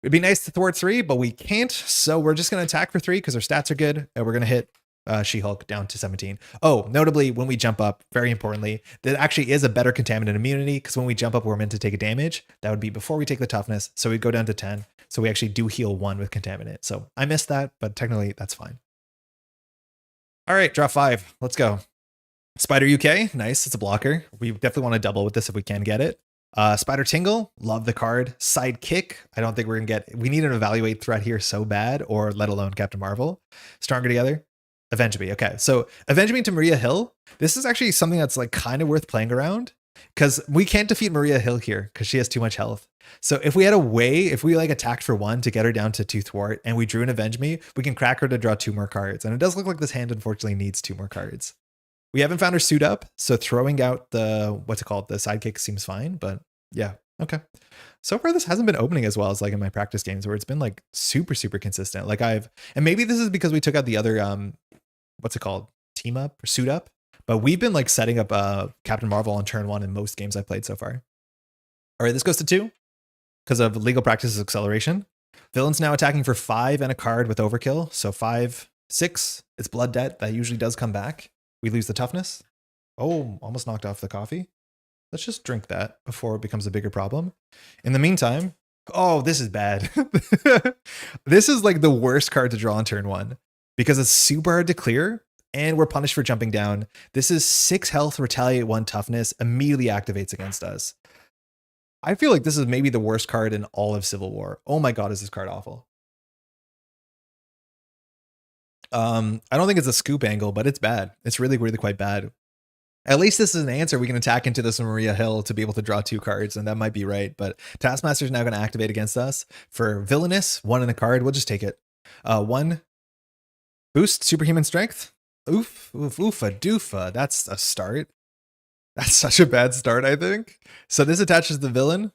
It'd be nice to thwart 3, but we can't. So we're just going to attack for 3 because our stats are good. And we're going to hit She-Hulk down to 17. Oh, notably, when we jump up, very importantly, that actually is a better contaminant immunity because when we jump up, we're meant to take a damage. That would be before we take the toughness. So we go down to 10. So we actually do heal 1 with contaminant. So I missed that, but technically that's fine. All right, draw 5. Let's go. Spider UK, nice. It's a blocker. We definitely want to double with this if we can get it. Spider Tingle, love the card. Sidekick, I don't think we're gonna get. We need an evaluate threat here so bad, or let alone Captain Marvel. Stronger together. Avenge Me. Okay, so Avenge Me to Maria Hill. This is actually something that's like kind of worth playing around because we can't defeat Maria Hill here because she has too much health. So if we had a way, if we like attacked for 1 to get her down to 2 thwart and we drew an Avenge Me, we can crack her to draw 2 more cards. And it does look like this hand unfortunately needs 2 more cards. We haven't found her suit up, so throwing out the, what's it called? The sidekick seems fine, but yeah, okay. So far, this hasn't been opening as well as like in my practice games where it's been like super, super consistent. Like and maybe this is because we took out the other, what's it called? Team up or suit up, but we've been like setting up Captain Marvel on turn 1 in most games I've played so far. All right, this goes to 2 because of legal practice's acceleration. Villain's now attacking for 5 and a card with overkill. So 5, 6, it's blood debt. That usually does come back. We lose the toughness. Oh, almost knocked off the coffee. Let's just drink that before it becomes a bigger problem. In the meantime, oh, this is bad. This is like the worst card to draw on turn 1 because it's super hard to clear and we're punished for jumping down. This is 6 health, retaliate 1 toughness, immediately activates against us. I feel like this is maybe the worst card in all of Civil War. Oh my God, is this card awful? I don't think it's a scoop angle, but it's bad. It's really, really quite bad. At least this is an answer. We can attack into this Maria Hill to be able to draw 2 cards, and that might be right. But Taskmaster is now going to activate against us for villainous, 1 in a card. We'll just take it. 1 boost, superhuman strength. Oof, oof, oofa, doofa. That's a start. That's such a bad start, I think. So this attaches the villain.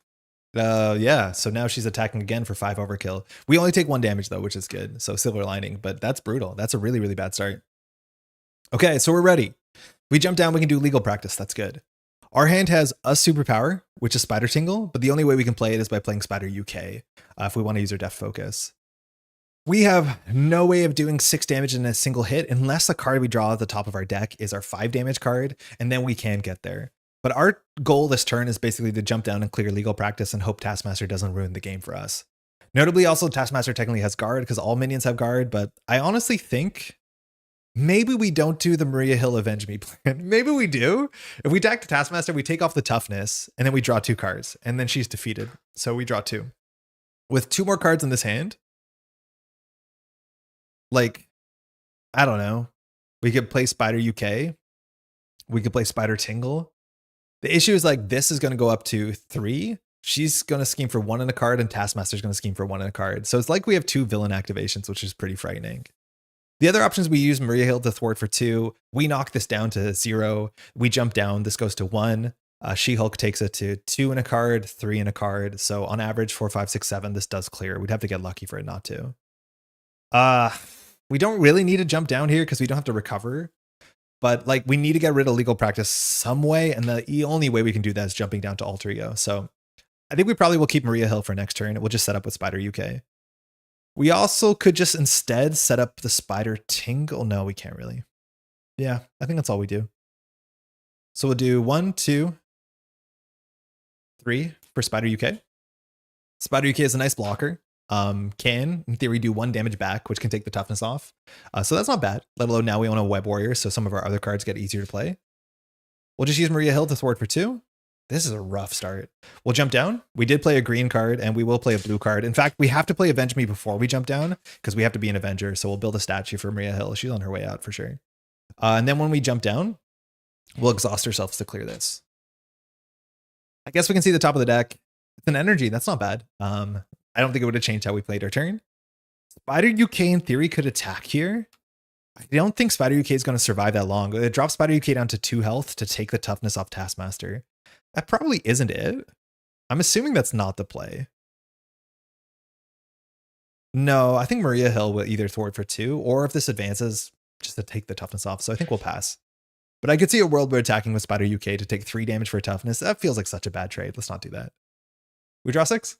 Yeah, so now she's attacking again for 5 overkill. We only take 1 damage though, which is good. So silver lining, but that's brutal. That's a really, really bad start. Okay, so we're ready. We jump down, we can do legal practice. That's good. Our hand has a superpower, which is Spider Tingle, but the only way we can play it is by playing Spider UK if we want to use our Deft Focus. We have no way of doing 6 damage in a single hit unless the card we draw at the top of our deck is our 5 damage card, and then we can get there. But our goal this turn is basically to jump down and clear legal practice and hope Taskmaster doesn't ruin the game for us. Notably, also, Taskmaster technically has guard because all minions have guard, but I honestly think maybe we don't do the Maria Hill Avenge Me plan. Maybe we do. If we attack the Taskmaster, we take off the toughness, and then we draw 2 cards, and then she's defeated. So we draw 2. With 2 more cards in this hand, like, I don't know. We could play Spider UK. We could play Spider Tingle. The issue is like this is going to go up to 3. She's going to scheme for 1 in a card and Taskmaster's going to scheme for 1 in a card. So it's like we have 2 villain activations, which is pretty frightening. The other options, we use Maria Hill to thwart for 2. We knock this down to 0. We jump down. This goes to 1. She-Hulk takes it to 2 in a card, 3 in a card. So on average, 4, 5, 6, 7, this does clear. We'd have to get lucky for it not to. We don't really need to jump down here because we don't have to recover. But like we need to get rid of legal practice some way, and the only way we can do that is jumping down to alter ego. So I think we probably will keep Maria Hill for next turn. We'll just set up with Spider UK. We also could just instead set up the Spider Tingle. No, we can't really. Yeah, I think that's all we do. So we'll do 1, 2, 3 for Spider UK. Spider UK is a nice blocker. Can, in theory, do 1 damage back, which can take the toughness off. So that's not bad, let alone now we own a Web Warrior, so some of our other cards get easier to play. We'll just use Maria Hill to thwart for 2. This is a rough start. We'll jump down. We did play a green card, and we will play a blue card. In fact, we have to play Avenge Me before we jump down, because we have to be an Avenger, so we'll build a statue for Maria Hill. She's on her way out for sure. And then when we jump down, we'll exhaust ourselves to clear this. I guess we can see the top of the deck. It's an energy. That's not bad. I don't think it would have changed how we played our turn. Spider UK in theory could attack here. I don't think Spider UK is going to survive that long. It drops Spider UK down to 2 health to take the toughness off Taskmaster. That probably isn't it. I'm assuming that's not the play. No, I think Maria Hill will either thwart for 2, or if this advances, just to take the toughness off. So I think we'll pass. But I could see a world where attacking with Spider UK to take 3 damage for toughness. That feels like such a bad trade. Let's not do that. We draw 6.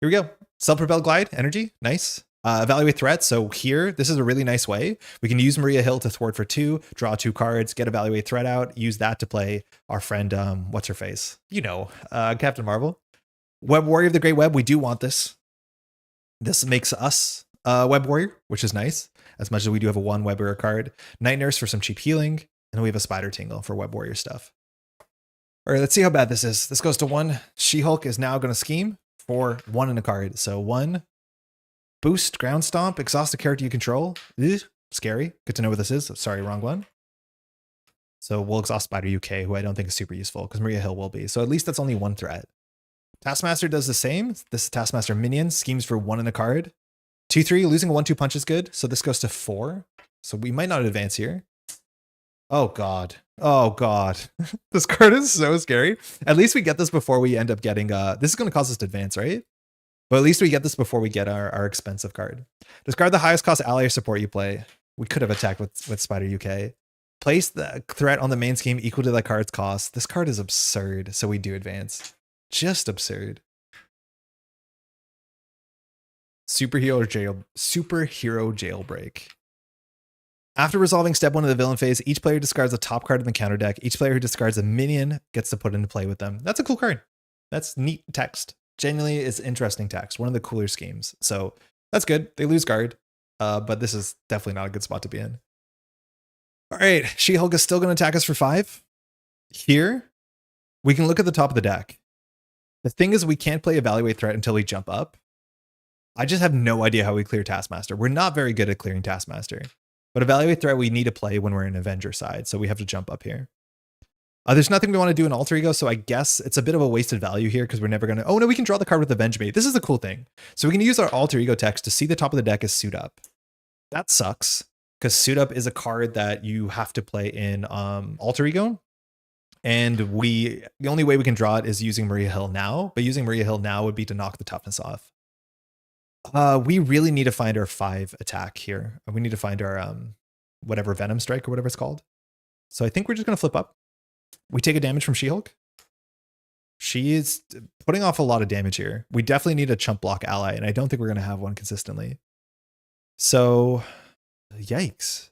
Here we go. Self-propelled glide, energy, nice. Evaluate threat. So here, this is a really nice way. We can use Maria Hill to thwart for 2, draw 2 cards, get evaluate threat out, use that to play our friend, what's her face? You know, Captain Marvel. Web Warrior of the Great Web, we do want this. This makes us Web Warrior, which is nice, as much as we do have a 1 Web Warrior card. Night Nurse for some cheap healing, and we have a Spider Tingle for Web Warrior stuff. All right, let's see how bad this is. This goes to 1. She-Hulk is now going to scheme for 1 in a card. So 1, boost, ground stomp, exhaust a character you control. Ugh, scary. Good to know what this is. Sorry, wrong one. So we'll exhaust Spider UK, who I don't think is super useful, because Maria Hill will be. So at least that's only 1 threat. Taskmaster does the same. This is Taskmaster minion, schemes for 1 in a card. 2/3, losing a 1/2 punch is good. So this goes to 4. So we might not advance here. Oh God. Oh God. This card is so scary. At least we get this before we end up getting, this is going to cause us to advance, right? But at least we get this before we get our expensive card. Discard the highest cost ally or support you play. We could have attacked with Spider UK. Place the threat on the main scheme equal to that card's cost. This card is absurd. So we do advance. Just absurd. Superhero jailbreak. After resolving step 1 of the villain phase, each player discards a top card in the counter deck. Each player who discards a minion gets to put into play with them. That's a cool card. That's neat text. Genuinely, it's interesting text. One of the cooler schemes. So that's good. They lose guard, but this is definitely not a good spot to be in. All right, She-Hulk is still going to attack us for 5. Here, we can look at the top of the deck. The thing is, we can't play Evaluate Threat until we jump up. I just have no idea how we clear Taskmaster. We're not very good at clearing Taskmaster. But Evaluate Threat we need to play when we're in Avenger side, so we have to jump up here. There's nothing we want to do in Alter Ego, so I guess it's a bit of a wasted value here because we're never going to... Oh, no, we can draw the card with Avenge Me. This is a cool thing. So we can use our Alter Ego text to see the top of the deck as Suit Up. That sucks, because Suit Up is a card that you have to play in Alter Ego. And the only way we can draw it is using Maria Hill now, but using Maria Hill now would be to knock the toughness off. We really need to find our 5 attack here. We need to find our whatever Venom Strike or whatever it's called. So I think we're just going to flip up. We take a damage from She-Hulk. She is putting off a lot of damage here. We definitely need a chump block ally, and I don't think we're going to have one consistently. So, yikes.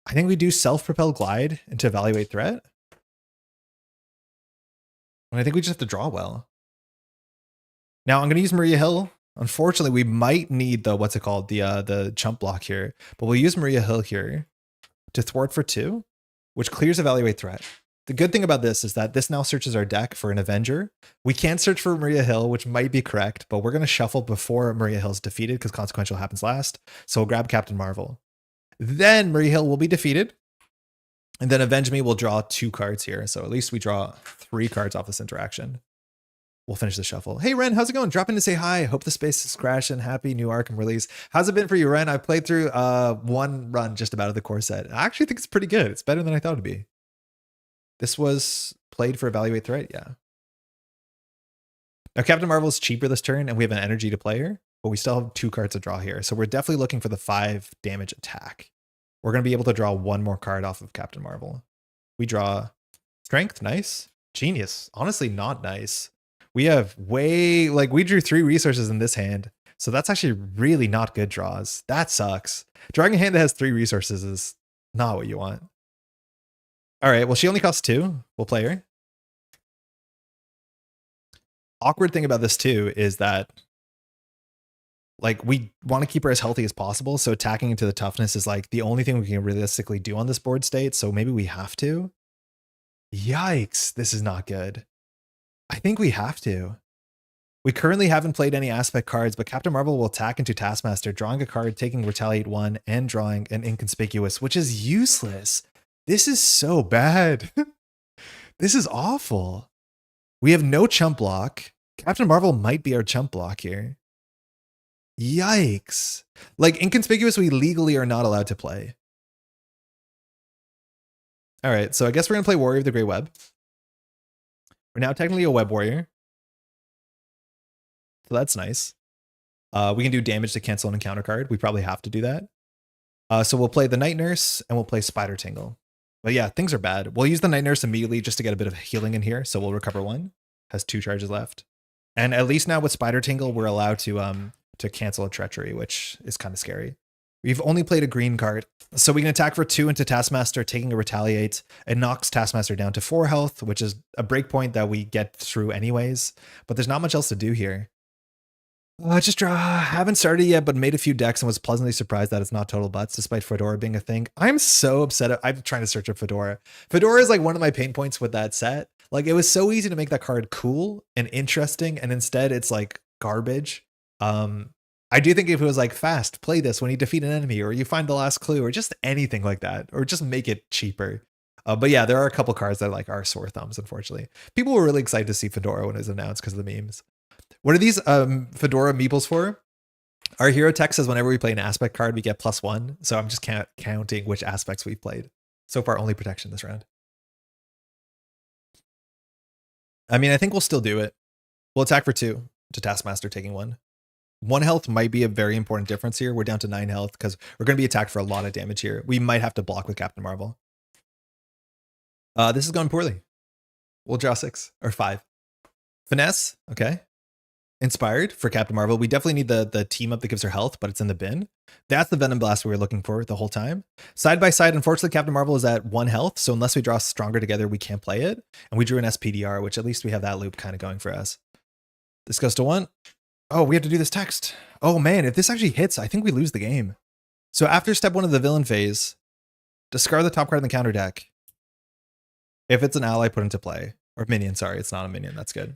I think we do self-propelled glide into evaluate threat. And I think we just have to draw well. Now I'm going to use Maria Hill. Unfortunately, we might need the, what's it called? The chump block here, but we'll use Maria Hill here to thwart for 2, which clears evaluate threat. The good thing about this is that this now searches our deck for an Avenger. We can't search for Maria Hill, which might be correct, but we're going to shuffle before Maria Hill's defeated because consequential happens last. So we'll grab Captain Marvel. Then Maria Hill will be defeated. And then Avenge Me will draw 2 cards here. So at least we draw 3 cards off this interaction. We'll finish the shuffle. Hey, Ren, how's it going? Drop in to say hi. Hope the space is crashing. Happy new Arkham release. How's it been for you, Ren? I played through 1 run just about of the core set. I actually think it's pretty good. It's better than I thought it'd be. This was played for Evaluate Threat, yeah. Now, Captain Marvel is cheaper this turn, and we have an energy to play her, but we still have 2 cards to draw here. So we're definitely looking for the 5 damage attack. We're going to be able to draw 1 more card off of Captain Marvel. We draw Strength, nice. Genius, honestly not nice. We have we drew 3 resources in this hand. So that's actually really not good draws. That sucks. Drawing a hand that has 3 resources is not what you want. All right, well, she only costs 2. We'll play her. Awkward thing about this too is that like we want to keep her as healthy as possible. So attacking into the toughness is like the only thing we can realistically do on this board state. So maybe we have to. Yikes, this is not good. I think we have to. We currently haven't played any aspect cards, but Captain Marvel will attack into Taskmaster, drawing a card, taking Retaliate 1, and drawing an Inconspicuous, which is useless. This is so bad. This is awful. We have no chump block. Captain Marvel might be our chump block here. Yikes. Like, Inconspicuous we legally are not allowed to play. All right, so I guess we're going to play Warrior of the Grey Web. We're now technically a Web Warrior. So that's nice. We can do damage to cancel an encounter card. We probably have to do that. So we'll play the Night Nurse and we'll play Spider Tingle. But yeah, things are bad. We'll use the Night Nurse immediately just to get a bit of healing in here. So we'll recover 1. Has 2 charges left. And at least now with Spider Tingle, we're allowed to cancel a Treachery, which is kind of scary. We've only played a green card, so we can attack for 2 into Taskmaster, taking a Retaliate. It knocks Taskmaster down to 4 health, which is a breakpoint that we get through anyways. But there's not much else to do here. Just draw. Haven't started yet, but made a few decks and was pleasantly surprised that it's not total butts, despite Fedora being a thing. I'm so upset. I'm trying to search up Fedora. Fedora is like one of my pain points with that set. Like, it was so easy to make that card cool and interesting, and instead it's like garbage. I do think if it was like fast, play this when you defeat an enemy, or you find the last clue, or just anything like that, or just make it cheaper. But yeah, there are a couple cards that like are sore thumbs, unfortunately. People were really excited to see Fedora when it was announced because of the memes. What are these Fedora meeples for? Our hero tech says whenever we play an aspect card, we get +1. So I'm just counting which aspects we've played. So far, only protection this round. I mean, I think we'll still do it. We'll attack for 2 to Taskmaster taking 1. 1 health might be a very important difference here. We're down to 9 health because we're going to be attacked for a lot of damage here. We might have to block with Captain Marvel. This is going poorly. We'll draw 6 or 5. Finesse, okay. Inspired for Captain Marvel. We definitely need the team up that gives her health, but it's in the bin. That's the Venom Blast we were looking for the whole time. Side by side, unfortunately, Captain Marvel is at 1 health, so unless we draw Stronger together, we can't play it. And we drew an SPDR, which at least we have that loop kind of going for us. This goes to 1. Oh, we have to do this text. Oh man, if this actually hits, I think we lose the game. So after step 1 of the villain phase, discard the top card in the counter deck. If it's an ally, put into play. Or minion, sorry, it's not a minion, that's good.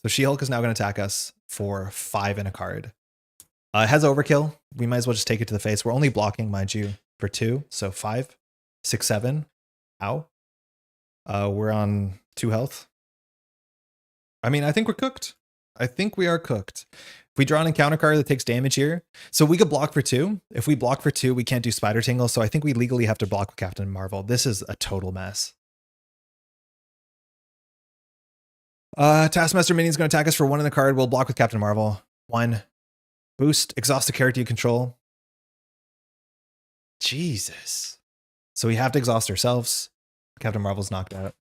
So She-Hulk is now going to attack us for 5 in a card. It has overkill. We might as well just take it to the face. We're only blocking, mind you, for 2. So 5, 6, 7. Ow. We're on 2 health. I mean, I think we're cooked. I think we are cooked. If we draw an encounter card that takes damage here, so we could block for 2. If we block for 2, we can't do Spider Tingle. So I think we legally have to block with Captain Marvel. This is a total mess. Taskmaster Minion is going to attack us for 1 in the card. We'll block with Captain Marvel. 1. Boost. Exhaust a character you control. Jesus. So we have to exhaust ourselves. Captain Marvel's knocked out.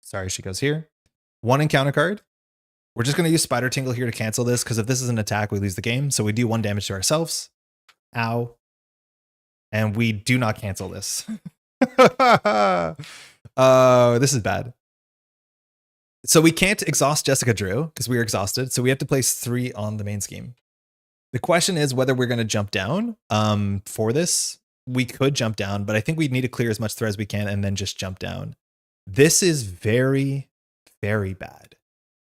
Sorry, she goes here. 1 encounter card. We're just going to use Spider Tingle here to cancel this, because if this is an attack, we lose the game. So we do 1 damage to ourselves. Ow. And we do not cancel this. This is bad. So we can't exhaust Jessica Drew because we are exhausted. So we have to place 3 on the main scheme. The question is whether we're going to jump down for this. We could jump down, but I think we need to clear as much threat as we can and then just jump down. This is very, very bad.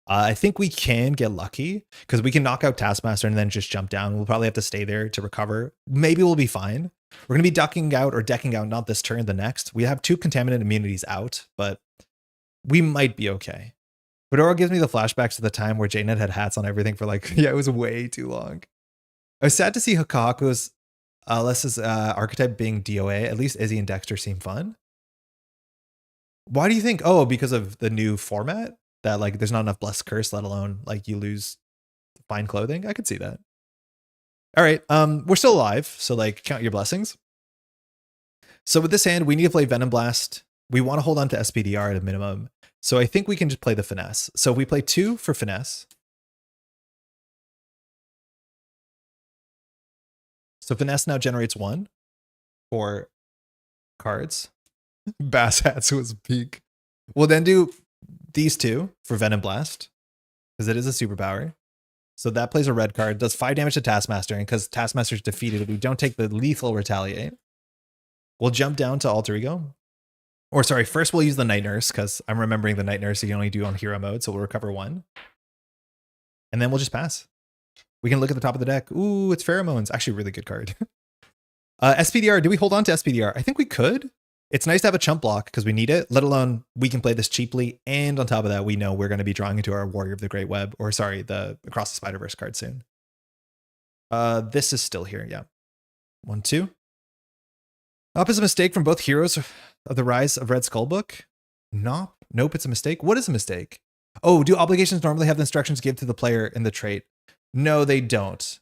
I think we can get lucky because we can knock out Taskmaster and then just jump down. We'll probably have to stay there to recover. Maybe we'll be fine. We're going to be ducking out or decking out, not this turn, the next. We have 2 contaminant immunities out, but we might be okay. Fedora gives me the flashbacks to the time where JNet had hats on everything for like, yeah, it was way too long. I was sad to see Hikaku's Alessa's archetype being DOA. At least Izzy and Dexter seem fun. Why do you think? Oh, because of the new format that like there's not enough Blessed Curse, let alone like you lose fine clothing. I could see that. All right, we're still alive, so like count your blessings. So with this hand, we need to play Venom Blast. We want to hold on to SPDR at a minimum. So I think we can just play the Finesse. So if we play 2 for Finesse. So Finesse now generates 1 for cards. Bass Hats was peak. We'll then do these 2 for Venom Blast, because it is a superpower. So that plays a red card, does 5 damage to Taskmaster, and because Taskmaster's defeated, we don't take the lethal Retaliate. We'll jump down to Alter Ego. Or sorry, first we'll use the Night Nurse, because I'm remembering the Night Nurse you can only do on hero mode, so we'll recover 1. And then we'll just pass. We can look at the top of the deck. Ooh, it's Pheromones. Actually, a really good card. SPDR, do we hold on to SPDR? I think we could. It's nice to have a chump block because we need it, let alone we can play this cheaply. And on top of that, we know we're going to be drawing into our Warrior of the Great Web, or sorry, the Across the Spider-Verse card soon. This is still here, yeah. 1, 2. Up is a mistake from both heroes of the Rise of Red Skull book. Nope, it's a mistake. What is a mistake? Oh, do obligations normally have the instructions give to the player in the trait? No, they don't.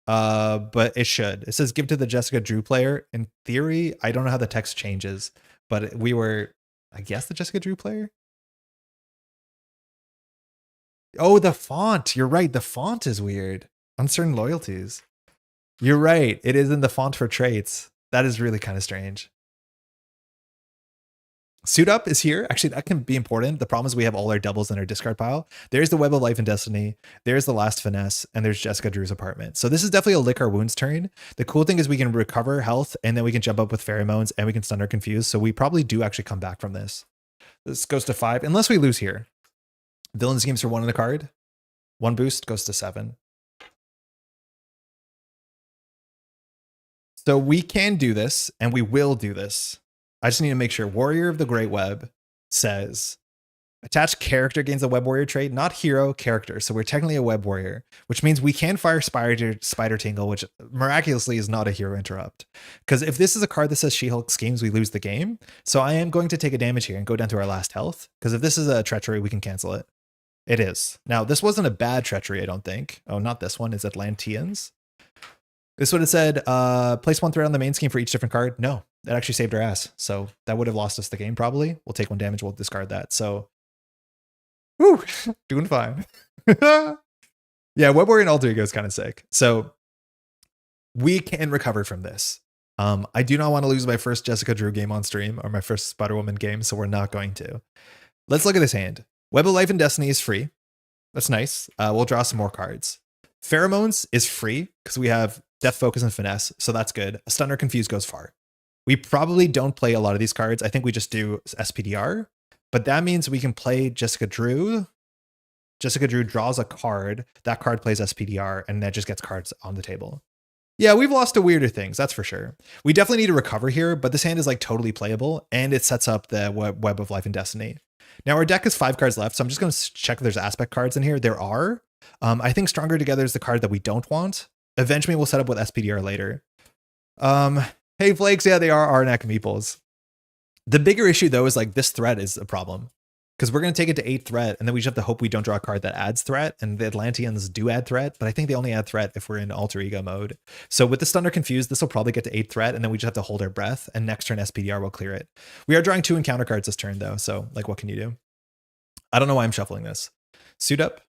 but it should. It says give to the Jessica Drew player. In theory, I don't know how the text changes, but we were, I guess, the Jessica Drew player. Oh, the font. You're right. The font is weird. Uncertain loyalties. You're right. It is in the font for traits. That is really kind of strange. Suit Up is here. Actually, that can be important. The problem is we have all our doubles in our discard pile. There's the Web of Life and Destiny. There's the Last Finesse. And there's Jessica Drew's apartment. So this is definitely a Lick Our Wounds turn. The cool thing is we can recover health and then we can jump up with Pheromones and we can stun or confuse. So we probably do actually come back from this. This goes to 5 unless we lose here. Villain schemes for 1 in the card. 1 boost goes to 7. So we can do this and we will do this. I just need to make sure. Warrior of the Great Web says attached character gains a Web Warrior trait, not hero, character. So we're technically a Web Warrior, which means we can fire Spider Tingle, which miraculously is not a hero interrupt. Because if this is a card that says She-Hulk schemes, we lose the game. So I am going to take a damage here and go down to our last health. Because if this is a treachery, we can cancel it. It is. Now, this wasn't a bad treachery, I don't think. Oh, not this one. It's Atlanteans. This would have said, place 1 threat on the main scheme for each different card. No, that actually saved our ass. So that would have lost us the game probably. We'll take 1 damage, we'll discard that. So, whew, doing fine. Yeah, Web Warrior and Alter Ego is kind of sick. So we can recover from this. I do not want to lose my first Jessica Drew game on stream or my first Spider-Woman game, so we're not going to. Let's look at this hand. Web of Life and Destiny is free. That's nice. We'll draw some more cards. Pheromones is free because we have Death, Focus, and Finesse, so that's good. A Stun or Confuse goes far. We probably don't play a lot of these cards. I think we just do SPDR, but that means we can play Jessica Drew. Jessica Drew draws a card. That card plays SPDR, and that just gets cards on the table. Yeah, we've lost to weirder things, that's for sure. We definitely need to recover here, but this hand is like totally playable, and it sets up the Web of Life and Destiny. Now our deck is 5 cards left, so I'm just going to check if there's aspect cards in here. There are. I think Stronger Together is the card that we don't want. Avenge Me will set up with SPDR later. Hey Flakes, yeah, they are Arnak meeples. The bigger issue though is like this threat is a problem. Because we're going to take it to 8 threat, and then we just have to hope we don't draw a card that adds threat, and the Atlanteans do add threat, but I think they only add threat if we're in Alter Ego mode. So with the Stun or Confused, this will probably get to 8 threat, and then we just have to hold our breath, and next turn SPDR will clear it. We are drawing 2 encounter cards this turn though, so like what can you do? I don't know why I'm shuffling this. Suit Up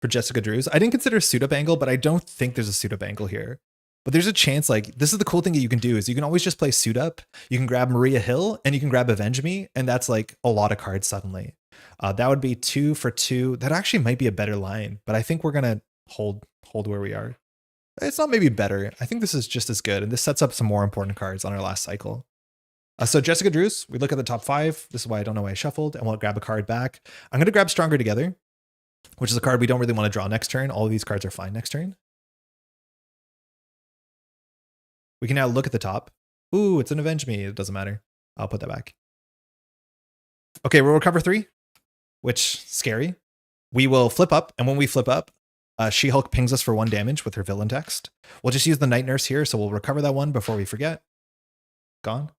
for Jessica Drews. I didn't consider Suit Up angle, but I don't think there's a Suit Up angle here. But there's a chance, like, this is the cool thing that you can do is you can always just play Suit Up. You can grab Maria Hill and you can grab Avenge Me. And that's like a lot of cards suddenly. That would be 2 for 2. That actually might be a better line, but I think we're going to hold where we are. It's not maybe better. I think this is just as good. And this sets up some more important cards on our last cycle. So Jessica Drews, we look at the top 5. This is why I don't know why I shuffled, and we'll grab a card back. I'm going to grab Stronger Together, which is a card we don't really want to draw next turn. All of these cards are fine next turn. We can now look at the top. Ooh, it's an Avenge Me. It doesn't matter. I'll put that back. Okay, we'll recover 3, which scary. We will flip up, and when we flip up, She-Hulk pings us for 1 damage with her villain text. We'll just use the Night Nurse here, so we'll recover that 1 before we forget. Gone.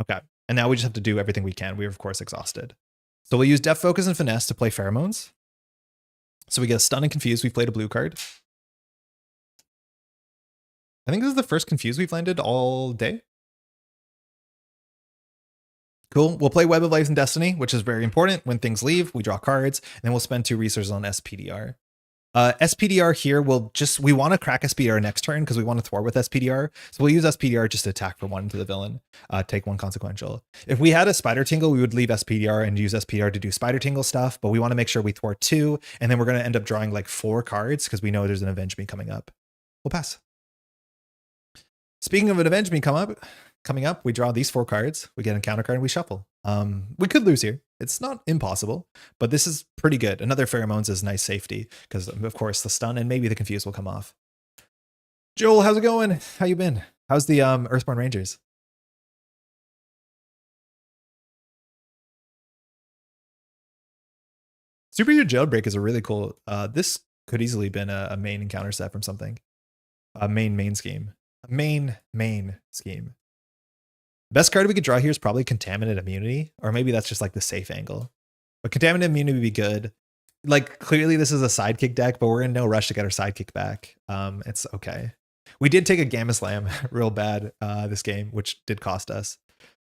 Okay, and now we just have to do everything we can. We are, of course, exhausted. So we'll use Death, Focus, and Finesse to play Pheromones. So we get a Stun and Confuse. We played a blue card. I think this is the first Confuse we've landed all day. Cool. We'll play Web of Life and Destiny, which is very important. When things leave, we draw cards, and then we'll spend 2 resources on SPDR. SPDR here, we want to crack SPDR next turn because we want to thwart with SPDR. So we'll use SPDR just to attack for 1 into the villain, take 1 consequential. If we had a Spider Tingle, we would leave SPDR and use SPDR to do Spider Tingle stuff, but we want to make sure we thwart 2, and then we're going to end up drawing like 4 cards because we know there's an Avenge Me coming up. We'll pass. Speaking of an Avenge Me coming up, we draw these 4 cards, we get a counter card, and we shuffle. We could lose here. It's not impossible, but this is pretty good. Another Pheromones is nice safety because, of course, the Stun and maybe the Confuse will come off. Joel, how's it going? How you been? How's the Earthborn Rangers? Superhero Jailbreak is a really cool. This could easily have been a main encounter set from something. A main scheme. A main scheme. Best card we could draw here is probably Contaminant Immunity, or maybe that's just like the safe angle. But Contaminant Immunity would be good. like clearly this is a sidekick deck, but we're in no rush to get our sidekick back. It's okay. We did take a Gamma Slam real bad this game, which did cost us.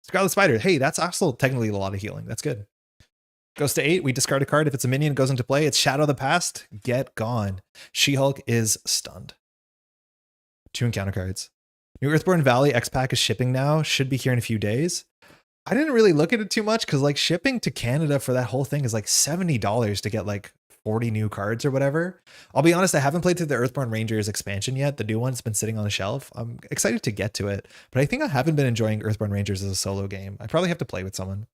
Scarlet Spider. Hey, that's also technically a lot of healing. That's good. Goes to 8. We discard a card. If it's a minion, it goes into play. It's Shadow of the Past. Get gone. She-Hulk is stunned. 2 encounter cards. New Earthborn Valley X-Pack is shipping now. Should be here in a few days. I didn't really look at it too much because like shipping to Canada for that whole thing is like $70 to get like 40 new cards or whatever. I'll be honest, I haven't played through the Earthborn Rangers expansion yet. The new one's been sitting on the shelf. I'm excited to get to it, but I think I haven't been enjoying Earthborn Rangers as a solo game. I probably have to play with someone.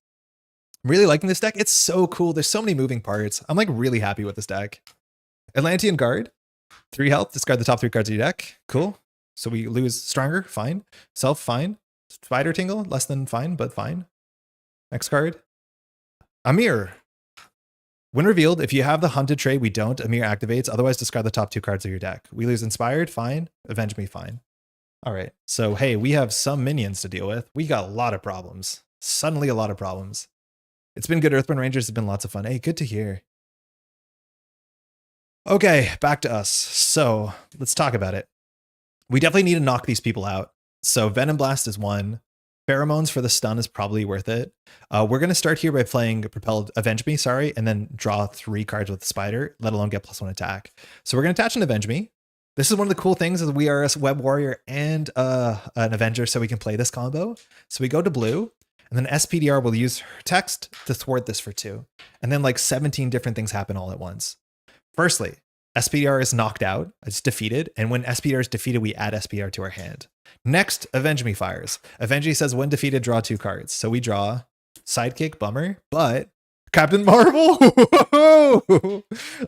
I'm really liking this deck. It's so cool. There's so many moving parts. I'm like really happy with this deck. Atlantean Guard, 3 health. Discard the top 3 cards of your deck. Cool. So we lose Stronger, fine. Self, fine. Spider Tingle, less than fine, but fine. Next card. Amir. When revealed, if you have the Hunted trait, we don't. Amir activates. Otherwise, discard the top 2 cards of your deck. We lose Inspired, fine. Avenge Me, fine. All right. So, hey, we have some minions to deal with. We got a lot of problems. Suddenly a lot of problems. It's been good. Earthborn Rangers have been lots of fun. Hey, good to hear. Okay, back to us. So let's talk about it. We definitely need to knock these people out. So Venom Blast is 1. Pheromones for the stun is probably worth it. We're going to start here by playing Propelled Avenge Me, and then draw 3 cards with the Spider, let alone get +1 attack. So we're going to attach an Avenge Me. This is one of the cool things is we are a Web Warrior and an Avenger, so we can play this combo. So we go to blue, and then SPDR will use her text to thwart this for 2. And then like 17 different things happen all at once. Firstly, SPDR is knocked out, it's defeated, and when SPDR is defeated, we add SPDR to our hand. Next, Avenge Me fires. Avenge Me says when defeated, draw 2 cards. So we draw Sidekick, bummer, but Captain Marvel!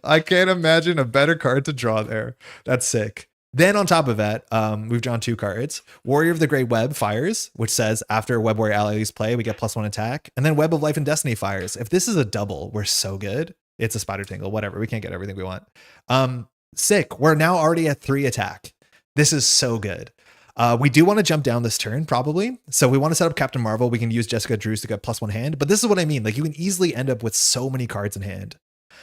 I can't imagine a better card to draw there. That's sick. Then on top of that, we've drawn 2 cards. Warrior of the Great Web fires, which says after Web Warrior allies play, we get +1 attack. And then Web of Life and Destiny fires. If this is a double, we're so good. It's a Spider Tingle, whatever. We can't get everything we want. Sick. We're now already at 3 attack. This is so good. We do want to jump down this turn, probably. So we want to set up Captain Marvel. We can use Jessica Drews to get +1 hand. But this is what I mean. Like, you can easily end up with so many cards in hand.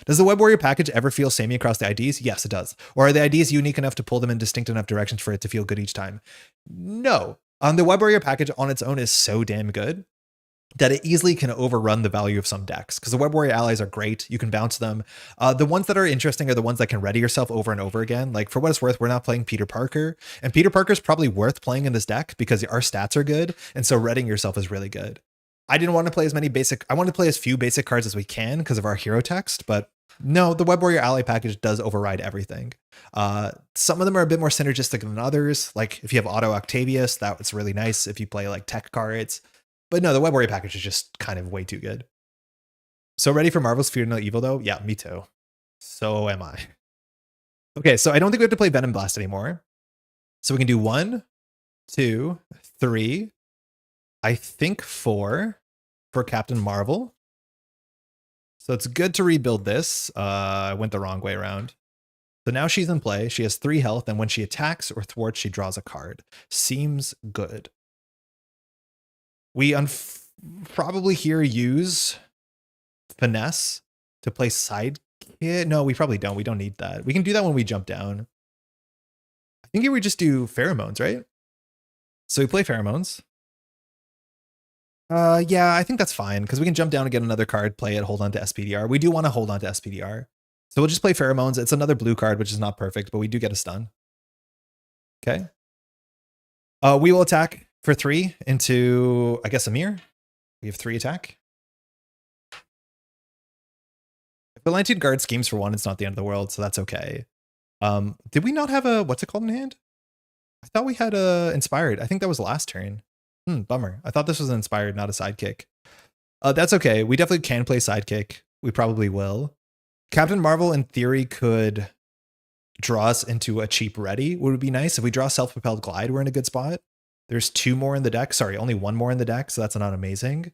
Does the Web Warrior package ever feel samey across the IDs? Yes, it does. Or are the IDs unique enough to pull them in distinct enough directions for it to feel good each time? No. The Web Warrior package on its own is so damn good that it easily can overrun the value of some decks, because the Web Warrior allies are great. You can bounce them. The ones that are interesting are the ones that can ready yourself over and over again. Like, for what it's worth, we're not playing Peter Parker, and Peter Parker's probably worth playing in this deck because our stats are good, and so readying yourself is really good. I didn't want to play as many basic, I wanted to play as few basic cards as we can because of our hero text, but no, the Web Warrior ally package does override everything. Some of them are a bit more synergistic than others. Like, if you have Auto Octavius, that's really nice if you play like tech cards. But no, the Web Warrior package is just kind of way too good. So ready for Marvel's Fear No Evil though? Yeah, me too. So am I. Okay, so I don't think we have to play Venom Blast anymore. So we can do 1, 2, 3, I think 4 for Captain Marvel. So it's good to rebuild this. I went the wrong way around. So now she's in play. She has 3 health, and when she attacks or thwarts, she draws a card. Seems good. We probably here use Finesse to play Sidekick. No, we probably don't. We don't need that. We can do that when we jump down. I think here we just do Pheromones, right? So we play Pheromones. Yeah, I think that's fine because we can jump down and get another card, play it, hold on to SPDR. We do want to hold on to SPDR. So we'll just play Pheromones. It's another blue card, which is not perfect, but we do get a stun. Okay. We will attack for 3 into, I guess, Amir. We have 3 attack. If Atlantean Guard schemes for 1, it's not the end of the world, so that's okay. Did we not have a, what's it called in hand? I thought we had a Inspired. I think that was last turn. Bummer. I thought this was an Inspired, not a Sidekick. That's okay. We definitely can play Sidekick. We probably will. Captain Marvel, in theory, could draw us into a cheap ready. Would be nice. If we draw Self-Propelled Glide, we're in a good spot. There's 2 more in the deck. Sorry, only 1 more in the deck, so that's not amazing.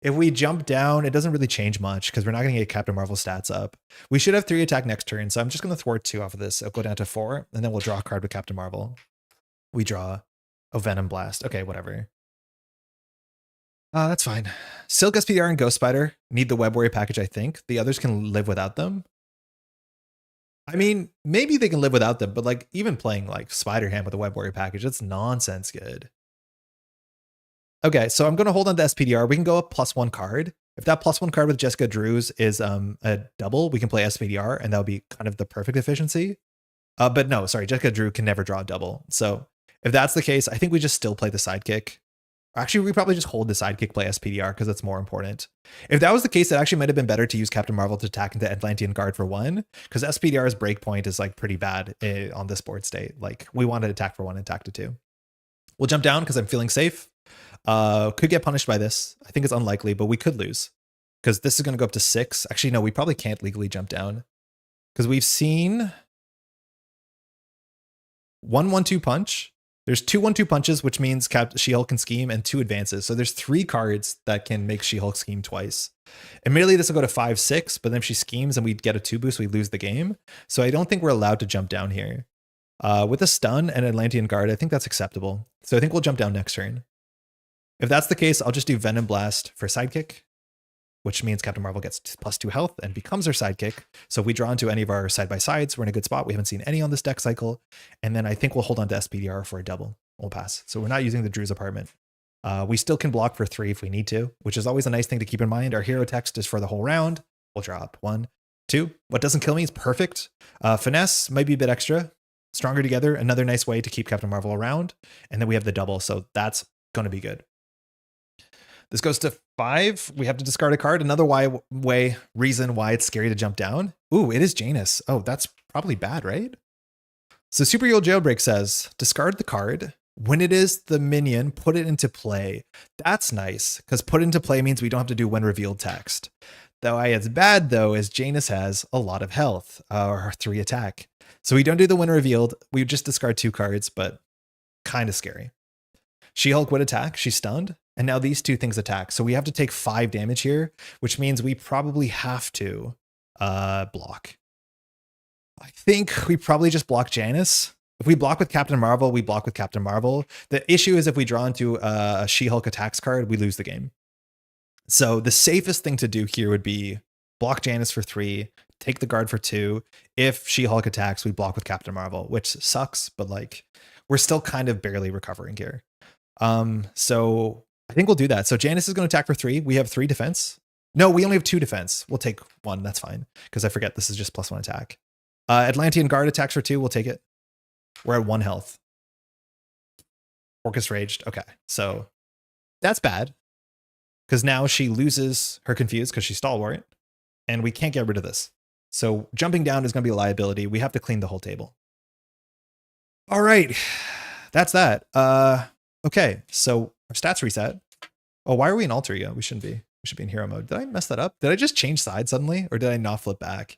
If we jump down, it doesn't really change much because we're not going to get Captain Marvel stats up. We should have 3 attack next turn, so I'm just going to thwart 2 off of this. It'll go down to 4, and then we'll draw a card with Captain Marvel. We draw a Venom Blast. Okay, whatever. That's fine. Silk SPDR and Ghost Spider need the Web Warrior package, I think. The others can live without them. I mean, maybe they can live without them, but like even playing like Spider Ham with a Web Warrior package, it's nonsense good. Okay, so I'm going to hold on to SPDR. We can go up +1 card. If that +1 card with Jessica Drews is a double, we can play SPDR, and that would be kind of the perfect efficiency. But no, sorry, Jessica Drew can never draw a double. So if that's the case, I think we just still play the sidekick. Actually, we probably just hold the sidekick, play SPDR, because that's more important. If that was the case, it actually might have been better to use Captain Marvel to attack into Atlantean Guard for 1, because SPDR's breakpoint is like pretty bad on this board state. Like we wanted to attack for 1 and attack to 2. We'll jump down because I'm feeling safe. Could get punished by this. I think it's unlikely, but we could lose because this is going to go up to 6. Actually, no, we probably can't legally jump down because we've seen 1/1/2 punch. There's 2/1/2 punches, which means She-Hulk can scheme, and 2 advances. So there's 3 cards that can make She-Hulk scheme twice. Admittedly, this will go to 5/6, but then if she schemes and we get a 2 boost, we lose the game. So I don't think we're allowed to jump down here. With a stun and Atlantean Guard, I think that's acceptable. So I think we'll jump down next turn. If that's the case, I'll just do Venom Blast for sidekick, which means Captain Marvel gets +2 health and becomes our sidekick. So if we draw into any of our side-by-sides, we're in a good spot. We haven't seen any on this deck cycle. And then I think we'll hold on to SPDR for a double. We'll pass. So we're not using the Drew's apartment. We still can block for 3 if we need to, which is always a nice thing to keep in mind. Our hero text is for the whole round. We'll draw up 1, 2. What doesn't kill me is perfect. Finesse might be a bit extra. Stronger Together, another nice way to keep Captain Marvel around. And then we have the double, so that's going to be good. This goes to 5. We have to discard a card. Another reason why it's scary to jump down. Ooh, it is Janus. Oh, that's probably bad, right? So Superhero Jailbreak says, discard the card. When it is the minion, put it into play. That's nice, because put into play means we don't have to do when revealed text. Though why it's bad, though, is Janus has a lot of health, or 3 attack. So we don't do the when revealed. We just discard 2 cards, but kind of scary. She-Hulk would attack. She's stunned. And now these 2 things attack. So we have to take 5 damage here, which means we probably have to block. I think we probably just block Janus. If we block with Captain Marvel, we block with Captain Marvel. The issue is if we draw into a She-Hulk attacks card, we lose the game. So the safest thing to do here would be block Janus for 3, take the guard for 2. If She-Hulk attacks, we block with Captain Marvel, which sucks, but like we're still kind of barely recovering here. So I think we'll do that. So Janus is going to attack for 3. We have 3 defense. No, we only have 2 defense. We'll take 1. That's fine. Because I forget this is just +1 attack. Atlantean Guard attacks for 2. We'll take it. We're at 1 health. Orcus Raged. Okay. So that's bad. Because now she loses her Confused because she's Stalwart. And we can't get rid of this. So jumping down is going to be a liability. We have to clean the whole table. All right. That's that. Okay. So our stats reset. Oh, why are we in alter ego? We shouldn't be. We should be in hero mode. Did I mess that up? Did I just change sides suddenly? Or did I not flip back?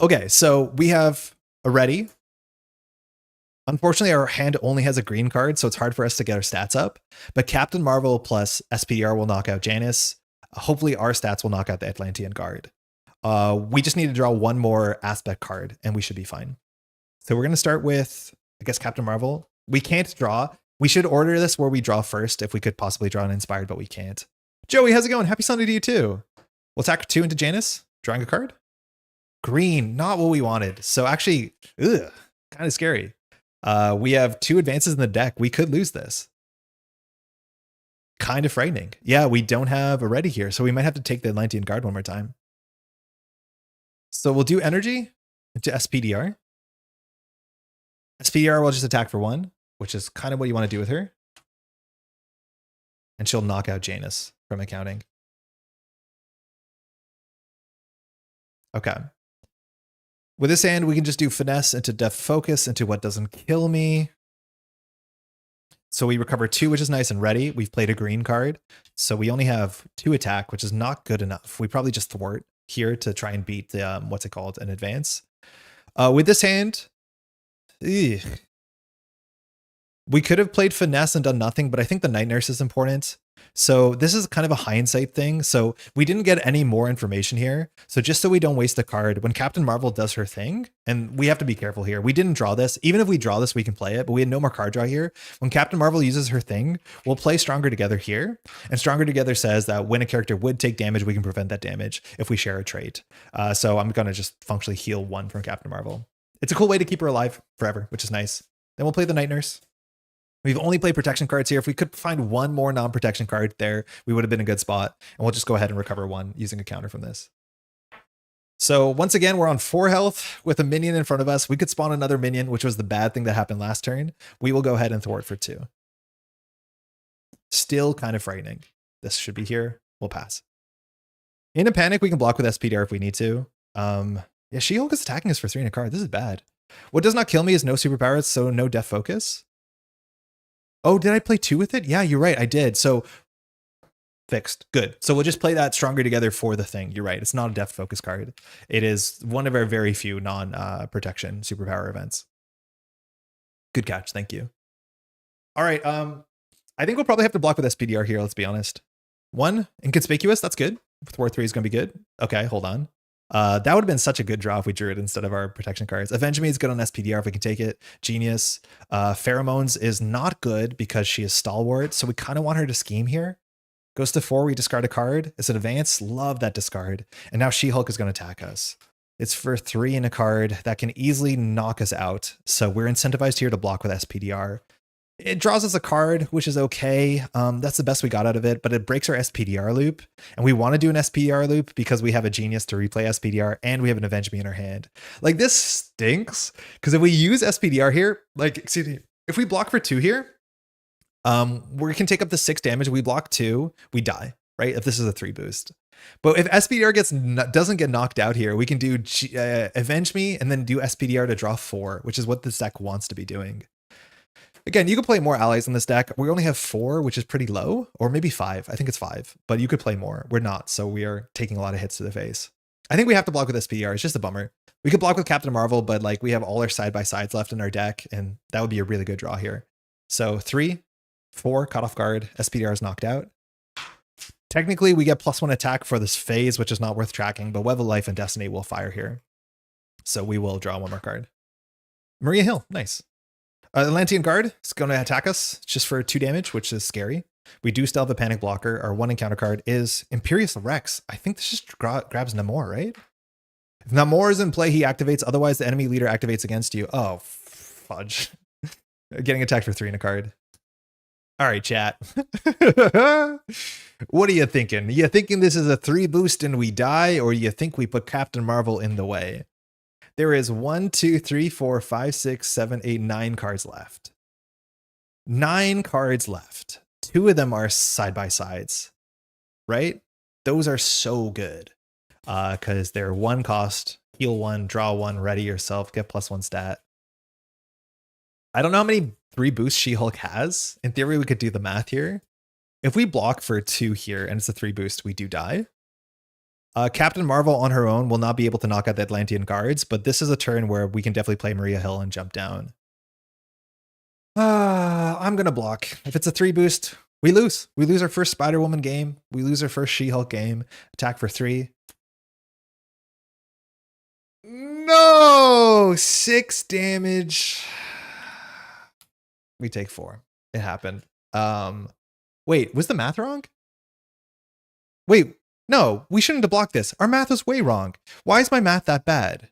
Okay, so we have a ready. Unfortunately, our hand only has a green card, so it's hard for us to get our stats up. But Captain Marvel plus SPDR will knock out Janus. Hopefully, our stats will knock out the Atlantean Guard. We just need to draw 1 more aspect card, and we should be fine. So we're going to start with, I guess, Captain Marvel. We can't draw. We should order this where we draw first if we could possibly draw an inspired, but we can't. Joey, how's it going? Happy Sunday to you too. We'll attack 2 into Janus, drawing a card. Green, not what we wanted. So actually, kind of scary. We have 2 advances in the deck. We could lose this. Kind of frightening. Yeah, we don't have a ready here, so we might have to take the Atlantean Guard one more time. So we'll do energy into SPDR. SPDR will just attack for 1. Which is kind of what you want to do with her. And she'll knock out Janus from accounting. Okay. With this hand, we can just do finesse into def focus into what doesn't kill me. So we recover 2, which is nice and ready. We've played a green card. So we only have 2 attack, which is not good enough. We probably just thwart here to try and beat the, what's it called, an advance. With this hand, we could have played finesse and done nothing, but I think the Night Nurse is important. So this is kind of a hindsight thing. So we didn't get any more information here. So just so we don't waste a card, when Captain Marvel does her thing, and we have to be careful here. We didn't draw this. Even if we draw this, we can play it, but we had no more card draw here. When Captain Marvel uses her thing, we'll play Stronger Together here. And Stronger Together says that when a character would take damage, we can prevent that damage if we share a trait. So I'm going to just functionally heal 1 from Captain Marvel. It's a cool way to keep her alive forever, which is nice. Then we'll play the Night Nurse. We've only played protection cards here. If we could find one more non-protection card there, we would have been in a good spot. And we'll just go ahead and recover 1 using a counter from this. So once again, we're on 4 health with a minion in front of us. We could spawn another minion, which was the bad thing that happened last turn. We will go ahead and thwart for 2. Still kind of frightening. This should be here. We'll pass. In a panic, we can block with SPDR if we need to. Yeah, She-Hulk is attacking us for 3 in a card. This is bad. What does not kill me is no superpowers, so no death focus. Oh, did I play 2 with it? Yeah, you're right. I did. So fixed. Good. So we'll just play that Stronger Together for the thing. You're right. It's not a death focus card. It is one of our very few non-protection superpower events. Good catch. Thank you. All right. I think we'll probably have to block with SPDR here. Let's be honest. 1 inconspicuous. That's good. Thwart 3 is going to be good. Okay, hold on. That would have been such a good draw if we drew it instead of our protection cards. Avenge Me is good on SPDR if we can take it. Genius. Pheromones is not good because she is stalwart, so we kind of want her to scheme here. Goes to 4, we discard a card. It's an advance. Love that discard. And now She-Hulk is going to attack us. It's for 3 in a card that can easily knock us out. So we're incentivized here to block with SPDR. It draws us a card, which is okay. That's the best we got out of it, but it breaks our SPDR loop. And we want to do an SPDR loop because we have a Genius to replay SPDR and we have an Avenge Me in our hand. Like, this stinks because if we use SPDR here, like, excuse me, if we block for 2 here, we can take up to 6 damage. We block 2, we die, right? If this is a 3 boost. But if SPDR doesn't get knocked out here, we can do Avenge Me and then do SPDR to draw 4, which is what this deck wants to be doing. Again, you could play more allies in this deck. We only have 4, which is pretty low, or maybe 5. I think it's 5, but you could play more. We're not, so we are taking a lot of hits to the face. I think we have to block with SPDR. It's just a bummer. We could block with Captain Marvel, but like we have all our side-by-sides left in our deck, and that would be a really good draw here. So 3, 4, caught off guard. SPDR is knocked out. Technically, we get +1 attack for this phase, which is not worth tracking, but Web of Life and Destiny will fire here. So we will draw 1 more card. Maria Hill, nice. Atlantean Guard is going to attack us just for 2 damage, which is scary. We do still have a panic blocker. Our 1 encounter card is Imperious Rex. I think this just grabs Namor, right? If Namor is in play, he activates. Otherwise, the enemy leader activates against you. Oh, fudge. Getting attacked for 3 in a card. All right, chat. What are you thinking? You thinking this is a 3 boost and we die, or you think we put Captain Marvel in the way? There is 1, 2, 3, 4, 5, 6, 7, 8, 9 cards left. 9 cards left. 2 of them are side-by-sides, right? Those are so good because they're 1 cost, heal 1, draw 1, ready yourself, get +1 stat. I don't know how many 3 boosts She-Hulk has. In theory, we could do the math here. If we block for 2 here and it's a 3 boost, we do die. Captain Marvel on her own will not be able to knock out the Atlantean guards, but this is a turn where we can definitely play Maria Hill and jump down. I'm going to block. If it's a 3 boost, we lose. We lose our first Spider-Woman game. We lose our first She-Hulk game. Attack for 3. No! 6 damage. We take 4. It happened. Wait, was the math wrong? Wait. No, we shouldn't have blocked this. Our math was way wrong. Why is my math that bad?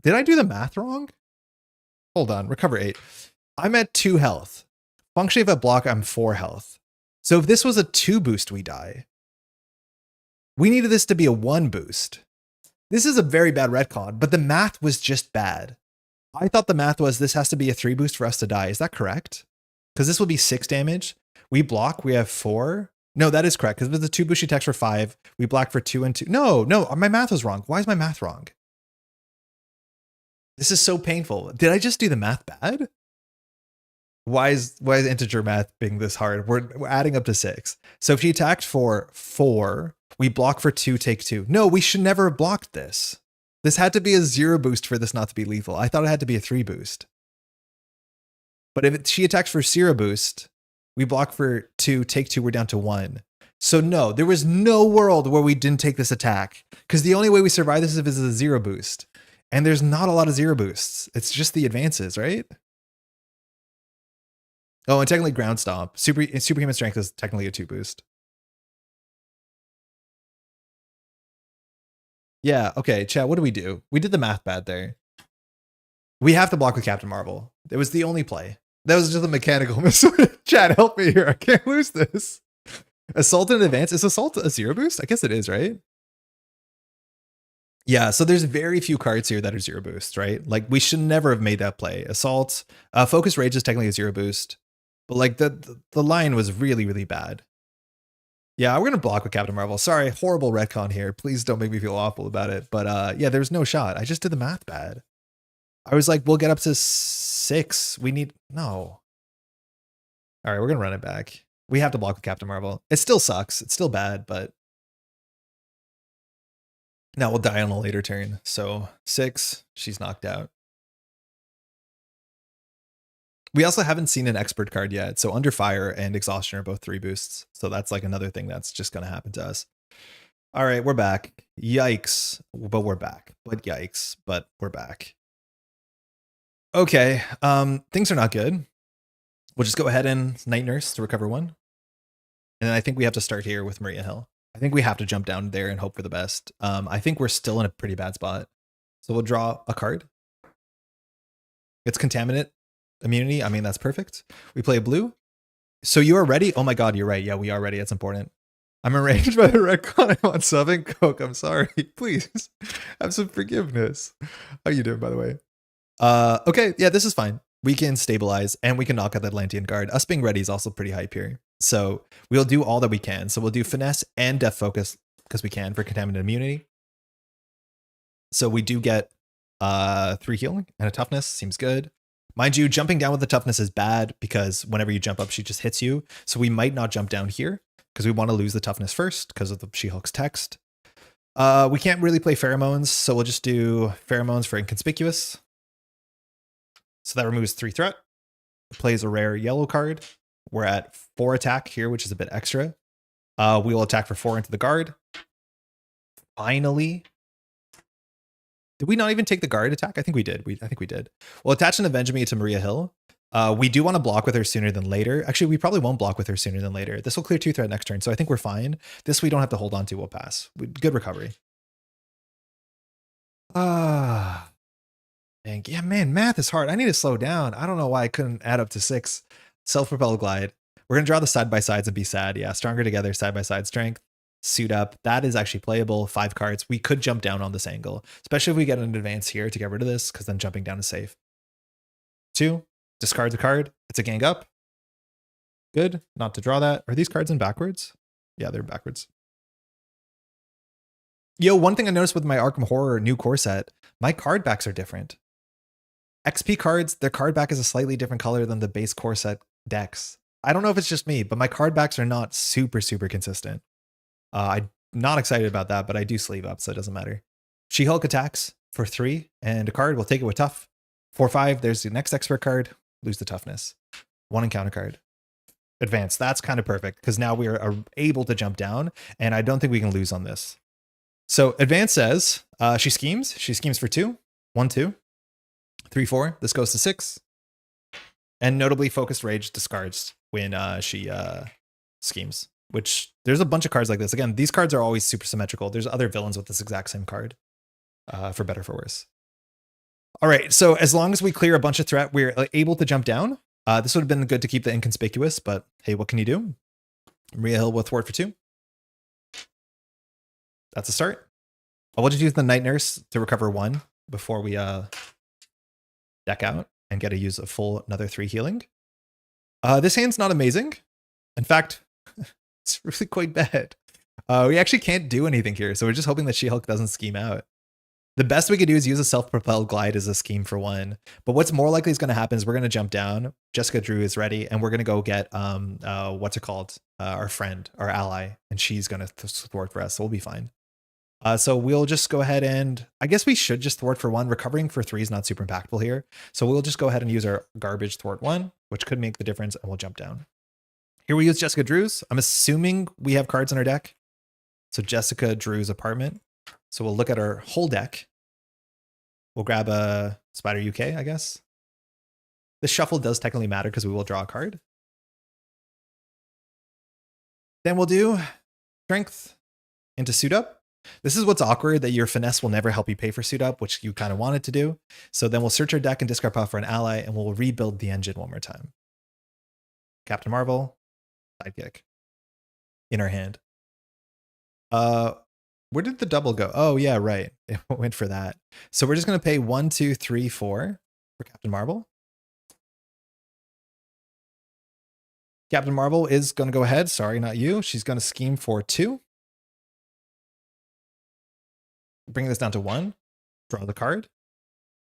Did I do the math wrong? Hold on, recover 8. I'm at 2 health. Functionally, if I block, I'm 4 health. So if this was a 2 boost, we die. We needed this to be a 1 boost. This is a very bad retcon, but the math was just bad. I thought the math was this has to be a 3 boost for us to die. Is that correct? Because this will be 6 damage. We block, we have 4. No, that is correct. Because if it's a 2 boost, she attacks for 5. We block for 2 and 2. No, my math was wrong. Why is my math wrong? This is so painful. Did I just do the math bad? Why is integer math being this hard? We're adding up to 6. So if she attacked for 4, we block for 2, take 2. No, we should never have blocked this. This had to be a 0 boost for this not to be lethal. I thought it had to be a 3 boost. But if she attacks for 0 boost, we block for 2, take 2, we're down to 1. So no, there was no world where we didn't take this attack. Because the only way we survive this is if it's a 0 boost. And there's not a lot of 0 boosts. It's just the advances, right? Oh, and technically ground stomp. Superhuman strength is technically a 2 boost. Yeah, okay, chat, what do we do? We did the math bad there. We have to block with Captain Marvel. It was the only play. That was just a mechanical miss. Chat, help me here. I can't lose this. Assault in advance. Is Assault a 0 boost? I guess it is, right? Yeah, so there's very few cards here that are 0 boost, right? Like, we should never have made that play. Assault, Focus Rage is technically a 0 boost. But like, the line was really, really bad. Yeah, we're going to block with Captain Marvel. Sorry, horrible retcon here. Please don't make me feel awful about it. But yeah, there's no shot. I just did the math bad. I was like, we'll get up to 6. We need... No. All right, we're going to run it back. We have to block with Captain Marvel. It still sucks. It's still bad, but... Now we'll die on a later turn. So 6, she's knocked out. We also haven't seen an expert card yet. So Under Fire and Exhaustion are both 3 boosts. So that's like another thing that's just going to happen to us. All right, we're back. Yikes. But we're back. But yikes. But we're back. Okay, things are not good. We'll just go ahead and Night Nurse to recover 1. And then I think we have to start here with Maria Hill. I think we have to jump down there and hope for the best. I think we're still in a pretty bad spot. So we'll draw a card. It's Contaminant Immunity. I mean, that's perfect. We play blue. So you are ready? Oh my god, you're right. Yeah, we are ready. That's important. I'm enraged by the retcon. I'm on subbing. Coke, I'm sorry. Please have some forgiveness. How you doing, by the way? Okay, yeah, this is fine. We can stabilize and we can knock out the Atlantean guard. Us being ready is also pretty hype here. So we'll do all that we can. So we'll do finesse and death focus because we can for contaminant immunity. So we do get 3 healing and a toughness. Seems good. Mind you, jumping down with the toughness is bad because whenever you jump up, she just hits you. So we might not jump down here because we want to lose the toughness first because of the She-Hulk's text. We can't really play pheromones, so we'll just do pheromones for inconspicuous. So that removes 3 threat. It plays a rare yellow card. We're at 4 attack here, which is a bit extra. We will attack for 4 into the guard. Finally. Did we not even take the guard attack? I think we did. I think we did. We'll attach an Avenge Me to Maria Hill. We do want to block with her sooner than later. Actually, we probably won't block with her sooner than later. This will clear 2 threat next turn, so I think we're fine. This we don't have to hold on to. We'll pass. Good recovery. Yeah, man, math is hard. I need to slow down. I don't know why I couldn't add up to 6. Self-propelled glide. We're going to draw the side-by-sides and be sad. Yeah, stronger together, side-by-side strength. Suit up. That is actually playable. 5 cards. We could jump down on this angle, especially if we get an advance here to get rid of this, because then jumping down is safe. 2. Discard the card. It's a gang up. Good. Not to draw that. Are these cards in backwards? Yeah, they're backwards. Yo, one thing I noticed with my Arkham Horror new core set, my card backs are different. XP cards, their card back is a slightly different color than the base core set decks. I don't know if it's just me, but my card backs are not super consistent. I'm not excited about that, but I do sleeve up, so it doesn't matter. She-Hulk attacks for 3 and a card. We'll take it with tough. 4/5, there's the next expert card. Lose the toughness. 1 encounter card. Advance. That's kind of perfect because now we are able to jump down, and I don't think we can lose on this. So advance says she schemes. She schemes for 2. 1, 2. 3, 4. This goes to 6. And notably, Focused Rage discards when she schemes, which there's a bunch of cards like this. Again, these cards are always super symmetrical. There's other villains with this exact same card, for better or for worse. All right, so as long as we clear a bunch of threat, we're able to jump down. This would have been good to keep the inconspicuous, but hey, what can you do? Maria Hill will thwart for 2. That's a start. I'll just use the Night Nurse to recover 1 before we deck out and get to use a full another 3 healing. This hand's not amazing. In fact, it's really quite bad. We actually can't do anything here, so we're just hoping that She-Hulk doesn't scheme out. The best we could do is use a self-propelled glide as a scheme for 1. But what's more likely is going to happen is we're going to jump down. Jessica Drew is ready, and we're going to go get what's it called? Our friend, our ally, and she's going to thwart for us, so we'll be fine. So we'll just go ahead and I guess we should just thwart for 1. Recovering for 3 is not super impactful here. So we'll just go ahead and use our garbage thwart 1. which could make the difference, and we'll jump down. Here we use Jessica Drew's. I'm assuming we have cards in our deck. So Jessica Drew's Apartment. So we'll look at our whole deck. We'll grab a Spider UK, I guess. The shuffle does technically matter because we will draw a card. Then we'll do Strength into Suit Up. This is what's awkward, that your Finesse will never help you pay for Suit Up, which you kind of wanted to do. So then we'll search our deck and discard pile for an ally, and we'll rebuild the engine one more time. Captain Marvel, Sidekick in our hand. Where did the double go? Oh yeah, right. It went for that. So we're just going to pay 1, 2, 3, 4 for Captain Marvel. Captain Marvel is going to go ahead. Sorry, not you. She's going to scheme for 2. Bring this down to 1. Draw the card.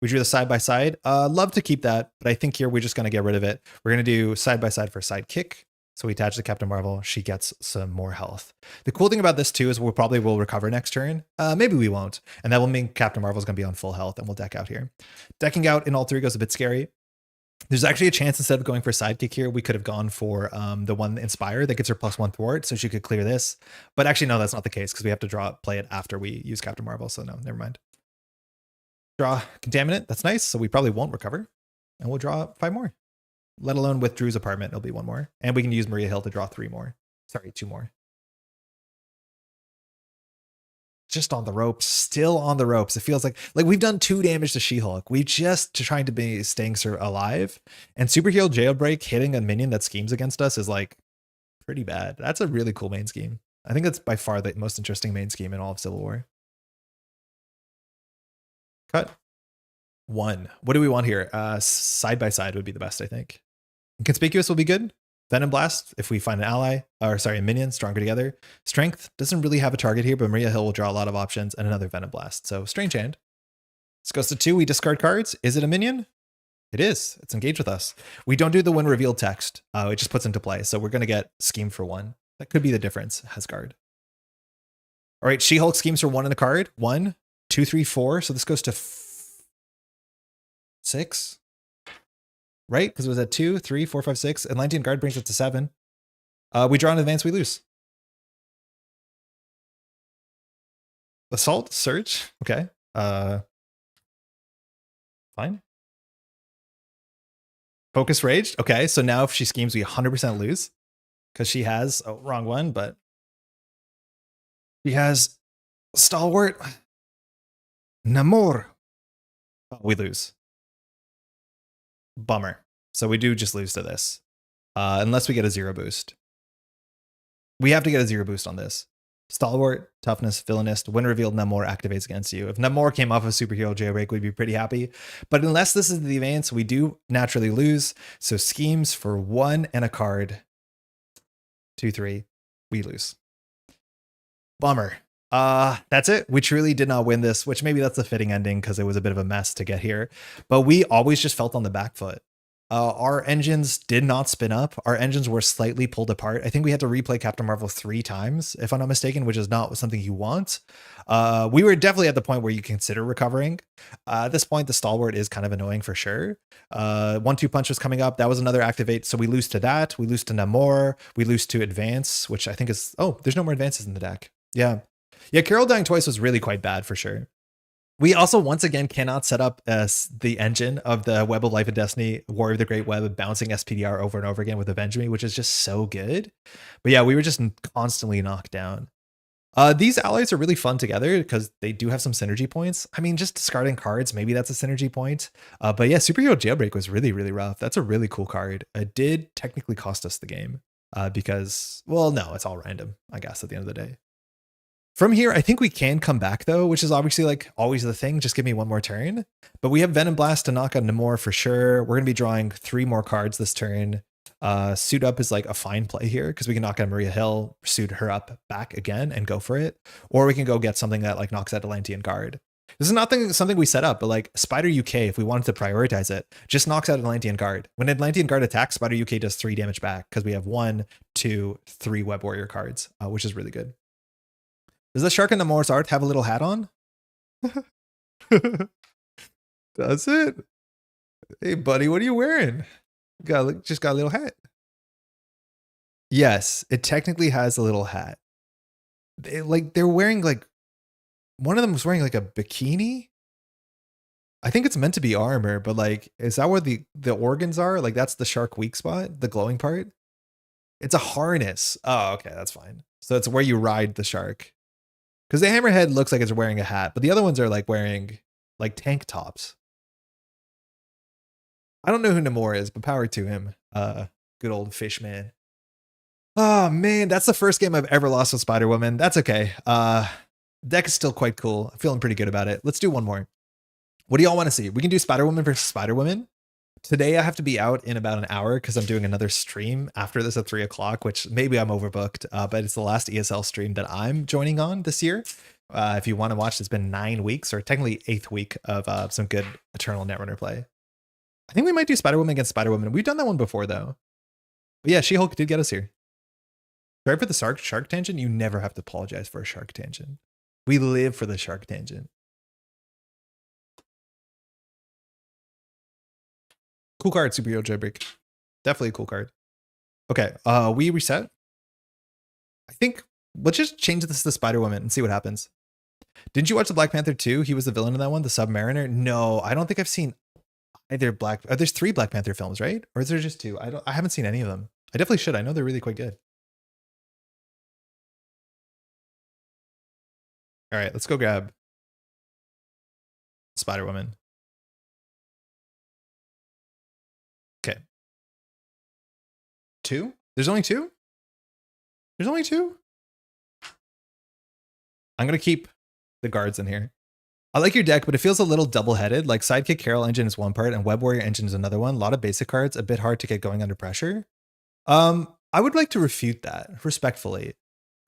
We drew the side by side. Love to keep that, but I think here we're just going to get rid of it. We're going to do side by side for Sidekick. So we attach the Captain Marvel. She gets some more health. The cool thing about this too is we'll probably will recover next turn. Maybe we won't. And that will mean Captain Marvel is going to be on full health, and we'll deck out here. Decking out in all 3 goes a bit scary. There's actually a chance instead of going for Sidekick here, we could have gone for the one Inspire that gets her +1 thwart, so she could clear this. But actually, no, that's not the case because we have to play it after we use Captain Marvel. So no, never mind. Draw Contaminant. That's nice. So we probably won't recover. And we'll draw 5 more. Let alone with Drew's Apartment, it'll be 1 more. And we can use Maria Hill to draw 3 more. Sorry, 2 more. Just on the ropes, still on the ropes. It feels like we've done 2 damage to She-Hulk. We just trying to be staying alive. And Superhero Jailbreak hitting a minion that schemes against us is like pretty bad. That's a really cool main scheme. I think that's by far the most interesting main scheme in all of Civil War. Cut. 1. What do we want here? Side by side would be the best, I think. Conspicuous will be good. Venom Blast, if we find an ally, or sorry, a minion, stronger together. Strength doesn't really have a target here, but Maria Hill will draw a lot of options, and another Venom Blast. So strange hand. This goes to 2. We discard cards. Is it a minion? It is. It's engaged with us. We don't do the when revealed text. It just puts into play. So we're going to get scheme for 1. That could be the difference. Has guard. All right, She-Hulk schemes for 1 in a card. 1, 2, 3, 4. So this goes to 6. Right? Because it was at 2, 3, 4, 5, 6. Atlantean Guard brings it to 7. We draw an advance, we lose. Assault, Surge. Okay. Fine. Focus Raged. Okay, so now if she schemes, we 100% lose. Because she has, oh, wrong one, but she has Stalwart. Namor. Oh, we lose. Bummer. So we do just lose to this. Unless we get a 0 boost. We have to get a 0 boost on this. Stalwart, Toughness, Villainist, when revealed, Namor activates against you. If Namor came off of Superhero Jailbreak, we'd be pretty happy. But unless this is the advance, we do naturally lose. So schemes for 1 and a card. 2, 3. We lose. Bummer. That's it. We truly did not win this, which maybe that's a fitting ending because it was a bit of a mess to get here. But we always just felt on the back foot. Our engines did not spin up. Our engines were slightly pulled apart. I think we had to replay Captain Marvel 3 times, if I'm not mistaken, which is not something you want. We were definitely at the point where you consider recovering. At this point, the Stalwart is kind of annoying for sure. 1-2 punch was coming up. That was another activate. So we lose to that. We lose to Namor. We lose to Advance, which I think is... Oh, there's no more advances in the deck. Yeah. Yeah, Carol dying twice was really quite bad for sure. We also, once again, cannot set up the engine of the Web of Life and Destiny, Warrior of the Great Web, bouncing SPDR over and over again with Avenge Me, which is just so good. But yeah, we were just constantly knocked down. These allies are really fun together because they do have some synergy points. I mean, just discarding cards, maybe that's a synergy point. But yeah, Superhero Jailbreak was really, really rough. That's a really cool card. It did technically cost us the game because, well, no, it's all random, I guess, at the end of the day. From here, I think we can come back though, which is obviously like always the thing. Just give me 1 more turn. But we have Venom Blast to knock out Namor for sure. We're going to be drawing 3 more cards this turn. Suit Up is like a fine play here because we can knock out Maria Hill, suit her up back again and go for it. Or we can go get something that like knocks out Atlantean Guard. This is not something we set up, but like Spider UK, if we wanted to prioritize it, just knocks out Atlantean Guard. When Atlantean Guard attacks, Spider UK does 3 damage back because we have 1, 2, 3 Web Warrior cards, which is really good. Does the shark in Namor's art have a little hat on? Does it? Hey, buddy, what are you wearing? Just got a little hat. Yes, it technically has a little hat. They're wearing like one of them was wearing like a bikini. I think it's meant to be armor, but like, is that where the organs are? Like that's the shark weak spot, the glowing part. It's a harness. Oh, okay, that's fine. So it's where you ride the shark. Because the hammerhead looks like it's wearing a hat, but the other ones are like wearing like tank tops. I don't know who Namor is, but power to him. Good old fish man. Oh man, that's the first game I've ever lost with Spider-Woman. That's okay. Deck is still quite cool. I'm feeling pretty good about it. Let's do one more. What do y'all want to see? We can do Spider-Woman versus Spider-Woman. Today I have to be out in about an hour because I'm doing another stream after this at 3 o'clock, which maybe I'm overbooked, but it's the last ESL stream that I'm joining on this year. If you want to watch, it's been 9 weeks, or technically 8th week of some good Eternal Netrunner play. I think we might do Spider-Woman against Spider-Woman. We've done that one before, though. But yeah, She-Hulk did get us here. Sorry for the shark tangent. You never have to apologize for a shark tangent. We live for the shark tangent. Cool card, Superhero Jailbreak. Definitely a cool card. Okay, we reset. I think let's just change this to Spider-Woman and see what happens. Didn't you watch the Black Panther 2? He was the villain in that one, the Submariner. No, I don't think I've seen either there's 3 Black Panther films, right? Or is there just 2? I haven't seen any of them. I definitely should. I know they're really quite good. All right, let's go grab Spider-Woman. Okay. 2? There's only 2? There's only 2? I'm going to keep the guards in here. I like your deck, but it feels a little double-headed. Like Sidekick Carol Engine is one part and Web Warrior Engine is another one. A lot of basic cards, a bit hard to get going under pressure. I would like to refute that respectfully.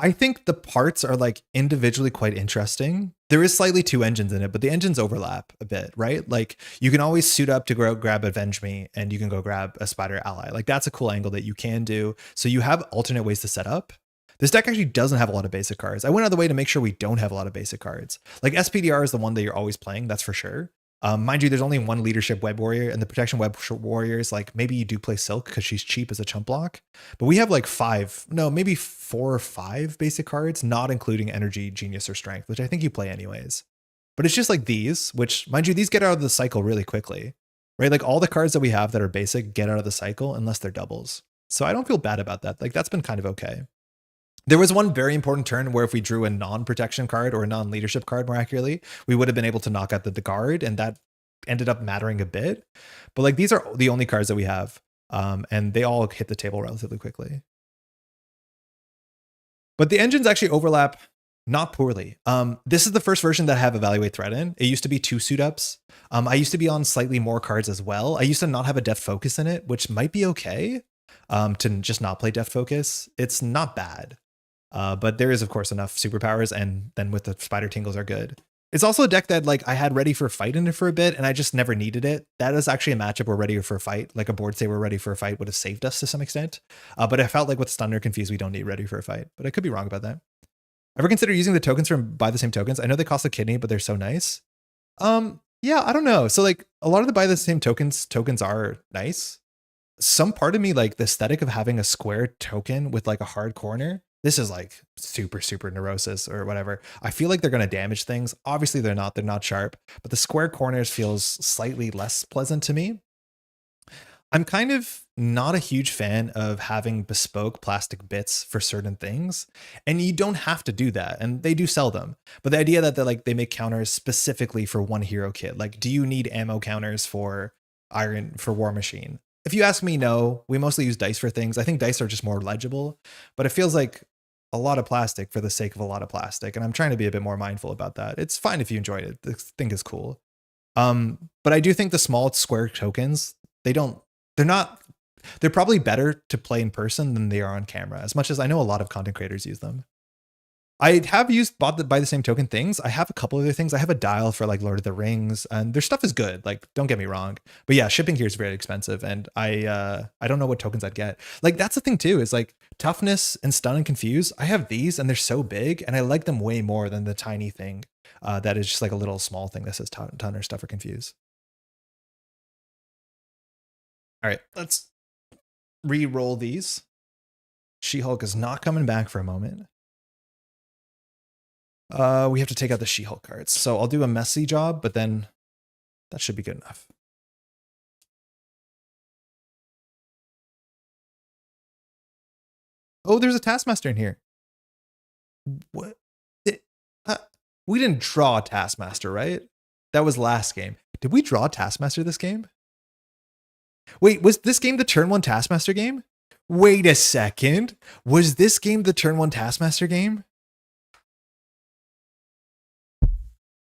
I think the parts are like individually quite interesting. There is slightly 2 engines in it, but the engines overlap a bit, right? Like you can always suit up to go grab Avenge Me and you can go grab a Spider Ally. Like that's a cool angle that you can do. So you have alternate ways to set up. This deck actually doesn't have a lot of basic cards. I went out of the way to make sure we don't have a lot of basic cards. Like SPDR is the one that you're always playing, that's for sure. Mind you, there's only one leadership Web Warrior, and the protection Web Warrior is like, maybe you do play Silk because she's cheap as a chump block. But we have like 5, no, maybe 4 or 5 basic cards, not including Energy, Genius, or Strength, which I think you play anyways. But it's just like these, which, mind you, these get out of the cycle really quickly, right? Like all the cards that we have that are basic get out of the cycle unless they're doubles. So I don't feel bad about that. Like that's been kind of okay. There was one very important turn where if we drew a non-protection card or a non-leadership card more accurately, we would have been able to knock out the guard, and that ended up mattering a bit. But like these are the only cards that we have, and they all hit the table relatively quickly. But the engines actually overlap not poorly. This is the first version that I have Evaluate Threat in. It used to be 2 suit-ups. I used to be on slightly more cards as well. I used to not have a Deft Focus in it, which might be okay, to just not play Deft Focus. It's not bad. But there is, of course, enough superpowers, and then with the Spider Tingles are good. It's also a deck that like I had Ready for a Fight in it for a bit, and I just never needed it. That is actually a matchup where Ready for a Fight, like a board say we're Ready for a Fight, would have saved us to some extent. But I felt like with Stun or Confuse, we don't need Ready for a Fight. But I could be wrong about that. Ever consider using the tokens from Buy the Same Tokens? I know they cost a kidney, but they're so nice. Yeah, I don't know. So like a lot of the Buy the Same tokens are nice. Some part of me, like the aesthetic of having a square token with like a hard corner, this is like super neurosis or whatever. I feel like they're going to damage things. Obviously they're not sharp, but the square corners feels slightly less pleasant to me. I'm kind of not a huge fan of having bespoke plastic bits for certain things, and you don't have to do that, and they do sell them. But the idea that they make counters specifically for one hero kit, like do you need ammo counters for War Machine? If you ask me, no. We mostly use dice for things. I think dice are just more legible, but it feels like a lot of plastic for the sake of a lot of plastic, and I'm trying to be a bit more mindful about that. It's fine if you enjoy it. The thing is cool. But I do think the small square tokens, they're probably better to play in person than they are on camera, as much as I know a lot of content creators use them. I have Buy the Same Token things. I have a couple other things. I have a dial for like Lord of the Rings, and their stuff is good. Like, don't get me wrong. But yeah, shipping here is very expensive, and I don't know what tokens I'd get. Like, that's the thing too, is like Toughness and Stun and Confuse. I have these, and they're so big, and I like them way more than the tiny thing that is just like a little small thing that says Ton or Stuff or Confuse. All right, let's re-roll these. She-Hulk is not coming back for a moment. We have to take out the She-Hulk cards. So I'll do a messy job, but then that should be good enough. Oh, there's a Taskmaster in here. What? We didn't draw a Taskmaster, right? That was last game. Did we draw a Taskmaster this game? Wait, was this game the turn 1 Taskmaster game? Wait a second. Was this game the turn 1 Taskmaster game?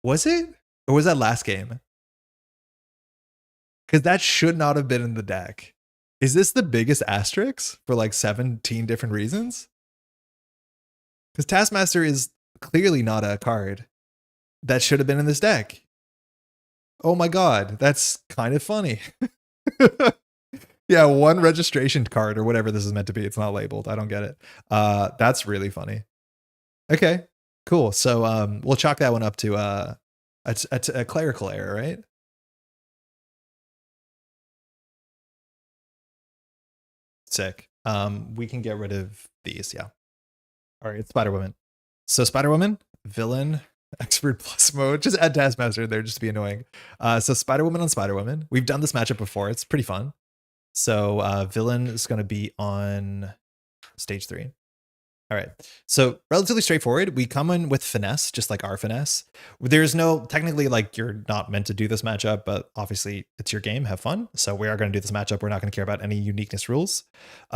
Was it? Or was that last game? Because that should not have been in the deck. Is this the biggest asterisk for like 17 different reasons? Because Taskmaster is clearly not a card that should have been in this deck. Oh my god, that's kind of funny. Yeah, 1 registration card or whatever this is meant to be. It's not labeled. I don't get it. That's really funny. Okay, cool. So we'll chalk that one up to a clerical error, right? Sick. We can get rid of these, yeah. All right, Spider-Woman. So Spider-Woman, villain, expert plus mode. Just add Taskmaster in there just to be annoying. So Spider-Woman on Spider-Woman. We've done this matchup before. It's pretty fun. So villain is going to be on stage 3. All right. So relatively straightforward. We come in with finesse, just like our finesse. There's no, technically, like, you're not meant to do this matchup, but obviously it's your game. Have fun. So we are going to do this matchup. We're not going to care about any uniqueness rules.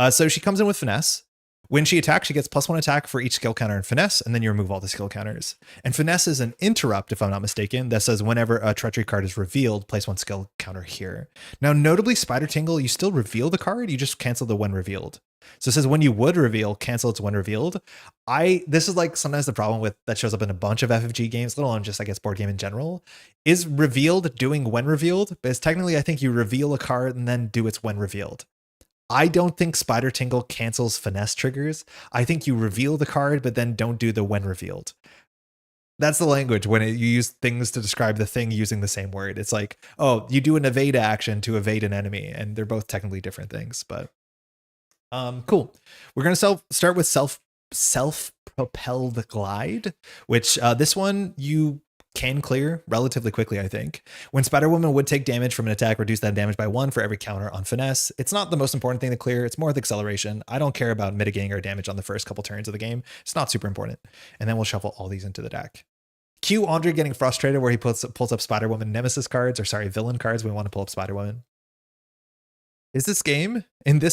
So she comes in with finesse. When she attacks, she gets +1 attack for each skill counter in finesse, and then you remove all the skill counters. And finesse is an interrupt, if I'm not mistaken, that says whenever a treachery card is revealed, place 1 skill counter here. Now, notably, Spider Tingle, you still reveal the card, you just cancel the when revealed. So it says when you would reveal, cancel its when revealed. This is like sometimes the problem with that shows up in a bunch of FFG games, let alone just, I guess, board game in general, is revealed doing when revealed, but it's technically, I think you reveal a card and then do its when revealed. I don't think Spider Tingle cancels finesse triggers. I think you reveal the card, but then don't do the when revealed. That's the language when you use things to describe the thing using the same word. It's like, oh, you do an evade action to evade an enemy, and they're both technically different things. But cool. We're gonna start with self-propelled glide, which this one you can clear relatively quickly, I think. When Spider-Woman would take damage from an attack, reduce that damage by 1 for every counter on finesse. It's not the most important thing to clear. It's more the acceleration. I don't care about mitigating our damage on the first couple turns of the game. It's not super important. And then we'll shuffle all these into the deck. Cue Andre getting frustrated where he pulls up Spider-Woman Nemesis cards, or sorry, villain cards. We want to pull up Spider-Woman. In this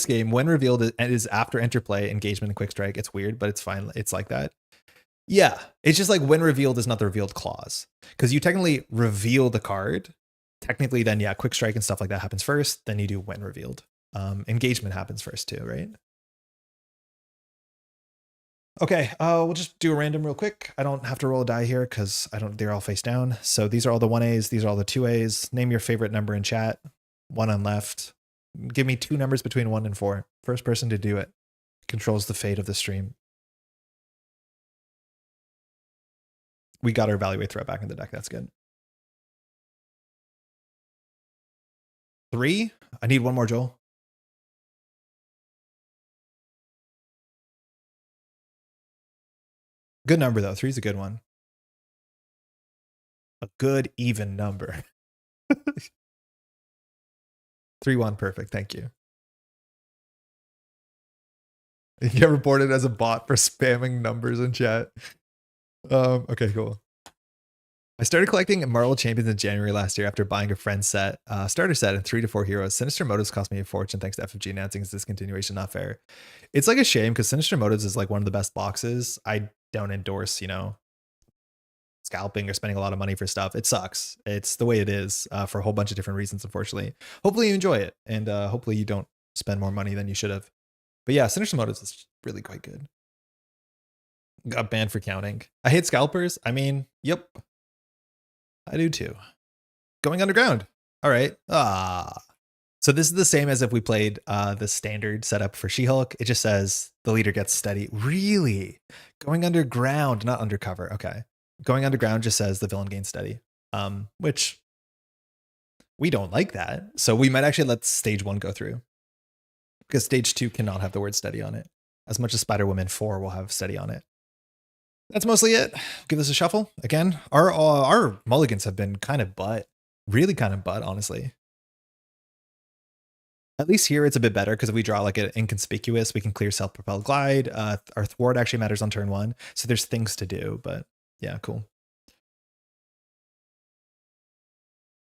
game, when revealed is after interplay, engagement, and quick strike. It's weird, but it's fine. It's like that. Yeah, it's just like when revealed is not the revealed clause, because you technically reveal the card. Technically, then yeah, quick strike and stuff like that happens first. Then you do when revealed. Engagement happens first too, right? Okay, we'll just do a random real quick. I don't have to roll a die here because they're all face down. So these are all the 1As. These are all the 2As. Name your favorite number in chat. 1 on left. Give me 2 numbers between 1 and 4. First person to do it controls the fate of the stream. We got our evaluate threat back in the deck. That's good. 3. I need 1 more, Joel. Good number, though. 3 is a good one. A good, even number. 3-1, perfect. Thank you. You get reported as a bot for spamming numbers in chat. Okay, cool. I started collecting Marvel Champions in January last year after buying a friend's set, starter set, and 3 to 4 heroes. Sinister Motives cost me a fortune thanks to FFG announcing its discontinuation. Not fair. It's like a shame because Sinister Motives is like one of the best boxes. I don't endorse, scalping or spending a lot of money for stuff. It sucks. It's the way it is for a whole bunch of different reasons, unfortunately. Hopefully you enjoy it, and hopefully you don't spend more money than you should have. But yeah, Sinister Motives is really quite good. Got banned for counting. I hate scalpers. I mean, yep. I do too. Going underground. All right. So this is the same as if we played the standard setup for She-Hulk. It just says the leader gets steady. Really? Going underground, not undercover. Okay. Going underground just says the villain gains steady. Which we don't like that. So we might actually let stage 1 go through. because stage 2 cannot have the word steady on it, as much as Spider-Woman 4 will have steady on it. That's mostly it. Give this a shuffle. Again, our mulligans have been kind of butt. Really kind of butt, honestly. At least here it's a bit better because if we draw like an inconspicuous, we can clear self-propelled glide. Our thwart actually matters on turn 1. So there's things to do, but yeah, cool.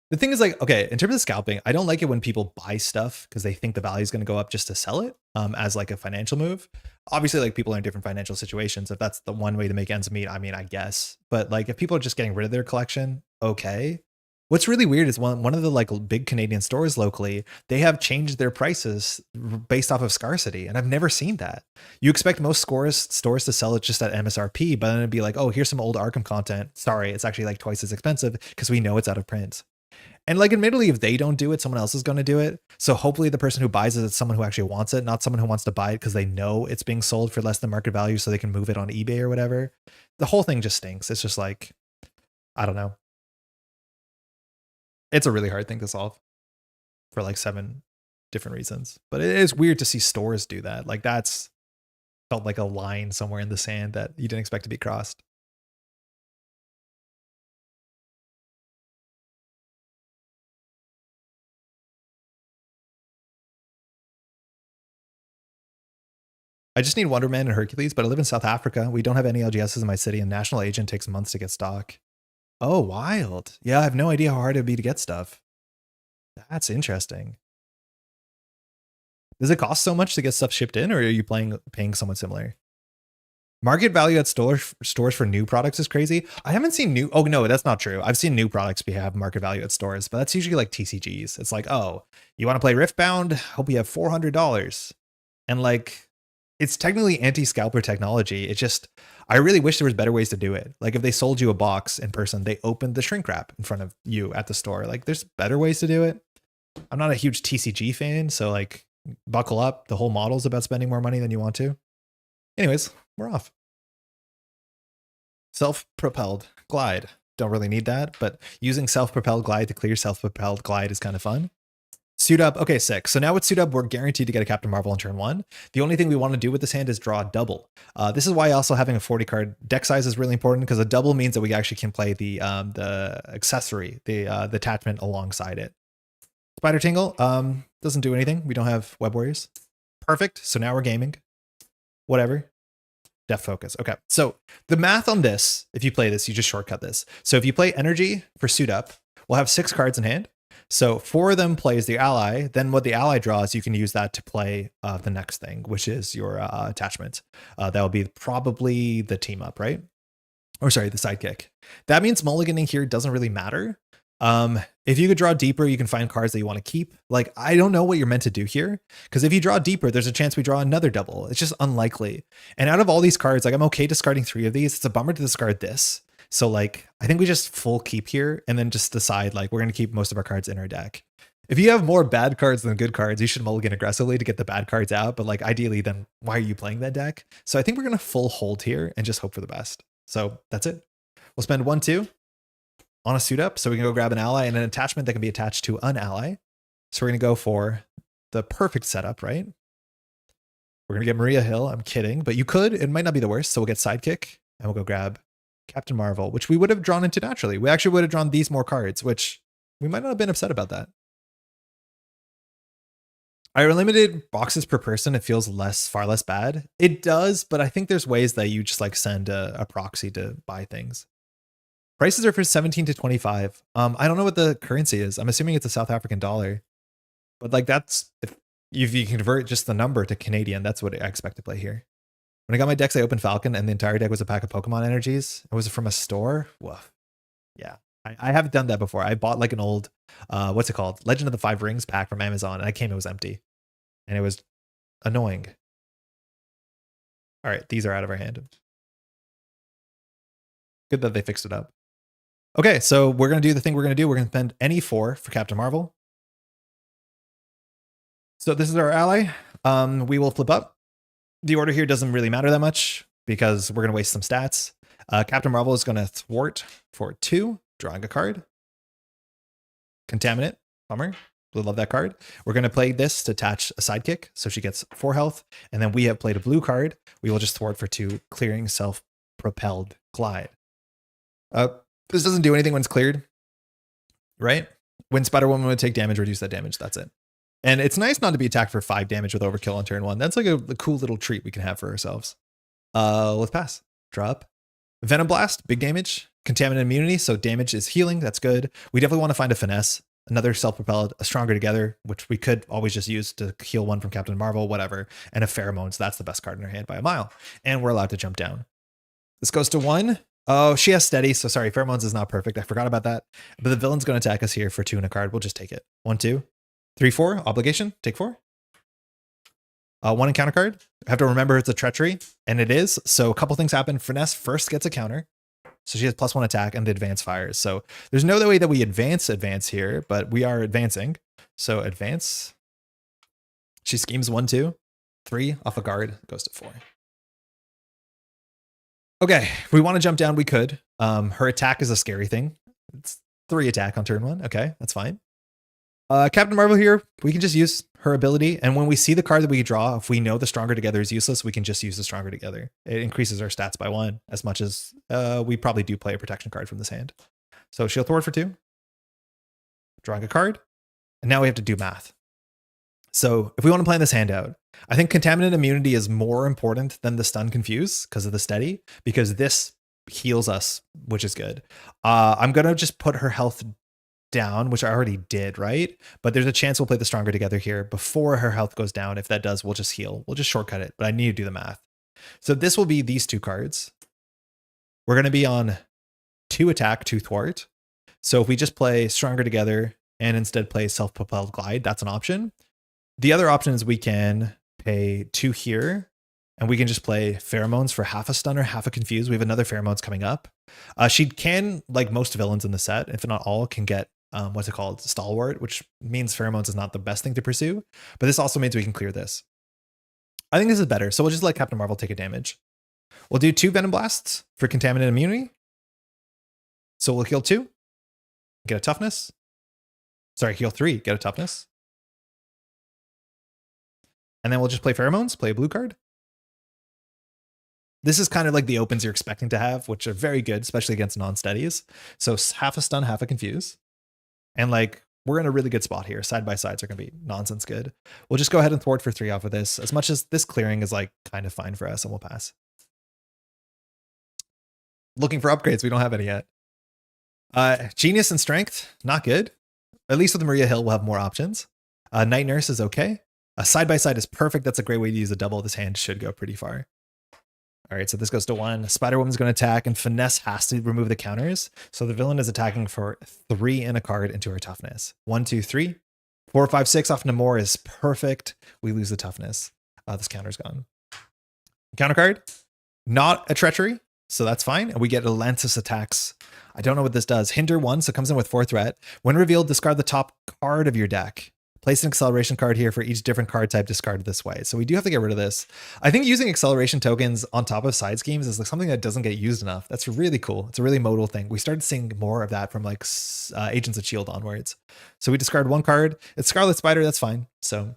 The thing is, like, okay, in terms of scalping, I don't like it when people buy stuff because they think the value is going to go up just to sell it as like a financial move. Obviously, like people are in different financial situations. If that's the one way to make ends meet, I mean, I guess. But like if people are just getting rid of their collection, okay. What's really weird is one of the like big Canadian stores locally, they have changed their prices based off of scarcity. And I've never seen that. You expect most stores to sell it just at MSRP, but then it'd be like, oh, here's some old Arkham content. Sorry, it's actually like twice as expensive because we know it's out of print. And like, admittedly, if they don't do it, someone else is going to do it. So hopefully the person who buys it is someone who actually wants it, not someone who wants to buy it because they know it's being sold for less than market value so they can move it on eBay or whatever. The whole thing just stinks. It's just like, I don't know. It's a really hard thing to solve for like 7 different reasons. But it is weird to see stores do that. Like that's felt like a line somewhere in the sand that you didn't expect to be crossed. I just need Wonder Man and Hercules, but I live in South Africa. We don't have any LGSs in my city, and National Agent takes months to get stock. Oh, wild. Yeah, I have no idea how hard it'd be to get stuff. That's interesting. Does it cost so much to get stuff shipped in, or are you paying somewhat similar? Market value at stores for new products is crazy. I haven't seen new. Oh, no, that's not true. I've seen new products have market value at stores, but that's usually like TCGs. It's like, oh, you want to play Riftbound? Hope you have $400. And like, it's technically anti-scalper technology. It just, I really wish there was better ways to do it. Like if they sold you a box in person, they opened the shrink wrap in front of you at the store. Like there's better ways to do it. I'm not a huge TCG fan, so like buckle up. The whole model's about spending more money than you want to. Anyways, we're off. Self-propelled glide. Don't really need that, but using self-propelled glide to clear self-propelled glide is kind of fun. Suit up. Okay, sick. So now with Suit Up, we're guaranteed to get a Captain Marvel on turn 1. The only thing we want to do with this hand is draw a double. This is why also having a 40 card deck size is really important because a double means that we actually can play the accessory, the attachment alongside it. Spider Tingle doesn't do anything. We don't have Web Warriors. Perfect. So now we're gaming. Whatever. Depth Focus. Okay. So the math on this, if you play this, you just shortcut this. So if you play Energy for Suit Up, we'll have 6 cards in hand. So 4 of them plays the ally. Then what the ally draws, you can use that to play the next thing, which is your attachment. That will be probably the team up, right? Or sorry, the sidekick. That means mulliganing here doesn't really matter. If you could draw deeper, you can find cards that you want to keep. Like, I don't know what you're meant to do here. Because if you draw deeper, there's a chance we draw another double. It's just unlikely. And out of all these cards, like I'm okay discarding 3 of these. It's a bummer to discard this. So like, I think we just full keep here and then just decide like, we're going to keep most of our cards in our deck. If you have more bad cards than good cards, you should mulligan aggressively to get the bad cards out. But like ideally, then why are you playing that deck? So I think we're going to full hold here and just hope for the best. So that's it. We'll spend 1-2 on a Suit Up. So we can go grab an ally and an attachment that can be attached to an ally. So we're going to go for the perfect setup, right? We're going to get Maria Hill. I'm kidding, but you could. It might not be the worst. So we'll get Sidekick and we'll go grab Captain Marvel, which we would have drawn into naturally. We actually would have drawn these more cards, which we might not have been upset about that. Our limited boxes per person, it feels far less bad. It does, but I think there's ways that you just like send a proxy to buy things. Prices are for 17 to 25. I don't know what the currency is. I'm assuming it's a South African dollar, but like that's, if you convert just the number to Canadian, that's what I expect to play here. When I got my decks, I opened Falcon and the entire deck was a pack of Pokemon energies. It was from a store. Woof. Yeah, I have done that before. I bought like an old, what's it called? Legend of the Five Rings pack from Amazon. And it was empty and it was annoying. All right, these are out of our hand. Good that they fixed it up. Okay, so we're going to do the thing we're going to do. We're going to spend any 4 for Captain Marvel. So this is our ally. We will flip up. The order here doesn't really matter that much because we're going to waste some stats. Captain Marvel is going to thwart for 2, drawing a card. Contaminate, bummer. We love that card. We're going to play this to attach a sidekick. So she gets 4 health. And then we have played a blue card. We will just thwart for 2, clearing self-propelled glide. This doesn't do anything when it's cleared, right? When Spider-Woman would take damage, reduce that damage. That's it. And it's nice not to be attacked for 5 damage with overkill on turn 1. That's like a cool little treat we can have for ourselves. Let's pass. Draw up. Venom Blast, big damage. Contaminant immunity, so damage is healing. That's good. We definitely want to find a finesse. Another self-propelled, a stronger together, which we could always just use to heal 1 from Captain Marvel, whatever. And a pheromones, that's the best card in her hand by a mile. And we're allowed to jump down. This goes to 1. Oh, she has steady, so sorry, pheromones is not perfect. I forgot about that. But the villain's going to attack us here for 2 and a card. We'll just take it. 1, 2, 3, 4. Obligation. Take 4. 1 encounter card. I have to remember it's a treachery, and it is. So a couple things happen. Finesse first gets a counter. So she has +1 attack and the advance fires. So there's no way that we advance here, but we are advancing. So advance. She schemes 1, 2, 3 off a guard, goes to 4. Okay, if we want to jump down, we could. Her attack is a scary thing. It's 3 attack on turn 1. Okay, that's fine. Captain Marvel here, we can just use her ability. And when we see the card that we draw, if we know the Stronger Together is useless, we can just use the Stronger Together. It increases our stats by 1 as much as we probably do play a protection card from this hand. So she'll thwart for 2. Drawing a card. And now we have to do math. So if we want to plan this hand out, I think Contaminant Immunity is more important than the Stun Confuse because of the steady, because this heals us, which is good. I'm going to just put her health down, which I already did, right? But there's a chance we'll play the Stronger Together here before her health goes down. If that does, we'll just heal. We'll just shortcut it, but I need to do the math. So this will be these 2 cards. We're going to be on 2 attack, 2 thwart. So if we just play Stronger Together and instead play Self-Propelled Glide, that's an option. The other option is we can pay 2 here, and we can just play Pheromones for half a stunner, half a confuse. We have another Pheromones coming up. She can, like most villains in the set, if not all, can get what's it called? Stalwart, which means Pheromones is not the best thing to pursue. But this also means we can clear this. I think this is better. So we'll just let Captain Marvel take a damage. We'll do 2 Venom Blasts for Contaminant Immunity. So we'll heal 2. Get a toughness. Sorry, heal 3. Get a toughness. And then we'll just play Pheromones, play a blue card. This is kind of like the opens you're expecting to have, which are very good, especially against non-steadies. So half a stun, half a confuse. And like, we're in a really good spot here. Side by sides are going to be nonsense good. We'll just go ahead and thwart for 3 off of this, as much as this clearing is like kind of fine for us, and we'll pass. Looking for upgrades. We don't have any yet. Genius and Strength, not good. At least with Maria Hill, we'll have more options. Night Nurse is okay. Side by side is perfect. That's a great way to use a double. This hand should go pretty far. All right, so this goes to 1. Spider-Woman's going to attack, and Finesse has to remove the counters. So the villain is attacking for 3 and a card into her toughness. 1, 2, 3. 4, 5, 6 off Namor is perfect. We lose the toughness. This counter's gone. Counter card, not a treachery, so that's fine. And we get Atlantis attacks. I don't know what this does. Hinder 1, so it comes in with 4 threat. When revealed, discard the top card of your deck. Place an acceleration card here for each different card type discarded this way. So we do have to get rid of this. I think using acceleration tokens on top of side schemes is like something that doesn't get used enough. That's really cool. It's a really modal thing. We started seeing more of that from like Agents of S.H.I.E.L.D. onwards. So we discard 1 card. It's Scarlet Spider. That's fine. So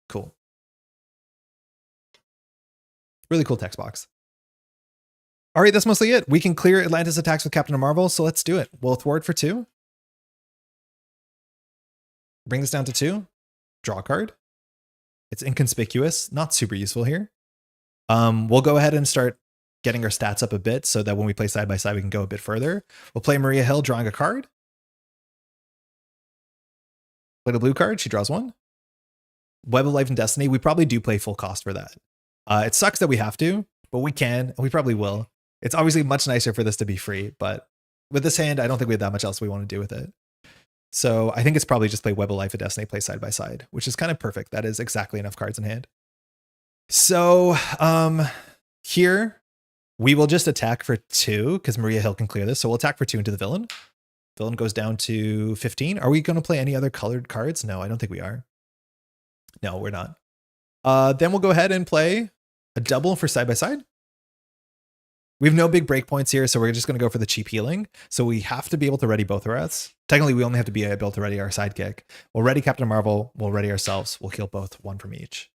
cool. Really cool text box. All right, that's mostly it. We can clear Atlantis attacks with Captain Marvel. So let's do it. We'll thwart for 2. Bring this down to 2. Draw a card. It's inconspicuous, not super useful here. We'll go ahead and start getting our stats up a bit so that when we play side by side, we can go a bit further. We'll play Maria Hill, drawing a card. Play the blue card. She draws 1. Web of Life and Destiny. We probably do play full cost for that. It sucks that we have to, but we can, and we probably will. It's obviously much nicer for this to be free, but with this hand, I don't think we have that much else we want to do with it. So I think it's probably just play Web of Life and Destiny, play side by side, which is kind of perfect. That is exactly enough cards in hand. So here we will just attack for 2 because Maria Hill can clear this. So we'll attack for 2 into the villain. Villain goes down to 15. Are we going to play any other colored cards? No, I don't think we are. No, we're not. Then we'll go ahead and play a double for side by side. We have no big breakpoints here, so we're just going to go for the cheap healing. So we have to be able to ready both of us. Technically, we only have to be able to ready our sidekick. We'll ready Captain Marvel. We'll ready ourselves. We'll heal both, one from each.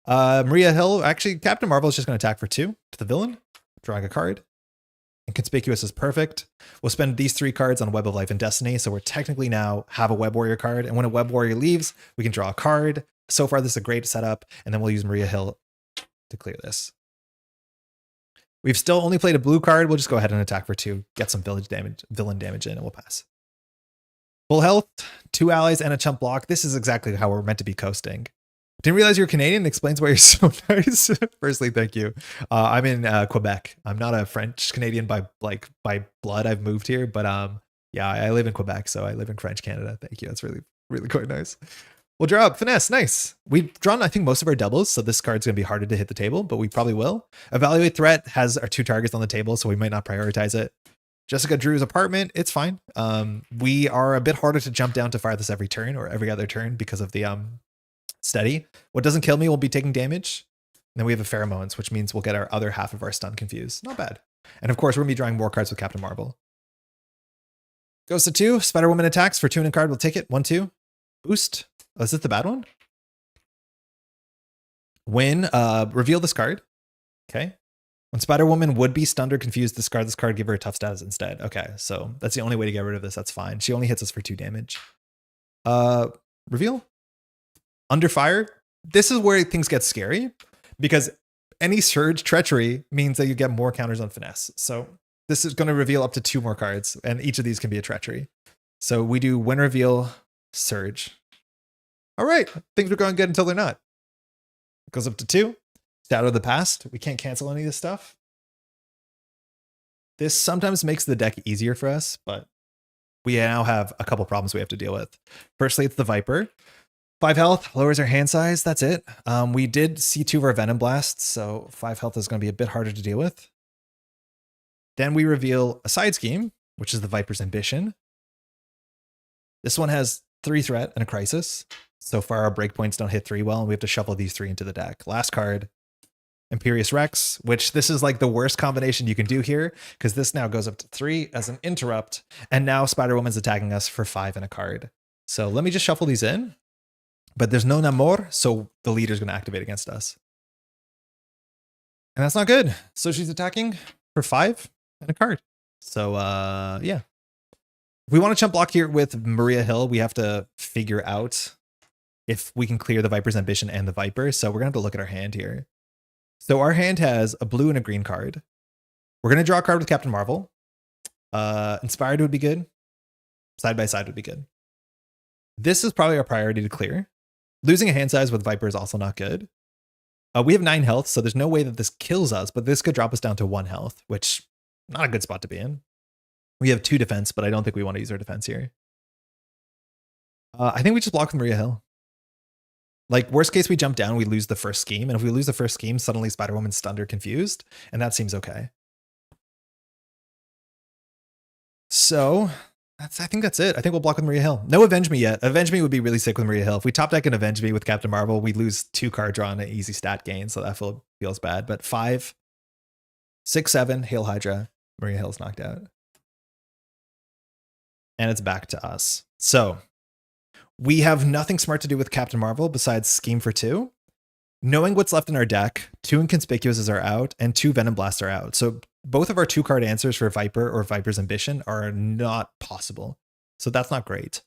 Maria Hill, actually, Captain Marvel is just going to attack for 2 to the villain, drawing a card. Inconspicuous is perfect. We'll spend these 3 cards on Web of Life and Destiny, so we're technically now have a Web Warrior card, and when a Web Warrior leaves, we can draw a card. So far, this is a great setup, and then we'll use Maria Hill to clear this. We've still only played a blue card. We'll just go ahead and attack for 2, get some villain damage in, and we'll pass. Full health, 2 allies, and a chump block. This is exactly how we're meant to be coasting. Didn't realize you're Canadian. It explains why you're so nice. Firstly, thank you. I'm in Quebec. I'm not a French Canadian by blood. I've moved here, but yeah, I live in Quebec, so I live in French Canada. Thank you. That's really quite nice. We'll draw up finesse. Nice. We've drawn, I think, most of our doubles, so this card's gonna be harder to hit the table, but we probably will. Evaluate threat has our 2 targets on the table, so we might not prioritize it. Jessica Drew's apartment, it's fine. We are a bit harder to jump down to fire this every turn or every other turn because of the steady. What doesn't kill me will be taking damage. And then we have a pheromones, which means we'll get our other half of our stun confused. Not bad. And of course, we're gonna be drawing more cards with Captain Marvel. Goes to 2. Spider-Woman attacks for 2 in a card. We'll take it. 1/2. Boost. Oh, is this the bad one? When reveal this card. Okay. When Spider-Woman would be stunned or confused, discard this card, give her a tough status instead. Okay, so that's the only way to get rid of this. That's fine. She only hits us for 2 damage. Reveal. Under fire. This is where things get scary because any surge treachery means that you get more counters on finesse. So this is going to reveal up to 2 more cards, and each of these can be a treachery. So we do win reveal, surge. All right, things were going good until they're not. It goes up to 2. Shadow of the Past. We can't cancel any of this stuff. This sometimes makes the deck easier for us, but we now have a couple problems we have to deal with. Firstly, it's the Viper. 5 health, lowers our hand size. That's it. We did see 2 of our Venom Blasts, so 5 health is going to be a bit harder to deal with. Then we reveal a side scheme, which is the Viper's Ambition. This one has 3 threat and a crisis. So far, our breakpoints don't hit 3 well, and we have to shuffle these 3 into the deck. Last card, Imperious Rex, which this is like the worst combination you can do here, because this now goes up to 3 as an interrupt, and now Spider-Woman's attacking us for 5 in a card. So let me just shuffle these in, but there's no Namor, so the leader's going to activate against us. And that's not good. So she's attacking for 5 and a card. So yeah. If we want to chump block here with Maria Hill, we have to figure out if we can clear the Viper's Ambition and the Viper. So we're going to have to look at our hand here. So our hand has a blue and a green card. We're going to draw a card with Captain Marvel. Inspired would be good. Side by side would be good. This is probably our priority to clear. Losing a hand size with Viper is also not good. We have 9 health, so there's no way that this kills us, but this could drop us down to 1 health, which not a good spot to be in. We have 2 defense, but I don't think we want to use our defense here. I think we just block with Maria Hill. Like, worst case, we jump down, we lose the first scheme. And if we lose the first scheme, suddenly Spider-Woman's stunned or confused. And that seems okay. So, I think that's it. I think we'll block with Maria Hill. No Avenge Me yet. Avenge Me would be really sick with Maria Hill. If we top deck and Avenge Me with Captain Marvel, we lose 2 card draw and an easy stat gain. So that feels bad. But 5, 6, 7, Hail Hydra. Maria Hill's knocked out. And it's back to us. So, we have nothing smart to do with Captain Marvel besides scheme for 2. Knowing what's left in our deck, 2 Inconspicuouses are out and 2 Venom Blasts are out. So both of our 2 card answers for Viper or Viper's Ambition are not possible. So that's not great.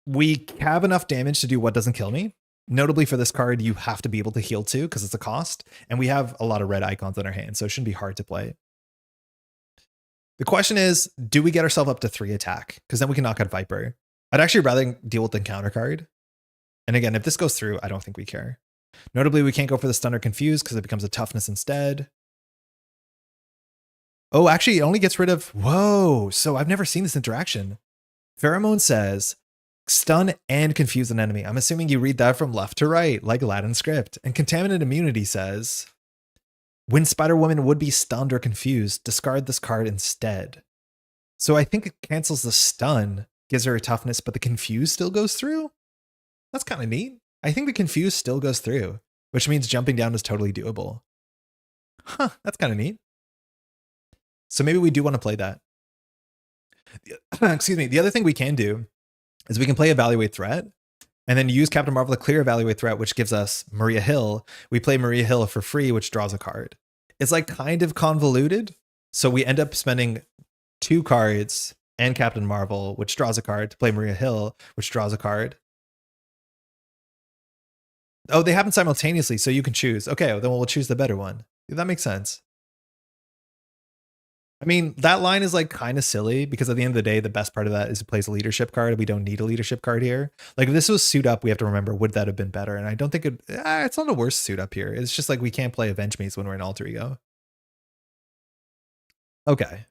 We have enough damage to do what doesn't kill me. Notably for this card, you have to be able to heal 2 because it's a cost. And we have a lot of red icons in our hand, so it shouldn't be hard to play. The question is, do we get ourselves up to 3 attack? Because then we can knock out Viper. I'd actually rather deal with the counter card. And again, if this goes through, I don't think we care. Notably, we can't go for the stun or confuse because it becomes a toughness instead. Oh, actually, it only gets rid of... Whoa, so I've never seen this interaction. Pheromone says, stun and confuse an enemy. I'm assuming you read that from left to right, like Latin script. And Contaminant Immunity says, when Spider-Woman would be stunned or confused, discard this card instead. So I think it cancels the stun, gives her a toughness, but the confuse still goes through? That's kind of neat. I think the confuse still goes through, which means jumping down is totally doable. Huh, that's kind of neat. So maybe we do want to play that. Excuse me. The other thing we can do is we can play Evaluate Threat and then use Captain Marvel to clear Evaluate Threat, which gives us Maria Hill. We play Maria Hill for free, which draws a card. It's like kind of convoluted. So we end up spending 2 cards and Captain Marvel, which draws a card, to play Maria Hill, which draws a card. Oh, they happen simultaneously, so you can choose. Okay, then we'll choose the better one. That makes sense. I mean, that line is like kind of silly because at the end of the day, the best part of that is it plays a leadership card. We don't need a leadership card here. Like if this was suit up, we have to remember, would that have been better? And I don't think it's not the worst suit up here. It's just like we can't play Avenge Me when we're in alter ego. Okay.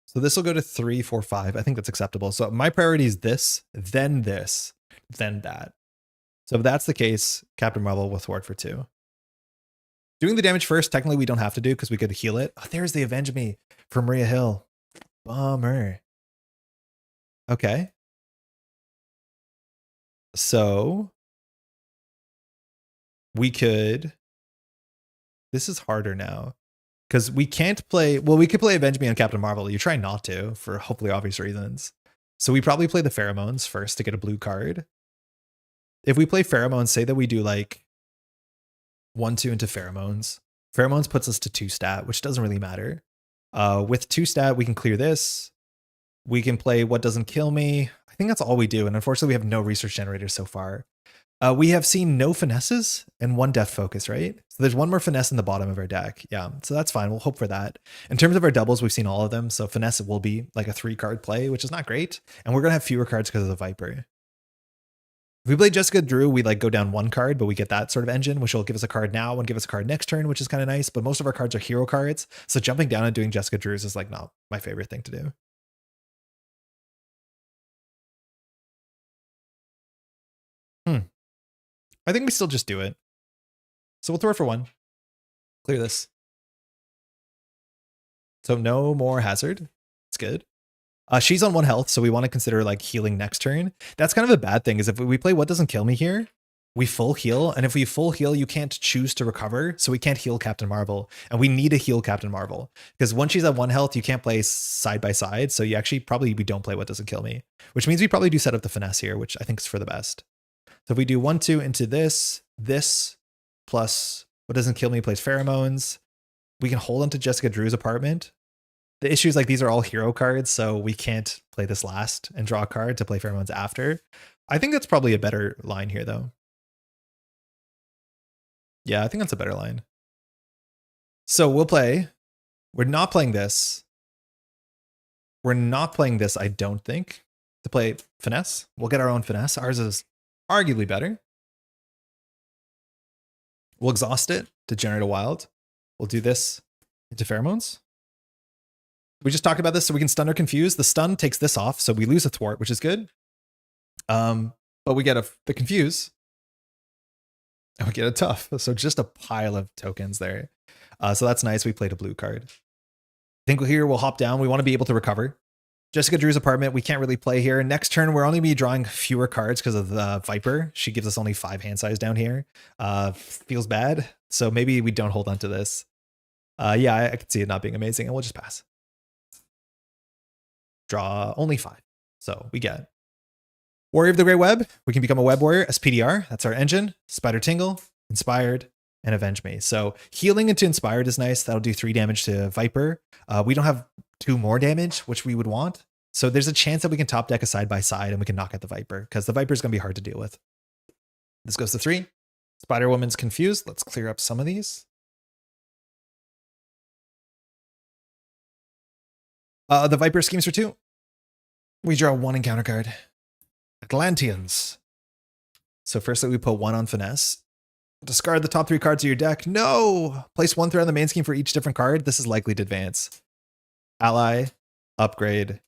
So this will go to 3, 4, 5. I think that's acceptable. So my priority is this, then that. So if that's the case, Captain Marvel will thwart for 2. Doing the damage first, technically we don't have to do because we could heal it. Oh, there's the Avenge Me for Maria Hill. Bummer. Okay. So we could, this is harder now because we can't play, well, we could play Avenge Me on Captain Marvel. You try not to for hopefully obvious reasons. So we probably play the Pheromones first to get a blue card. If we play Pheromones, say that we do like 1-2 into Pheromones. Pheromones puts us to 2 stat, which doesn't really matter. With 2 stat, we can clear this. We can play What Doesn't Kill Me. I think that's all we do. And unfortunately, we have no research generators so far. We have seen no finesses and 1 death focus, right? So there's 1 more finesse in the bottom of our deck. Yeah, so that's fine. We'll hope for that. In terms of our doubles, we've seen all of them. So finesse will be like a 3-card play, which is not great. And we're going to have fewer cards because of the Viper. If we play Jessica Drew, we like go down 1 card, but we get that sort of engine, which will give us a card now and give us a card next turn, which is kind of nice. But most of our cards are hero cards. So jumping down and doing Jessica Drews is like not my favorite thing to do. I think we still just do it. So we'll throw it for 1. Clear this. So no more hazard. It's good. She's on 1 health, so we want to consider like healing next turn. That's kind of a bad thing is if we play What Doesn't Kill Me here, we full heal. And if we full heal, you can't choose to recover. So we can't heal Captain Marvel. And we need to heal Captain Marvel. Because once she's at 1 health, you can't play side by side. So you actually we don't play What Doesn't Kill Me. Which means we probably do set up the finesse here, which I think is for the best. So if we do 1-2 into this plus What Doesn't Kill Me plays Pheromones, we can hold onto Jessica Drew's apartment. The issue is like these are all hero cards, so we can't play this last and draw a card to play Pheromones after. I think that's probably a better line here, though. Yeah, I think that's a better line. So we'll play. We're not playing this. We're not playing this, I don't think, to play finesse. We'll get our own finesse. Ours is arguably better. We'll exhaust it to generate a wild. We'll do this into Pheromones. We just talked about this, so we can stun or confuse. The stun takes this off, so we lose a thwart, which is good. But we get the confuse. And we get a tough. So just a pile of tokens there. So that's nice. We played a blue card. I think here we'll hop down. We want to be able to recover. Jessica Drew's apartment, we can't really play here. Next turn, we're only be drawing fewer cards because of the Viper. She gives us only 5 hand size down here. Feels bad. So maybe we don't hold on to this. Yeah, I could see it not being amazing, and we'll just pass. Draw only 5. So we get Warrior of the Grey Web. We can become a Web Warrior as PDR. That's our engine. Spider Tingle, Inspired, and Avenge Me. So healing into Inspired is nice. That'll do 3 damage to Viper. We don't have 2 more damage, which we would want. So there's a chance that we can top deck a side by side and we can knock out the Viper because the Viper is going to be hard to deal with. This goes to 3. Spider Woman's confused. Let's clear up some of these. The Viper schemes for 2. We draw 1 encounter card. Atlanteans. So firstly, we put 1 on finesse. Discard the top 3 cards of your deck. No! Place 1 threat on the main scheme for each different card. This is likely to advance. Ally, upgrade,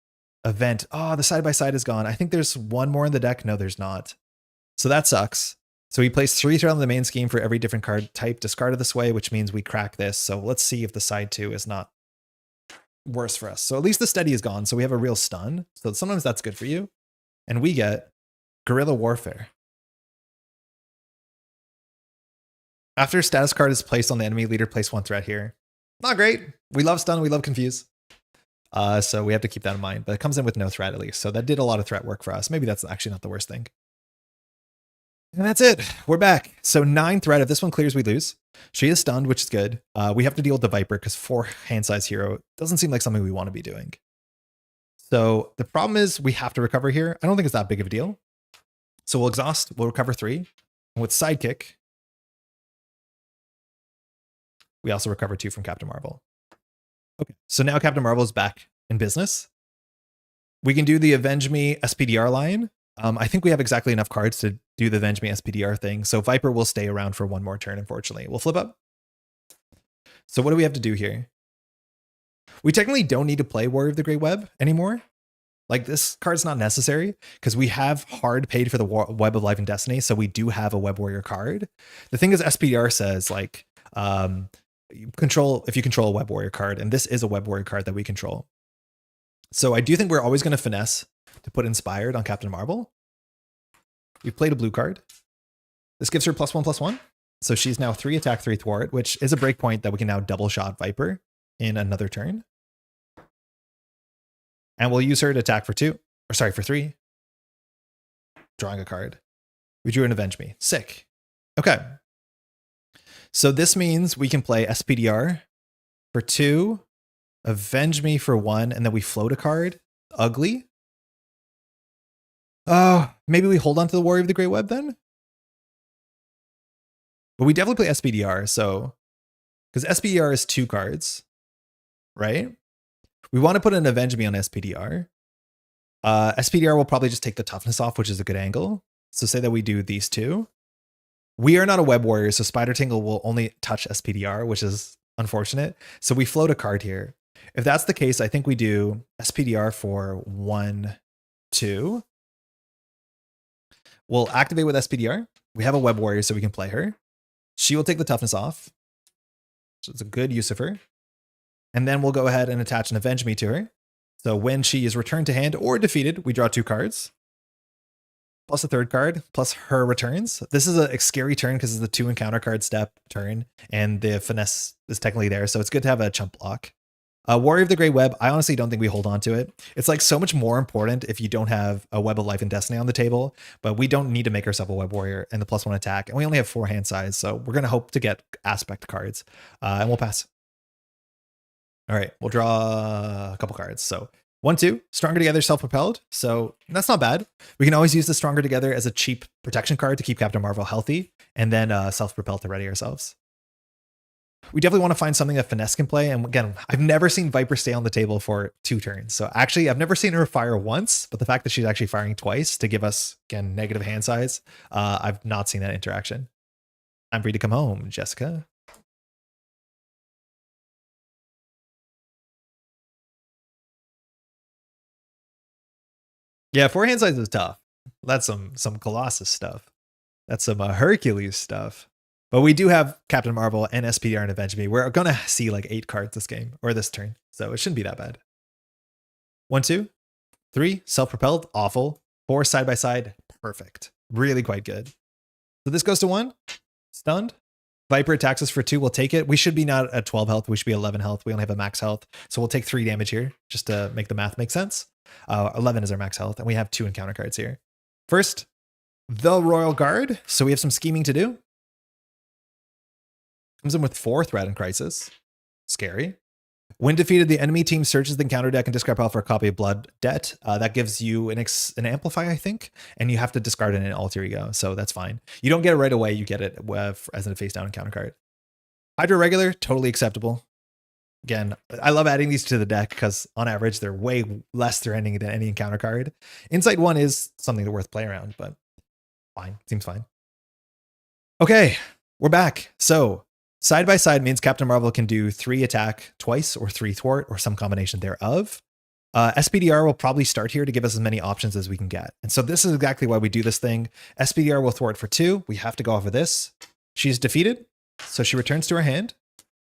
event. Oh, the side-by-side is gone. I think there's 1 more in the deck. No, there's not. So that sucks. So we place 3 threat on the main scheme for every different card type discarded this way, which means we crack this. So let's see if the side 2 is not worse for us. So at least the steady is gone. So we have a real stun. So sometimes that's good for you. And we get Guerrilla Warfare. After a status card is placed on the enemy, leader place 1 threat here. Not great. We love stun, we love confuse. So we have to keep that in mind, but it comes in with no threat at least. So that did a lot of threat work for us. Maybe that's actually not the worst thing. And that's it. We're back. So 9 threat. If this one clears, we lose. She is stunned, which is good. We have to deal with the Viper because 4 hand size hero doesn't seem like something we want to be doing. So the problem is we have to recover here. I don't think it's that big of a deal. So we'll exhaust. We'll recover 3. And with sidekick, we also recover 2 from Captain Marvel. Okay, so now Captain Marvel is back in business. We can do the Avenge Me SPDR line. I think we have exactly enough cards to do the Avenge Me SPDR thing. So Viper will stay around for 1 more turn, unfortunately. We'll flip up. So what do we have to do here? We technically don't need to play Warrior of the Great Web anymore. Like, this card's not necessary because we have hard paid for the Web of Life and Destiny. So we do have a Web Warrior card. The thing is, SPDR says like, if you control a Web Warrior card, and this is a Web Warrior card that we control. So I do think we're always going to finesse to put Inspired on Captain Marvel. We've played a blue card. This gives her +1/+1. So she's now 3 attack, 3 thwart, which is a breakpoint that we can now double shot Viper in another turn. And we'll use her to attack for 3. Drawing a card. We drew an Avenge Me. Sick. Okay. So this means we can play SPDR for 2, Avenge Me for 1, and then we float a card. Ugly. Oh, maybe we hold on to the Warrior of the Great Web then? But we definitely play SPDR, so... Because SPDR is 2 cards, right? We want to put an Avenge Me on SPDR. SPDR will probably just take the toughness off, which is a good angle. So say that we do these 2. We are not a Web Warrior, so Spider Tingle will only touch SPDR, which is unfortunate. So we float a card here. If that's the case, I think we do SPDR for 1, 2. We'll activate with SPDR. We have a Web Warrior, so we can play her. She will take the toughness off. So it's a good use of her. And then we'll go ahead and attach an Avenge Me to her. So when she is returned to hand or defeated, we draw 2 cards. Plus a 3rd card, plus her returns. This is a scary turn because it's the 2 encounter card step turn, and the finesse is technically there, so it's good to have a chump block. Warrior of the Great Web, I honestly don't think we hold on to it. It's like so much more important if you don't have a Web of Life and Destiny on the table, but we don't need to make ourselves a Web Warrior and the +1 attack, and we only have 4 hand size, so we're going to hope to get aspect cards, and we'll pass. All right, we'll draw a couple cards. So 1, 2, Stronger Together, Self-Propelled. So that's not bad. We can always use the Stronger Together as a cheap protection card to keep Captain Marvel healthy, and then Self-Propel to ready ourselves. We definitely want to find something that Finesse can play. And again, I've never seen Viper stay on the table for 2 turns. So actually, I've never seen her fire once, but the fact that she's actually firing twice to give us, again, negative hand size, I've not seen that interaction. I'm free to come home, Jessica. Yeah, 4 hand size is tough. That's some Colossus stuff. That's some Hercules stuff. But we do have Captain Marvel and SPDR and Avenge Me. We're going to see like 8 cards this game, or this turn. So it shouldn't be that bad. 1, 2, 3, self-propelled, awful. 4, side-by-side, perfect. Really quite good. So this goes to 1, stunned. Viper attacks us for 2, we'll take it. We should be not at 12 health, we should be 11 health. We only have a max health. So we'll take 3 damage here, just to make the math make sense. 11 is our max health, and we have 2 encounter cards here. First, the Royal Guard. So we have some scheming to do. Comes in with 4 threat and crisis. Scary. When defeated, the enemy team searches the encounter deck and discard pile for a copy of Blood Debt. That gives you an amplify, I think, and you have to discard it in alter ego, so that's fine. You don't get it right away, you get it as a face down encounter card. Hydra Regular, totally acceptable. Again, I love adding these to the deck because on average, they're way less threatening than any encounter card. Insight 1 is something worth playing around, but fine, seems fine. Okay, we're back. So side by side means Captain Marvel can do 3 attack twice or 3 thwart or some combination thereof. SPDR will probably start here to give us as many options as we can get. And so this is exactly why we do this thing. SPDR will thwart for 2. We have to go off of this. She's defeated, so she returns to her hand.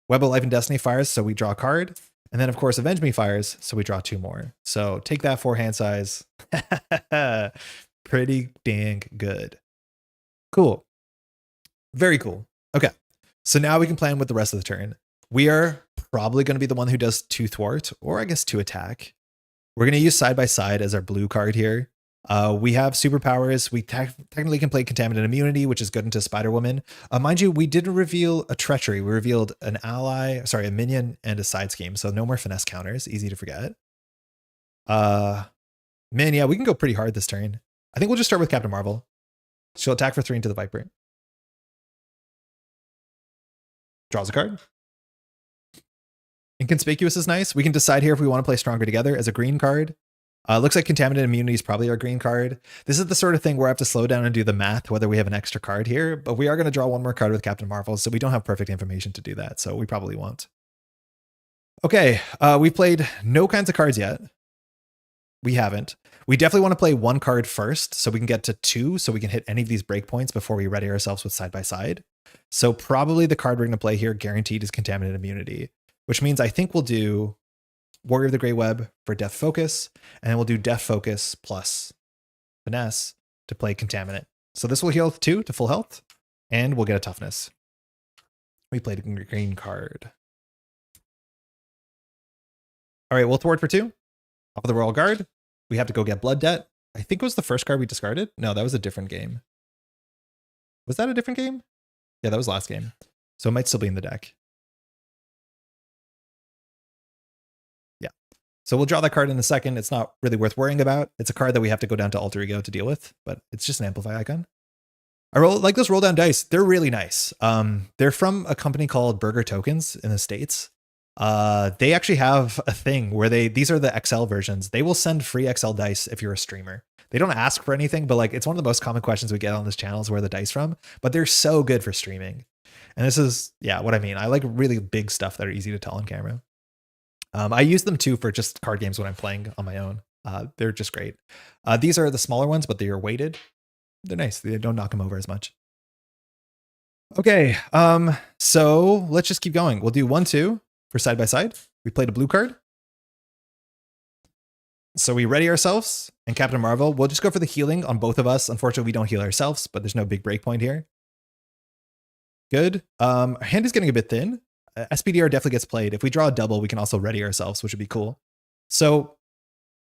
Web of Life and Destiny fires, so we draw a card. And then, of course, Avenge Me fires, so we draw 2 more. So take that 4 hand size. Pretty dang good. Cool. Very cool. Okay. So now we can plan with the rest of the turn. We are probably going to be the one who does 2 thwart, or I guess 2 attack. We're going to use side by side as our blue card here. We have superpowers. We technically can play Contaminant Immunity, which is good into Spider-Woman. Mind you, we didn't reveal a treachery. We revealed an ally, sorry, a minion and a side scheme. So no more finesse counters. Easy to forget. Man, yeah, we can go pretty hard this turn. I think we'll just start with Captain Marvel. She'll attack for 3 into the Viper. Draws a card. Inconspicuous is nice. We can decide here if we want to play Stronger Together as a green card. Looks like Contaminant Immunity is probably our green card. This is the sort of thing where I have to slow down and do the math, whether we have an extra card here, but we are going to draw 1 more card with Captain Marvel, so we don't have perfect information to do that, so we probably won't. Okay, we played no kinds of cards yet. We haven't. We definitely want to play 1 card first, so we can get to 2, so we can hit any of these breakpoints before we ready ourselves with side by side. So probably the card we're going to play here guaranteed is Contaminant Immunity, which means I think we'll do Warrior of the Grey Web for Death Focus, and then we'll do Death Focus plus Finesse to play Contaminant. So this will heal 2 to full health, and we'll get a Toughness. We played a green card. All right, we'll thwart for 2. Off of the Royal Guard, we have to go get Blood Debt. I think it was the first card we discarded. No, that was a different game. Was that a different game? Yeah, that was last game. So it might still be in the deck. So we'll draw that card in a second. It's not really worth worrying about. It's a card that we have to go down to Alter Ego to deal with, but it's just an Amplify icon. I like those roll down dice. They're really nice. They're from a company called Burger Tokens in the States. They actually have a thing where these are the XL versions. They will send free XL dice if you're a streamer. They don't ask for anything, but like it's one of the most common questions we get on this channel is where the dice from, but they're so good for streaming. And this is, yeah, what I mean. I like really big stuff that are easy to tell on camera. I use them too for just card games when I'm playing on my own. They're just great. These are the smaller ones, but they are weighted. They're nice. They don't knock them over as much. Okay, so let's just keep going. We'll do 1, 2 for side by side. We played a blue card. So we ready ourselves, and Captain Marvel, we'll just go for the healing on both of us. Unfortunately, we don't heal ourselves, but there's no big breakpoint here. Good. Our hand is getting a bit thin. SPDR definitely gets played. If we draw a double, we can also ready ourselves, which would be cool. So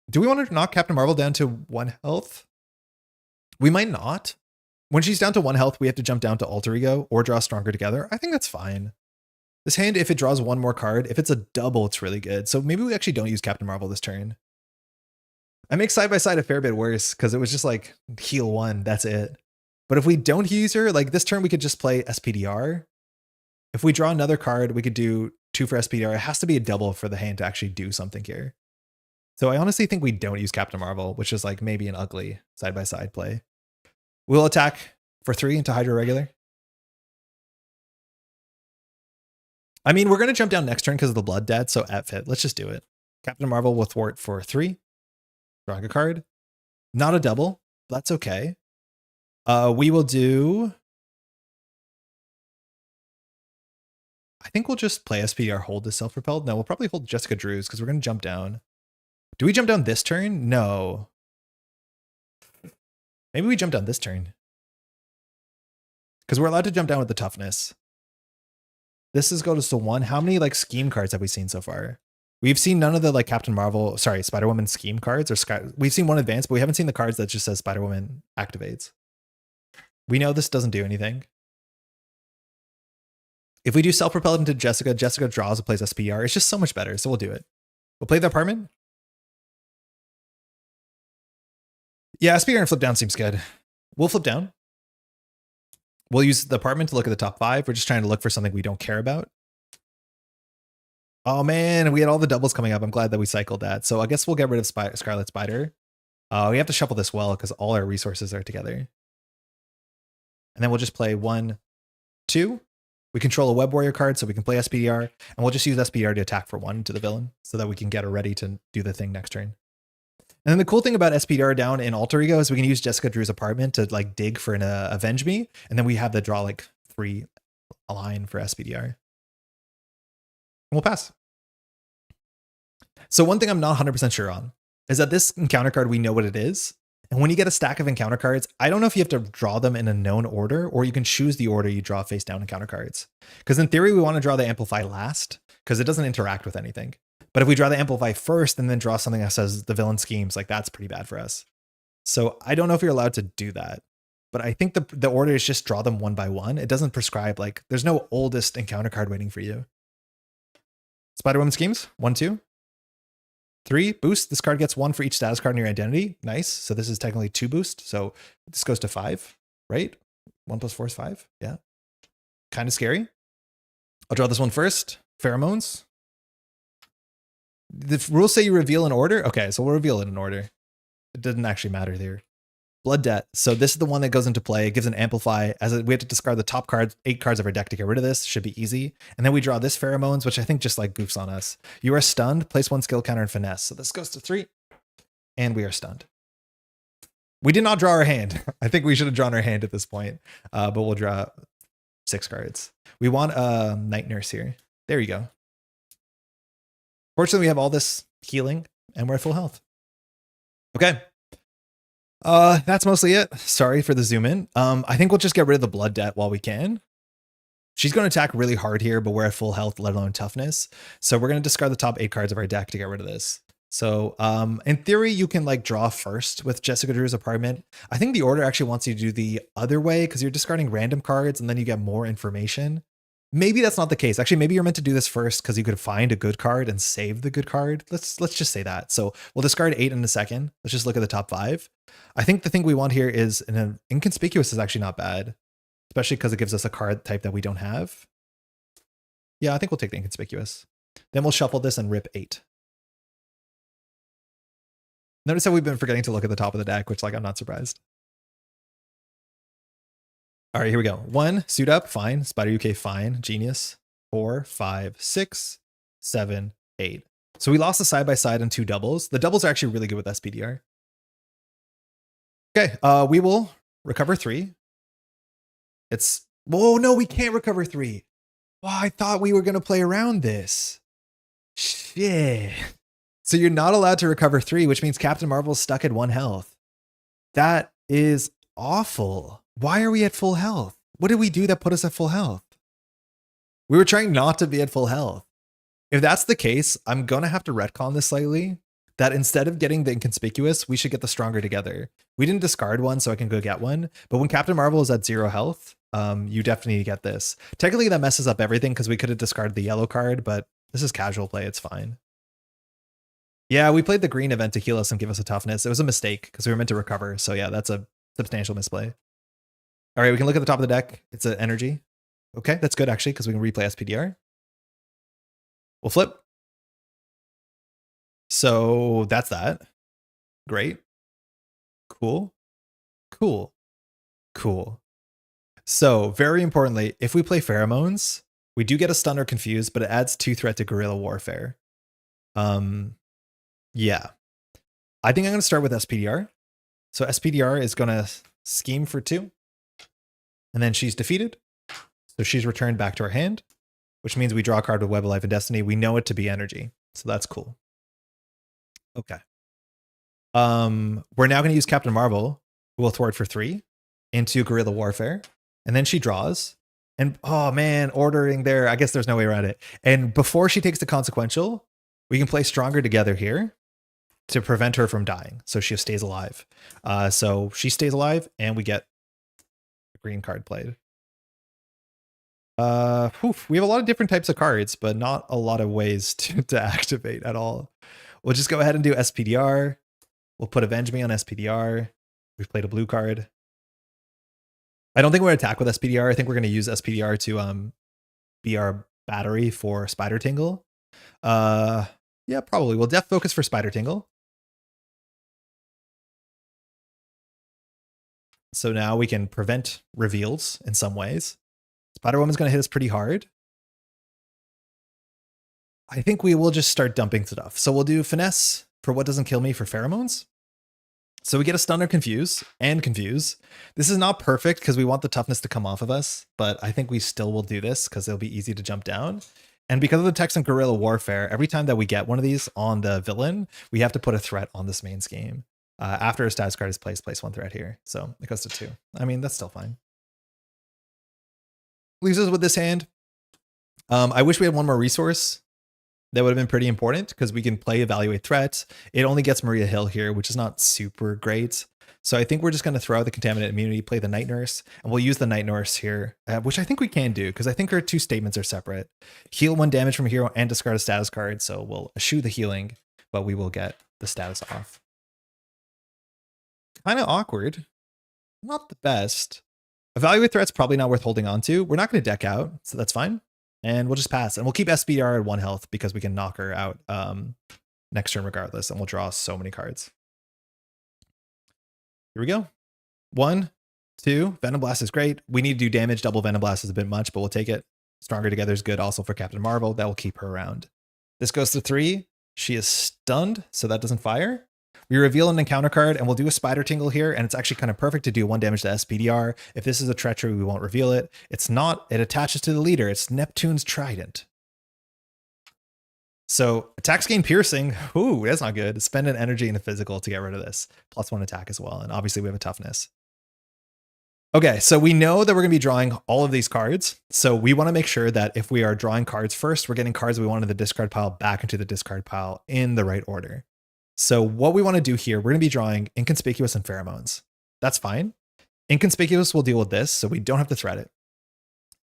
do we want to knock Captain Marvel down to 1 health? We might not. When she's down to 1 health, we have to jump down to Alter Ego or draw Stronger Together. I think that's fine. This hand, if it draws 1 more card, if it's a double, it's really good. So maybe we actually don't use Captain Marvel this turn. I make side by side a fair bit worse because it was just like heal 1. That's it. But if we don't use her, like this turn, we could just play SPDR. If we draw another card, we could do 2 for SPDR. It has to be a double for the hand to actually do something here. So I honestly think we don't use Captain Marvel, which is like maybe an ugly side-by-side play. We'll attack for 3 into Hydra Regular. I mean, we're going to jump down next turn because of the Blood Debt, so at fit, let's just do it. Captain Marvel will thwart for 3. Drawing a card. Not a double. That's okay. We will do... I think we'll just play SPDR hold this self-propelled. No, we'll probably hold Jessica Drews because we're going to jump down. Do we jump down this turn? No. Maybe we jump down this turn. Because we're allowed to jump down with the toughness. This is goes to 1. How many like scheme cards have we seen so far? We've seen none of the like Captain Marvel, sorry, Spider-Woman scheme cards. We've seen 1 advance, but we haven't seen the cards that just says Spider-Woman activates. We know this doesn't do anything. If we do self-propelled into Jessica, Jessica draws and plays SPR. It's just so much better, so we'll do it. We'll play the apartment. Yeah, SPR and flip down seems good. We'll flip down. We'll use the apartment to look at the top 5. We're just trying to look for something we don't care about. Oh man, we had all the doubles coming up. I'm glad that we cycled that. So I guess we'll get rid of Scarlet Spider. We have to shuffle this well because all our resources are together. And then we'll just play 1, 2. We control a Web Warrior card, so we can play SPDR, and we'll just use SPDR to attack for 1 to the villain so that we can get her ready to do the thing next turn. And then the cool thing about SPDR down in Alter Ego is we can use Jessica Drew's apartment to like dig for an Avenge Me, and then we have the draw like 3 line for SPDR. And we'll pass. So one thing I'm not 100% sure on is that this encounter card, we know what it is, And when you get a stack of encounter cards, I don't know if you have to draw them in a known order or you can choose the order you draw face down encounter cards. Because in theory, we want to draw the Amplify last because it doesn't interact with anything. But if we draw the Amplify first and then draw something that says the villain schemes, like that's pretty bad for us. So I don't know if you're allowed to do that. But I think the order is just draw them one by one. It doesn't prescribe, like, there's no oldest encounter card waiting for you. Spider-Woman schemes, 1, 2. 3, boost. This card gets 1 for each status card in your identity. Nice. So this is technically 2 boost. So this goes to 5, right? 1 + 4 is 5. Yeah. Kind of scary. I'll draw this one first. Pheromones. The rules say you reveal in order. Okay, so we'll reveal it in order. It doesn't actually matter there. Blood Debt. So this is the one that goes into play. It gives an amplify. We have to discard the top cards, 8 cards of our deck to get rid of this. Should be easy. And then we draw this Pheromones, which I think just like goofs on us. You are stunned. Place 1 skill counter and finesse. So this goes to 3. And we are stunned. We did not draw our hand. I think we should have drawn our hand at this point. But we'll draw 6 cards. We want a Night Nurse here. There you go. Fortunately, we have all this healing and we're at full health. Okay. That's mostly it. Sorry for the zoom in. I think we'll just get rid of the Blood Debt while we can. She's going to attack really hard here, but we're at full health, let alone toughness. So we're going to discard the top 8 cards of our deck to get rid of this. So in theory, you can like draw first with Jessica Drew's apartment. I think the order actually wants you to do the other way because you're discarding random cards and then you get more information. Maybe that's not the case. Actually, maybe you're meant to do this first because you could find a good card and save the good card. Let's just say that. So we'll discard 8 in a second. Let's just look at the top 5. I think the thing we want here is an inconspicuous is actually not bad, especially because it gives us a card type that we don't have. Yeah, I think we'll take the inconspicuous. Then we'll shuffle this and rip 8. Notice how we've been forgetting to look at the top of the deck, which like I'm not surprised. All right, here we go. 1, suit up, fine. Spider UK, fine. Genius. 4, 5, 6, 7, 8. So we lost the side-by-side and 2 doubles. The doubles are actually really good with SPDR. Okay, we will recover 3. It's, whoa, no, we can't recover 3. Oh, I thought we were going to play around this. Shit. So you're not allowed to recover 3, which means Captain Marvel's stuck at 1 health. That is awful. Why are we at full health? What did we do that put us at full health? We were trying not to be at full health. If that's the case, I'm going to have to retcon this slightly. That instead of getting the inconspicuous, we should get the stronger together. We didn't discard one, so I can go get one. But when Captain Marvel is at 0 health, you definitely get this. Technically, that messes up everything because we could have discarded the yellow card, but this is casual play. It's fine. Yeah, we played the green event to heal us and give us a toughness. It was a mistake because we were meant to recover. So yeah, that's a substantial misplay. All right, we can look at the top of the deck. It's an energy. Okay, that's good actually because we can replay SPDR. We'll flip. So that's that. Great. Cool. Cool. Cool. So very importantly, if we play Pheromones, we do get a stun or confuse, but it adds 2 threat to guerrilla warfare. Yeah. I think I'm going to start with SPDR. So SPDR is going to scheme for 2. And then she's defeated. So she's returned back to our hand, which means we draw a card with Web of Life and Destiny. We know it to be energy. So that's cool. Okay. We're now going to use Captain Marvel, who will thwart for 3, into Guerrilla Warfare. And then she draws. And oh man, ordering there. I guess there's no way around it. And before she takes the consequential, we can play Stronger Together here to prevent her from dying. So she stays alive. So she stays alive and we get a green card played. We have a lot of different types of cards, but not a lot of ways to activate at all. We'll just go ahead and do SPDR. We'll put Avenge Me on SPDR. We've played a blue card. I don't think we're going to attack with SPDR. I think we're going to use SPDR to be our battery for Spider Tingle. Yeah, probably. We'll def focus for Spider Tingle. So now we can prevent reveals in some ways. Spider-Woman's going to hit us pretty hard. I think we will just start dumping stuff. So we'll do Finesse for what doesn't kill me for Pheromones. So we get a stun or confuse and confuse. This is not perfect because we want the toughness to come off of us, but I think we still will do this because it'll be easy to jump down. And because of the text and guerrilla warfare, every time that we get one of these on the villain, we have to put a threat on this main scheme. After a status card is placed, place 1 threat here. So it goes to 2. I mean, that's still fine. Leaves us with this hand. I wish we had one more resource. That would have been pretty important because we can play Evaluate Threat. It only gets Maria Hill here, which is not super great. So I think we're just going to throw out the Contaminant Immunity, play the Night Nurse, and we'll use the Night Nurse here, which I think we can do because I think our 2 statements are separate. Heal 1 damage from a hero and discard a status card. So we'll eschew the healing, but we will get the status off. Kind of awkward. Not the best. Evaluate Threat's probably not worth holding on to. We're not going to deck out, so that's fine. And we'll just pass. And we'll keep SPDR at 1 health because we can knock her out next turn regardless. And we'll draw so many cards. Here we go. 1, 2. Venom Blast is great. We need to do damage. Double Venom Blast is a bit much, but we'll take it. Stronger Together is good also for Captain Marvel. That will keep her around. This goes to 3. She is stunned, so that doesn't fire. We reveal an encounter card, and we'll do a Spider Tingle here, and it's actually kind of perfect to do 1 damage to SPDR. If this is a Treachery, we won't reveal it. It's not. It attaches to the leader. It's Neptune's Trident. So attacks gain Piercing. Ooh, that's not good. Spend an energy and a physical to get rid of this. +1 attack as well, and obviously we have a toughness. Okay, so we know that we're going to be drawing all of these cards. So we want to make sure that if we are drawing cards first, we're getting cards we want in the discard pile back into the discard pile in the right order. So what we want to do here, we're going to be drawing Inconspicuous and Pheromones. That's fine. Inconspicuous will deal with this, so we don't have to thread it.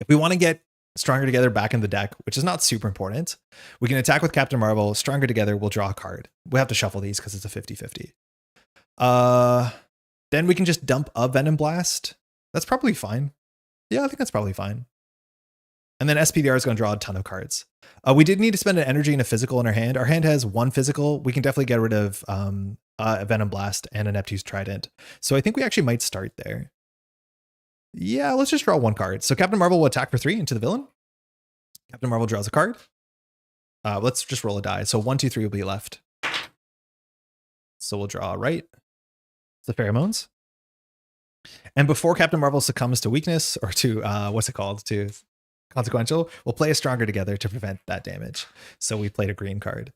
If we want to get Stronger Together back in the deck, which is not super important, we can attack with Captain Marvel. Stronger Together, we'll draw a card. We have to shuffle these because it's a 50-50. Then we can just dump a Venom Blast. That's probably fine. Yeah, I think that's probably fine. And then SPDR is going to draw a ton of cards. We did need to spend an energy and a physical in our hand. Our hand has 1 physical. We can definitely get rid of a Venom Blast and a Neptune's Trident. So I think we actually might start there. Yeah, let's just draw 1 card. So Captain Marvel will attack for 3 into the villain. Captain Marvel draws a card. Let's just roll a die. So 1, 2, 3 will be left. So we'll draw right. The Pheromones. And before Captain Marvel succumbs to weakness or to, to consequential, we'll play a Stronger Together to prevent that damage. So we played a green card.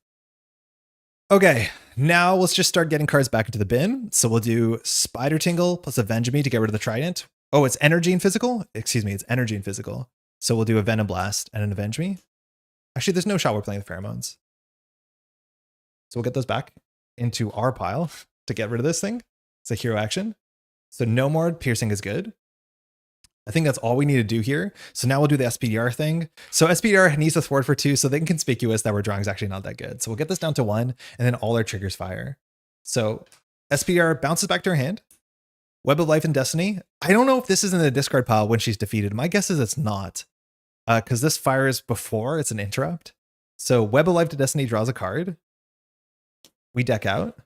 Okay, now let's just start getting cards back into the bin. So we'll do Spider Tingle plus Avenge Me to get rid of the Trident. Oh, it's energy and physical? Excuse me, it's energy and physical. So we'll do a Venom Blast and an Avenge Me. Actually, there's no shot we're playing the Pheromones. So we'll get those back into our pile to get rid of this thing. It's a hero action. So no more Piercing is good. I think that's all we need to do here. So now we'll do the SPDR thing. So SPDR needs to thwart for 2, so the Inconspicuous that we're drawing is actually not that good. So we'll get this down to 1, and then all our triggers fire. So SPDR bounces back to her hand. Web of Life and Destiny. I don't know if this is in the discard pile when she's defeated. My guess is it's not, because this fires before it's an interrupt. So Web of Life to Destiny draws a card. We deck out.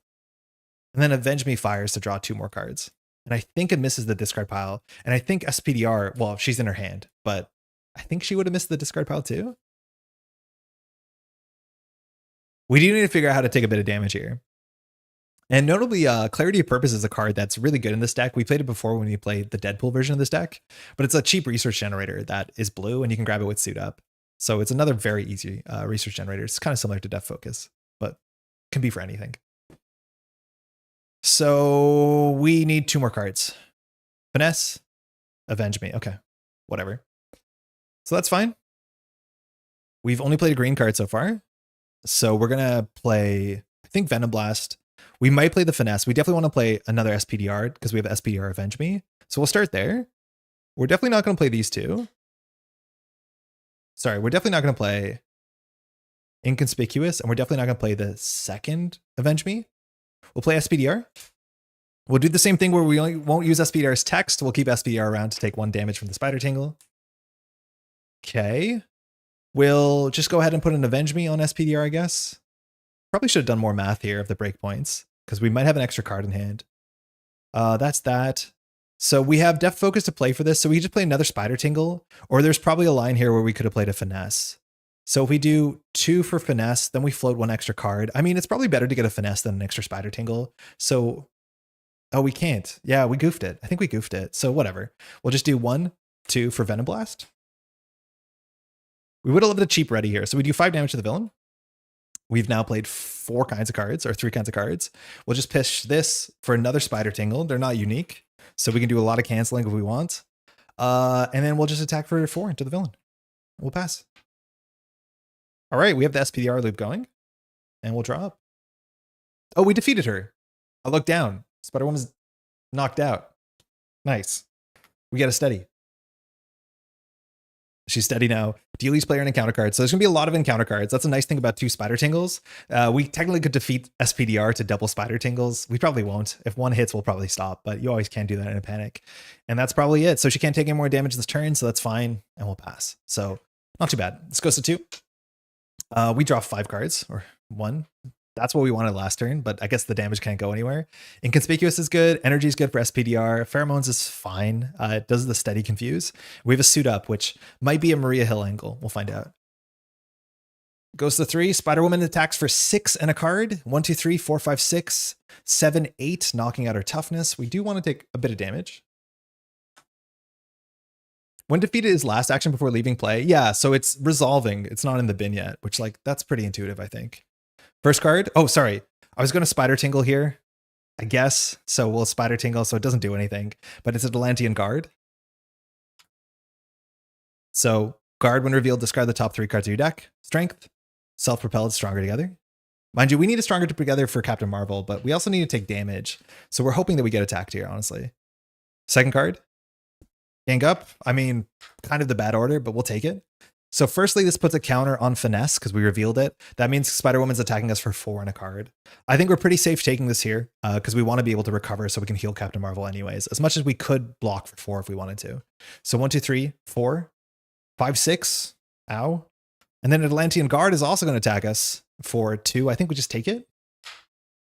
And then Avenge Me fires to draw 2 more cards. And I think it misses the discard pile. And I think SPDR, well, she's in her hand, but I think she would have missed the discard pile too. We do need to figure out how to take a bit of damage here. And notably, Clarity of Purpose is a card that's really good in this deck. We played it before when we played the Deadpool version of this deck, but it's a cheap research generator that is blue and you can grab it with Suit Up. So it's another very easy research generator. It's kind of similar to Def Focus, but can be for anything. So we need 2 more cards. Finesse, Avenge Me. Okay, whatever. So that's fine. We've only played a green card so far. So we're going to play, I think, Venom Blast. We might play the Finesse. We definitely want to play another SPDR because we have SPDR Avenge Me. So we'll start there. We're definitely not going to play these 2. Sorry, we're definitely not going to play Inconspicuous, and we're definitely not going to play the second Avenge Me. We'll play SPDR. We'll do the same thing where we won't use SPDR's text. We'll keep SPDR around to take 1 damage from the Spider Tingle. Okay. We'll just go ahead and put an Avenge Me on SPDR, I guess. Probably should have done more math here of the breakpoints because we might have an extra card in hand. That's that. So we have Def Focus to play for this. So we just play another Spider Tingle, or there's probably a line here where we could have played a Finesse. So if we do 2 for Finesse, then we float 1 extra card. I mean, it's probably better to get a Finesse than an extra Spider Tingle. So, oh, we can't. Yeah, we goofed it. I think we goofed it. So whatever. We'll just do 1, 2 for Venom Blast. We would have loved a cheap ready here. So we do 5 damage to the villain. We've now played 4 kinds of cards, or 3 kinds of cards. We'll just pitch this for another Spider Tingle. They're not unique, so we can do a lot of canceling if we want. And then we'll just attack for 4 into the villain. We'll pass. All right, we have the SPDR loop going, and we'll draw up. Oh, we defeated her. I look down. Spider-Woman's knocked out. Nice. We get a steady. She's steady now. Deal each player an encounter card. So there's going to be a lot of encounter cards. That's a nice thing about 2 Spider Tingles. We technically could defeat SPDR to double Spider Tingles. We probably won't. If one hits, we'll probably stop, but you always can do that in a panic. And that's probably it. So she can't take any more damage this turn, so that's fine, and we'll pass. So not too bad. This goes to 2. We draw 5 cards, or 1. That's what we wanted last turn, but I guess the damage can't go anywhere. Inconspicuous is good. Energy is good for SPDR. Pheromones is fine. It does the steady confuse. We have a suit up, which might be a Maria Hill angle. We'll find out. Goes to 3. Spider-Woman attacks for 6 and a card. 1, 2, 3, 4, 5, 6, 7, 8, knocking out her toughness. We do want to take a bit of damage. When defeated is last action before leaving play. Yeah, so it's resolving. It's not in the bin yet, which that's pretty intuitive, I think. First card. Oh, sorry. I was going to Spider Tingle here, I guess. So we'll Spider Tingle, so it doesn't do anything, but it's a Atlantean guard. So guard, when revealed, discard the top 3 cards of your deck. Strength, self-propelled, stronger together. Mind you, we need a stronger together for Captain Marvel, but we also need to take damage. So we're hoping that we get attacked here, honestly. Second card. Gang up. I mean, kind of the bad order, but we'll take it. So firstly, this puts a counter on Finesse because we revealed it. That means Spider-Woman's attacking us for 4 and a card. I think we're pretty safe taking this here because we want to be able to recover so we can heal Captain Marvel anyways, as much as we could block for 4 if we wanted to. So 1, 2, 3, 4, 5, 6. Ow. And then Atlantean Guard is also going to attack us for 2. I think we just take it.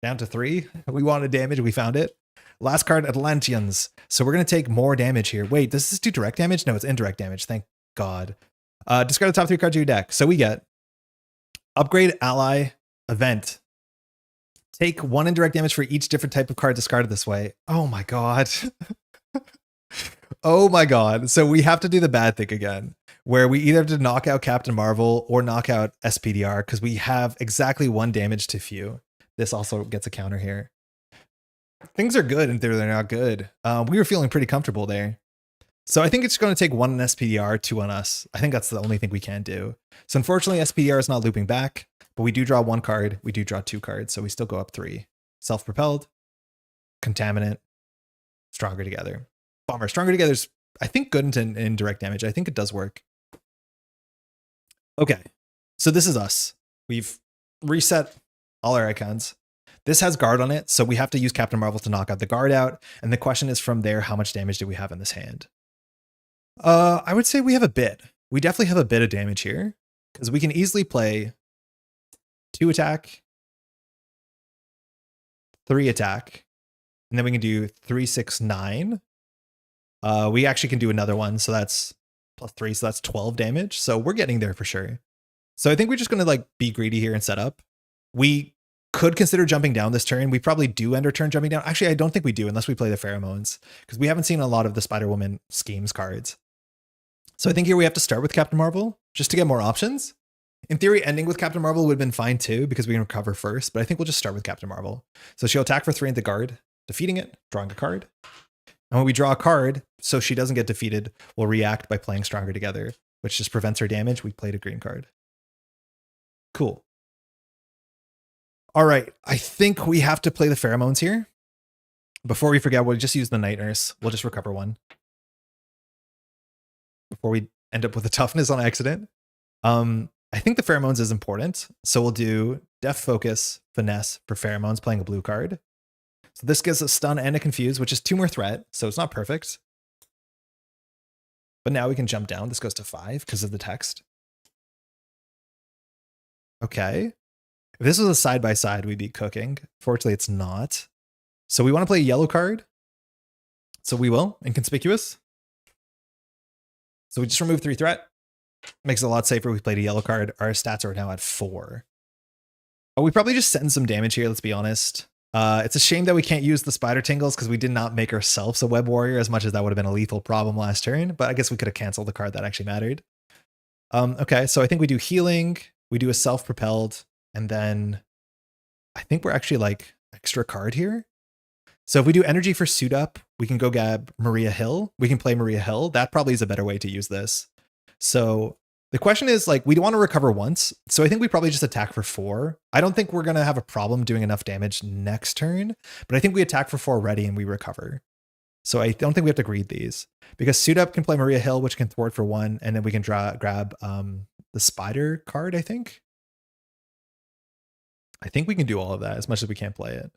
Down to 3. We wanted damage. We found it. Last card, Atlanteans. So we're going to take more damage here. Wait, does this do direct damage? No, it's indirect damage. Thank God. Discard the top 3 cards of your deck. So we get upgrade ally event. Take 1 indirect damage for each different type of card discarded this way. Oh my God. Oh my God. So we have to do the bad thing again, where we either have to knock out Captain Marvel or knock out SPDR because we have exactly 1 damage to few. This also gets a counter here. Things are good and they're not good. We were feeling pretty comfortable there. So I think it's going to take 1 on SPDR, 2 on us. I think that's the only thing we can do. So unfortunately, SPDR is not looping back, but we do draw 1 card. We do draw 2 cards. So we still go up 3. Self-propelled, contaminant, stronger together. Bummer. Stronger together is, I think, good in direct damage. I think it does work. Okay. So this is us. We've reset all our icons. This has guard on it, so we have to use Captain Marvel to knock out the guard out. And the question is from there, how much damage do we have in this hand? I would say we have a bit. We definitely have a bit of damage here because we can easily play 2 attack, 3 attack, and then we can do 3, 6, 9. We actually can do another one, so that's +3, so that's 12 damage. So we're getting there for sure. So I think we're just going to be greedy here and set up. We could consider jumping down this turn. We probably do end our turn jumping down. Actually, I don't think we do unless we play the Pheromones because we haven't seen a lot of the Spider-Woman schemes cards. So I think here we have to start with Captain Marvel just to get more options. In theory, ending with Captain Marvel would have been fine too because we can recover first, but I think we'll just start with Captain Marvel. So she'll attack for 3 into guard, defeating it, drawing a card. And when we draw a card, so she doesn't get defeated, we'll react by playing Stronger Together, which just prevents her damage. We played a green card. Cool. All right, I think we have to play the Pheromones here. Before we forget, we'll just use the Night Nurse. We'll just recover 1. Before we end up with a toughness on accident. I think the Pheromones is important. So we'll do Def Focus, Finesse for Pheromones, playing a blue card. So this gives a stun and a confuse, which is 2 more threat. So it's not perfect. But now we can jump down. This goes to 5 because of the text. Okay. If this was a side-by-side, we'd be cooking. Fortunately, it's not. So we want to play a yellow card. So we will. Inconspicuous. So we just remove 3 threat. Makes it a lot safer. We played a yellow card. Our stats are now at 4. Oh, we probably just send some damage here, let's be honest. It's a shame that we can't use the Spider Tingles because we did not make ourselves a Web Warrior as much as that would have been a lethal problem last turn. But I guess we could have canceled the card that actually mattered. Okay, so I think we do healing. We do a self-propelled. And then I think we're actually like extra card here. So if we do energy for suit up, we can go grab Maria Hill. We can play Maria Hill. That probably is a better way to use this. So the question is like, we want to recover once. So I think we probably just attack for 4. I don't think we're going to have a problem doing enough damage next turn, but I think we attack for 4 ready and we recover. So I don't think we have to greed these because suit up can play Maria Hill, which can thwart for 1. And then we can grab the spider card. I think we can do all of that as much as we can't play it.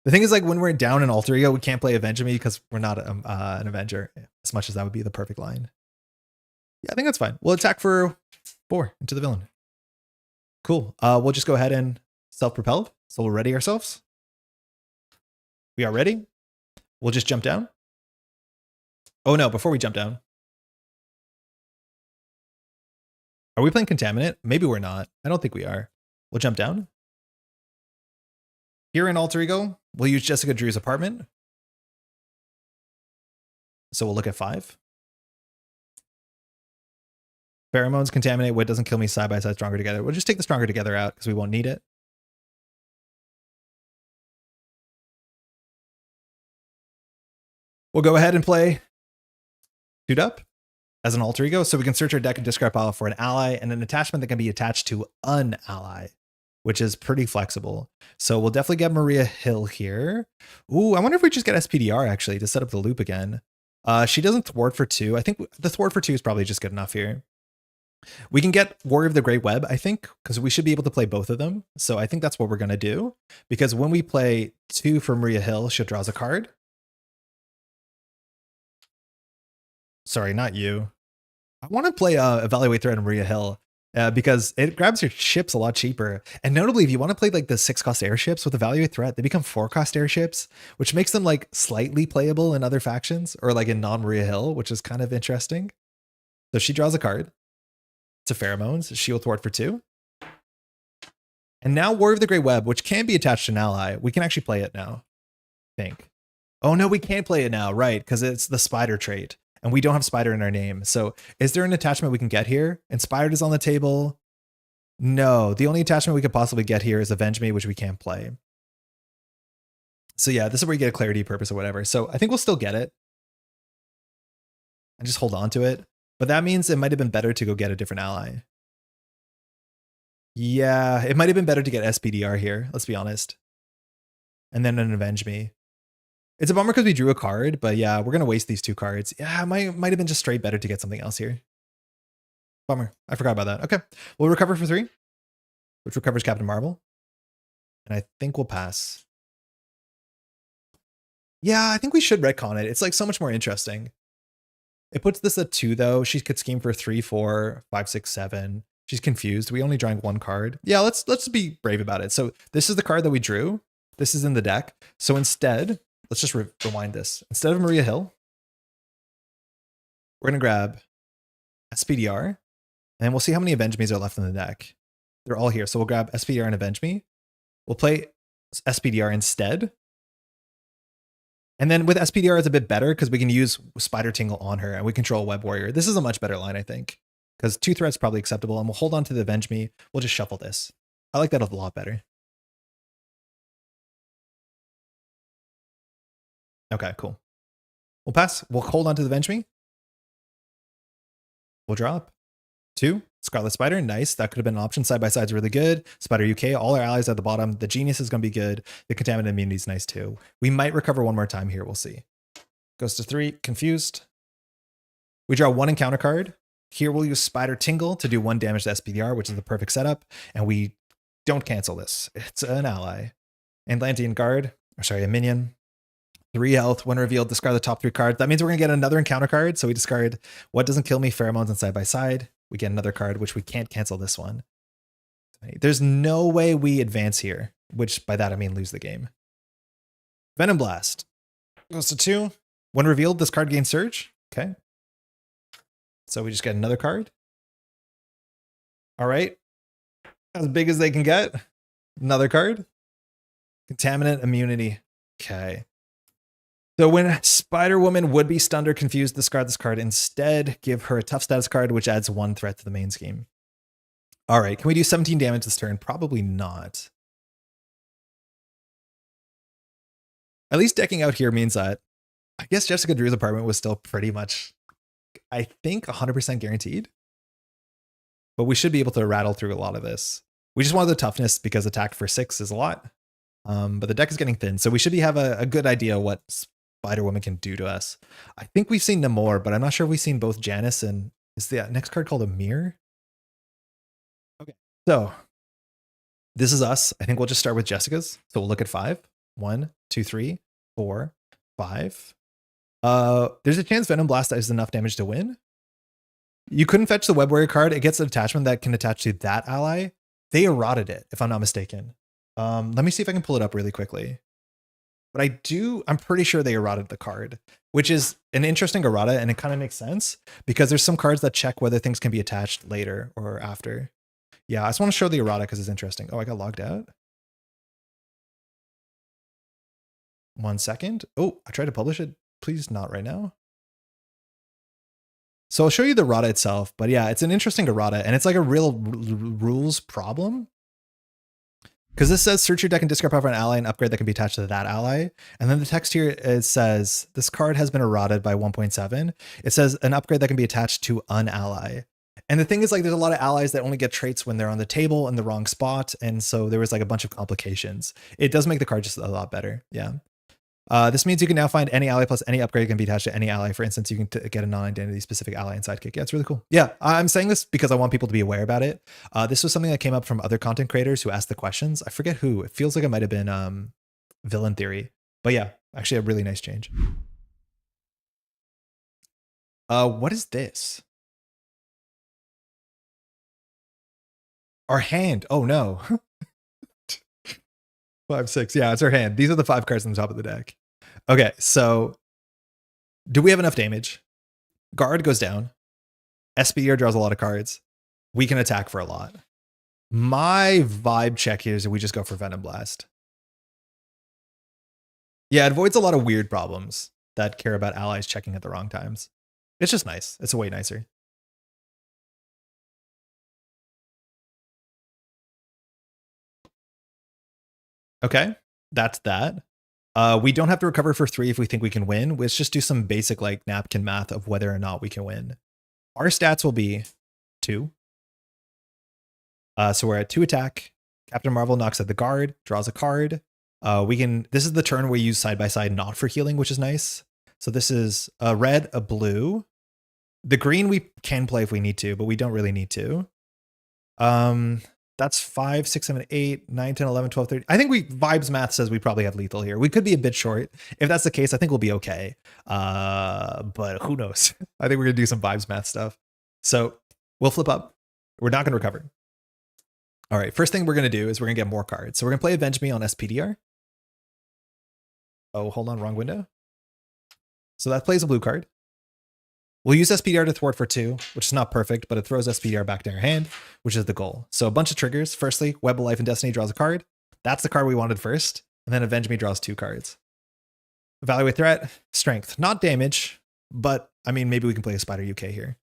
The thing is, like, when we're down in Alter Ego, we can't play Avenge Me because we're not an Avenger, as much as that would be the perfect line. Yeah, I think that's fine. We'll attack for 4 into the villain. Cool. We'll just go ahead and self-propelled. So we'll ready ourselves. We are ready. We'll just jump down. Oh, no, before we jump down. Are we playing Contaminate? Maybe we're not. I don't think we are. We'll jump down. Here in Alter Ego, we'll use Jessica Drew's apartment. So we'll look at 5. Pheromones, Contaminate, Wit doesn't kill me, side by side, Stronger Together. We'll just take the Stronger Together out because we won't need it. We'll go ahead and play Suit Up as an Alter Ego. So we can search our deck and discard pile for an ally and an attachment that can be attached to an ally, which is pretty flexible. So we'll definitely get Maria Hill here. Ooh, I wonder if we just get SPDR actually to set up the loop again. She doesn't thwart for 2. I think the thwart for 2 is probably just good enough here. We can get Warrior of the Great Web, I think, because we should be able to play both of them. So I think that's what we're going to do. Because when we play 2 for Maria Hill, she draws a card. Sorry, not you. I want to play Evaluate Threat and Maria Hill. Because it grabs your ships a lot cheaper. And notably, if you want to play like the 6-cost airships with Evaluate Threat, they become 4-cost airships, which makes them like slightly playable in other factions or like in non-Maria Hill, which is kind of interesting. So she draws a card. It's a Pheromones. She will thwart for 2. And now Warrior of the Great Web, which can be attached to an ally. We can actually play it now, I think. Oh no, we can't play it now, right? Because it's the spider trait. And we don't have Spider in our name. So is there an attachment we can get here? Inspired is on the table. No, the only attachment we could possibly get here is Avenge Me, which we can't play. So yeah, this is where you get a clarity purpose or whatever. So I think we'll still get it. And just hold on to it. But that means it might have been better to go get a different ally. Yeah, it might have been better to get SPDR here, let's be honest. And then an Avenge Me. It's a bummer because we drew a card, but yeah, we're going to waste these 2 cards. Yeah, it might have been just straight better to get something else here. Bummer. I forgot about that. Okay. We'll recover for 3, which recovers Captain Marvel. And I think we'll pass. Yeah, I think we should retcon it. It's like so much more interesting. It puts this at 2 though. She could scheme for 3, 4, 5, 6, 7. She's confused. We only drawing 1 card. Yeah, let's be brave about it. So this is the card that we drew. This is in the deck. So instead, let's just rewind this. Instead of Maria Hill, we're going to grab SPDR, and we'll see how many Avenge Me's are left in the deck. They're all here. So we'll grab SPDR and Avenge Me. We'll play SPDR instead. And then with SPDR, it's a bit better because we can use Spider Tingle on her and we control Web Warrior. This is a much better line, I think, because 2 threats probably acceptable. And we'll hold on to the Avenge Me. We'll just shuffle this. I like that a lot better. Okay, cool. We'll pass. We'll hold on to the Avenge Me. We'll drop. 2. Scarlet Spider. Nice. That could have been an option. Side by side is really good. Spider UK. All our allies at the bottom. The Genius is going to be good. The Contaminant Immunity is nice too. We might recover 1 more time here. We'll see. Goes to 3. Confused. We draw 1 encounter card. Here we'll use Spider Tingle to do 1 damage to SPDR, which is the perfect setup. And we don't cancel this. It's an ally. Atlantean Guard. Or sorry, a minion. 3 health. When revealed, discard the top 3 cards. That means we're going to get another encounter card. So we discard What Doesn't Kill Me, Pheromones, and Side by Side. We get another card, which we can't cancel this one. There's no way we advance here, which by that I mean lose the game. Venom Blast. Goes to 2. When revealed, this card gains Surge. Okay. So we just get another card. All right. As big as they can get. Another card. Contaminant Immunity. Okay. So when Spider-Woman would be stunned or confused, discard this card. Instead, give her a tough status card, which adds 1 threat to the main scheme. All right, can we do 17 damage this turn? Probably not. At least decking out here means that I guess Jessica Drew's apartment was still pretty much, I think, 100% guaranteed. But we should be able to rattle through a lot of this. We just wanted the toughness because attack for 6 is a lot. But the deck is getting thin, so we should have a good idea what Spider-Woman can do to us. I think we've seen Namor, but I'm not sure if we've seen both Janice and... Is the next card called a mirror? Okay, so this is us. I think we'll just start with Jessica's. So we'll look at 5. 1, 2, 3, 4, 5. There's a chance Venom Blast is enough damage to win. You couldn't fetch the Web Warrior card. It gets an attachment that can attach to that ally. They eroded it, if I'm not mistaken. Let me see if I can pull it up really quickly. But I'm pretty sure they eroded the card, which is an interesting errata, and it kind of makes sense because there's some cards that check whether things can be attached later or after. Yeah, I just want to show the errata because it's interesting. Oh, I got logged out. 1 second. Oh, I tried to publish it. Please not right now. So I'll show you the errata itself, but yeah, it's an interesting errata, and it's like a real rules problem. Because this says search your deck and discard power for an ally and upgrade that can be attached to that ally. And then the text here, it says this card has been eroded by 1.7. It says an upgrade that can be attached to an ally. And the thing is, like, there's a lot of allies that only get traits when they're on the table in the wrong spot. And so there was like a bunch of complications. It does make the card just a lot better. Yeah. This means you can now find any ally plus any upgrade can be attached to any ally. For instance, you can get a non-identity specific ally and sidekick. Yeah, it's really cool. Yeah, I'm saying this because I want people to be aware about it. This was something that came up from other content creators who asked the questions. I forget who. It feels like it might have been Villain Theory. But yeah, actually a really nice change. What is this? Our hand. Oh no. 5, 6. Yeah, it's our hand. These are the 5 cards on the top of the deck. Okay, so do we have enough damage? Guard goes down. SPR draws a lot of cards. We can attack for a lot. My vibe check here is that we just go for Venom Blast. Yeah, it avoids a lot of weird problems that care about allies checking at the wrong times. It's just nice. It's way nicer. Okay, that's that. We don't have to recover for 3 if we think we can win. Let's just do some basic like napkin math of whether or not we can win. Our stats will be 2. So we're at 2 attack. Captain Marvel knocks at the guard, draws a card. This is the turn we use side by side, not for healing, which is nice. So this is a red, a blue. The green we can play if we need to, but we don't really need to. That's 5, 6, 7, 8, 9, 10, 11, 12, 13. I think vibes math says we probably have lethal here. We could be a bit short. If that's the case, I think we'll be okay. But who knows? I think we're going to do some vibes math stuff. So we'll flip up. We're not going to recover. All right. First thing we're going to do is we're going to get more cards. So we're going to play Avenge Me on SPDR. Oh, hold on. Wrong window. So that plays a blue card. We'll use SPDR to thwart for 2, which is not perfect, but it throws SPDR back to our hand, which is the goal. So a bunch of triggers. Firstly, Web of Life and Destiny draws a card. That's the card we wanted first. And then Avenge Me draws 2 cards. Evaluate threat, strength. Not damage, but I mean, maybe we can play a Spider UK here.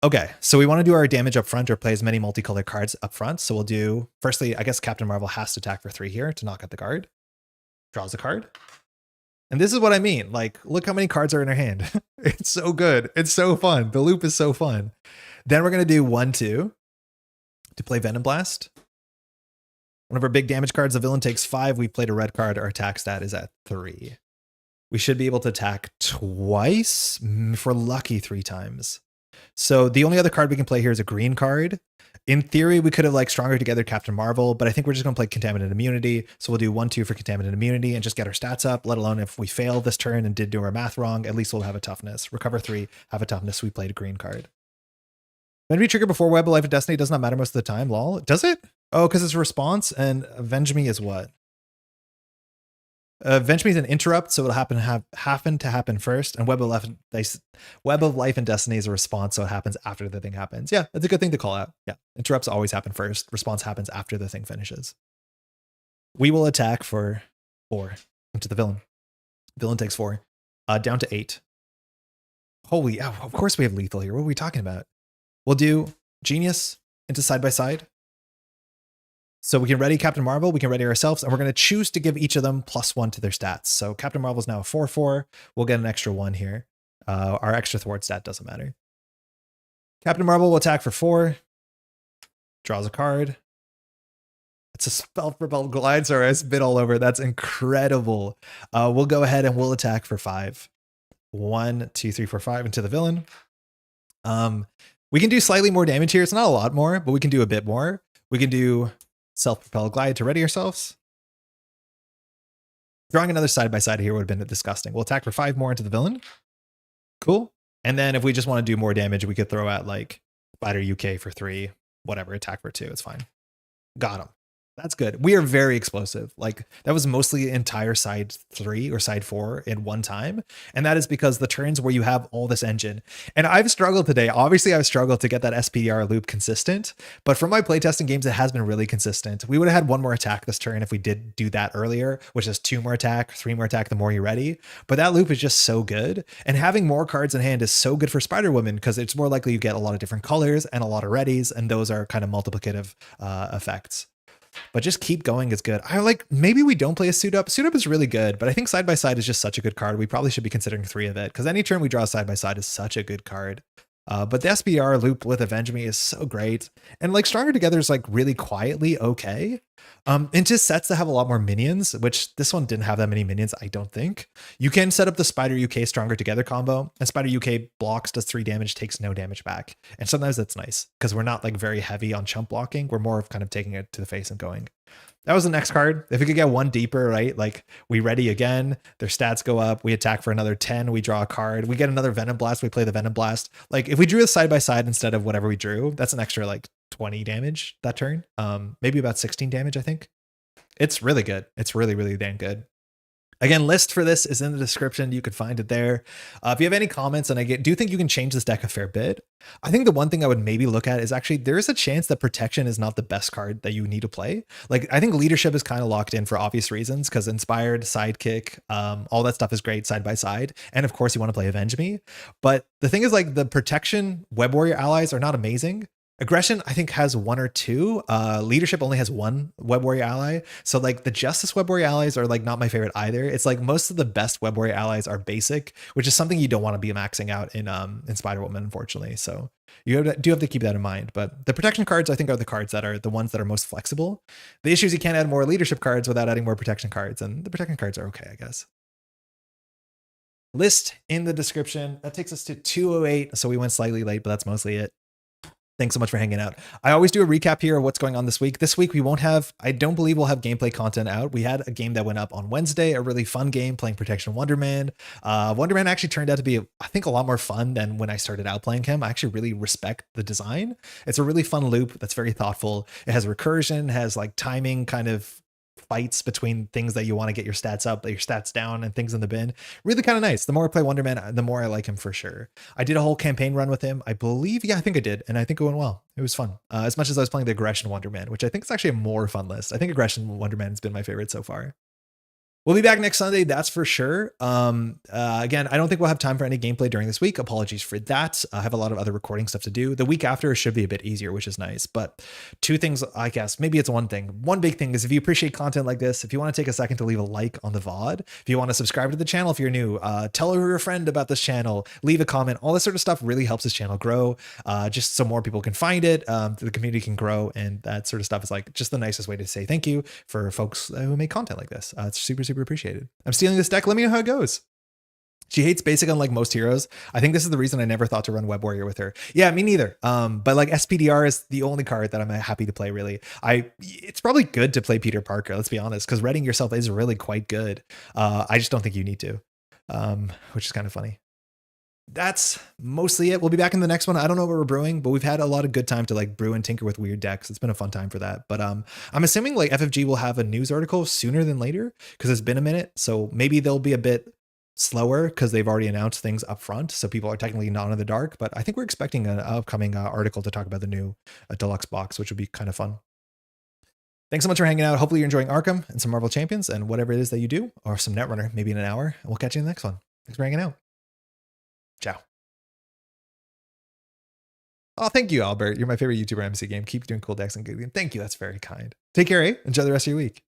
Okay, so we want to do our damage up front or play as many multicolored cards up front. So we'll do, firstly, I guess Captain Marvel has to attack for 3 here to knock out the guard. Draws a card. And this is what I mean. Like, look how many cards are in our hand. It's so good. It's so fun. The loop is so fun. Then we're going to do 1, 2 to play Venom Blast. One of our big damage cards, the villain takes 5. We played a red card. Our attack stat is at 3. We should be able to attack twice. If we're lucky, 3 times. So the only other card we can play here is a green card. In theory, we could have like Stronger Together Captain Marvel, but I think we're just going to play Contaminant Immunity. So we'll do 1, 2 for Contaminant Immunity and just get our stats up, let alone if we fail this turn and did do our math wrong, at least we'll have a toughness. Recover 3, have a toughness. We played a green card. When we trigger before Web of Life and Destiny, does not matter most of the time, lol. Does it? Oh, because it's a response, and Avenge Me is what? Avenge Me is an interrupt, so it'll happen to happen first, and Web of Life and Destiny is a response, so it happens after the thing happens. Yeah, that's a good thing to call out. Yeah, interrupts always happen first. Response happens after the thing finishes. We will attack for 4 into the villain. Villain takes 4, down to 8. Holy, of course we have lethal here. What are we talking about? We'll do Genius, into side by side. So we can ready Captain Marvel, we can ready ourselves, and we're going to choose to give each of them +1 to their stats. So Captain Marvel is now a 4/4. We'll get an extra 1 here. Our extra thwart stat doesn't matter. Captain Marvel will attack for 4. Draws a card. It's a spell-propelled glide. Sorry, I spit all over. That's incredible. We'll go ahead and we'll attack for 5. 1, 2, 3, 4, 5 into the villain. We can do slightly more damage here. It's not a lot more, but we can do a bit more. We can do self-propelled glide to ready ourselves. Drawing another side by side here would have been disgusting. We'll attack for 5 more into the villain. Cool. And then if we just want to do more damage, we could throw out like Spider UK for 3, whatever, attack for 2. It's fine. Got him. That's good. We are very explosive. Like that was mostly entire side 3 or side 4 in one time. And that is because the turns where you have all this engine. And I've struggled today. Obviously, I've struggled to get that SPDR loop consistent. But for my playtesting games, it has been really consistent. We would have had 1 more attack this turn if we did do that earlier, which is 2 more attack, 3 more attack the more you're ready. But that loop is just so good. And having more cards in hand is so good for Spider-Woman because it's more likely you get a lot of different colors and a lot of readies. And those are kind of multiplicative effects. But just keep going is good. I like, maybe we don't play a suit up. Suit up is really good, but I think side by side is just such a good card. We probably should be considering 3 of it because any turn we draw side by side is such a good card. But the SBR loop with Avenge Me is so great. And like Stronger Together is like really quietly okay. Into sets that have a lot more minions, which this one didn't have that many minions, I don't think. You can set up the Spider UK Stronger Together combo, and Spider UK blocks, does 3 damage, takes no damage back. And sometimes that's nice because we're not like very heavy on chump blocking. We're more of kind of taking it to the face and going. That was the next card. If we could get 1 deeper, right? Like we ready again, their stats go up, we attack for another 10, we draw a card, we get another Venom Blast, we play the Venom Blast. Like if we drew a side by side instead of whatever we drew, that's an extra like 20 damage that turn. Maybe about 16 damage, I think. It's really good. It's really, really damn good. Again, list for this is in the description. You could find it there. If you have any comments, and I do think you can change this deck a fair bit. I think the one thing I would maybe look at is actually there is a chance that protection is not the best card that you need to play. Like I think leadership is kind of locked in for obvious reasons because inspired, sidekick, all that stuff is great side by side. And of course you want to play Avenge Me. But the thing is like the protection Web Warrior allies are not amazing. Aggression, I think, has 1 or 2. Leadership only has 1 Web Warrior ally. So like the Justice Web Warrior allies are like not my favorite either. It's like most of the best Web Warrior allies are basic, which is something you don't want to be maxing out in Spider-Woman, unfortunately. So you do have to keep that in mind. But the protection cards, I think, are the cards that are the ones that are most flexible. The issue is you can't add more leadership cards without adding more protection cards. And the protection cards are okay, I guess. List in the description. That takes us to 208. So we went slightly late, but that's mostly it. Thanks so much for hanging out. I always do a recap here of what's going on this week. This week we won't have, I don't believe we'll have gameplay content out. We had a game that went up on Wednesday, a really fun game playing Protection Wonder Man. Wonder Man actually turned out to be, I think, a lot more fun than when I started out playing him. I actually really respect the design. It's a really fun loop that's very thoughtful. It has recursion, has like timing kind of fights between things that you want to get your stats up, your stats down, and things in the bin. Really kind of nice. The more I play Wonder Man, the more I like him for sure. I did a whole campaign run with him. I believe, yeah, I think I did. And I think it went well. It was fun. As much as I was playing the Aggression Wonder Man, which I think is actually a more fun list. I think Aggression Wonder Man has been my favorite so far. We'll be back next Sunday, that's for sure. Again, I don't think we'll have time for any gameplay during this week. Apologies for that. I have a lot of other recording stuff to do. The week after should be a bit easier, which is nice. But 2 things, I guess, maybe it's one thing. One big thing is if you appreciate content like this, if you want to take a second to leave a like on the VOD, if you want to subscribe to the channel if you're new, tell your friend about this channel, leave a comment, all this sort of stuff really helps this channel grow, just so more people can find it, the community can grow, and that sort of stuff is like just the nicest way to say thank you for folks who make content like this. It's super, super appreciated. I'm stealing this deck. Let me know how it goes. She hates basic unlike most heroes. I think this is the reason I never thought to run Web Warrior with her. Yeah, me neither. But like SPDR is the only card that I'm happy to play, really. It's probably good to play Peter Parker, let's be honest, because readying yourself is really quite good. I just don't think you need to, which is kind of funny. That's mostly it. We'll be back in the next one. I don't know what we're brewing, but we've had a lot of good time to like brew and tinker with weird decks. It's been a fun time for that. But I'm assuming like FFG will have a news article sooner than later because it's been a minute. So maybe they'll be a bit slower because they've already announced things up front. So people are technically not in the dark, but I think we're expecting an upcoming article to talk about the new deluxe box, which would be kind of fun. Thanks so much for hanging out. Hopefully you're enjoying Arkham and some Marvel Champions and whatever it is that you do, or some Netrunner, maybe in an hour. And we'll catch you in the next one. Thanks for hanging out. Ciao. Oh, thank you, Albert. You're my favorite YouTuber MC game. Keep doing cool decks and good game. Thank you. That's very kind. Take care, eh? Enjoy the rest of your week.